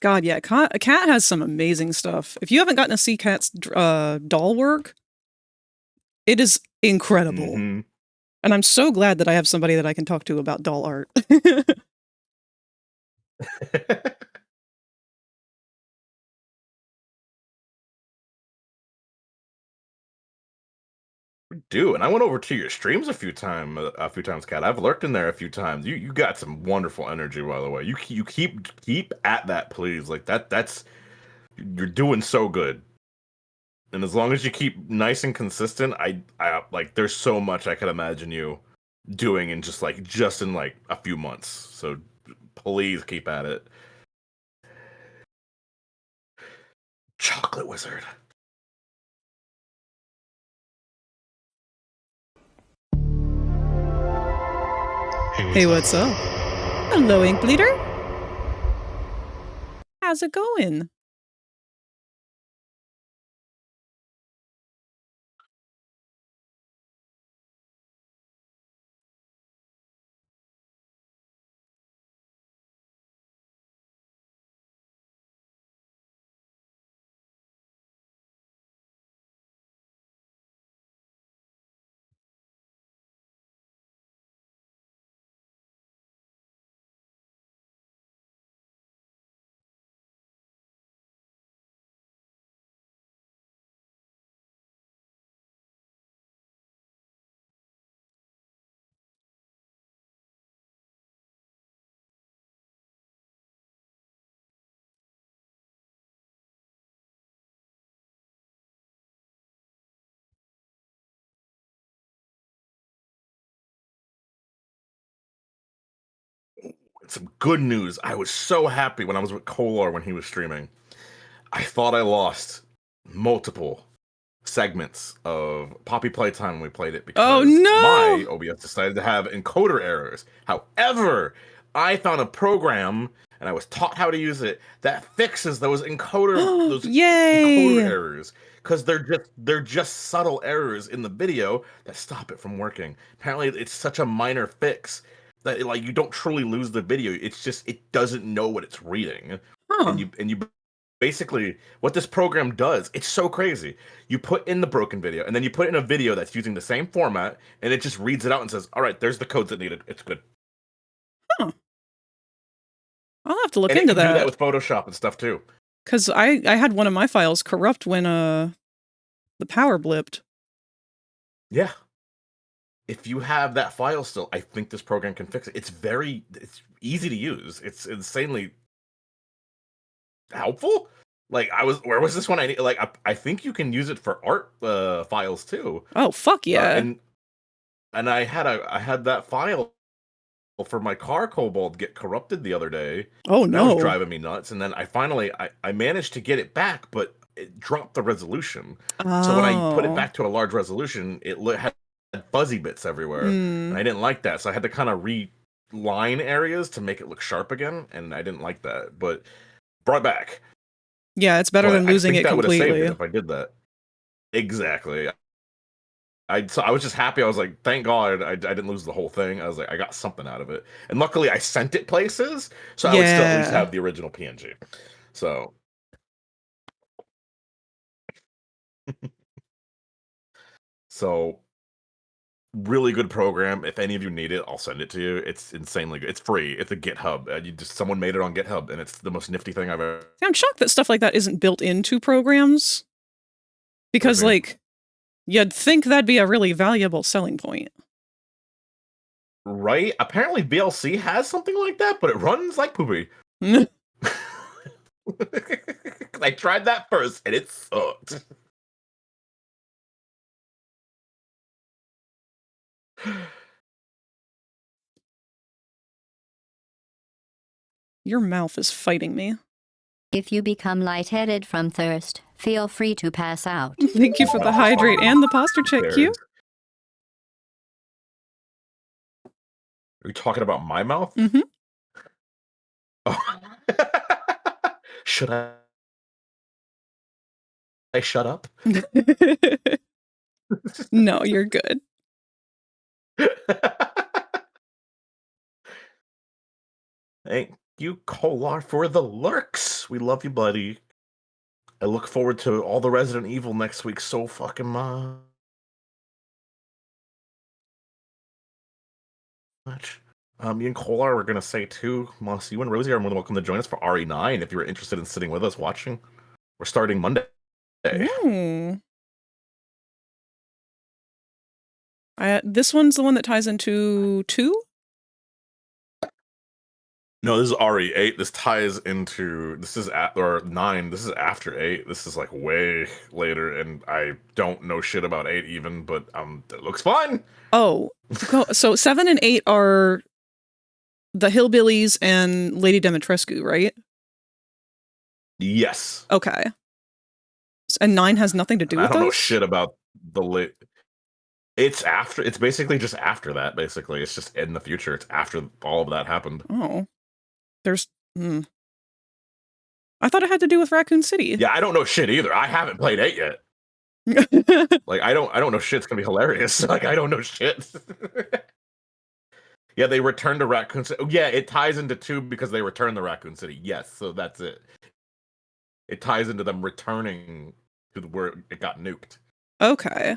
God, yeah, Cat has some amazing stuff. If you haven't gotten to see Cat's doll work, it is incredible. Mhm. And I'm so glad that I have somebody that I can talk to about doll art. Do, and I went over to your streams a few times, Kat. I've lurked in there a few times. You got some wonderful energy, by the way. You keep at that, please. Like that's you're doing so good. And as long as you keep nice and consistent, I like there's so much I could imagine you doing in just in like a few months. So please keep at it. Chocolate Wizard. Hey, what's up? Hello, Ink Bleeder. How's it going? Some good news. I was so happy when I was with Kolar when he was streaming. I thought I lost multiple segments of Poppy Playtime when we played it because Oh no! my OBS decided to have encoder errors. However, I found a program and I was taught how to use it that fixes those encoder Yay! errors because they're just subtle errors in the video that stop it from working. Apparently, it's such a minor fix that like you don't truly lose the video. It's just it doesn't know what it's reading, Huh. and you basically what this program does. It's so crazy. You put in the broken video, and then you put in a video that's using the same format, and it just reads it out and says, "All right, there's the codes that needed. It's good." Huh. I'll have to look And into it can that. do that with Photoshop and stuff too. Because I had one of my files corrupt when the power blipped. Yeah. If you have that file still, I think this program can fix it. It's easy to use. It's insanely helpful. Like where was this one? I think you can use it for art files too. Oh fuck yeah! And I had that file for my car Cobalt get corrupted the other day. Oh That no! was driving me nuts. And then I managed to get it back, but it dropped the resolution. Oh. So when I put it back to a large resolution, it had fuzzy bits everywhere, and I didn't like that. So I had to kind of reline areas to make it look sharp again, and I didn't like that. But brought it back. Yeah, it's better than losing it that would have saved completely. it if I did that. Exactly. I was just happy. I was like, thank God I didn't lose the whole thing. I was like, I got something out of it. And luckily I sent it places, so I would still at least have the original PNG. So so really good program. If any of you need it, I'll send it to you. It's insanely good. It's free. It's a GitHub. Someone made it on GitHub, and it's the most nifty thing I've ever. I'm shocked that stuff like that isn't built into programs. Because, like, you'd think that'd be a really valuable selling point. Right? Apparently VLC has something like that, but it runs like poopy. I tried that first, and it sucked. Your mouth is fighting me. If you become lightheaded from thirst, feel free to pass out. Thank you for the hydrate and the posture check, Q. Are you talking about my mouth? Mm-hmm. Oh. Should I shut up? No, you're good. Thank you, Kolar, for the lurks. We love you, buddy. I look forward to all the Resident Evil next week so fucking much. Me and Kolar were gonna say too, Moss, you and Rosie are more than welcome to join us for RE9 if you're interested in sitting with us watching. We're starting Monday. Ooh. This one's the one that ties into 2? No, this is RE8. This ties into this is or 9. This is after 8. This is like way later, and I don't know shit about 8 even, but it looks fun. Oh, so 7 and 8 are the Hillbillies and Lady Dimitrescu, right? Yes. Okay. And 9 has nothing to do with I don't know those? shit about the late. It's after. It's basically just after that. Basically, it's just in the future. It's after all of that happened. Oh, there's. I thought it had to do with Raccoon City. Yeah, I don't know shit either. I haven't played 8 yet. Like I don't know shit's gonna be hilarious. Like I don't know shit. Yeah, they return to Raccoon City. Yeah, it ties into 2 because they return to Raccoon City. Yes, so that's it. It ties into them returning to where it got nuked. Okay.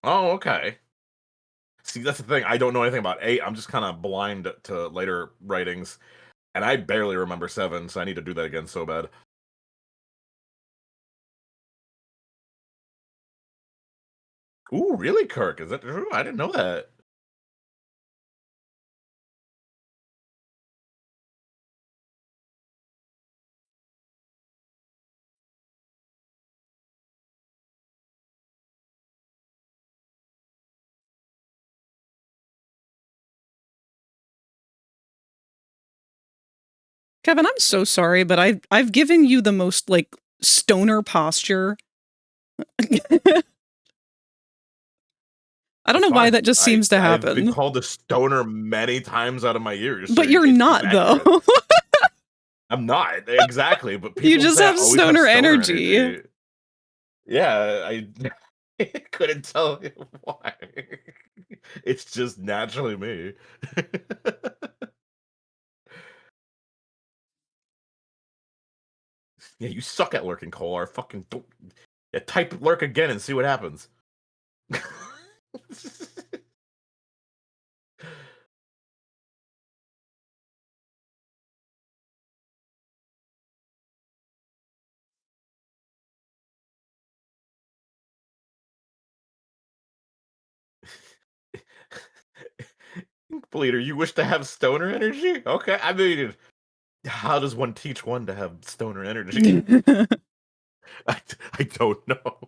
Oh, okay. See, that's the thing. I don't know anything about 8. I'm just kind of blind to later writings. And I barely remember 7, so I need to do that again so bad. Ooh, really, Kirk? Is that true? I didn't know that. Kevin, I'm so sorry, but I've given you the most like stoner posture. I don't know why that just seems to happen. I've been called a stoner many times out of my ears. But you're not, though. I'm not, exactly. But people you just have stoner energy. Yeah, I couldn't tell you why. It's just naturally me. Yeah, you suck at lurking, Kolar. Fucking don't. Yeah, type lurk again and see what happens. Bleeder, you wish to have stoner energy? Okay, I mean, how does one teach one to have stoner energy? I don't know.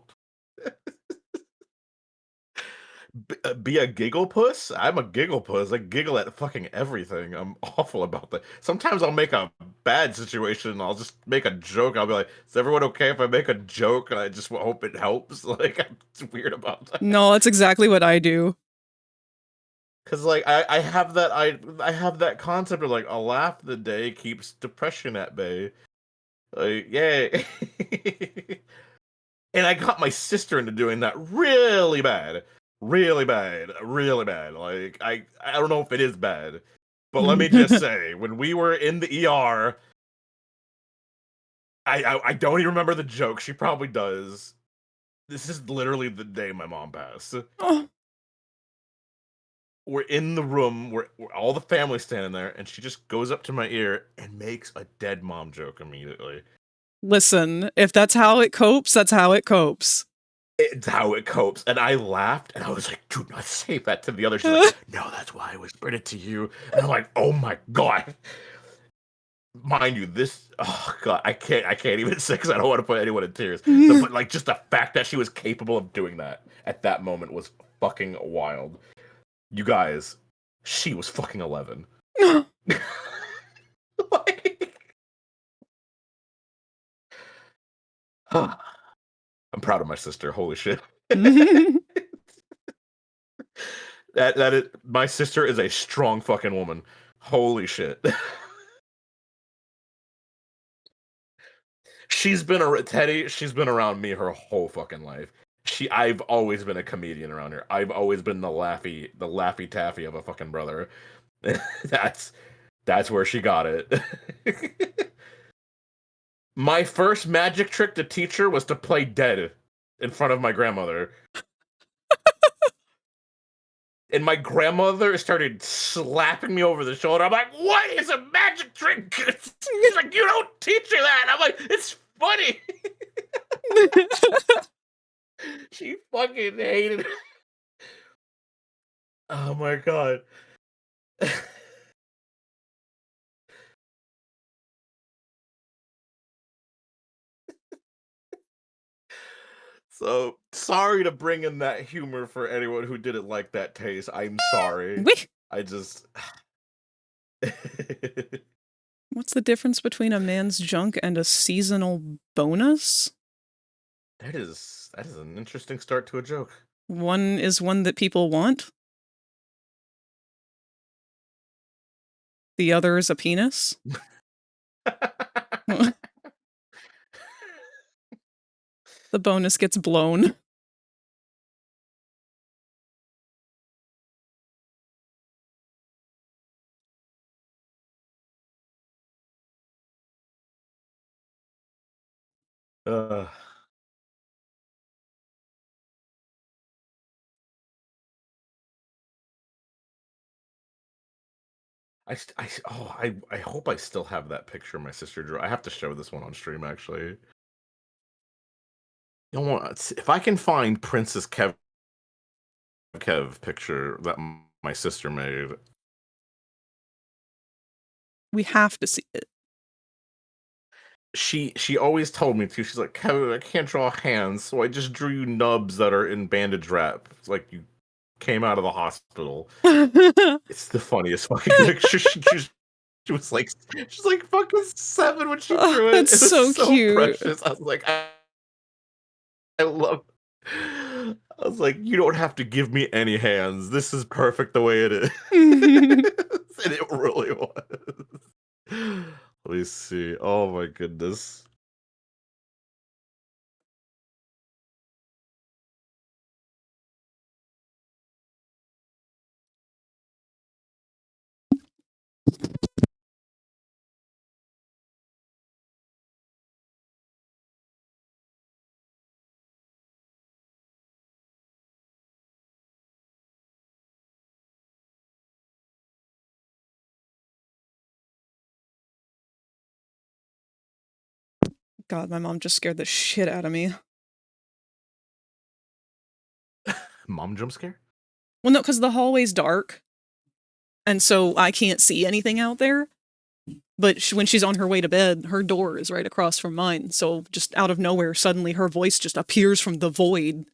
Be a giggle puss? I'm a giggle puss. I giggle at fucking everything. I'm awful about that. Sometimes I'll make a bad situation and I'll just make a joke. I'll be like, is everyone okay if I make a joke and I just hope it helps? Like, I'm weird about that. No, that's exactly what I do. Cause like I have that I have that concept of like a laugh the day keeps depression at bay. Like, yay. And I got my sister into doing that really bad. Really bad. Really bad. Like I don't know if it is bad. But let me just say, when we were in the ER, I don't even remember the joke. She probably does. This is literally the day my mom passed. Oh. We're in the room, we're all the family standing there, and she just goes up to my ear and makes a dead mom joke immediately. Listen, if that's how it copes, that's how it copes. It's how it copes. And I laughed and I was like, do not say that to the other. She's like, no, that's why I whispered it to you. And I'm like, oh my God. Mind you, this, oh God, I can't even say because I don't want to put anyone in tears. But like just the fact that she was capable of doing that at that moment was fucking wild. You guys, she was fucking 11. Like, I'm proud of my sister. Holy shit. My sister is a strong fucking woman. Holy shit. She's been around me her whole fucking life. I've always been a comedian around her. I've always been the laffy taffy of a fucking brother. That's where she got it. My first magic trick to teach her was to play dead in front of my grandmother. And my grandmother started slapping me over the shoulder. I'm like, what is a magic trick? She's like, you don't teach her that. I'm like, it's funny. She fucking hated it. Oh my God. So sorry to bring in that humor for anyone who didn't like that taste. I'm sorry. I just What's the difference between a man's junk and a seasonal bonus? That is an interesting start to a joke. One is one that people want. The other is a penis. The bonus gets blown. I hope I still have that picture my sister drew. I have to show this one on stream actually. You know what? If I can find Princess Kev picture that my sister made. We have to see it. She always told me to. She's like, Kevin, I can't draw hands, so I just drew you nubs that are in bandage wrap. It's like you came out of the hospital. It's the funniest fucking picture. She was like, she's like fucking 7 when she drew it. That's It was so cute. precious. I was like, I love. I was like, you don't have to give me any hands. This is perfect the way it is. And it really was. Let me see. Oh my goodness. God, my mom just scared the shit out of me. Mom jump scare? Well, no, because the hallway's dark. And so I can't see anything out there. But when she's on her way to bed, her door is right across from mine. So just out of nowhere, suddenly her voice just appears from the void.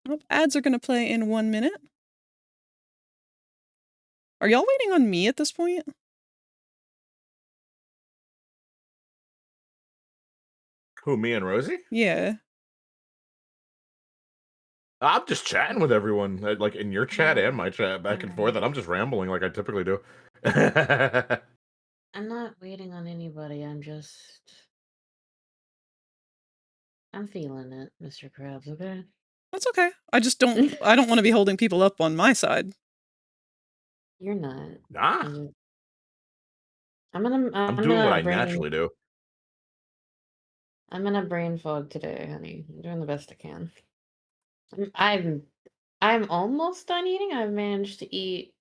Well, ads are going to play in 1 minute. Are y'all waiting on me at this point? Who, me and Rosie? Yeah. I'm just chatting with everyone, like in your chat and my chat, back and forth, and I'm just rambling like I typically do. I'm not waiting on anybody. I'm feeling it, Mr. Krabs, okay? That's okay. I just don't I don't want to be holding people up on my side. You're not. Ah. I'm I'm doing what I naturally do. I'm in a brain fog today, honey. I'm doing the best I can. I'm I'm almost done eating. I've managed to eat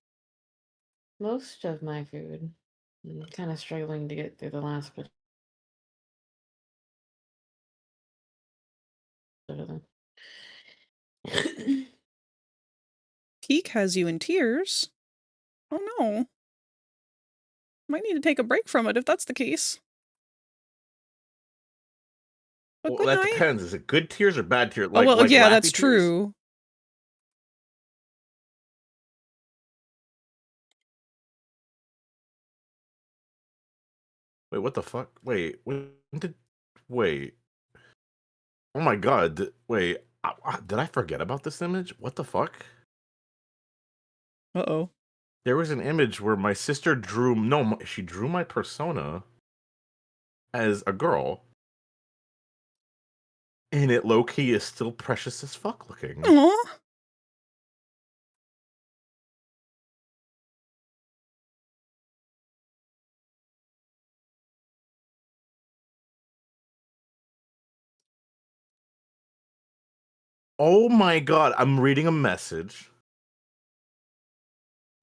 most of my food. I'm kind of struggling to get through the last bit of them. Peak has you in tears. Oh no. Might need to take a break from it if that's the case. But Well, good that night. depends. Is it good tears or bad tears? Oh, well, Like yeah, laughy that's tears? true. Wait, what the fuck? Wait, when did? Wait. Oh my god! Wait, did I forget about this image? What the fuck? Uh-oh. There was an image where my sister drew. No, she drew my persona as a girl, and it low key is still precious as fuck looking. Aw. Oh my god! I'm reading a message.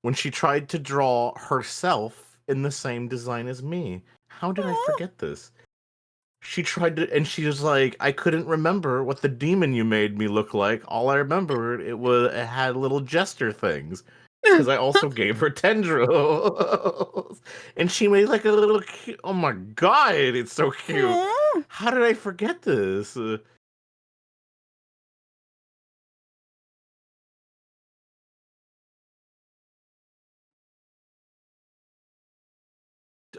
When she tried to draw herself in the same design as me. How did I Aw. forget this? She tried to, and she was like, I couldn't remember what the demon you made me look like. All I remembered, it had little jester things. Because I also gave her tendrils. And she made like a little cute, oh my god, it's so cute. Aw. How did I forget this?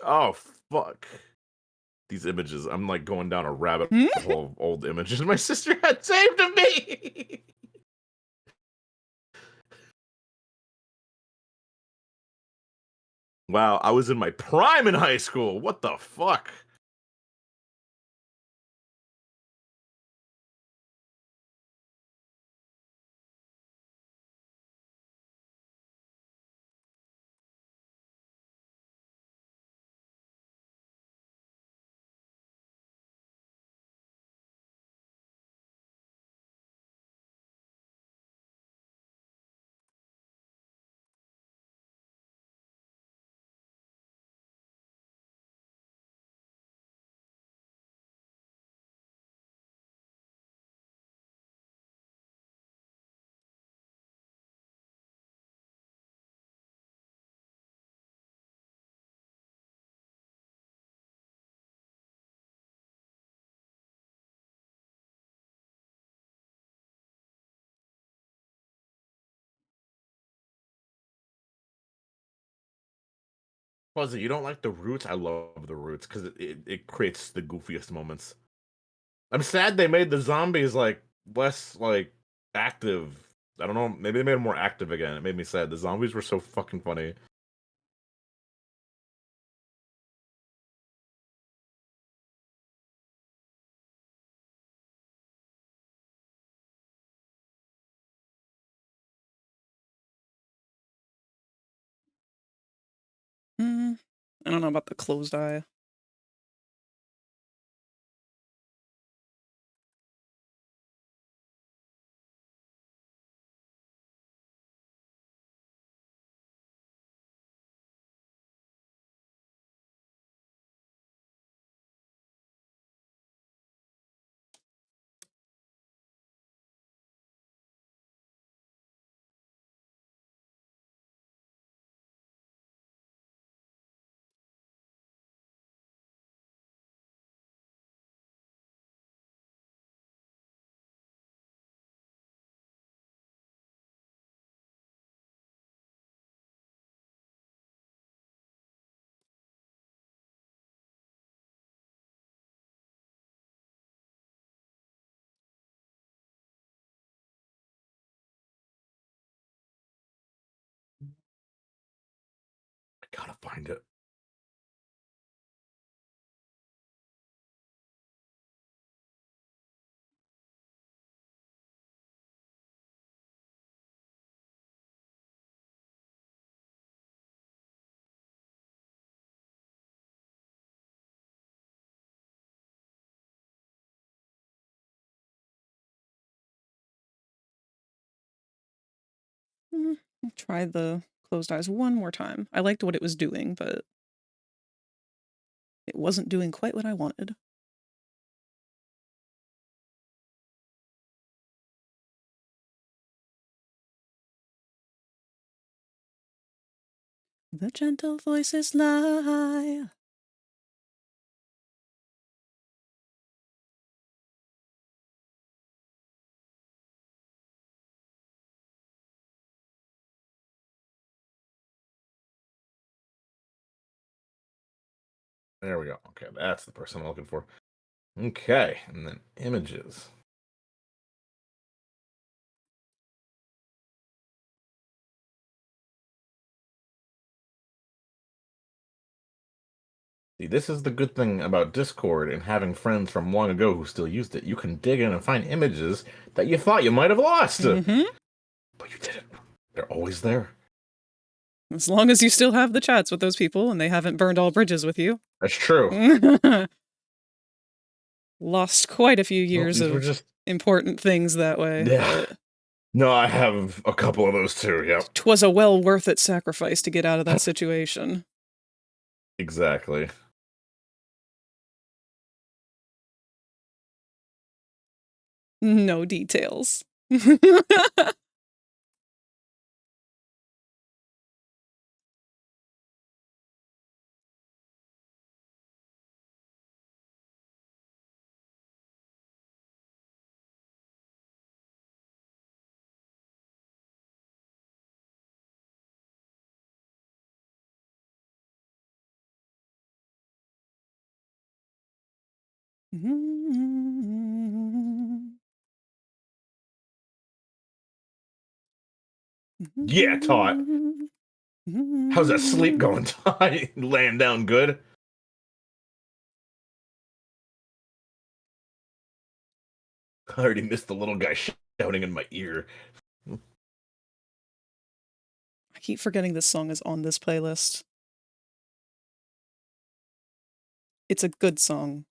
Oh, fuck. These images, I'm like going down a rabbit hole of old images my sister had saved of me. Wow, I was in my prime in high school. What the fuck? Fuzzy, you don't like the roots? I love the roots because it creates the goofiest moments. I'm sad they made the zombies like less like active. I don't know. Maybe they made them more active again. It made me sad. The zombies were so fucking funny. I don't know about the closed eye. I gotta find it. Try the closed eyes one more time. I liked what it was doing, but it wasn't doing quite what I wanted. The gentle voices lie. There we go. Okay, that's the person I'm looking for. Okay, and then images. See, this is the good thing about Discord and having friends from long ago who still used it. You can dig in and find images that you thought you might have lost. Mm-hmm. But you didn't. They're always there. As long as you still have the chats with those people and they haven't burned all bridges with you. That's true. Lost quite a few years These were of just important things that way. Yeah. No, I have a couple of those too, yep. 'Twas a well worth it sacrifice to get out of that situation. Exactly. No details. Yeah, Tot. How's that sleep going, Tot? Laying down good? I already missed the little guy shouting in my ear. I keep forgetting this song is on this playlist. It's a good song.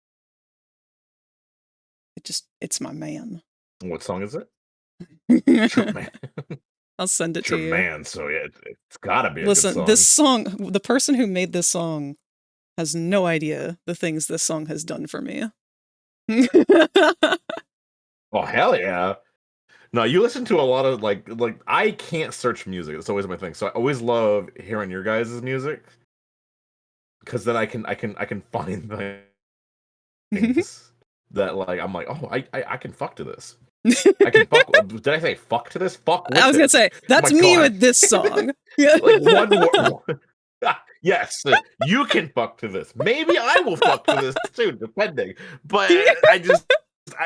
It's my man. What song is it? Sure, man. I'll send it Sure, to you. man. So yeah, it's gotta be a Listen, good song. this song, the person who made this song has no idea the things this song has done for me. Oh, hell yeah. No, you listen to a lot of like I can't search music. It's always my thing. So I always love hearing your guys' music. Cause then I can find things that like I'm like, oh, I can fuck to this. I can fuck. Did I say fuck to this? Fuck with I was gonna say that's Oh my me God. with this song. Like one word. Yes, you can fuck to this. Maybe I will fuck to this too, depending. But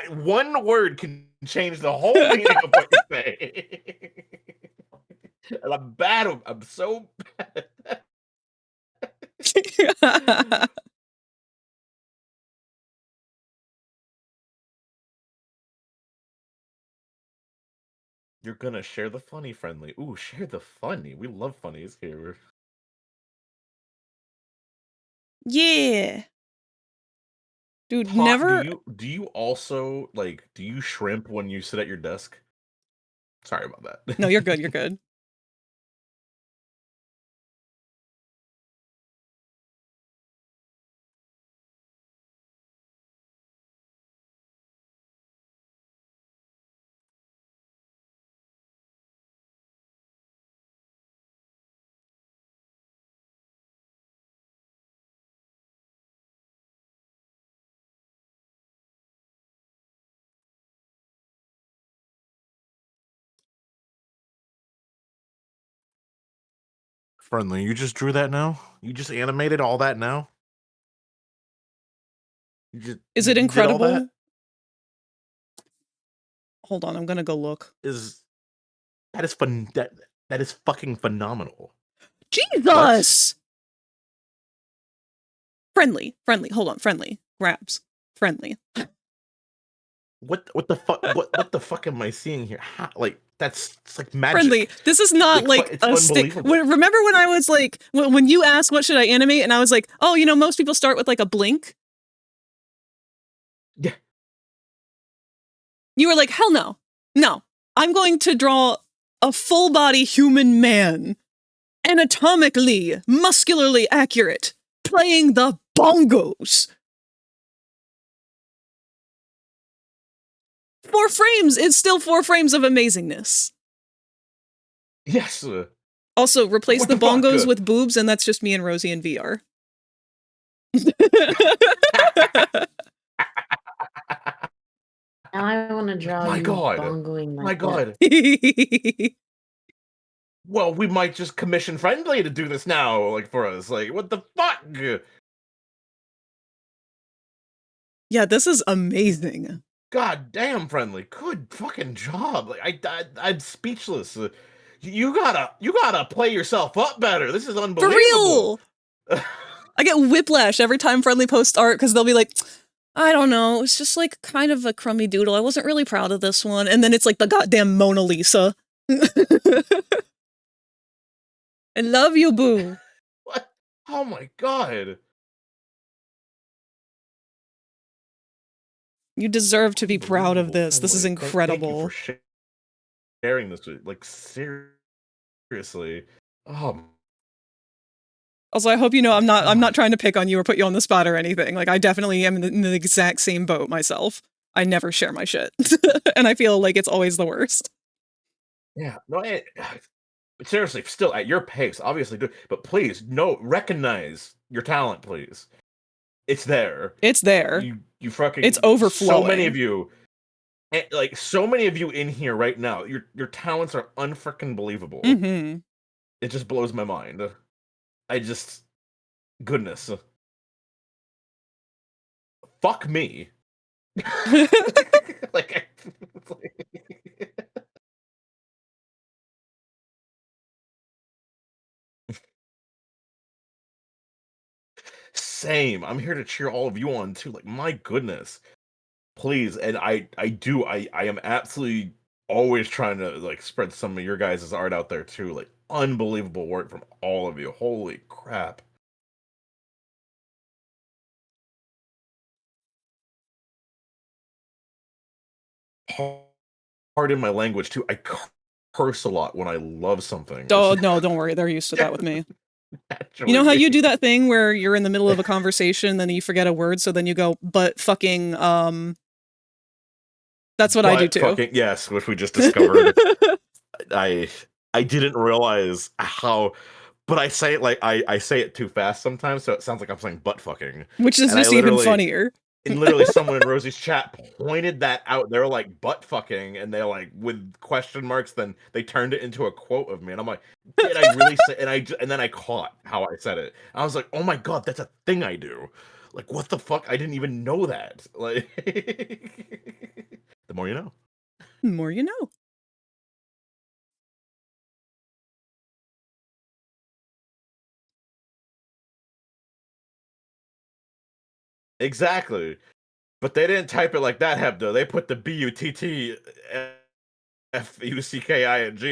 one word can change the whole meaning of what you say. And I'm bad. I'm so bad. You're gonna share the funny friendly. Ooh, share the funny. We love funnies here. Yeah. Dude, Pot, never. Do you also like do you shrimp when you sit at your desk? Sorry about that. No, you're good. You're good. Friendly, you just drew that now? You just animated all that now? Is it incredible? Hold on, I'm gonna go look. That is fun. That is fucking phenomenal. Jesus! Friendly. Hold on, friendly. Grabs. Friendly. What the fuck? what the fuck am I seeing here? How, like it's like magic. Friendly. This is not like a stick. Remember when I was like, when you asked what should I animate, and I was like, oh, most people start with like a blink. Yeah. You were like, hell no, I'm going to draw a full-body human man, anatomically, muscularly accurate, playing the bongos. 4 frames! It's still 4 frames of amazingness. Yes. Also, replace What the the fuck? bongos with boobs, and that's just me and Rosie in VR. Now I want to draw My you God. bongoing My like God. Well, we might just commission Friendly to do this now, like, for us. Like, what the fuck? Yeah, this is amazing. God damn, Friendly. Good fucking job. Like, I'm speechless. You gotta play yourself up better. This is For unbelievable. real! I get whiplash every time Friendly posts art, because they'll be like, I don't know, it's just like kind of a crummy doodle. I wasn't really proud of this one. And then it's like the goddamn Mona Lisa. I love you, boo. What? Oh my God. You deserve to be proud of Unbelievable, this. This is Friendly. incredible. Thank you for sharing this with, like, seriously. Also, I hope you know I'm not trying to pick on you or put you on the spot or anything. Like, I definitely am in the exact same boat myself. I never share my shit. And I feel like it's always the worst. Yeah, no, seriously, still at your pace, obviously, but please, recognize your talent, please. It's there. It's there. You fucking. It's overflowing. So many of you, so many of you in here right now. Your talents are unfreaking believable. Mm-hmm. It just blows my mind. Goodness. Fuck me. like. Same. I'm here to cheer all of you on too. Like, my goodness. Please, and I am absolutely always trying to, like, spread some of your guys' art out there too. Like, unbelievable work from all of you. Holy crap. Pardon my language too. I curse a lot when I love something. Oh, no, don't worry. They're used to that with me. Naturally. You know how you do that thing where you're in the middle of a conversation, then you forget a word, so then you go, but fucking, that's what I do too. Fucking, yes, which we just discovered. I didn't realize how, but I say it like, I say it too fast sometimes, so it sounds like I'm saying butt fucking. Which is just even funnier. And literally someone in Rosie's chat pointed that out. They were like, butt fucking, and they're like, with question marks, then they turned it into a quote of me. And I'm like, did I really say, and then I caught how I said it. I was like, oh my God, that's a thing I do. Like, what the fuck? I didn't even know that. Like, the more you know. The more you know. Exactly. But they didn't type it like that, Hebdo. They put the BUTTFUCKING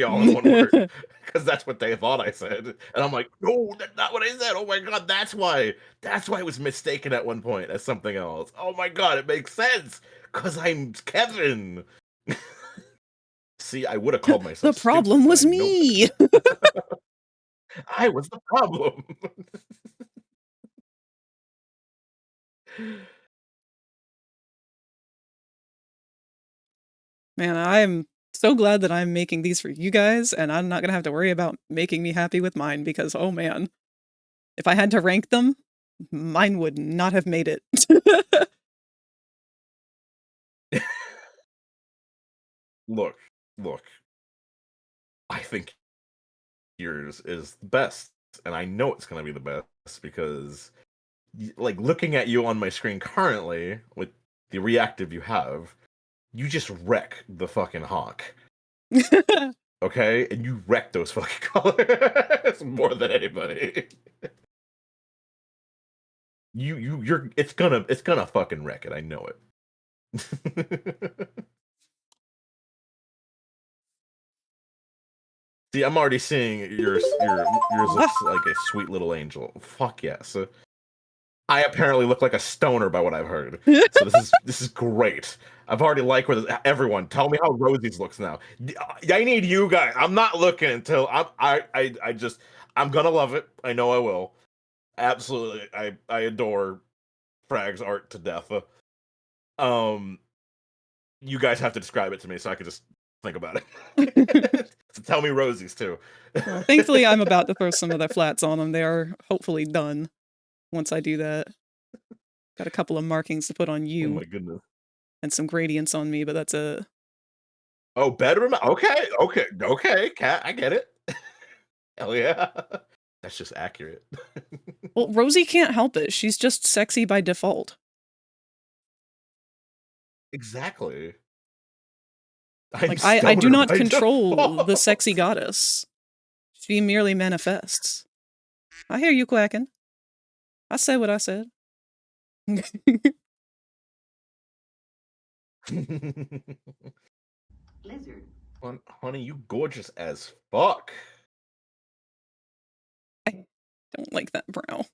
all in one word. Because that's what they thought I said. And I'm like, no, that's not what I said. Oh my God, that's why. That's why it was mistaken at one point as something else. Oh my God, it makes sense. Because I'm Kevin. See, I would have called myself The problem stupid, was me. I was the problem. Man, I'm so glad that I'm making these for you guys, and I'm not gonna have to worry about making me happy with mine, because, oh man, if I had to rank them, mine would not have made it. Look. I think yours is the best, and I know it's gonna be the best because, like, looking at you on my screen currently with the reactive you have, you just wreck the fucking hawk. Okay, and you wreck those fucking colors more than anybody. You're it's gonna fucking wreck it. I know it. See, I'm already seeing yours looks like a sweet little angel. Fuck yes. I apparently look like a stoner by what I've heard. So this is great. I've already liked where everyone tell me how Rosie's looks now. I need you guys. I'm not looking until I just I'm gonna love it. I know I will. Absolutely. I adore Frag's art to death. You guys have to describe it to me so I can just think about it. So tell me Rosie's too. Well, thankfully, I'm about to throw some of the flats on them. They are hopefully done once I do that. Got a couple of markings to put on Oh you my goodness. and some gradients on me, but that's it. Oh, bedroom. Okay, cat. I get it. Hell yeah. That's just accurate. Well, Rosie can't help it. She's just sexy by default. Exactly. Like, I do stoner not by control the default. sexy goddess. She merely manifests. I hear you quacking. I said what I said. Lizard. Honey, you gorgeous as fuck. I don't like that brow.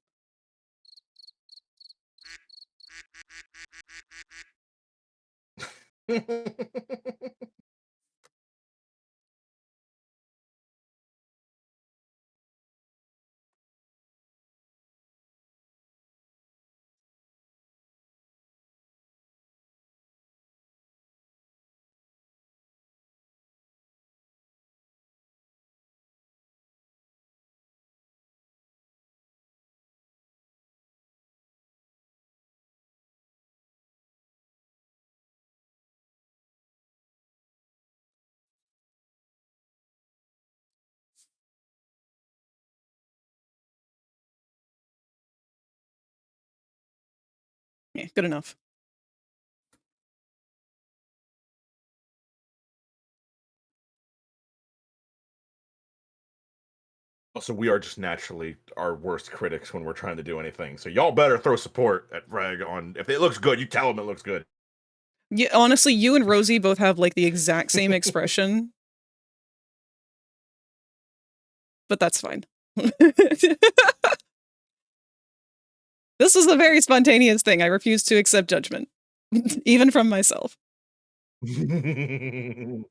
Yeah, good enough. Also, we are just naturally our worst critics when we're trying to do anything. So y'all better throw support at Frag on. If it looks good, you tell them it looks good. Yeah, honestly, you and Rosie both have like the exact same expression. But that's fine. This is a very spontaneous thing. I refuse to accept judgment, even from myself. Do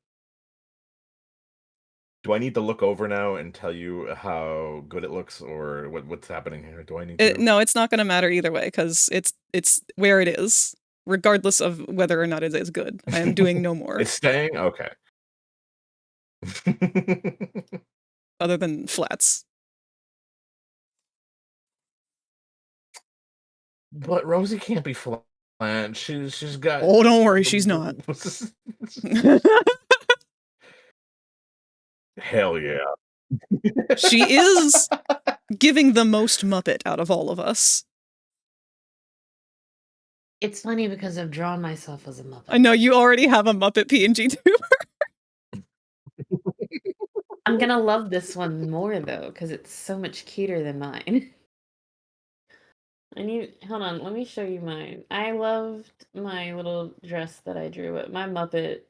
I need to look over now and tell you how good it looks, or what's happening here? Do I need to? No, it's not going to matter either way because it's where it is, regardless of whether or not it is good. I am doing no more. It's staying? Okay. Other than flats. But Rosie can't be flat. She's got. Oh, don't worry, she's not. Hell yeah. She is giving the most Muppet out of all of us. It's funny because I've drawn myself as a Muppet. I know you already have a Muppet PNG tuber. I'm gonna love this one more though, because it's so much cuter than mine. Hold on, let me show you mine. I loved my little dress that I drew, but my Muppet,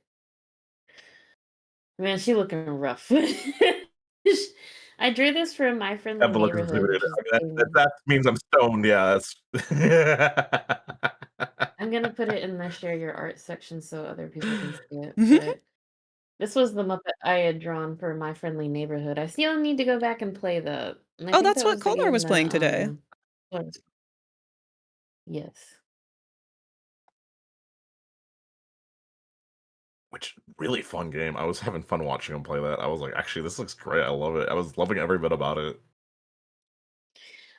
man, she looking rough. I drew this for My Friendly Neighborhood. Which is that means I'm stoned. Yeah, that's. I'm gonna put it in the share your art section so other people can see it. But this was the Muppet I had drawn for My Friendly Neighborhood. I still need to go back and play the. Oh, that's what Kolar was playing today. Yes. Which really fun game. I was having fun watching him play that. I was like, actually, this looks great. I love it. I was loving every bit about it.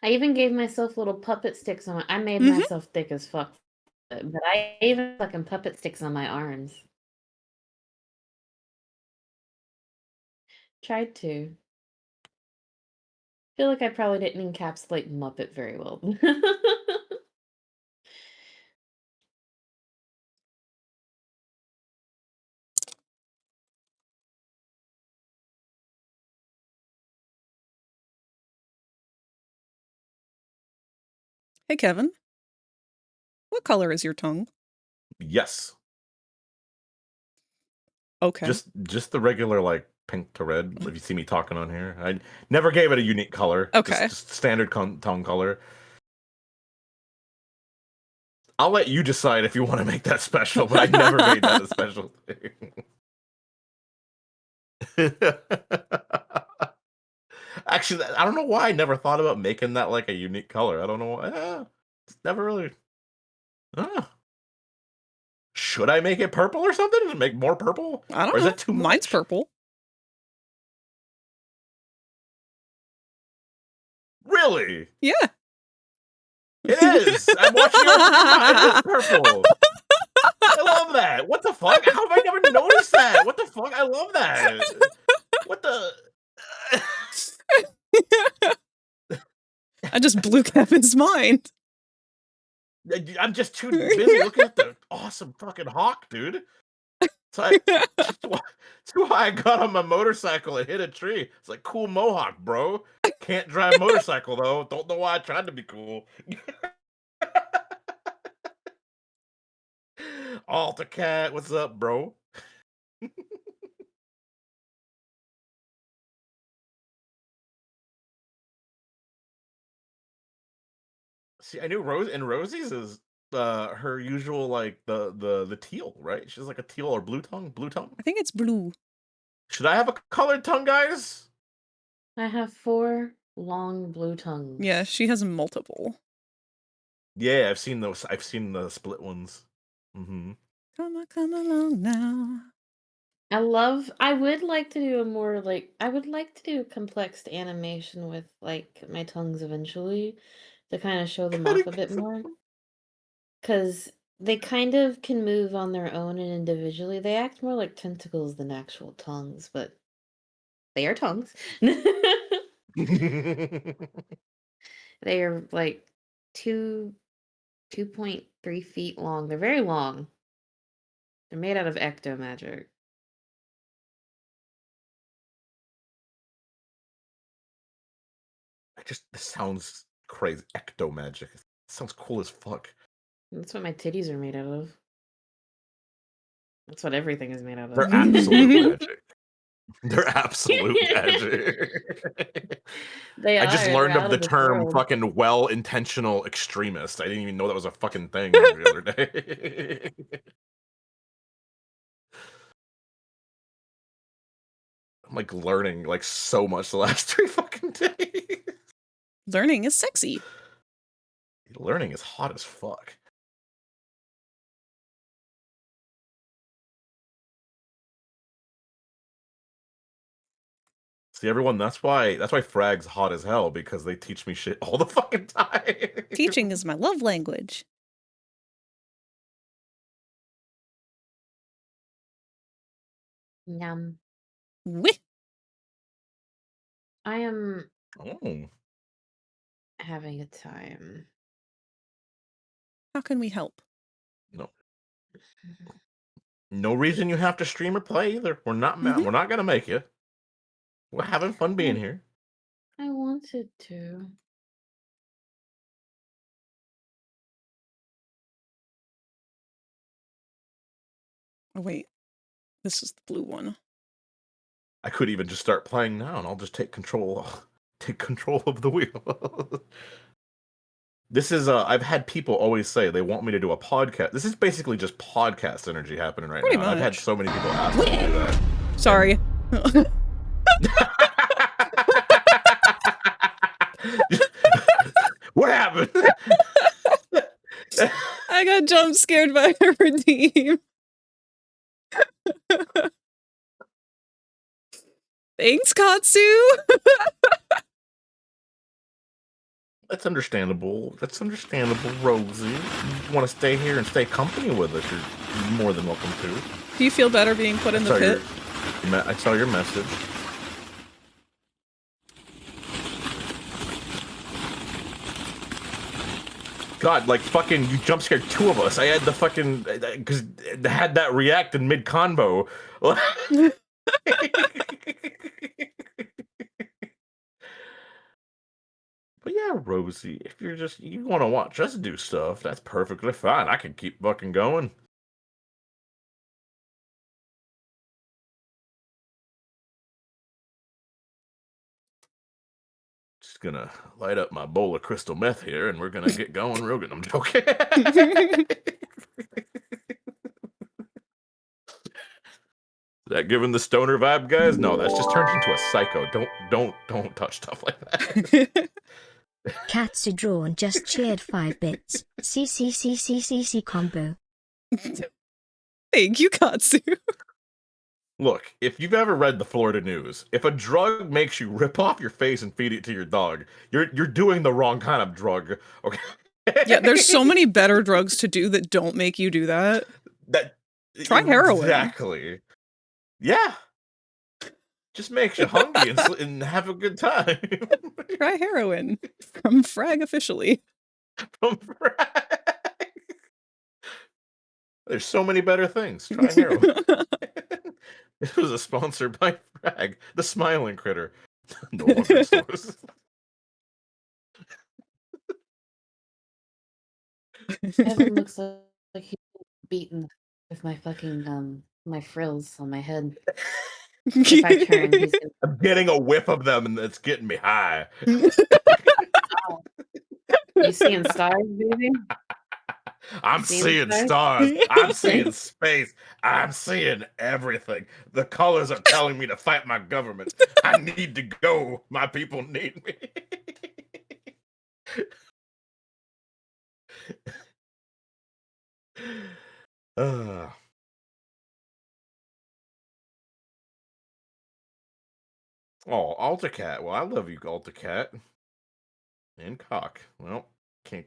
I even gave myself little puppet sticks on. I made myself thick as fuck, but I even fucking puppet sticks on my arms. Tried to. Feel like I probably didn't encapsulate Muppet very well. Hey, Kevin. What color is your tongue? Yes. Okay. Just the regular like pink to red. If you see me talking on here, I never gave it a unique color. Okay. Just standard tongue color. I'll let you decide if you want to make that special, but I never made that a special thing. Actually, I don't know why I never thought about making that like a unique color. I don't know. It's never really. Should I make it purple or something to make more purple? I don't Or is know. that too Mine's much? purple. Really? Yeah. It is. I'm watching it. It is purple. I love that. What the fuck? How have I never noticed that? What the fuck? I love that. What the? I just blew Kevin's mind. I'm just too busy looking at the awesome fucking hawk, dude. So that's why I got on my motorcycle and hit a tree. It's like, cool mohawk, bro. Can't drive motorcycle though. Don't know why I tried to be cool. Alta Cat, what's up, bro? See, I knew Rosie's is her usual like the teal, right? She's like a teal or blue tongue. I think it's blue. Should I have a colored tongue, guys? I have 4 long blue tongues. Yeah, she has multiple. Yeah, I've seen those. I've seen the split ones. Come along now. I would like to do a more like I would like to do a complex animation with like my tongues eventually to kind of show them off a bit more. Cuz they kind of can move on their own and individually. They act more like tentacles than actual tongues, but they are tongues. They are like 2.3 feet long. They're very long. They're made out of ecto magic. This sounds crazy. Ecto magic. Sounds cool as fuck. That's what my titties are made out of. That's what everything is made out of. They're absolute magic. They're absolute magic. I just learned of the term fucking well-intentional extremist. I didn't even know that was a fucking thing the other day. I'm like learning like so much the last 3 fucking days. Learning is sexy. Learning is hot as fuck. See, everyone, that's why Frag's hot as hell, because they teach me shit all the fucking time. Teaching is my love language. Yum. Wih. I am Oh. having a time. How can we help? No. No reason you have to stream or play either. We're not Mhm. we're not gonna make you. We're having fun being here. I wanted to. Oh, wait. This is the blue one. I could even just start playing now, and I'll just take control of the wheel. This is I've had people always say they want me to do a podcast. This is basically just podcast energy happening right Pretty now. I've had much. so many people ask me to do that. Sorry. What happened? I got jump scared by a redeem. Thanks, Katsu. That's understandable. That's understandable, Rosie. You want to stay here and stay company with us, you're more than welcome to. Do you feel better being put in the pit? I saw your message. God, like fucking, you jump scared 2 of us. I had the fucking, because I had that react in mid convo. But yeah, Rosie, if you want to watch us do stuff, that's perfectly fine. I can keep fucking going. Just gonna light up my bowl of crystal meth here, and we're gonna get going real good. I'm joking. Is that giving the stoner vibe, guys? No, that's just turned into a psycho. Don't touch stuff like that. Katsu Drawn just cheered 5 bits. CCCCCC combo. Thank you, Katsu. Look, if you've ever read the Florida news, if a drug makes you rip off your face and feed it to your dog, you're doing the wrong kind of drug. Okay. Yeah, there's so many better drugs to do that don't make you do that. Try heroin. Exactly. Yeah. Just makes you hungry and have a good time. Try heroin from Frag officially. From Frag. There's so many better things. Try heroin. It was a sponsor by Frag, the smiling critter. No longer stores. Kevin looks like he's beaten with my fucking my frills on my head. If I turn, he's gonna... I'm getting a whiff of them, and it's getting me high. You seeing stars, baby? I'm seeing stars. I'm seeing space. I'm seeing everything. The colors are telling me to fight my government. I need to go. My people need me. Oh, Altacat. Well, I love you, Altacat. And cock. Well, can't.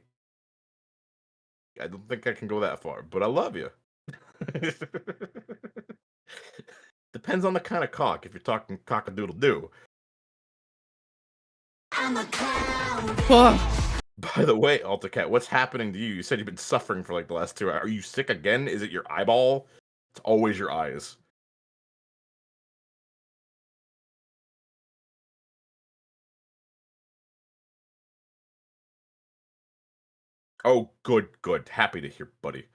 I don't think I can go that far, but I love you. Depends on the kind of cock. If you're talking cock-a-doodle-doo. By the way, Altacat, what's happening to you? You said you've been suffering for like the last 2 hours. Are you sick again? Is it your eyeball? It's always your eyes. Oh, good. Happy to hear, buddy.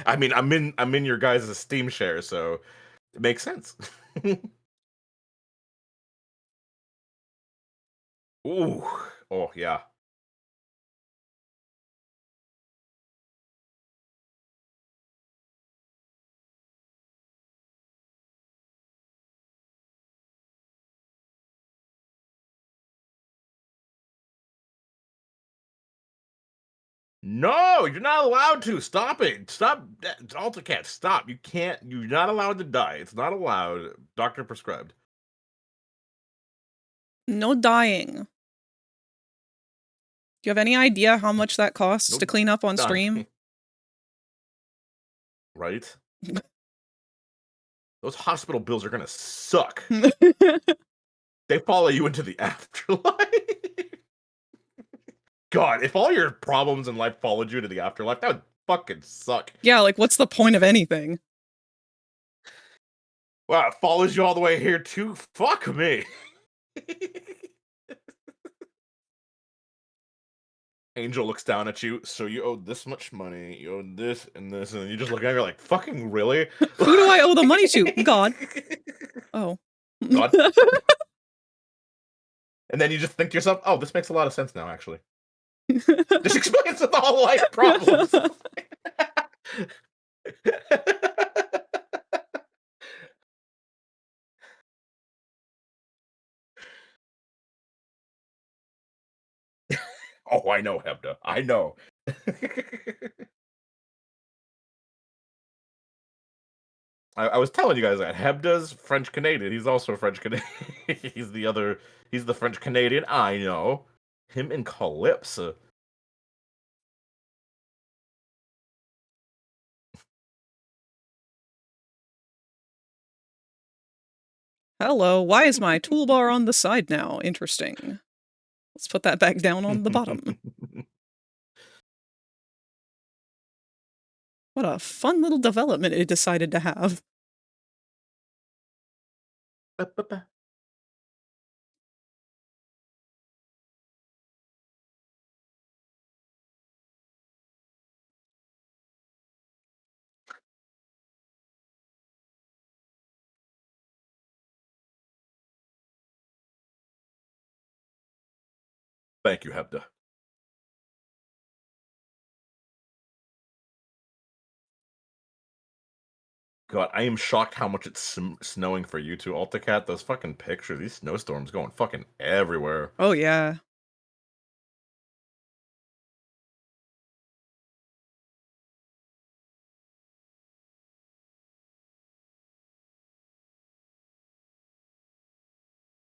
I mean, I'm in your guys' Steam share, so it makes sense. Ooh. Oh, yeah. No, you're not allowed to. Stop it. Stop. Altacat, stop. You can't. You're not allowed to die. It's not allowed. Doctor prescribed. No dying. Do you have any idea how much that costs to clean up on stream? Right? Those hospital bills are gonna suck. They follow you into the afterlife. God, if all your problems in life followed you to the afterlife, that would fucking suck. Yeah, like what's the point of anything? Wow, it follows you all the way here too? Fuck me. Angel looks down at you, so you owe this much money, you owe this, and then you just look at her like, fucking really? Who do I owe the money to? God. Oh. God. And then you just think to yourself, oh, this makes a lot of sense now, actually. This explains all life problems. Oh, I know, Hebda. I know. I was telling you guys that Hebda's French Canadian. He's also French Canadian. He's the French Canadian. I know. Him and Calypso. Hello, why is my toolbar on the side now? Interesting. Let's put that back down on the bottom. What a fun little development it decided to have. Thank you, Hebda. God, I am shocked how much it's snowing for you two, AltaCat. Those fucking pictures, these snowstorms going fucking everywhere. Oh, yeah.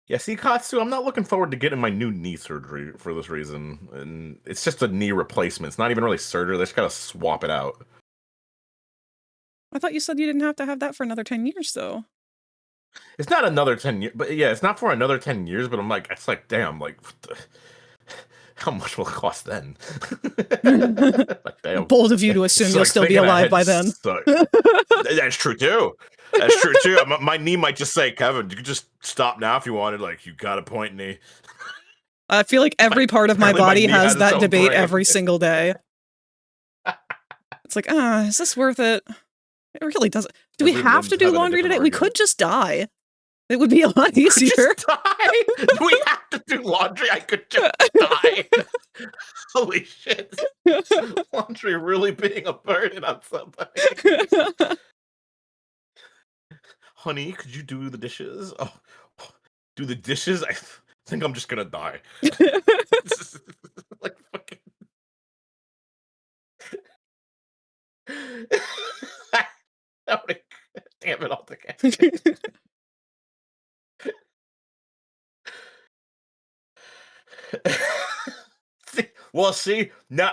Yeah, see, Katsu, I'm not looking forward to getting my new knee surgery for this reason. And it's just a knee replacement. It's not even really surgery. They just gotta swap it out. I thought you said you didn't have to have that for another 10 years, though. It's not another 10 years, but yeah, it's not for another 10 years, but I'm like, it's like, damn, like, how much will it cost then? Like, damn. Bold of you to assume you'll like still be thinking alive ahead by then. That's true, too. That's true, too. My knee might just say, Kevin, you could just stop now if you wanted. Like, you got a point knee. I feel like every part of my Apparently body knee has its that own debate brain. every single day. It's like, is this worth it? It really doesn't. Do we Every have limb's to do having a laundry different today? We argument. could just die. It would be a lot easier. Just die? Do we have to do laundry? I could just die. Holy shit. Laundry really being a burden on somebody. Honey, could you do the dishes? Oh, do the dishes? I think I'm just gonna die. Like fucking. Damn it, altogether.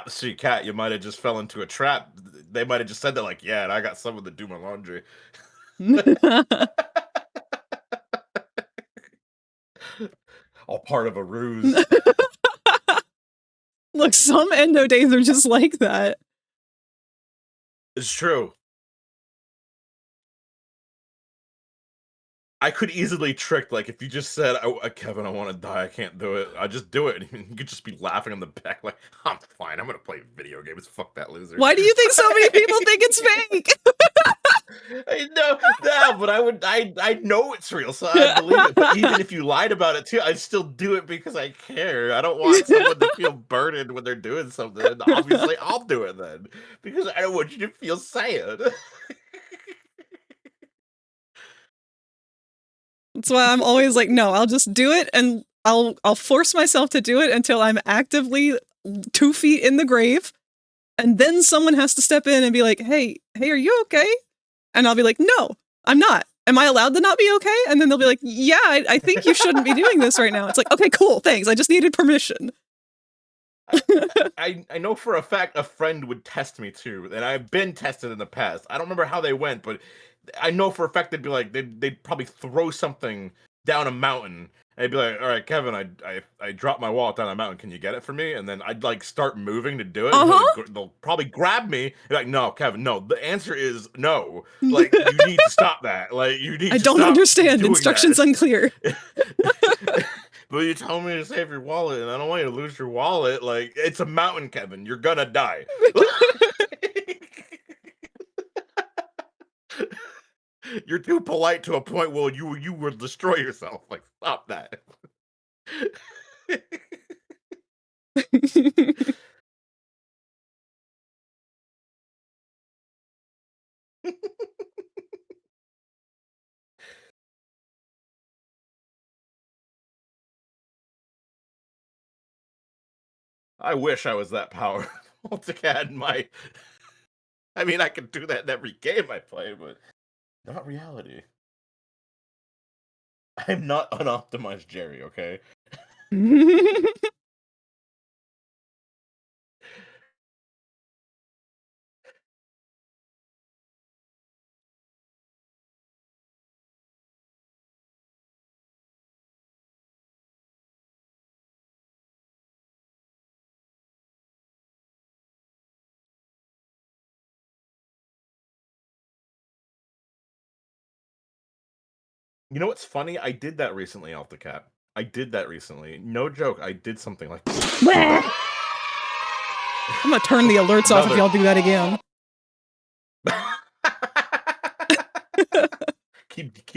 See, Kat, you might have just fell into a trap. They might have just said that, like, yeah, and I got someone to do my laundry. All part of a ruse. Look, some endo days are just like that. It's true. I could easily trick, like, if you just said, Kevin, I want to die, I can't do it. I just do it. And you could just be laughing on the back, like, I'm fine. I'm going to play video games. Fuck that loser. Why do you think so many people think it's fake? I know, no, but I know it's real, so I believe it. But even if you lied about it too, I'd still do it because I care. I don't want someone to feel burdened when they're doing something. And obviously, I'll do it then because I don't want you to feel sad. That's why I'm always like, no, I'll just do it, and I'll force myself to do it until I'm actively 2 feet in the grave, and then someone has to step in and be like, hey, are you okay? And I'll be like, no, I'm not. Am I allowed to not be okay? And then they'll be like, yeah, I think you shouldn't be doing this right now. It's like, okay, cool, thanks. I just needed permission. I know for a fact a friend would test me too, and I've been tested in the past. I don't remember how they went, but I know for a fact they'd be like, they'd probably throw something down a mountain. And I'd be like, all right, Kevin, I dropped my wallet down a mountain. Can you get it for me? And then I'd like start moving to do it. They'll probably grab me. And be like, no, Kevin, no. The answer is no. Like, you need to stop that. Like, you need I to don't stop understand. doing Instructions that. unclear. But you told me to save your wallet, and I don't want you to lose your wallet. Like, it's a mountain, Kevin. You're gonna die. You're too polite to a point where you will destroy yourself. Like, stop that. I wish I was that powerful to get my. I mean, I could do that in every game I play, but not reality. I'm not unoptimized Jerry, okay? You know what's funny? I did that recently, AltaCat. I did that recently. No joke, I did something like this. I'm gonna turn the alerts off if y'all do that again. keep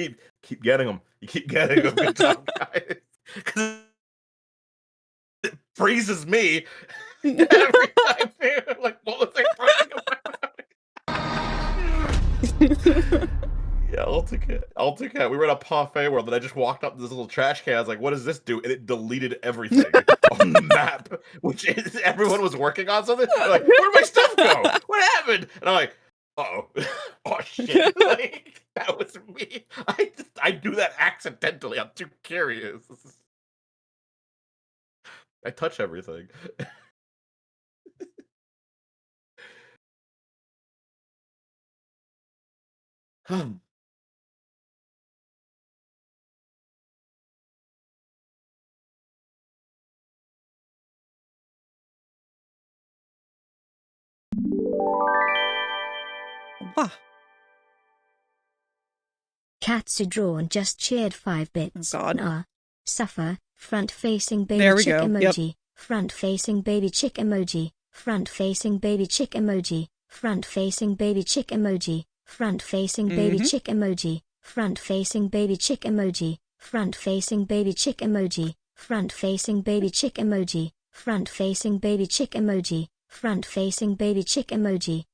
getting them. You keep getting them. Good job, guys. freezes me every time. Dude. Like, what was I talking about? Yeah, Ulticat. We were in a parfait world, and I just walked up to this little trash can. I was like, "What does this do?" And it deleted everything on the map, which is everyone was working on something. They're like, "Where'd my stuff go? What happened?" And I'm like, "Oh, oh shit!" Like that was me. I do that accidentally. I'm too curious. I touch everything. Wow. Katsu drawn just cheered 5 bits. Oh, God. Nah. Suffer. Front-facing baby There we chick go. emoji. Front-facing baby chick emoji. Front-facing baby chick emoji. Front-facing baby chick emoji. Front-facing baby chick emoji. Front-facing baby chick emoji. Front-facing baby chick emoji. Front-facing baby chick emoji. Front-facing baby chick emoji. Front-facing baby chick emoji.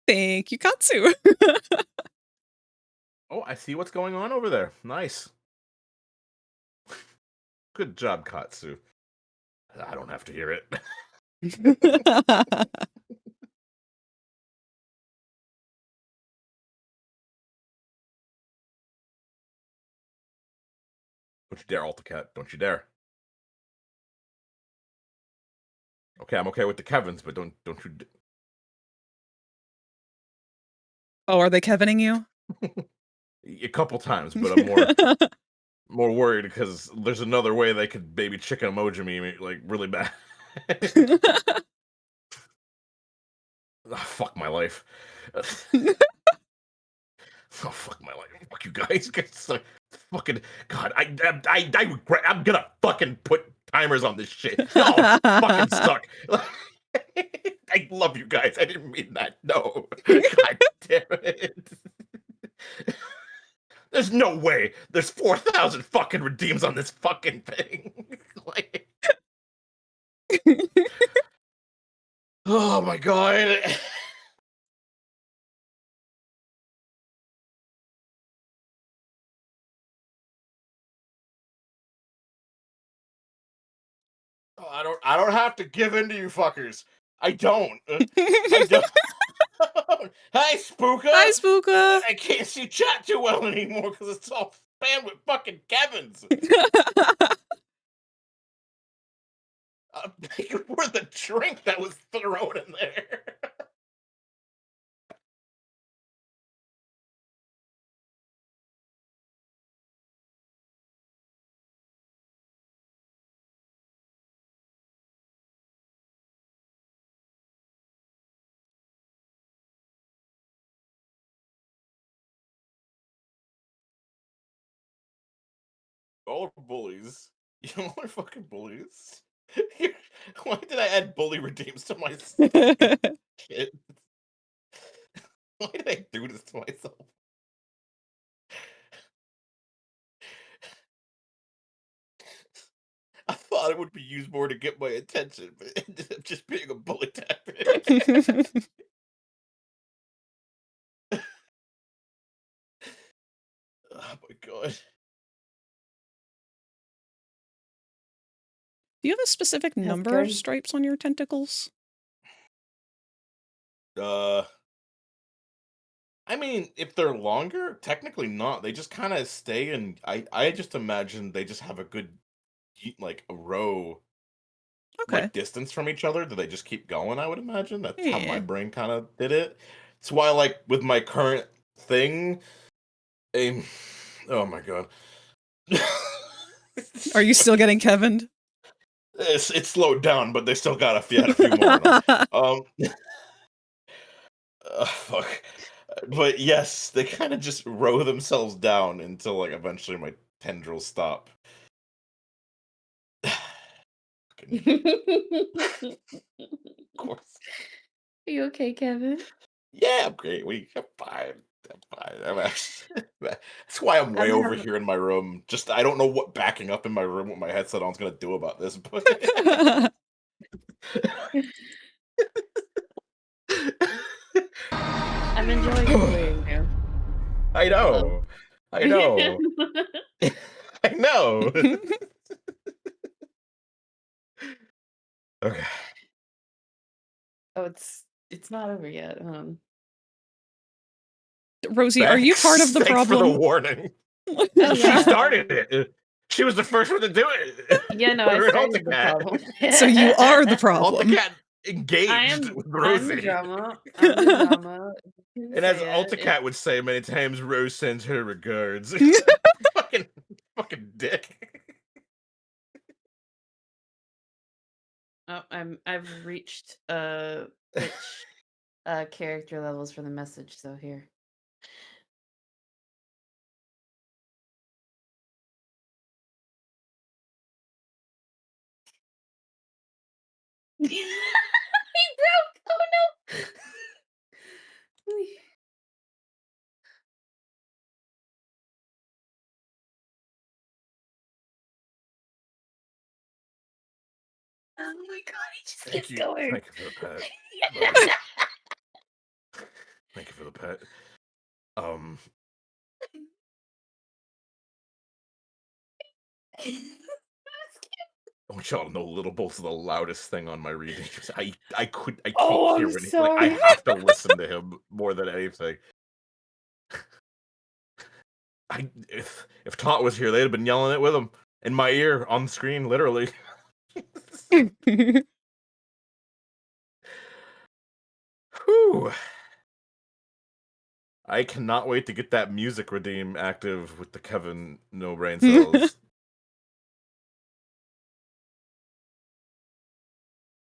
Thank you, Katsu. Oh, I see what's going on over there. Nice. Good job, Katsu. I don't have to hear it. Don't you dare, Ulticat. Don't you dare. Okay, I'm okay with the Kevins, but don't you... Oh, are they Kevining you? A couple times, but I'm more worried because there's another way they could baby chicken emoji me, like, really bad. Oh, fuck my life. Oh, fuck my life. Fuck you guys. Like, fucking God, I'm gonna fucking put timers on this shit. Y'all fucking suck. I love you guys. I didn't mean that. No. God damn it. There's no way. There's 4,000 fucking redeems on this fucking thing. Like... Oh my God. Oh, I don't have to give in to you fuckers. I don't. I don't. Hi, Spooka. Hi, Spooka. I can't see chat too well anymore because it's all spammed with fucking Kevins. For the drink that was thrown in there. All are bullies. You all are fucking bullies. Why did I add bully redeems to my shit? Why did I do this to myself? I thought it would be used more to get my attention, but it ended up just being a bully tactic. Oh my God. Do you have a specific number of stripes on your tentacles? I mean, if they're longer, technically not. They just kind of stay, and I just imagine they just have a good, like, a row, like, distance from each other that they just keep going. I would imagine that's how my brain kind of did it. It's why, like, with my current thing, oh my God. Are you still getting Kevin? It's slowed down, but they still got a few more. Fuck. But yes, they kind of just row themselves down until, like, eventually my tendrils stop. Of course. Are you okay, Kevin? Yeah, I'm great. I'm fine. That's why I'm way I'm over having- here in my room. Just I don't know what backing up in my room with my headset on is gonna do about this, but I'm enjoying playing you. I know. I know. I know. Okay. Oh, it's not over yet. Rosie, are you part of the Thanks for the problem? warning. Oh, She yeah. started it. She was the first one to do it. Yeah, no, I Her and started the AltaCat. problem. So you are the problem. AltaCat engaged with I'm Rosie. the drama. I'm the drama. You can And as say it. AltaCat would say many times, Rose sends her regards. fucking dick. Oh, I've reached pitch character levels for the message, so here. He broke! Oh no! Oh my god, he just Thank keeps you. going. Thank you for the pet. Thank you for the pet. I want y'all to know Little Bolt's the loudest thing on my readings. I can't Oh, hear I'm when like I sorry. have to listen to him more than anything. If Tot was here, they'd have been yelling it with him in my ear on the screen, literally. Whew. I cannot wait to get that music redeem active with the Kevin no brain cells.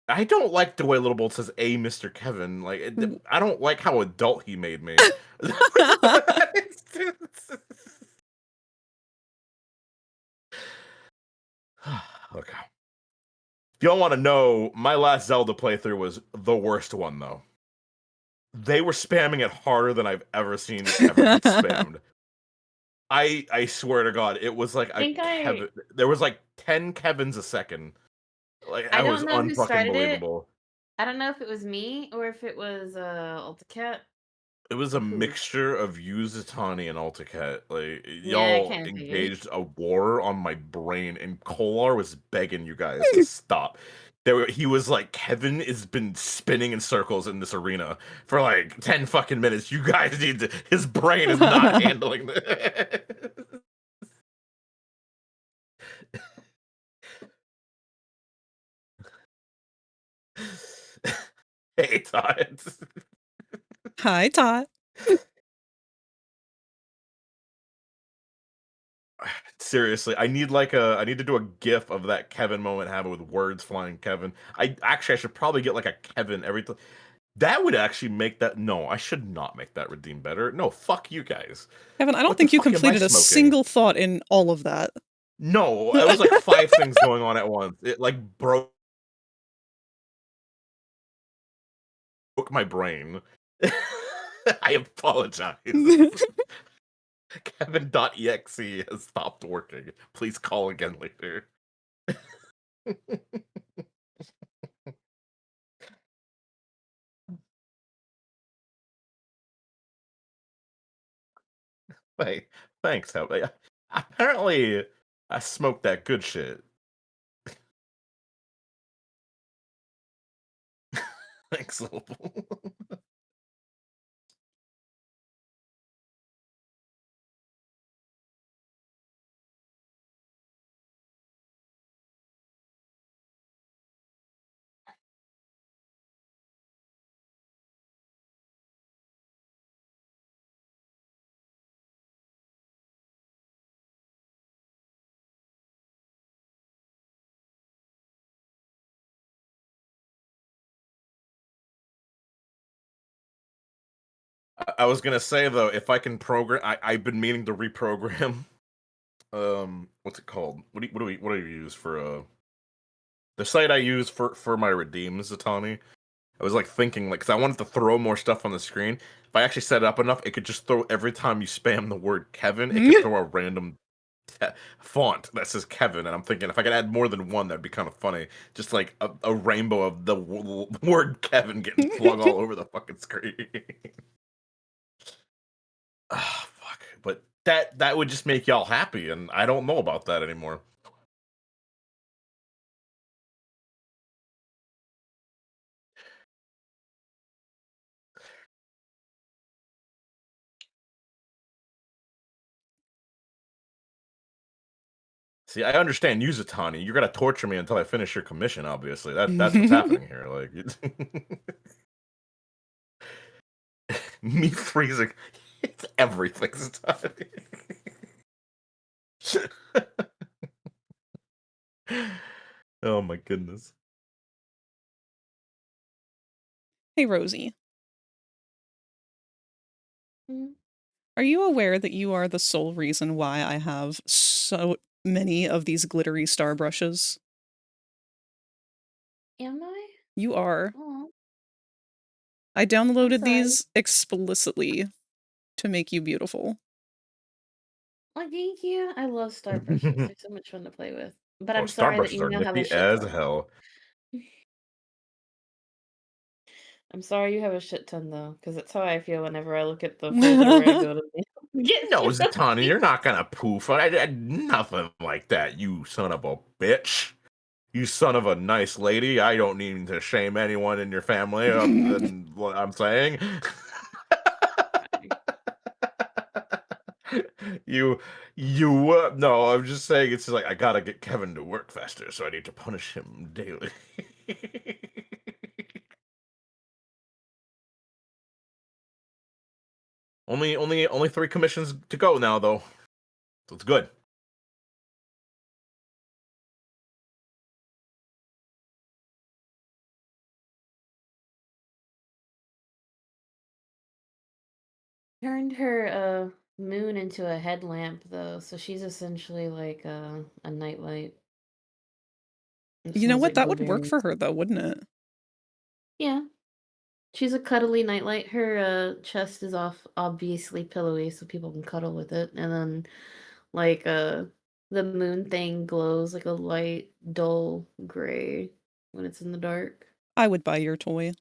I don't like the way Little Bolt says "a Mr. Kevin." Like, I don't like how adult he made me. Okay. If y'all want to know, my last Zelda playthrough was the worst one, though. They were spamming it harder than I've ever seen it ever get spammed. I swear to God, it was like Kevin. There was like 10 Kevins a second. Like I that was don't know who started it. unbelievable. I don't know if it was me or if it was AltaCat. It was a mixture of Yuzutani and AltaCat. Like Yeah, I y'all can't see it. engaged a war on my brain, and Kolar was begging you guys to stop. He was like, Kevin has been spinning in circles in this arena for like 10 fucking minutes. You guys need to. His brain is not handling this. Hey, Todd. Hi, Tot. Seriously, I need to do a GIF of that Kevin moment having with words flying Kevin. I should probably get like a Kevin every time. That would actually make that. No, I should not make that redeem better. No, fuck you guys. Kevin, I don't think you completed a single thought in all of that. No, it was like 5 things going on at once. It like broke my brain. I apologize. Kevin.exe has stopped working. Please call again later. Hey, thanks. Apparently, I smoked that good shit. Thanks, Little. I was gonna say though, if I can program, I've been meaning to reprogram. What's it called? What do you use for the site I use for my redeems, Zatani? I was like thinking, like, because I wanted to throw more stuff on the screen. If I actually set it up enough, it could just throw every time you spam the word Kevin, it could throw a random font that says Kevin. And I'm thinking if I could add more than one, that'd be kind of funny. Just like a rainbow of the word Kevin getting flung all over the fucking screen. Ah, fuck. But that would just make y'all happy, and I don't know about that anymore. See, I understand Yuzatani. You're gonna torture me until I finish your commission, obviously. That's what's happening here. Like me freezing. It's everything's done. Oh my goodness. Hey, Rosie. Mm. Are you aware that you are the sole reason why I have so many of these glittery star brushes? Am I? You are. Oh, I downloaded sorry. these explicitly to make you beautiful. Oh, thank you. I love star brushes. They're so much fun to play with. But Oh, I'm star sorry that brushes you are now have a nippy shit as ton. hell. I'm sorry you have a shit ton though, because that's how I feel whenever I look at the folder where I go to get No, stuff. Zatanna, you're not gonna poof. Nothing like that, you son of a bitch. You son of a nice lady. I don't need to shame anyone in your family other than what I'm saying. you, no, I'm just saying it's just like I gotta get Kevin to work faster, so I need to punish him daily. Only 3 commissions to go now, though. So it's good. Turned her moon into a headlamp though, so she's essentially like a nightlight. It You know smells what? like That would work blueberries. for her, though, wouldn't it? Yeah. She's a cuddly nightlight. Her chest is off obviously pillowy so people can cuddle with it. And then like the moon thing glows like a light, dull gray when it's in the dark. I would buy your toy.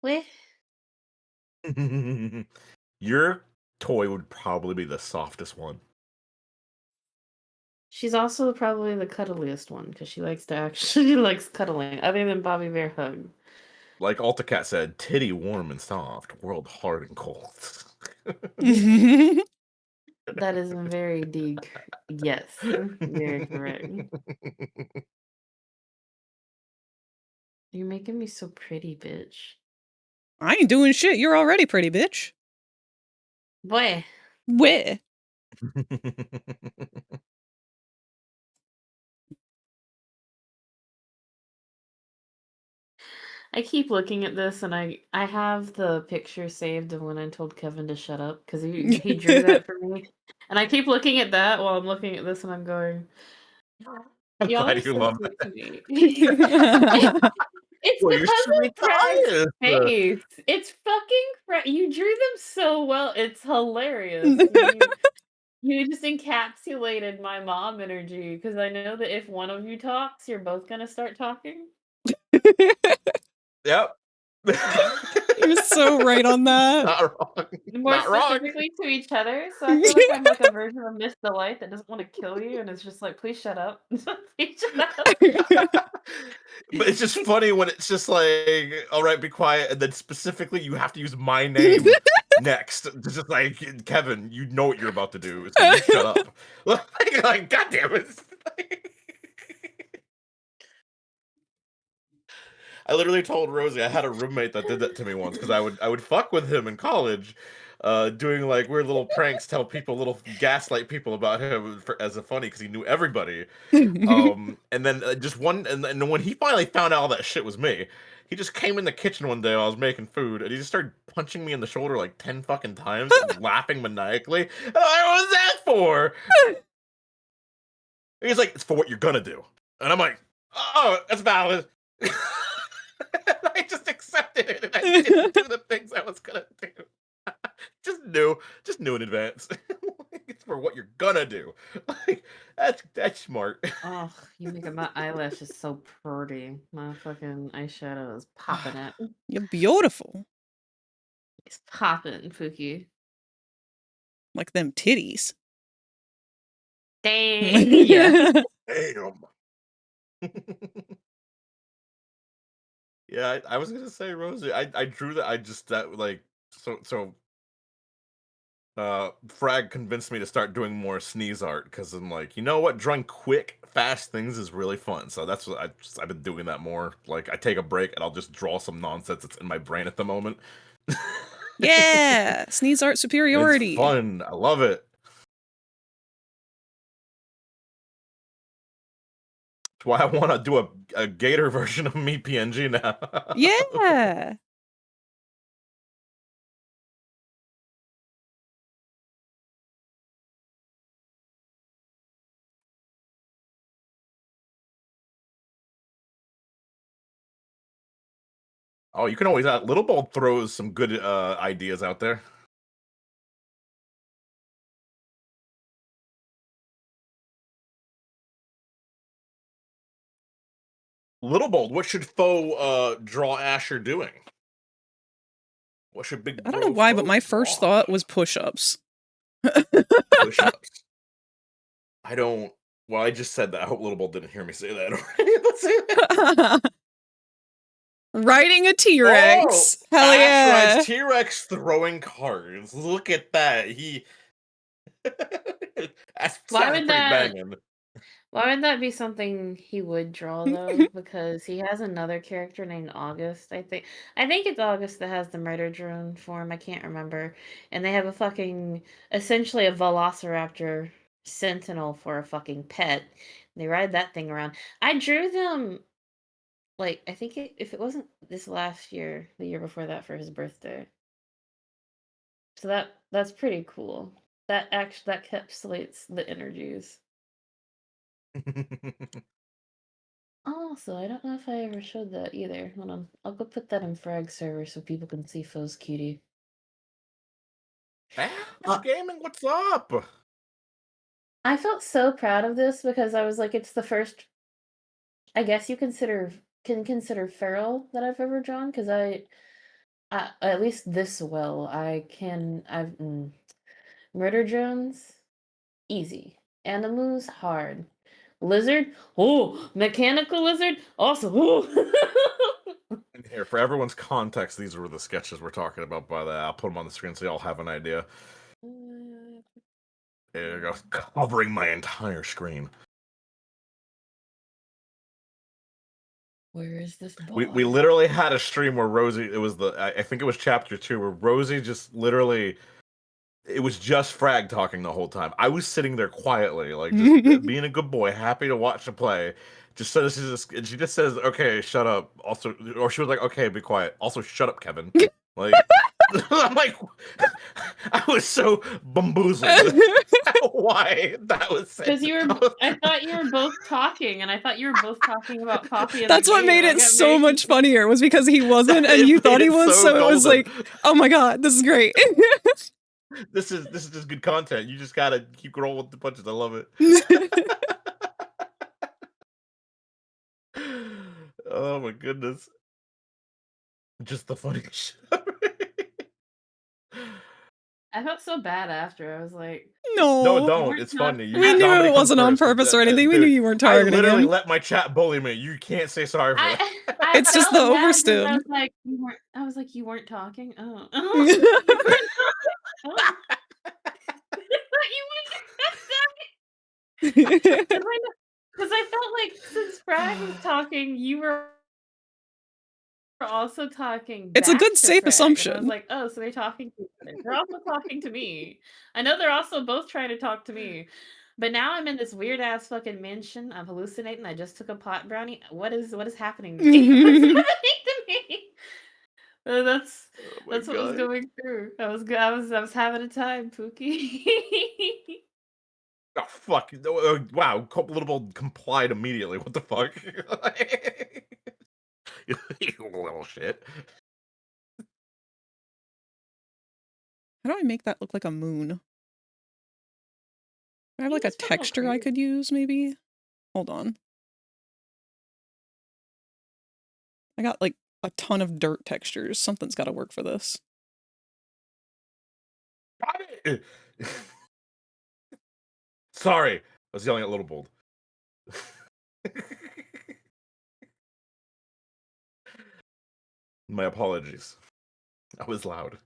Wait. Your toy would probably be the softest one. She's also probably the cuddliest one because she likes to actually likes cuddling, other than Bobby Bear Hug. Like Altacat said, titty warm and soft, world hard and cold. That is very deep. Yes, very correct. You're making me so pretty, bitch. I ain't doing shit. You're already pretty, bitch. Boy. Where? I keep looking at this and I have the picture saved of when I told Kevin to shut up because he drew that for me. And I keep looking at that while I'm looking at this and I'm going, I'm y'all are glad you so love sweet that. to me. It's Well, you because should of Craig's retire. face. It's fucking you drew them so well. It's hilarious. You just encapsulated my mom energy because I know that if one of you talks, you're both gonna start talking. Yep. You're so right on that. Not wrong. More Not wrong. specifically to each other. So I feel like I'm like a version of Miss Delight that doesn't want to kill you and is just like, please shut up. Please shut up. But it's just funny when it's just like, all right, be quiet, and then specifically you have to use my name next. It's just like, Kevin, you know what you're about to do. So you shut up. Like, God damn it. I literally told Rosie I had a roommate that did that to me once because I would fuck with him in college, doing like weird little pranks, tell people gaslight people about him as a funny because he knew everybody. And then and when he finally found out all that shit was me, he just came in the kitchen one day while I was making food and he just started punching me in the shoulder like 10 fucking times and laughing maniacally. And what was that for? And he's like, it's for what you're gonna do. And I'm like, oh, that's valid. I just accepted it and I didn't do the things I was gonna do. just knew in advance. It's for what you're gonna do. Like that's smart. Oh, you make my eyelashes so pretty. My fucking eyeshadow is popping it. You're beautiful. It's popping, Pookie. Like them titties. Dang. Yeah. Damn. Yeah, I was gonna say Rosie. I drew that. I just that like so. Frag convinced me to start doing more sneeze art because I'm like, you know what, drawing quick, fast things is really fun. So that's what I've been doing that more. Like I take a break and I'll just draw some nonsense that's in my brain at the moment. Yeah, sneeze art superiority. It's fun. I love it. That's why I want to do a gator version of me PNG now. Yeah. Oh, you can always Little Bold throws some good ideas out there. Little Bold, what should faux draw Asher doing? What should Big I don't know why, but my first thought was push-ups. Push-ups. I don't. Well, I just said that. I hope Little Bold didn't hear me say that already. Let's say that. Riding a T-Rex. Oh, Hell Ash yeah. rides T-Rex throwing cards. Look at that. He. That's Why would pretty that? banging. Why would that be something he would draw though? Because he has another character named August. I think it's August that has the murder drone form. I can't remember. And they have a fucking essentially a velociraptor sentinel for a fucking pet. They ride that thing around. I drew them like I think if it wasn't this last year, the year before that for his birthday. So that's pretty cool. That encapsulates the energies. Also, I don't know if I ever showed that either. Hold on. I'll go put that in Frag server so people can see Foe's cutie. Ash Gaming, what's up? I felt so proud of this because I was like, it's the first I guess you can consider feral that I've ever drawn because I at least this well Murder drones easy. Animus hard. Lizard, oh, mechanical lizard, also. And here, for everyone's context, these were the sketches we're talking about. By that, I'll put them on the screen so y'all have an idea. There you go, covering my entire screen. Where is this boy? We literally had a stream where Rosie. It was I think it was chapter 2 where Rosie just literally. It was just Frag talking the whole time. I was sitting there quietly, like just being a good boy, happy to watch her play. Just says she just says, "Okay, shut up." Also, or she was like, "Okay, be quiet." Also, shut up, Kevin. Like, I'm like, I was so bamboozled. Why that was because I thought you were both talking, and I thought you were both talking about coffee. That's what made it so much funnier was because he wasn't and you thought he was, so it was like, oh my god, this is great. This is just good content. You just gotta keep rolling with the punches. I love it. Oh my goodness. Just the funny shit. I felt so bad after. I was like, No, don't. It's funny. We knew it wasn't on purpose or anything. We knew you weren't targeting I literally him. let my chat bully me. You can't say sorry for that. It's just the overstim. I was like, you weren't talking? Oh. Because I felt like since Frag was talking, you were also talking. It's a good safe Frag. assumption. And I was like, oh, so they're talking to each other. They're also talking to me. I know they're also both trying to talk to me. But now I'm in this weird ass fucking mansion. I'm hallucinating. I just took a pot brownie. What is happening to me? What's happening to me? That's what was going through. I was having a time, Pookie. Oh fuck! Wow, Little Bold complied immediately. What the fuck? You little shit. How do I make that look like a moon? I have like a It's from texture I Creative. could use, maybe? Hold on. I got like a ton of dirt textures. Something's got to work for this. Got it! Sorry, I was yelling at Little Bold. My apologies. I was loud.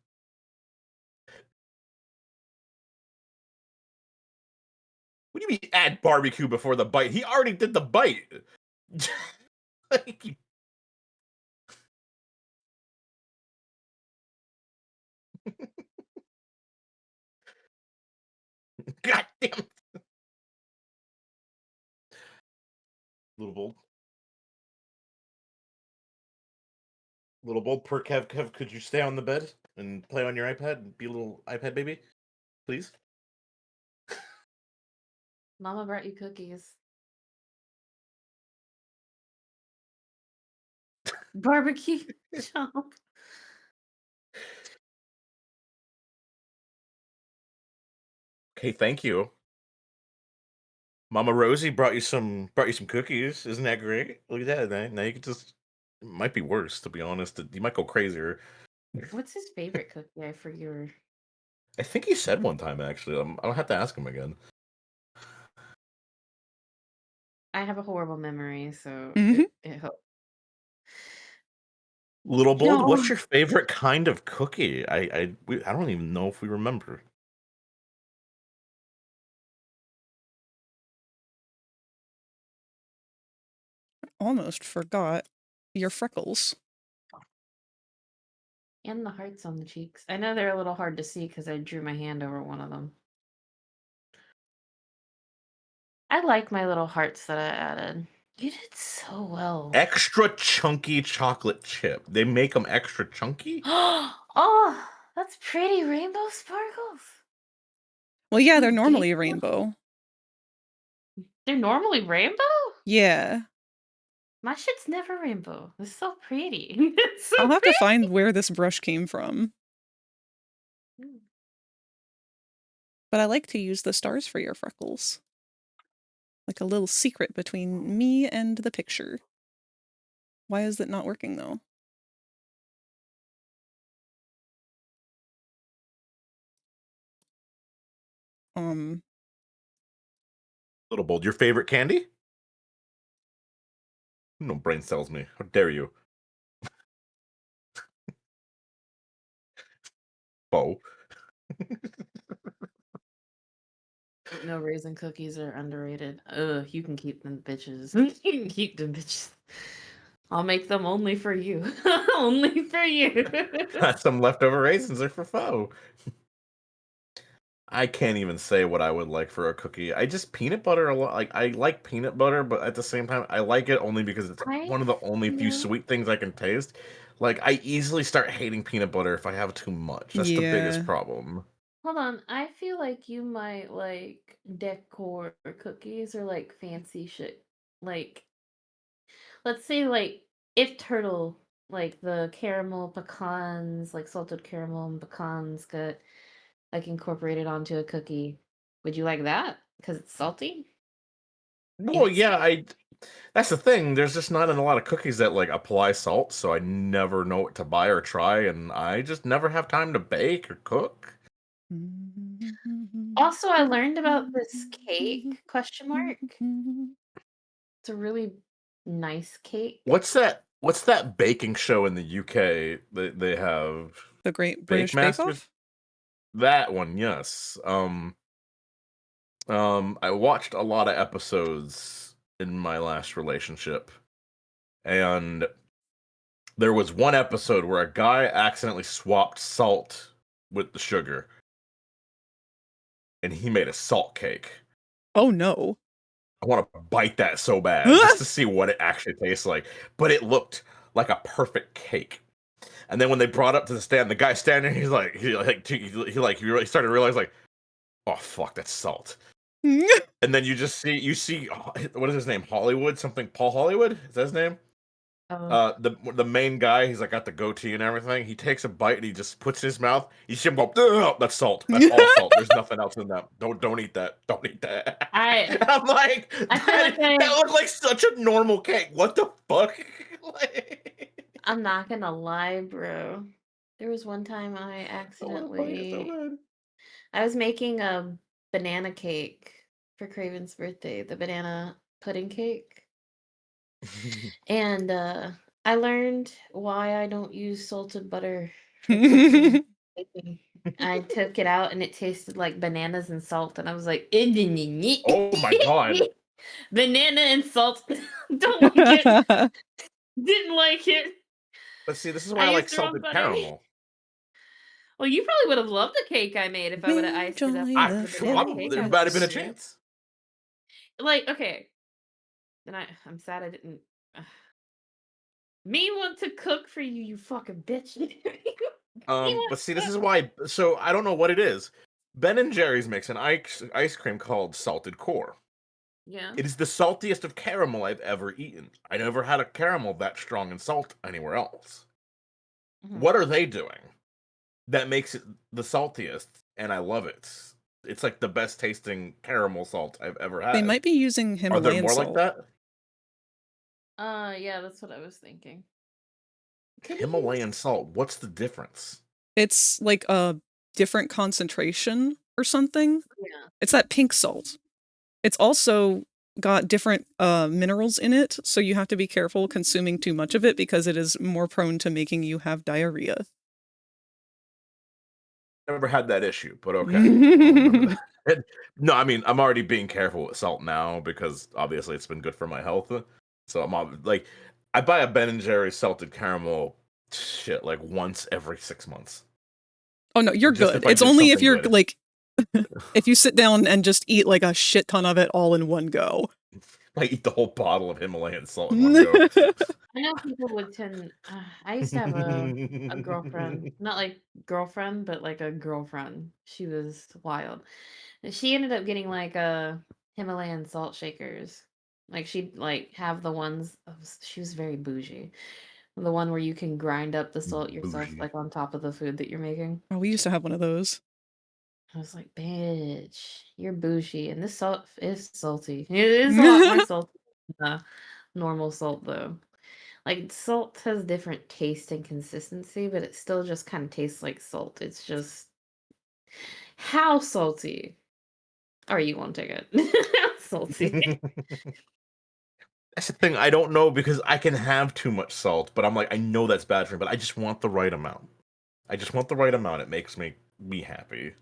What do you mean add barbecue before the bite? He already did the bite. Like, God damn it. Little Bold. Little Bold, per Kev, could you stay on the bed and play on your iPad and be a little iPad baby? Please? Mama brought you cookies. Barbecue chomp. Okay, thank you. Mama Rosie brought you some cookies. Isn't that great? Look at that. Now you can just, it might be worse, to be honest. You might go crazier. What's his favorite cookie? I forget. I think he said one time, actually. I'll have to ask him again. I have a horrible memory, so Mhm. it helps. Little Bold, No. what's your favorite kind of cookie? I don't even know if we remember. Almost forgot your freckles. And the hearts on the cheeks. I know they're a little hard to see because I drew my hand over one of them. I like my little hearts that I added. You did so well. Extra chunky chocolate chip. They make them extra chunky? Oh, that's pretty rainbow sparkles. Well, yeah, they're You normally gave them- rainbow. They're normally rainbow? Yeah. My shit's never rainbow. It's so pretty. It's so I'll have to pretty. find where this brush came from. Mm. But I like to use the stars for your freckles. Like a little secret between me and the picture. Why is it not working, though? Little Bold, your favorite candy? No brain cells me. How dare you? Bo. No, raisin cookies are underrated. Ugh, you can keep them bitches. You can keep them bitches. I'll make them only for you. Only for you. Got some leftover raisins there for foe. I can't even say what I would like for a cookie. I just peanut butter a lot. Like I like peanut butter, but at the same time, I like it only because it's one of the only few sweet things I can taste. Like I easily start hating peanut butter if I have too much. That's the biggest Yeah. problem. Hold on, I feel like you might like decor cookies or like fancy shit. Like, let's say like if turtle, like the caramel pecans, like salted caramel and pecans get like incorporated onto a cookie. Would you like that? Because it's salty? Well, It's yeah, that's the thing. There's just not a lot of cookies that like apply salt, so I never know what to buy or try, and I just never have time to bake or cook. Also, I learned about this cake, question mark. It's a really nice cake. What's that baking show in the UK that they have? The Great Bake British Bake Master? Off? That one, yes. I watched a lot of episodes in my last relationship, and there was one episode where a guy accidentally swapped salt with the sugar, and he made a salt cake. Oh no. I want to bite that so bad just to see what it actually tastes like. But it looked like a perfect cake. And then when they brought up to the stand, the guy standing, he really started to realize like, oh fuck, that's salt. And then you see what is his name? Hollywood? Something Paul Hollywood? Is that his name? Oh. The main guy, he's like got the goatee and everything. He takes a bite and he just puts it in his mouth. You see him go, "Ugh, that's salt. That's all salt. There's nothing else in that. Don't eat that. Don't eat that." I'm like, I feel like that looked like such a normal cake. What the fuck? I'm not gonna lie, bro. There was one time I was making a banana cake for Craven's birthday, the banana pudding cake. And I learned why I don't use salted butter for cooking. I took it out and it tasted like bananas and salt, and I was like, Oh my god. Banana and salt. Don't like it. Didn't like it. But see, this is why I like used the wrong salted butter. caramel. Well, you probably would have loved the cake I made if I would have iced it up. I with the banana probably cake there I might have been a made. chance. Like, okay. And I'm sad I didn't. Me want to cook for you, you fucking bitch. But see, this is why. So I don't know what it is. Ben and Jerry's makes an ice cream called Salted Core. Yeah. It is the saltiest of caramel I've ever eaten. I never had a caramel that strong in salt anywhere else. What are they doing that makes it the saltiest? And I love it. It's like the best tasting caramel salt I've ever had. They might be using Himalayan Are there more salt. like that? Yeah, that's what I was thinking. Himalayan salt. What's the difference? It's like a different concentration or something. Yeah. It's that pink salt. It's also got different minerals in it, so you have to be careful consuming too much of it because it is more prone to making you have diarrhea. Never had that issue, but okay. I'll remember that. No, I mean, I'm already being careful with salt now because obviously it's been good for my health. So I'm like, I buy a Ben and Jerry's salted caramel shit like once every 6 months. Oh no, you're Just good. if I It's did only if something you're good. like, if you sit down and just eat like a shit ton of it all in one go. I eat the whole bottle of Himalayan salt in one go. I know people would tend. I used to have a girlfriend, not like girlfriend, but like a girlfriend. She was wild. And she ended up getting like Himalayan salt shakers. Like she'd like have the ones. She was very bougie. The one where you can grind up the salt yourself, Bougie. like on top of the food that you're making. Oh, we used to have one of those. I was like, bitch, you're bougie, and this salt is salty. It is a lot more salty than normal salt, though. Like, salt has different taste and consistency, but it still just kind of tastes like salt. It's just how salty are you won't take it? How salty? That's the thing. I don't know because I can have too much salt, but I'm like, I know that's bad for me, but I just want the right amount. I just want the right amount. It makes me be happy.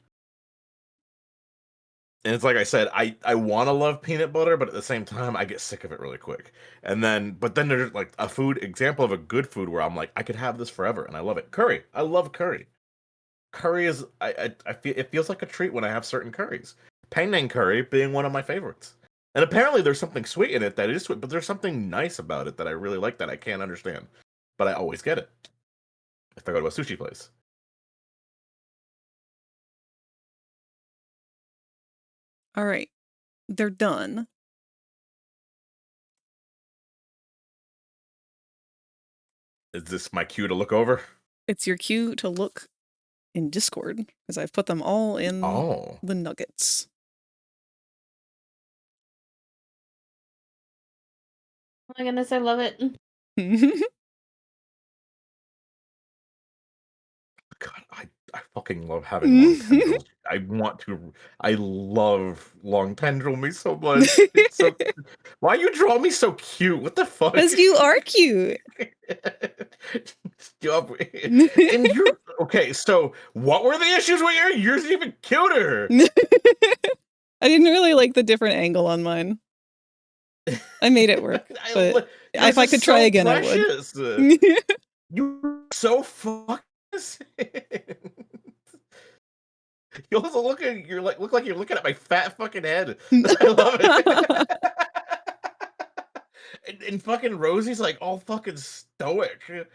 And it's like I said, I want to love peanut butter, but at the same time, I get sick of it really quick. But then there's like a food example of a good food where I'm like, I could have this forever, and I love it. Curry. I love curry. Curry is I feel it feels like a treat when I have certain curries. Penang curry being one of my favorites. And apparently there's something sweet in it that is sweet, but there's something nice about it that I really like that I can't understand. But I always get it if I go to a sushi place. All right. They're done. Is this my cue to look over? It's your cue to look in Discord because I've put them all in the nuggets. Oh my goodness, I love it. God, I fucking love having long tendrils. I love long tendril me so much. It's so, why you draw me so cute? What the fuck? Because you are cute. Okay, so what were the issues with yours? Yours is even cuter. I didn't really like the different angle on mine. I made it work, but if I could try again, precious. I would. You're so fucking. You also look like you're looking at my fat fucking head. I love it. and fucking Rosie's like all fucking stoic.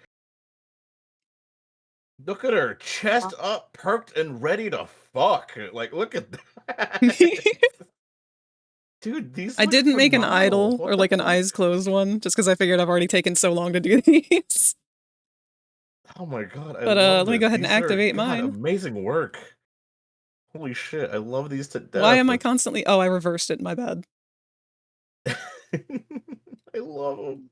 Look at her, chest up, perked, and ready to fuck. Like, look at that. Dude, these I look didn't make an phenomenal. idle What or the like an fuck? eyes closed one, just because I figured I've already taken so long to do these. Oh my god, I But love let me this. go ahead and These are, activate God, mine. amazing work. Holy shit, I love these to death. Why am I constantly... Oh, I reversed it, my bad. I love them.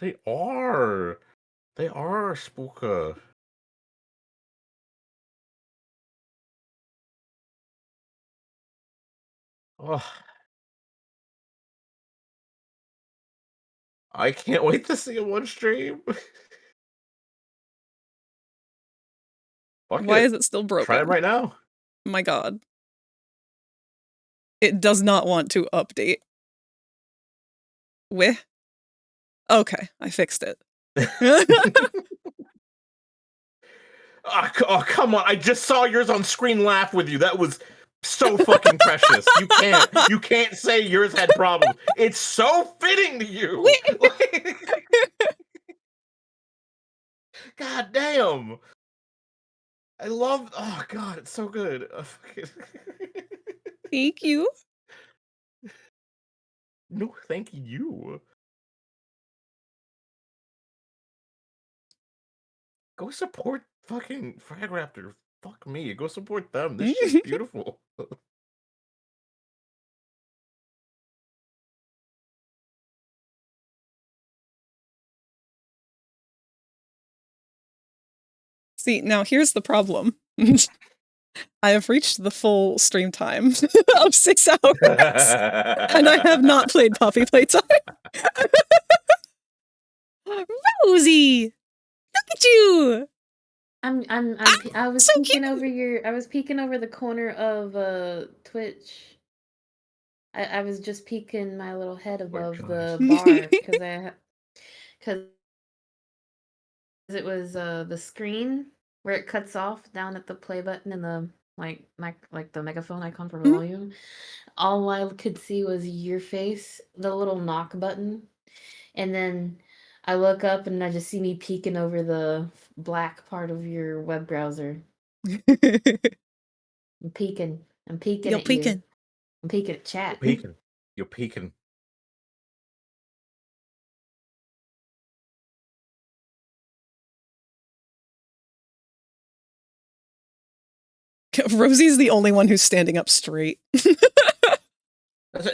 They are. They are spooka. Oh, I can't wait to see him on stream. Fuck Why it. is it still Try it broken? right now. My god. It does not want to update. With? Okay, I fixed it. Oh, come on. I just saw yours on screen laugh with you. That was so fucking precious. You can't say yours had problems. It's so fitting to you. God damn. I love, oh god, it's so good. Thank you. No, thank you. Go support fucking FragRaptor. Fuck me. Go support them. This shit's beautiful. See, now here's the problem. I have reached the full stream time of 6 hours, and I have not played Poppy Playtime. Rosie! Look at you! I was so peeking cute! over I was peeking over the corner of Twitch. I was just peeking my little head above the bar because it was the screen where it cuts off down at the play button and the like the megaphone icon for volume. All I could see was your face, the little knock button, and then I look up and I just see me peeking over the black part of your web browser. I'm peeking. I'm peeking You're at you. peeking. I'm peeking at chat. You're peeking. You're peeking. Rosie's the only one who's standing up straight.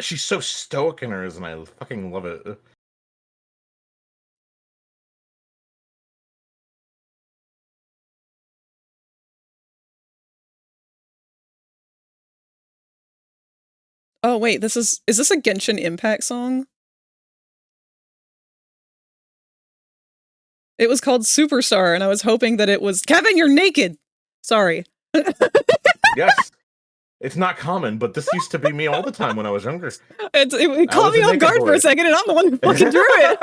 She's so stoic in hers, and I fucking love it. Oh wait, is this a Genshin Impact song? It was called Superstar, and I was hoping that it was Kevin, you're naked! Sorry. Yes. It's not common, but this used to be me all the time when I was younger. It caught me off guard for a second, and I'm the one who fucking drew it!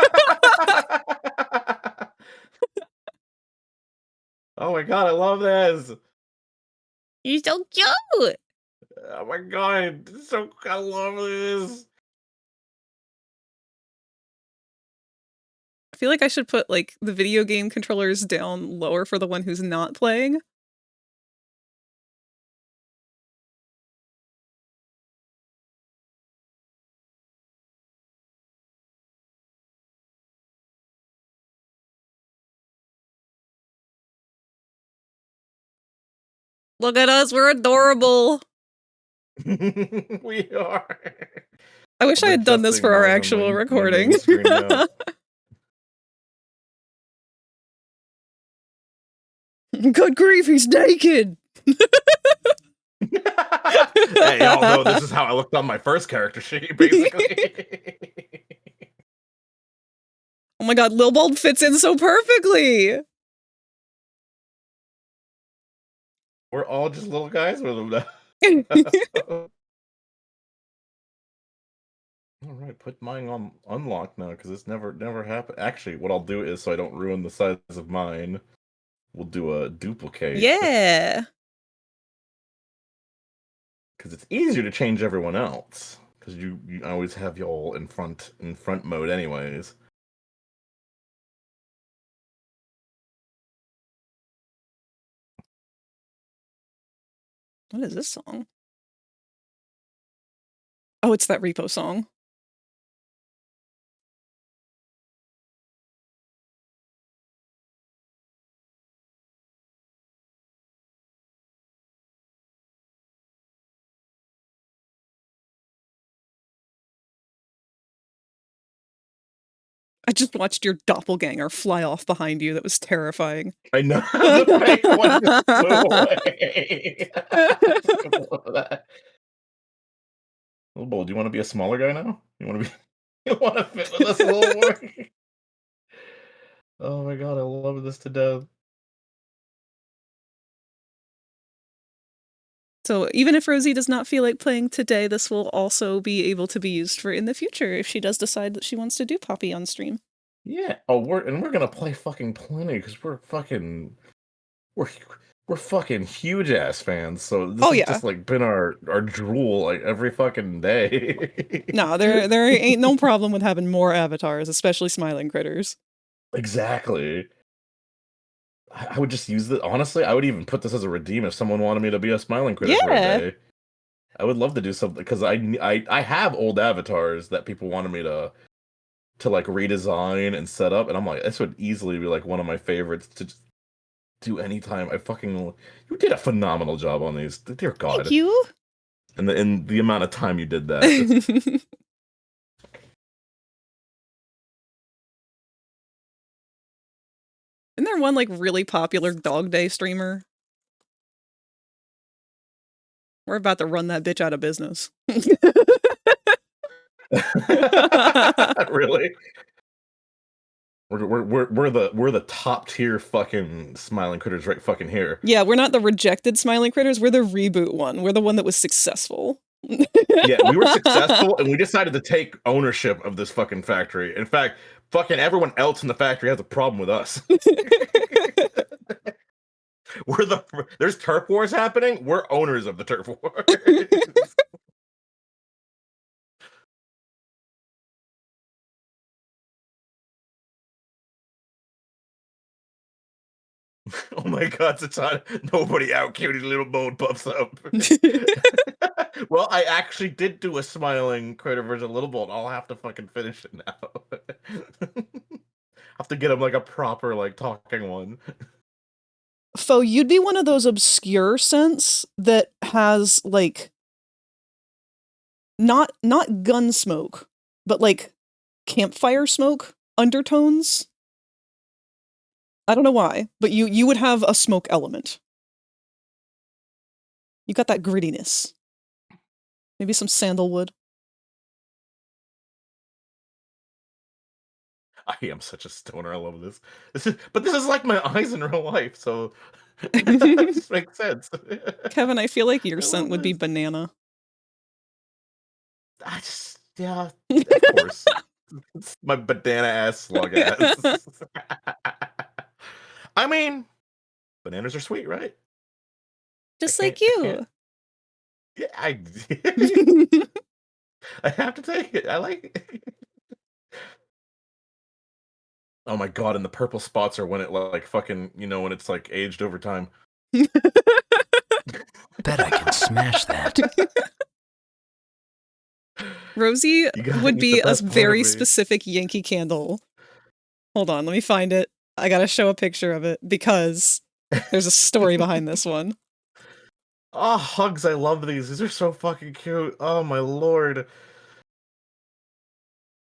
Oh my god, I love this! You're so cute! Oh my god, I love this! I feel like I should put, like, the video game controllers down lower for the one who's not playing. Look at us, we're adorable! We are. I wish I had done this for our actual recording. Good grief, he's naked! Hey, y'all know this is how I looked on my first character sheet, basically. Oh my god, Lil Bulb fits in so perfectly! We're all just little guys with them now. Alright, put mine on unlock now, because this never happened. Actually, what I'll do is, so I don't ruin the size of mine, we'll do a duplicate. Yeah! Because it's easier to change everyone else. Because you always have y'all in front mode anyways. What is this song? Oh, it's that repo song. I just watched your doppelganger fly off behind you. That was terrifying. I know. The fake one just flew away. Little boy, do you want to be a smaller guy now? You want to be? You want to fit with us a little more? Oh my god, I love this to death. So even if Rosie does not feel like playing today, this will also be able to be used for in the future if she does decide that she wants to do Poppy on stream. Yeah. Oh, we're gonna play fucking plenty because we're fucking huge ass fans. So this has just like been our drool like every fucking day. No, there ain't no problem with having more avatars, especially smiling critters. Exactly. I would just use it. Honestly, I would even put this as a redeem if someone wanted me to be a smiling critter for a day. I would love to do something because I have old avatars that people wanted me to like redesign and set up, and I'm like, this would easily be like one of my favorites to just do anytime. You did a phenomenal job on these. Dear God. Thank you. And the amount of time you did that. Isn't there one like really popular Dog Day streamer? We're about to run that bitch out of business. Really? We're the top tier fucking smiling critters right fucking here. Yeah, we're not the rejected smiling critters. We're the reboot one. We're the one that was successful. Yeah, we were successful, and we decided to take ownership of this fucking factory. In fact, fucking everyone else in the factory has a problem with us. There's turf wars happening. We're owners of the turf wars. Oh my god, Satana. Nobody out, cutie little bone puffs up. Well, I actually did do a smiling critter version of Little Bolt. I'll have to fucking finish it now. Have to get him like a proper like talking one. Fo, you'd be one of those obscure scents that has like not gun smoke, but like campfire smoke undertones. I don't know why, but you would have a smoke element. You got that grittiness. Maybe some sandalwood. I am such a stoner. I love this. This is like my eyes in real life, so it just makes sense. Kevin, I feel like your scent would be banana. Yeah, of course. It's my banana ass slug ass. I mean, bananas are sweet, right? Just like you. Yeah, I have to take it. I like it. Oh my god, and the purple spots are when it like fucking, when it's like aged over time. Bet I can smash that. Rosie would be a very specific Yankee Candle. Hold on, let me find it. I gotta show a picture of it because there's a story behind this one. Oh, hugs, I love these. These are so fucking cute. Oh my lord.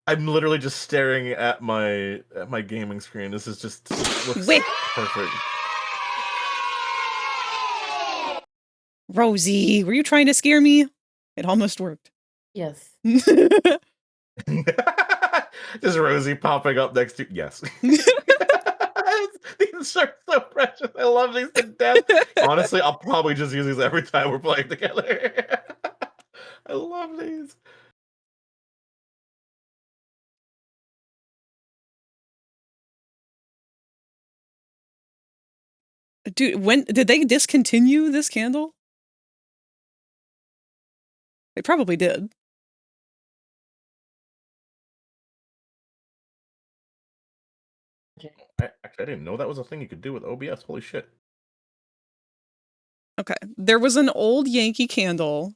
I'm literally just staring at my gaming screen. This is just looks perfect. Rosie, were you trying to scare me? It almost worked. Yes. Just Rosie popping up next to yes. These are so precious. I love these to death. Honestly, I'll probably just use these every time we're playing together. I love these. Dude, when did they discontinue this candle? They probably did. Actually, I didn't know that was a thing you could do with OBS. Holy shit. Okay. There was an old Yankee candle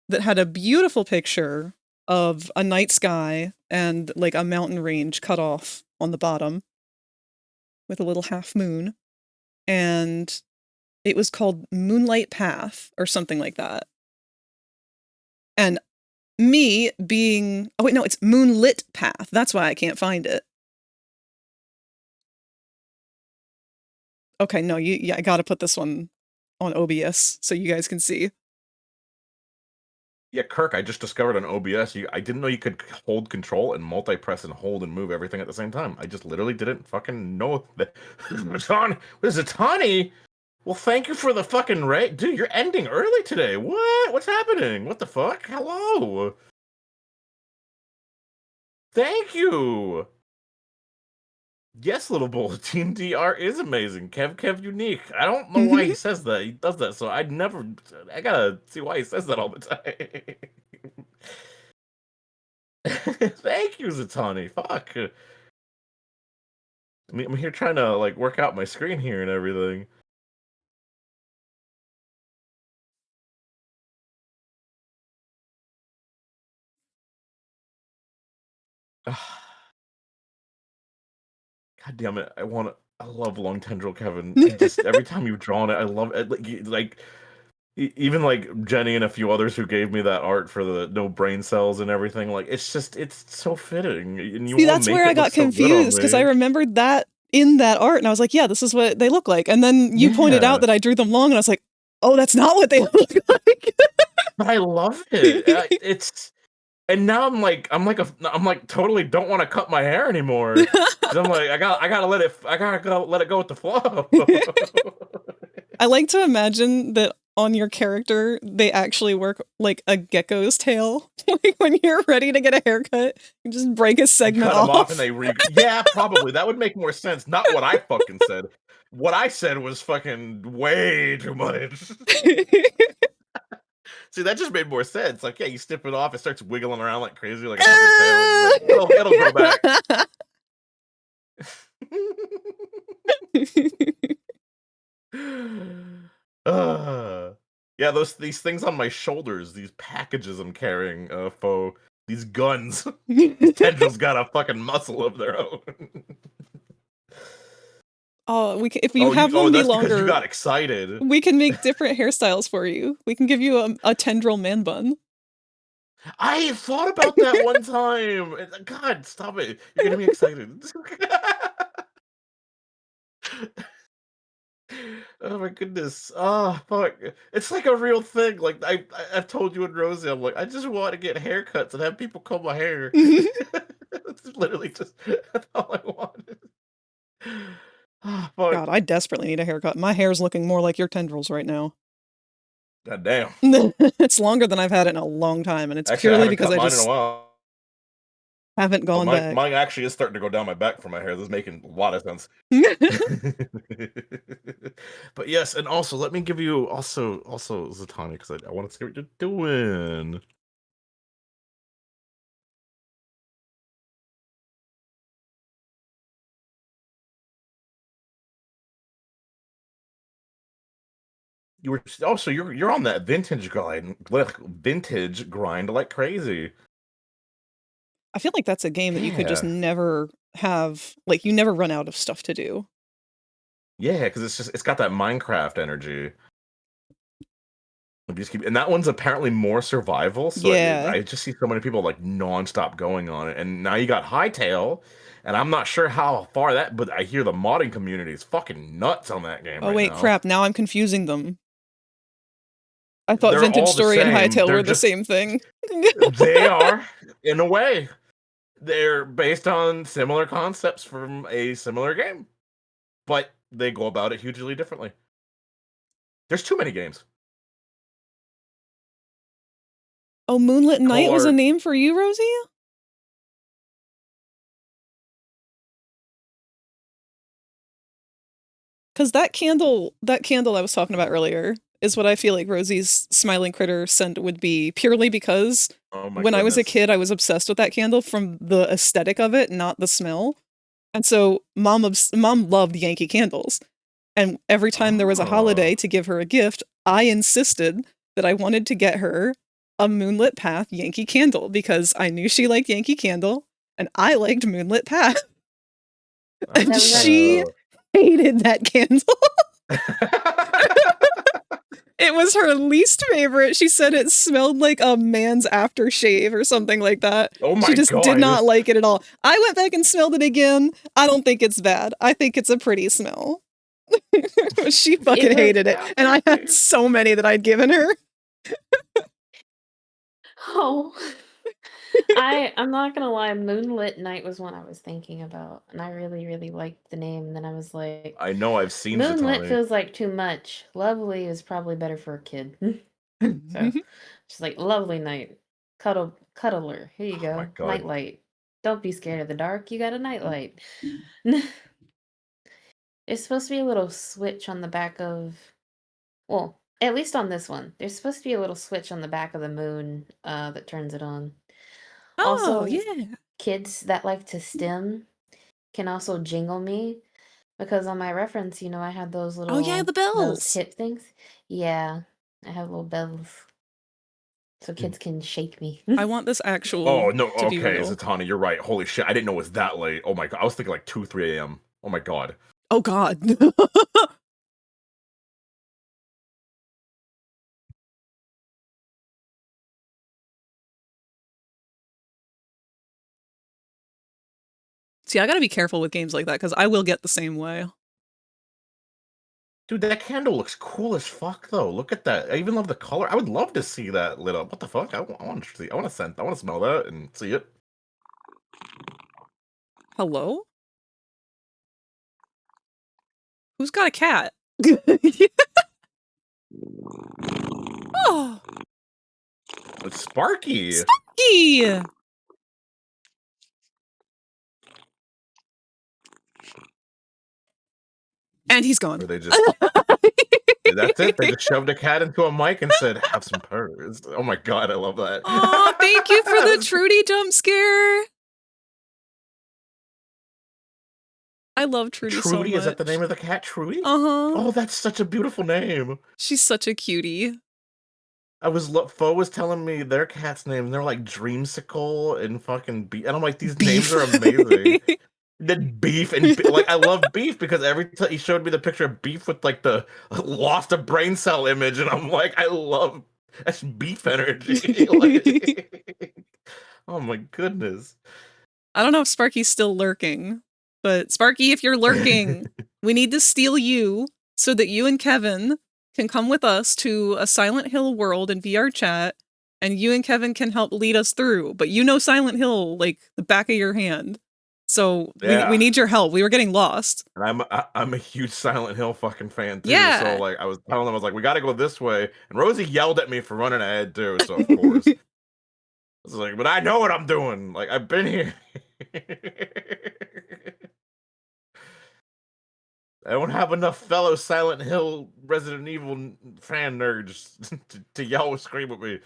that had a beautiful picture of a night sky and like a mountain range cut off on the bottom with a little half moon. And it was called Moonlight Path or something like that. And me being, oh wait, no, it's Moonlit Path. That's why I can't find it. Okay, no, yeah, I gotta put this one on OBS so you guys can see. Yeah, Kirk, I just discovered on OBS, I didn't know you could hold control and multi-press and hold and move everything at the same time. I just literally didn't fucking know that. What is it, Tani? Well, thank you for the fucking raid. Dude, you're ending early today. What? What's happening? What the fuck? Hello. Thank you. Yes, little bull. Team DR is amazing. Kev unique. I don't know why he says that. He does that, so I gotta see why he says that all the time. Thank you, Zatani. Fuck. I'm here trying to like work out my screen here and everything. God damn it! I love Long Tendril, Kevin. I just every time you've drawn it, I love it. Even like Jenny and a few others who gave me that art for the no brain cells and everything. Like it's so fitting. And you See, that's where I got confused because I remembered that in that art, and I was like, "Yeah, this is what they look like." And then you pointed out that I drew them long, and I was like, "Oh, that's not what they look like." But I love it. And now I'm like totally don't want to cut my hair anymore. I'm like I gotta let it go with the flow. I like to imagine that on your character they actually work like a gecko's tail. Like when you're ready to get a haircut, you just break a segment cut them off and they yeah, probably that would make more sense. Not what I fucking said. What I said was fucking way too much. See, that just made more sense. Like, yeah, you snip it off, it starts wiggling around like crazy, like a fucking tail. Like, it'll grow back. Yeah, these things on my shoulders, these packages I'm carrying, these guns. Tendrils got a fucking muscle of their own. Oh, if you have them be longer, because you got excited. We can make different hairstyles for you. We can give you a tendril man bun. I thought about that one time. God, stop it! You're getting me excited. Oh my goodness! Oh fuck! It's like a real thing. Like I've told you and Rosie, I'm like, I just want to get haircuts and have people comb my hair. It's literally just that's all I wanted. Oh, fuck. God, I desperately need a haircut. My hair's looking more like your tendrils right now. God damn! It's longer than I've had it in a long time, and it's purely because I just haven't gone back. Mine actually is starting to go down my back for my hair. This is making a lot of sense. But yes, and also let me give you also Zatani because I want to see what you're doing. You were also you're on that vintage grind like crazy. I feel like that's a game that you could just never have, like you never run out of stuff to do. Yeah, because it's got that Minecraft energy. And that one's apparently more survival. So yeah, I just see so many people like nonstop going on it. And now you got Hightail, and I'm not sure how far but I hear the modding community is fucking nuts on that game. Oh wait, crap! Now I'm confusing them. I thought They're Vintage Story and Hightail were the same thing. They are, in a way. They're based on similar concepts from a similar game, but they go about it hugely differently. There's too many games. Oh, Moonlit Night was a name for you, Rosie? Because that candle I was talking about earlier is what I feel like Rosie's smiling critter scent would be, purely because when I was a kid, I was obsessed with that candle from the aesthetic of it, not the smell. And so mom loved Yankee candles. And every time there was a Oh. holiday to give her a gift, I insisted that I wanted to get her a Moonlit Path Yankee Candle because I knew she liked Yankee Candle and I liked Moonlit Path. And That was she hated that candle. It was her least favorite. She said it smelled like a man's aftershave or something like that. Oh my She just God. did not like it at all. I went back and smelled it again. I don't think it's bad. I think it's a pretty smell. She fucking hated it. And I had so many that I'd given her. Oh. I'm not gonna lie, Moonlit Night was one I was thinking about, and I really, really liked the name, and then I was like, I know I've seen Moonlit Zatanni. feels like too much. Lovely is probably better for a kid. So she's like, Lovely Night. Cuddler. Here you go. my God. Nightlight. Don't be scared of the dark, you got a nightlight. There's supposed to be a little switch on the back of, well, at least on this one, there's supposed to be a little switch on the back of the moon that turns it on. Oh, Also, yeah. kids that like to stim can also jingle me because on my reference, I had those little Oh, yeah, the those bells. hip things. Yeah, I have little bells, so kids can shake me. I want this actual. Oh, no. to be Okay, real. Zatanni, you're right. Holy shit. I didn't know it was that late. Oh my God. I was thinking like 2, 3 a.m. Oh my God. Oh, God. See, I gotta be careful with games like that because I will get the same way. Dude, that candle looks cool as fuck, though. Look at that. I even love the color. I would love to see that lit up. What the fuck? I want to see. I want to scent. I want to smell that and see it. Hello? Who's got a cat? Oh, It's Sparky. Sparky! And he's gone. Or they just. That's it. They just shoved a cat into a mic and said, "Have some purrs." Oh my God, I love that. Oh, thank you for the Trudy jump scare. I love Trudy so much. Trudy, is that the name of the cat? Trudy? Uh-huh. Oh, that's such a beautiful name. She's such a cutie. Fo was telling me their cat's name, and they're like Dreamsicle and fucking Beef. And I'm like, these names are amazing. Then Beef and like I love Beef because every time he showed me the picture of Beef with like the lost a brain cell image, and I'm like, I love that's Beef energy. Like, oh my goodness. I don't know if Sparky's still lurking, but Sparky, if you're lurking, we need to steal you so that you and Kevin can come with us to a Silent Hill world in VR chat, and you and Kevin can help lead us through. But you know Silent Hill like the back of your hand. So we need your help. We were getting lost. And I'm a huge Silent Hill fucking fan too. Yeah. So like I was telling them, I was like, we got to go this way. And Rosie yelled at me for running ahead too. So of course, I was like, but I know what I'm doing. Like I've been here. I don't have enough fellow Silent Hill Resident Evil fan nerds to yell and scream at me.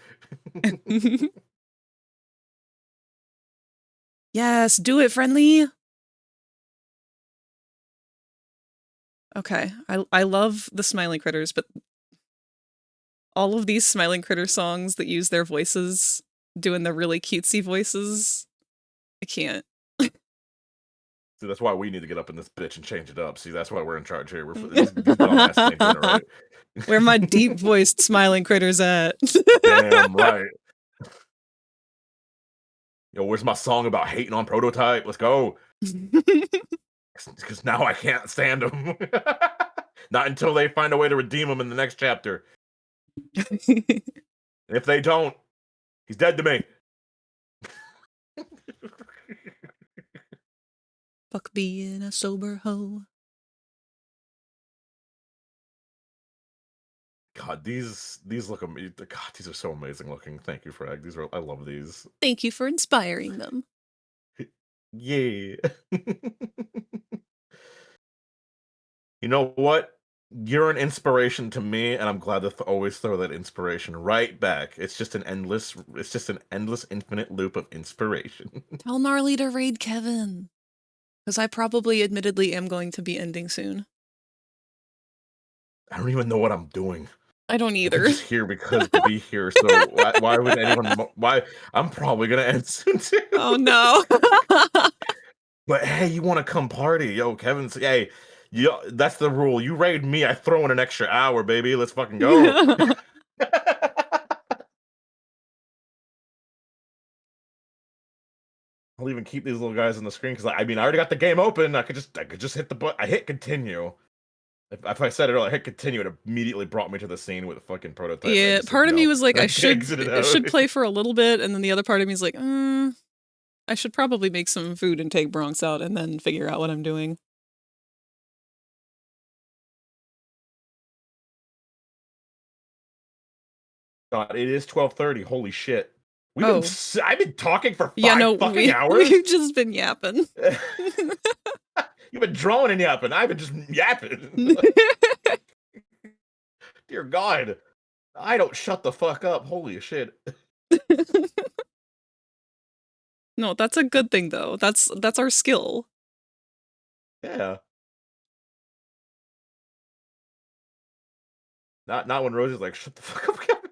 Yes, do it, friendly. Okay, I love the Smiling Critters, but all of these Smiling Critter songs that use their voices, doing the really cutesy voices, I can't. See, that's why we need to get up in this bitch and change it up. See, that's why we're in charge here. We're these dumbass ain't doing it right. Where my deep-voiced Smiling Critters at? Damn right. Yo, where's my song about hating on Prototype? Let's go. Because now I can't stand him. Not until they find a way to redeem him in the next chapter. And if they don't, he's dead to me. Fuck being a sober hoe. God, these look amazing. God, these are so amazing looking. Thank you, Frag. I love these. Thank you for inspiring them. Yeah. You know what? You're an inspiration to me, and I'm glad to always throw that inspiration right back. It's just an endless, infinite loop of inspiration. Tell Gnarly to raid Kevin. Because I probably admittedly am going to be ending soon. I don't even know what I'm doing. I don't I'm either. just here because to be here. So why would anyone? Why? I'm probably gonna end soon too. Oh no. But hey, you want to come party? Yo, Kevin's. Hey, that's the rule. You raid me, I throw in an extra hour, baby. Let's fucking go. I'll even keep these little guys on the screen because I mean I already got the game open. I could just hit the button. I hit continue. If I said it earlier, I hit continue. It immediately brought me to the scene with the fucking prototype. Yeah, part of me was like, I should should play for a little bit, and then the other part of me is like, I should probably make some food and take Bronx out, and then figure out what I'm doing. God, it is 12:30. Holy shit. I've been talking for 5 fucking hours. We've just been yapping. You've been drawing and yapping. I've been just yapping. Dear God. I don't shut the fuck up. Holy shit. No, that's a good thing though. That's our skill. Yeah. Not when Rosie's like, shut the fuck up.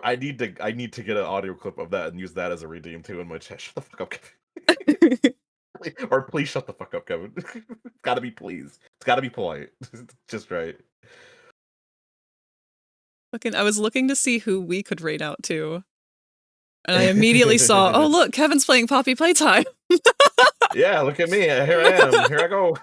I need to get an audio clip of that and use that as a redeem too in my chat. Shut the fuck up, Kevin. Or please shut the fuck up, Kevin. It's gotta be please. It's gotta be polite. Just right. I was looking to see who we could raid out to. And I immediately saw, oh look, Kevin's playing Poppy Playtime. Yeah, look at me. Here I am. Here I go.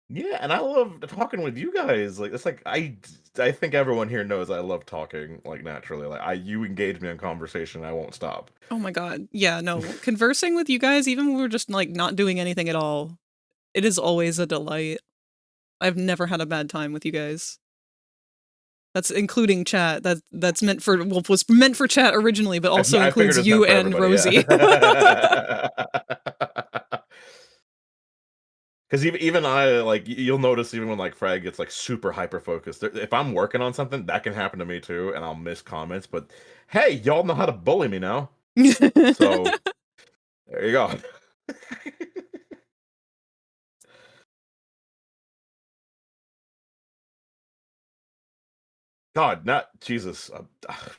Yeah, and I love talking with you guys. Like it's like I think everyone here knows I love talking like naturally. Like you engage me in conversation, I won't stop. Oh my god. Yeah, no. Conversing with you guys, even when we're just like not doing anything at all, it is always a delight. I've never had a bad time with you guys. That's including chat. That's meant for was meant for chat originally, but also includes you and Rosie. Yeah. Because even I, like, you'll notice even when, like, Frag gets, like, super hyper-focused, if I'm working on something, that can happen to me, too, and I'll miss comments, but, hey, y'all know how to bully me now. So, there you go. God, not, Jesus,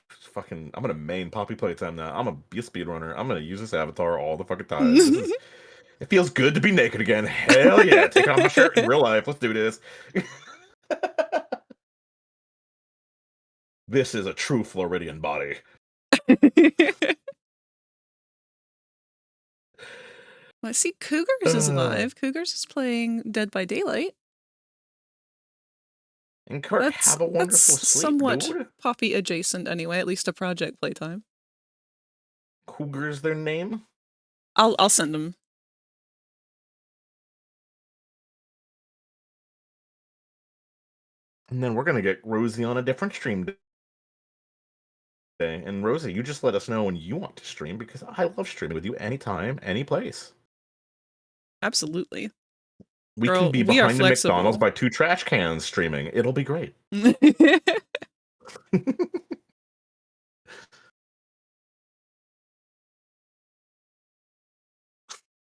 fucking, I'm gonna main Poppy Playtime now. I'm gonna be a speedrunner. I'm gonna use this avatar all the fucking time. It feels good to be naked again. Hell yeah, taking off my shirt in real life. Let's do this. This is a true Floridian body. I see Cougars is live. Cougars is playing Dead by Daylight. And Kirk, have a wonderful sleep, somewhat dude. Poppy adjacent anyway, at least a project Playtime. Cougar's their name? I'll send them. And then we're gonna get Rosie on a different stream day. And Rosie, you just let us know when you want to stream because I love streaming with you anytime, any place. Absolutely. We can be behind the McDonald's by 2 trash cans streaming. It'll be great. But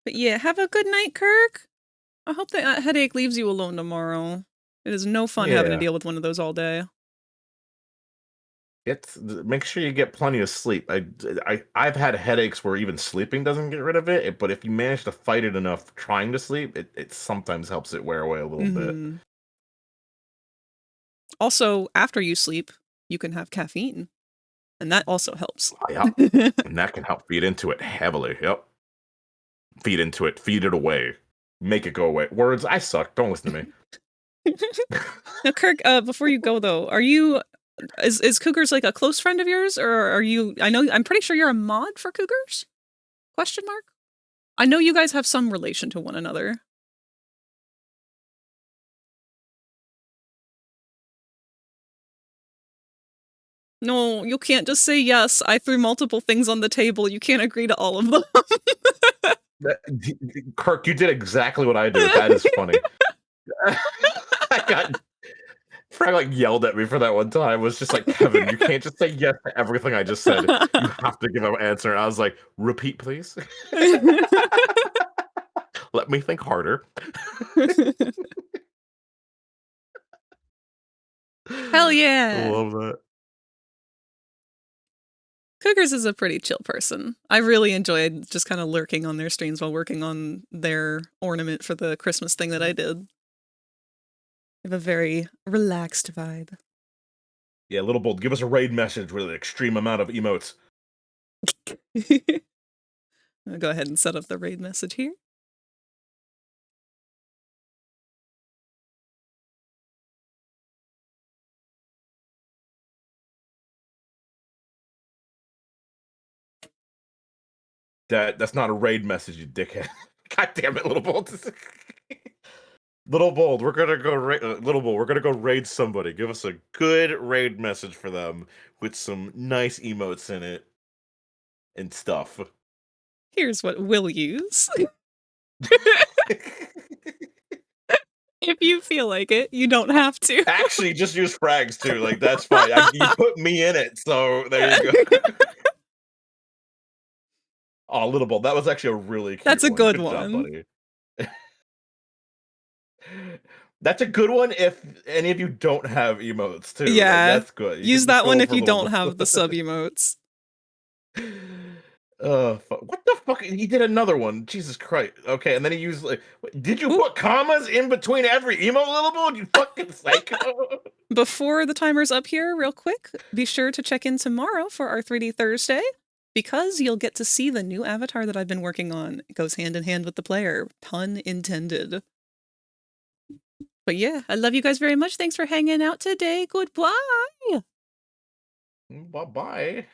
yeah, have a good night, Kirk. I hope that headache leaves you alone tomorrow. It is no fun having to deal with one of those all day. Make sure you get plenty of sleep. I've had headaches where even sleeping doesn't get rid of it, but if you manage to fight it enough trying to sleep, it sometimes helps it wear away a little bit. Also, after you sleep, you can have caffeine, and that also helps. Yeah, and that can help feed into it heavily. Yep. Feed into it, feed it away, make it go away. Words, I suck. Don't listen to me. Now, Kirk, before you go though, is Cougars like a close friend of yours, or are you? I'm pretty sure you're a mod for Cougars. ? I know you guys have some relation to one another. No, you can't just say yes. I threw multiple things on the table. You can't agree to all of them. Kirk, you did exactly what I did. That is funny. Frag like yelled at me for that one time. Was just like, Kevin, you can't just say yes to everything I just said. You have to give an answer. And I was like, repeat, please. Let me think harder. Hell yeah. Love that. Cougars is a pretty chill person. I really enjoyed just kind of lurking on their streams while working on their ornament for the Christmas thing that I did. They have a very relaxed vibe. Yeah, Little Bold, give us a raid message with an extreme amount of emotes. I'll go ahead and set up the raid message here. That's not a raid message, you dickhead. God damn it, Little Bold. Little Bold, we're gonna go Little Bold, we're gonna go raid somebody. Give us a good raid message for them with some nice emotes in it and stuff. Here's what we'll use. If you feel like it, you don't have to. Actually, just use frags too. Like, that's fine. You put me in it, so there you go. Oh, Little Bold, that was actually a really cute That's a one. good Job, one. buddy. That's a good one if any of you don't have emotes too. Yeah, like, that's good. You use can just that go one if for you Little don't Bold. have the sub emotes. What the fuck? He did another one. Jesus Christ. Okay, and then he used like, did you put commas in between every emote, Little Bold? You fucking psycho. Before the timer's up here, real quick, be sure to check in tomorrow for our 3D Thursday, because you'll get to see the new avatar that I've been working on. It goes hand in hand with the player. Pun intended. But yeah, I love you guys very much. Thanks for hanging out today. Goodbye. Bye-bye.